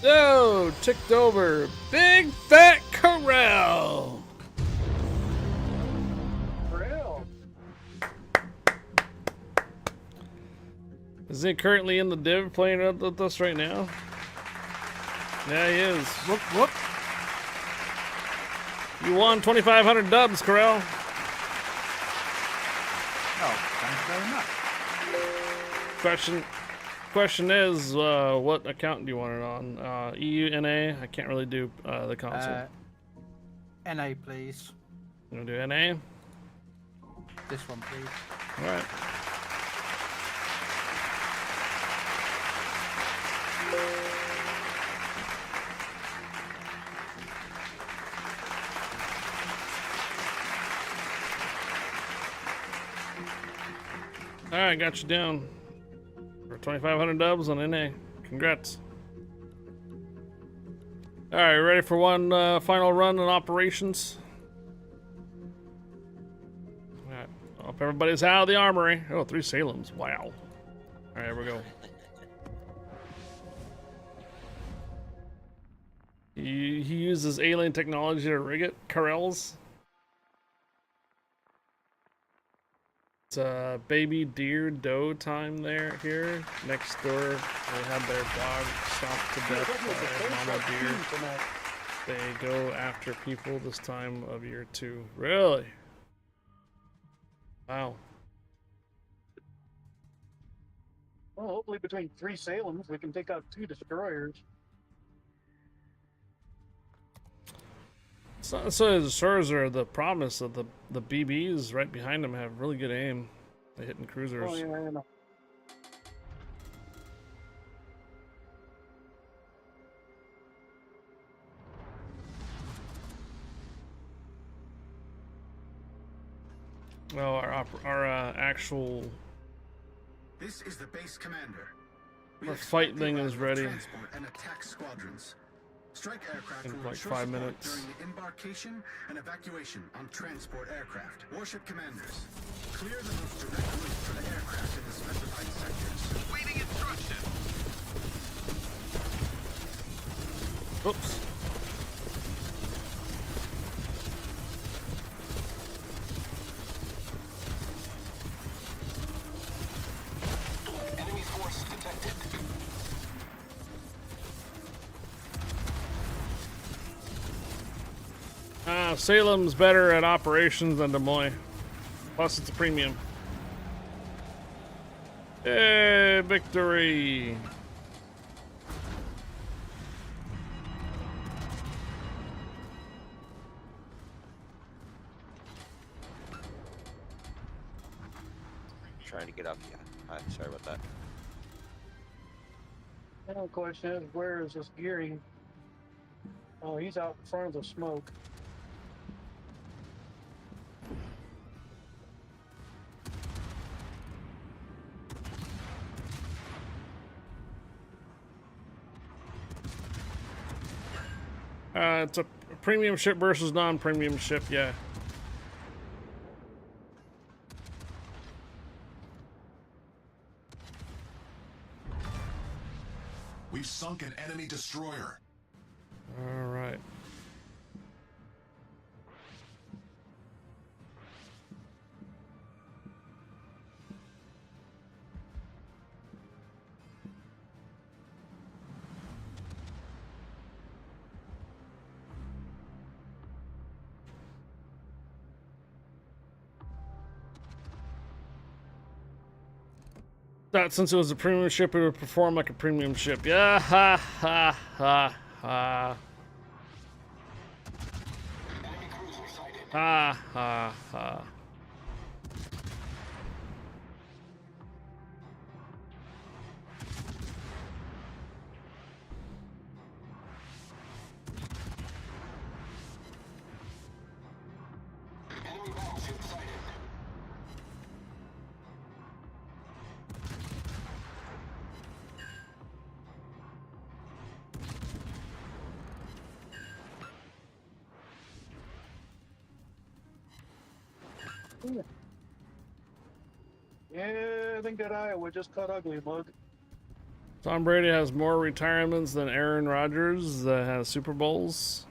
Oh, ticked over. Big fat corral. Real. Is he currently in the div playing with us right now? Yeah, he is. Whoop, whoop. You won 2,500 dubs, Corral. Oh, thanks very much. Question is, what account do you want it on? EU, NA? I can't really do the console. NA, please. You want to do NA? This one, please. Alright. Alright, got you down. For 2,500 dubs on NA. Congrats. Alright, ready for one final run in operations? Alright, hope everybody's out of the armory. Oh, 3 Salems. Wow. Alright, here we go. He uses alien technology to rig it. Corrals. It's baby deer doe time here. Next door, they had their dog stomped to death by mama deer. They go after people this time of year too. Really? Wow. Well, hopefully between 3 Salems, we can take out 2 destroyers. It's not so the destroyers are the promise of the BBs right behind them have really good aim. They hitting cruisers. Oh, yeah, I know. Well, our actual This is the base commander. our fight thing is ready. Transport and attack squadrons. Strike aircraft In will like ensure 5 support minutes. during the embarkation and evacuation on transport aircraft. Warship commanders, clear the most direct route for the aircraft in the specified sectors. Waiting instruction. Oops. Enemy force detected. Salem's better at operations than Des Moines. Plus, it's a premium. Hey, victory! Trying to get up, yeah. Hi, sorry about that. The question is, where is this Geary? Oh, he's out in front of the smoke. It's a premium ship versus non-premium ship, yeah. We've sunk an enemy destroyer. All right. That since it was a premium ship, it would perform like a premium ship. Yeah, ha ha ha ha. Ha ha ha. Yeah, I think that Iowa just cut ugly, Mug. Tom Brady has more retirements than Aaron Rodgers that has Super Bowls.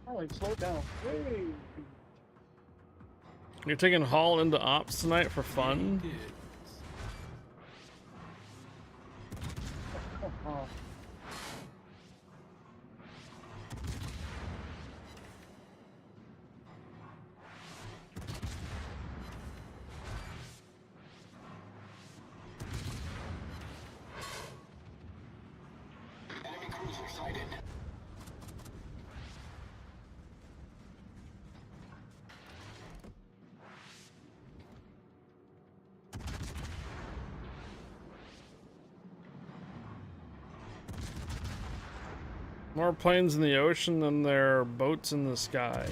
Oh, slow down. Hey. You're taking Hall into ops tonight for fun? Oh. More planes in the ocean than there are boats in the sky.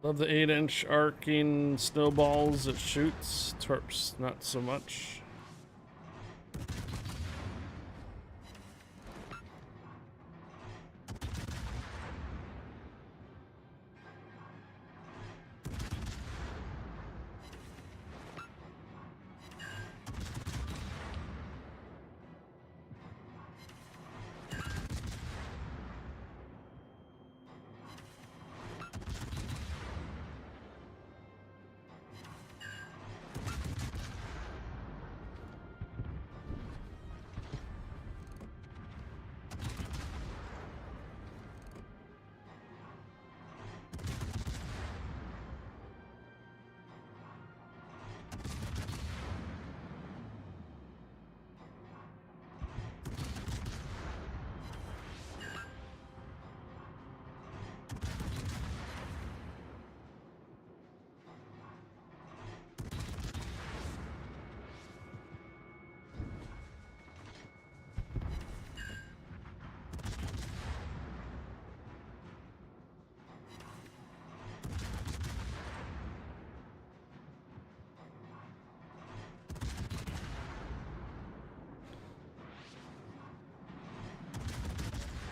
Love the 8-inch arcing snowballs it shoots. Torps, not so much.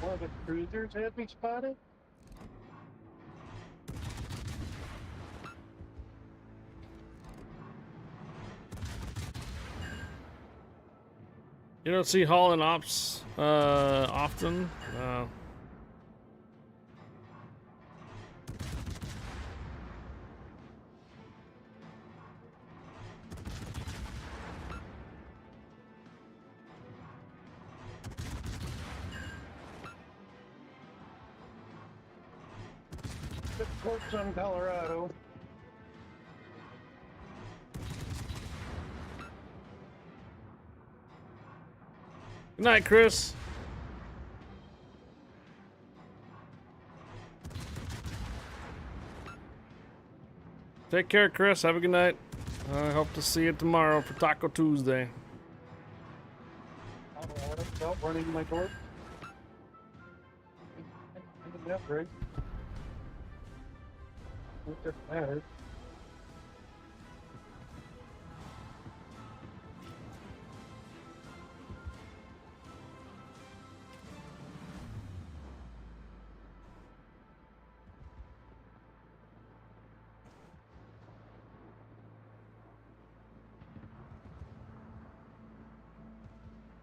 One of the cruisers had me spotted. You don't see Hall in ops often. The corpse on Colorado. Good night, Chris. Take care, Chris. Have a good night. I hope to see you tomorrow for Taco Tuesday. Don't run into my door. Yeah, great. What the matter?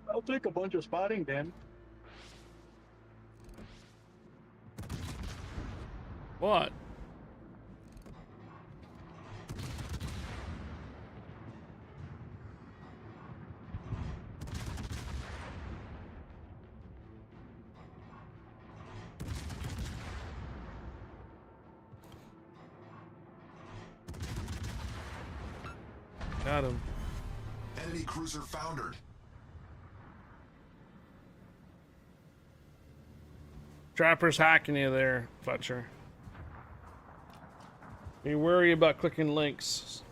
I'll take a bunch of spotting then. What? Got him. Enemy cruiser foundered. Trapper's hacking you there, Fletcher. You worry about clicking links.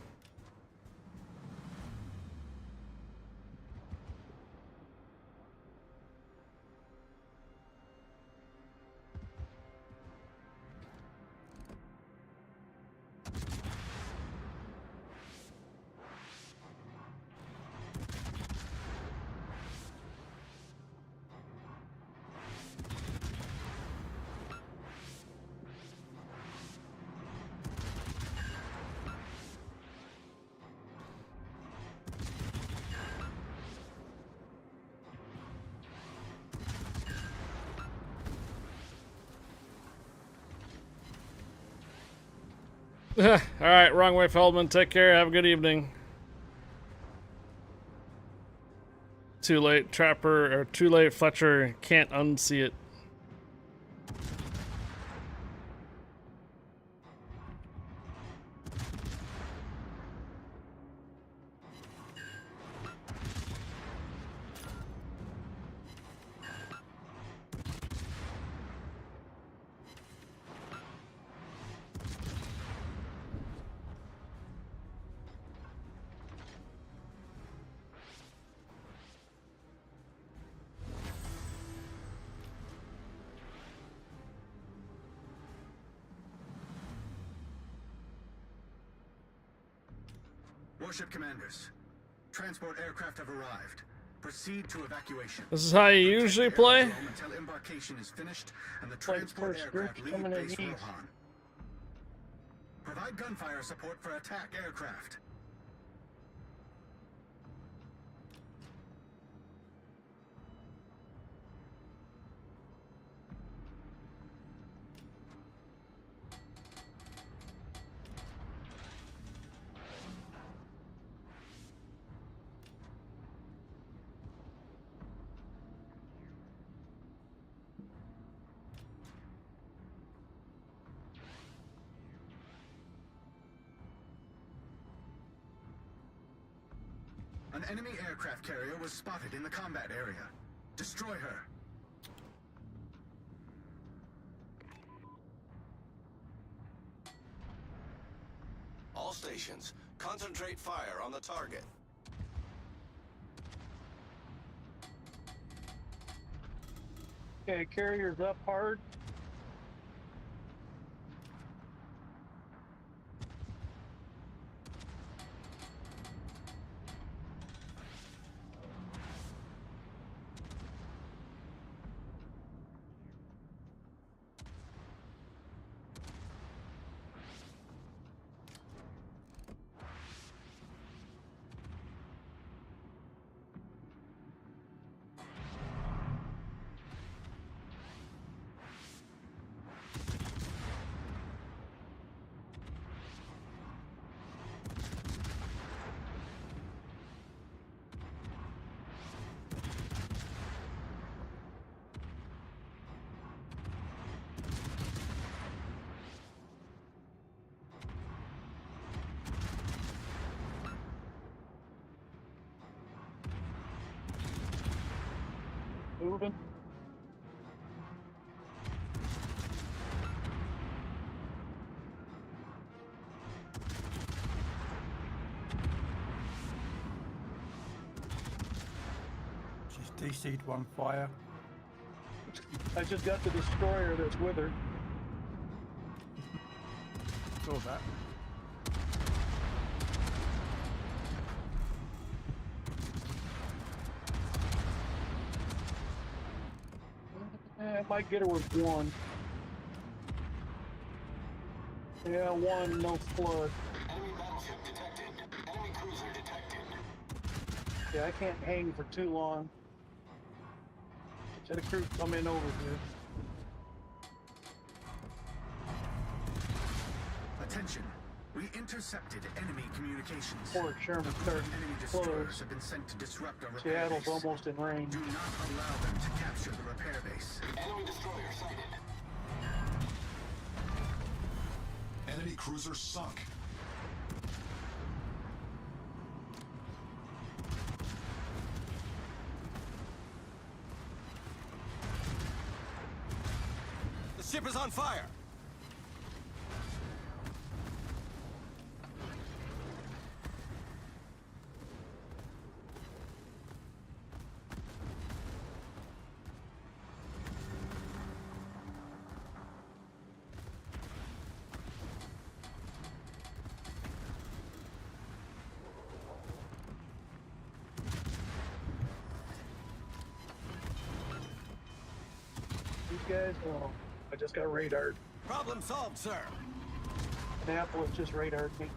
Alright, wrong way, Feldman. Take care. Have a good evening. Too late, Trapper, or too late, Fletcher. Can't unsee it. Warship commanders, transport aircraft have arrived. Proceed to evacuation. This is how you usually play? Until embarkation is finished and the transport aircraft leave base Rohan. Provide gunfire support for attack aircraft. An enemy aircraft carrier was spotted in the combat area. Destroy her. All stations, concentrate fire on the target. Okay, carrier's up hard. Moving. She's DC'd one fire. I just got the destroyer that's with her. Saw that. I might get her with one. Yeah, one, no flood. Enemy battleship detected. Enemy cruiser detected. Yeah, I can't hang for too long. Let a crew come in over here. Attention. We intercepted enemy communications. Fort Sherman starting enemy destroyers have been sent to disrupt our repair Seattle's base. almost in range. Do not allow them to capture the repair base. Enemy destroyer sighted. Enemy cruiser sunk. ship is on fire. These guys, oh, I just got radared. Problem solved, sir. Annapolis just radared me.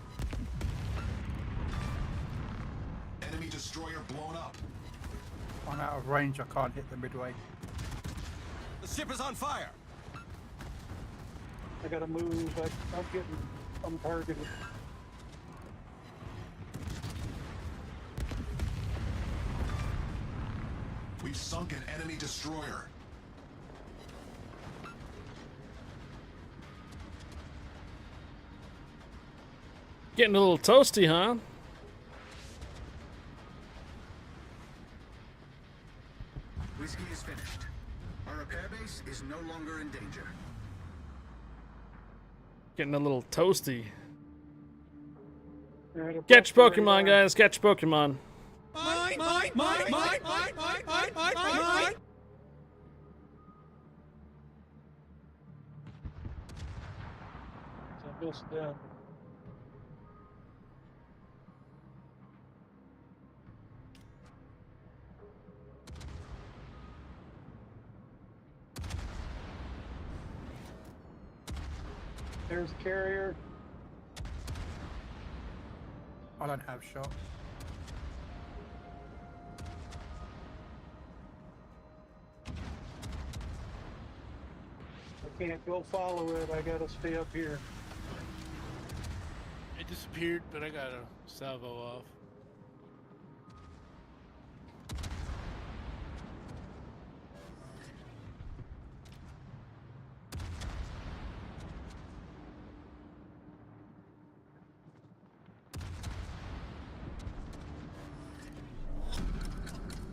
Enemy destroyer blown up. I'm out of range, I can't hit the midway. The ship is on fire. I gotta move. I'm targeted. We've sunk an enemy destroyer. Getting a little toasty, huh? Whiskey is finished. Our repair base is no longer in danger. Getting a little toasty. Catch Pokemon, guys. Catch Pokemon. Mine. I missed them. There's a carrier. I don't have shot. I can't go follow it. I gotta stay up here. It disappeared, but I got a salvo off.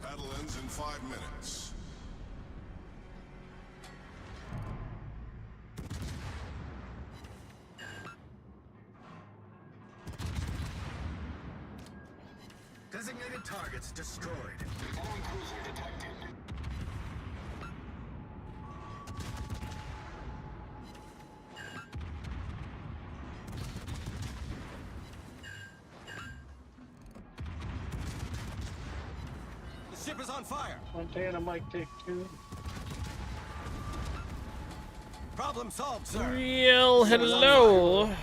Battle ends in 5 minutes. Designated targets destroyed. Enemy cruiser detected. The ship is on fire. Montana might take 2. Problem solved, sir. Real hello.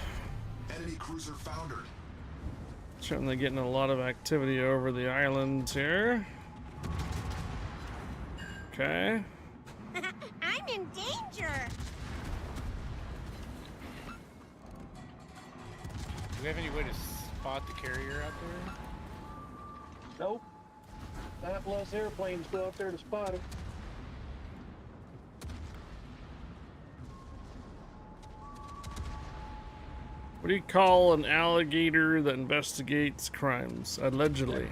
Enemy cruiser foundered. Certainly getting a lot of activity over the islands here. Okay. I'm in danger. Do we have any way to spot the carrier out there? Nope. Not unless airplanes go out there to spot it. What do you call an alligator that investigates crimes? Allegedly.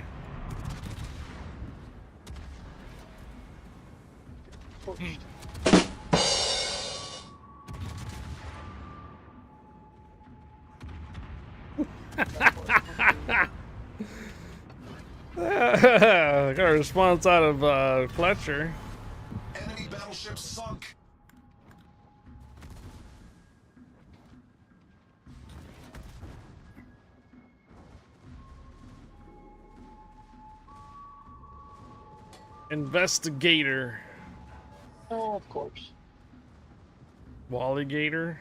Got a response out of Fletcher. Enemy battleship sunk. Investigator. Oh, of course. Walligator.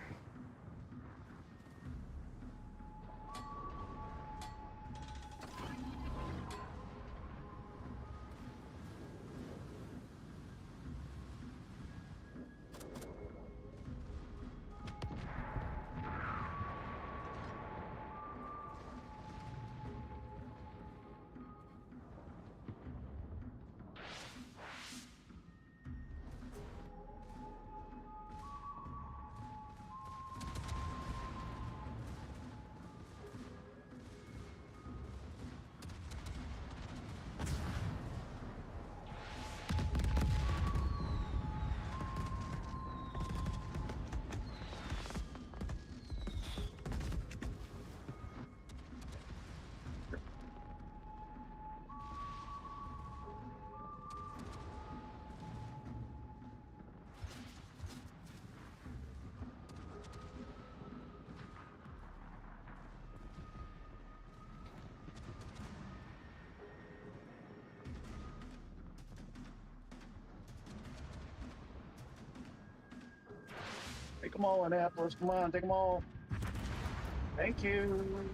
them all, Annapolis. Come on, take them all. Thank you.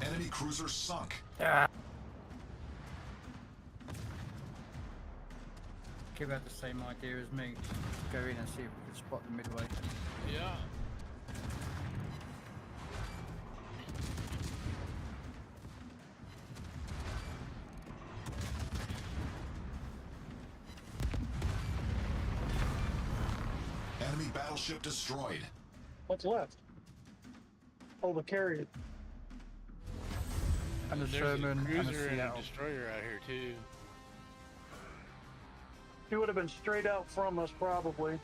Enemy cruiser sunk. Ah. Give out the same idea as me. Go in and see if we can spot the midway. Yeah. Enemy battleship destroyed. What's left? Oh, the carrier. And the There's Sherman a and cruiser the and a Seattle. destroyer out here too. She would have been straight out from us, probably.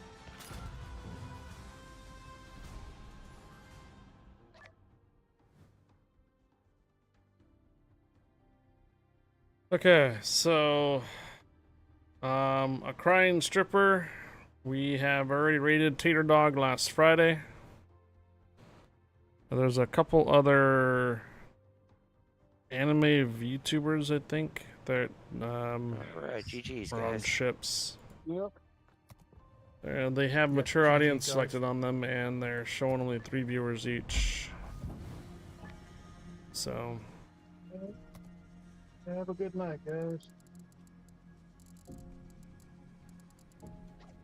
Okay, so a crying stripper. We have already raided Tater Dog last Friday. There's a couple other anime VTubers, I think, that Alright, GG's, are on guys. ships. Yep. They have mature GG, audience guys. selected on them, and they're showing only 3 viewers each. So, Have a good night, guys.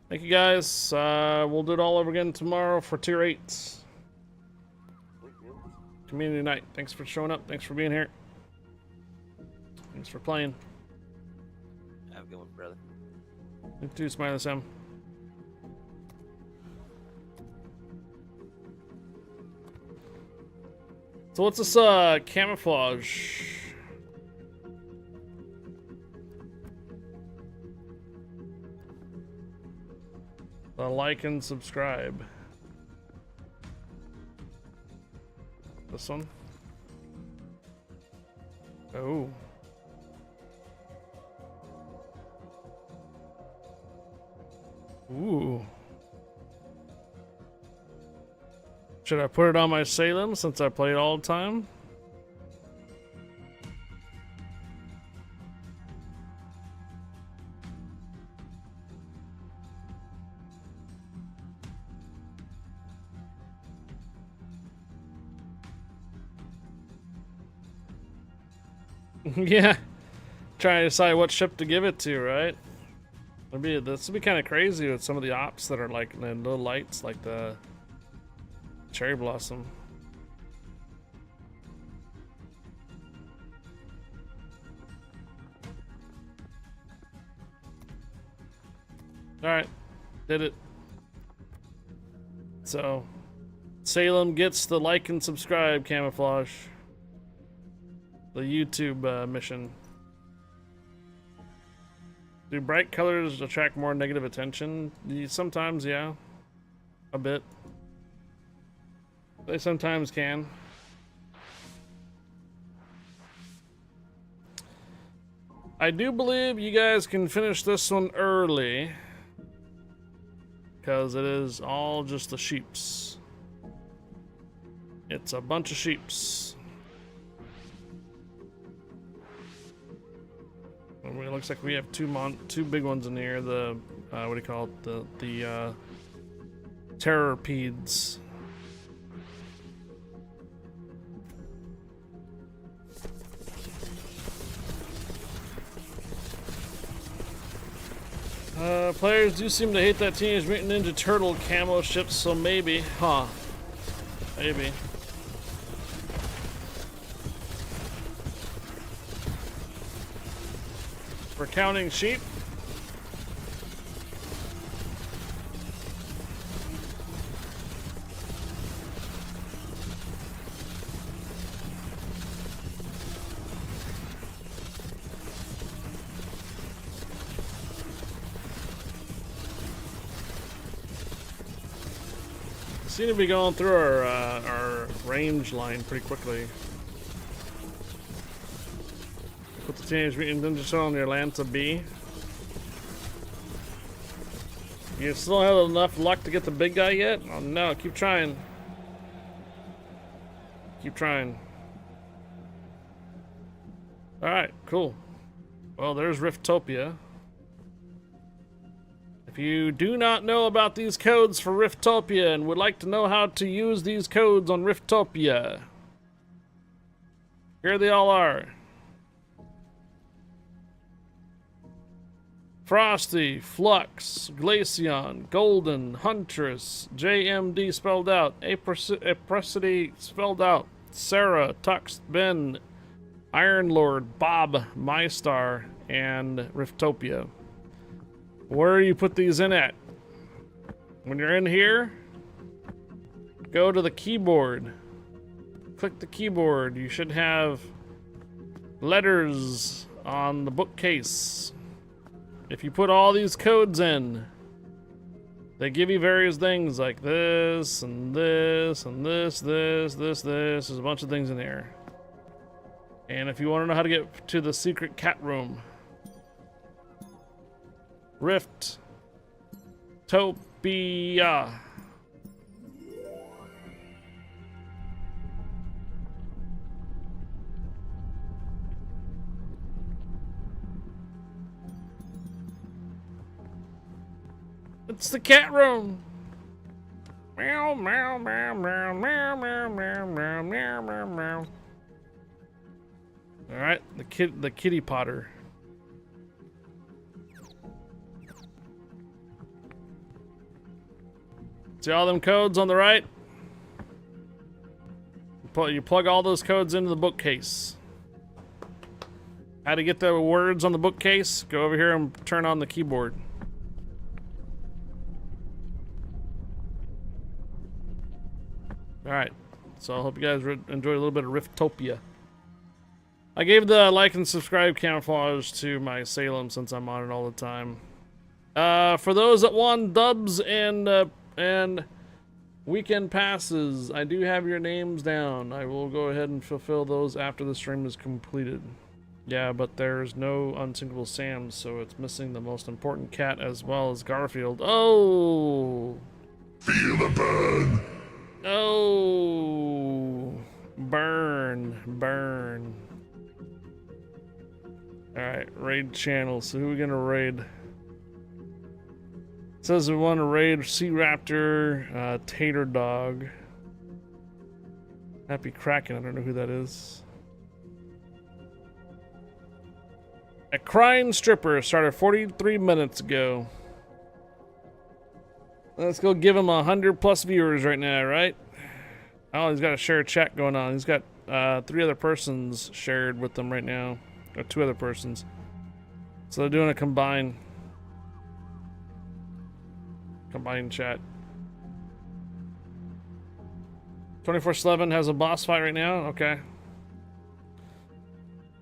thank you guys. We'll do it all over again tomorrow for Tier 8. Community night. Thanks for showing up. Thanks for being here. Thanks for playing. Have a good one, brother. You too, Smiley Sam. So what's this camouflage? Like and subscribe. This one? Oh. Ooh. Should I put it on my Salem since I play it all the time? Yeah. Trying to decide what ship to give it to, right? This would be kind of crazy with some of the ops that are like little lights, like the cherry blossom. All right, did it. So, Salem gets the like and subscribe camouflage. The YouTube mission. Do bright colors attract more negative attention? Sometimes, yeah. A bit. They sometimes can. I do believe you guys can finish this one early, because it is all just the sheeps. It's a bunch of sheeps. It looks like we have two big ones in here. The what do you call it? The terrorpedes. Players do seem to hate that Teenage Mutant Ninja Turtle camo ship, so maybe, huh? Maybe. We're counting sheep. Seem to be going through our range line pretty quickly. Put the Teenage Mutant Ninja Turtle on your Lanta B. You still have enough luck to get the big guy yet? Oh no, keep trying. Keep trying. Alright, cool. Well, there's Riftopia. If you do not know about these codes for Riftopia and would like to know how to use these codes on Riftopia, here they all are. Frosty, Flux, Glaceon, Golden, Huntress, JMD spelled out, Apricity spelled out, Sarah, Tux, Ben, Iron Lord, Bob, MyStar, and Riftopia. Where do you put these in at? When you're in here, go to the keyboard. Click the keyboard. You should have letters on the bookcase. If you put all these codes in, they give you various things like this and this and this. There's a bunch of things in here. And if you want to know how to get to the secret cat room, Riftopia. It's the cat room. Meow, meow, meow, meow, meow, meow, meow, meow, meow, meow, meow. All right, the kitty potter. See all them codes on the right? You plug all those codes into the bookcase. How to get the words on the bookcase? Go over here and turn on the keyboard. Alright, so I hope you guys enjoy a little bit of Riftopia. I gave the like and subscribe camouflage to my Salem since I'm on it all the time. For those that want dubs and weekend passes, I do have your names down. I will go ahead and fulfill those after the stream is completed. Yeah, but there's no unsinkable Sam, so it's missing the most important cat as well as Garfield. Oh! Feel the burn! Oh! Burn, burn. Alright, raid channel. So who are we gonna raid? It says we want to raid Sea Raptor, Tater Dog. Happy Kraken, I don't know who that is. A Crying Stripper started 43 minutes ago. Let's go give him 100+ viewers right now, right? Oh, he's got a shared chat going on. He's got 3 other persons shared with them right now. Or 2 other persons. So they're doing a combined chat. 24/7 has a boss fight right now? Okay.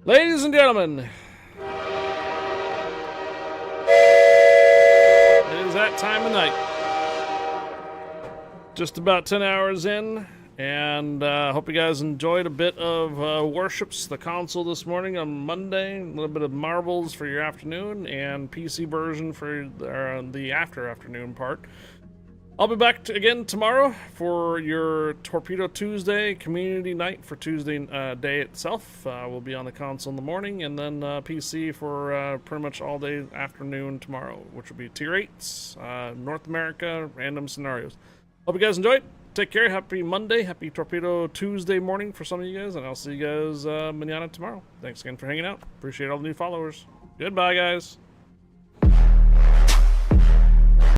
Ladies and gentlemen, it is that time of night. Just about 10 hours in, and hope you guys enjoyed a bit of Warships, the console this morning on Monday. A little bit of Marbles for your afternoon, and PC version for the afternoon part. I'll be back again tomorrow for your Torpedo Tuesday community night for Tuesday day itself. We'll be on the console in the morning, and then PC for pretty much all day afternoon tomorrow, which will be Tier 8s, North America, random scenarios. Hope you guys enjoyed. Take care. Happy Monday. Happy Torpedo Tuesday morning for some of you guys, and I'll see you guys manana tomorrow. Thanks again for hanging out. Appreciate all the new followers. Goodbye, guys.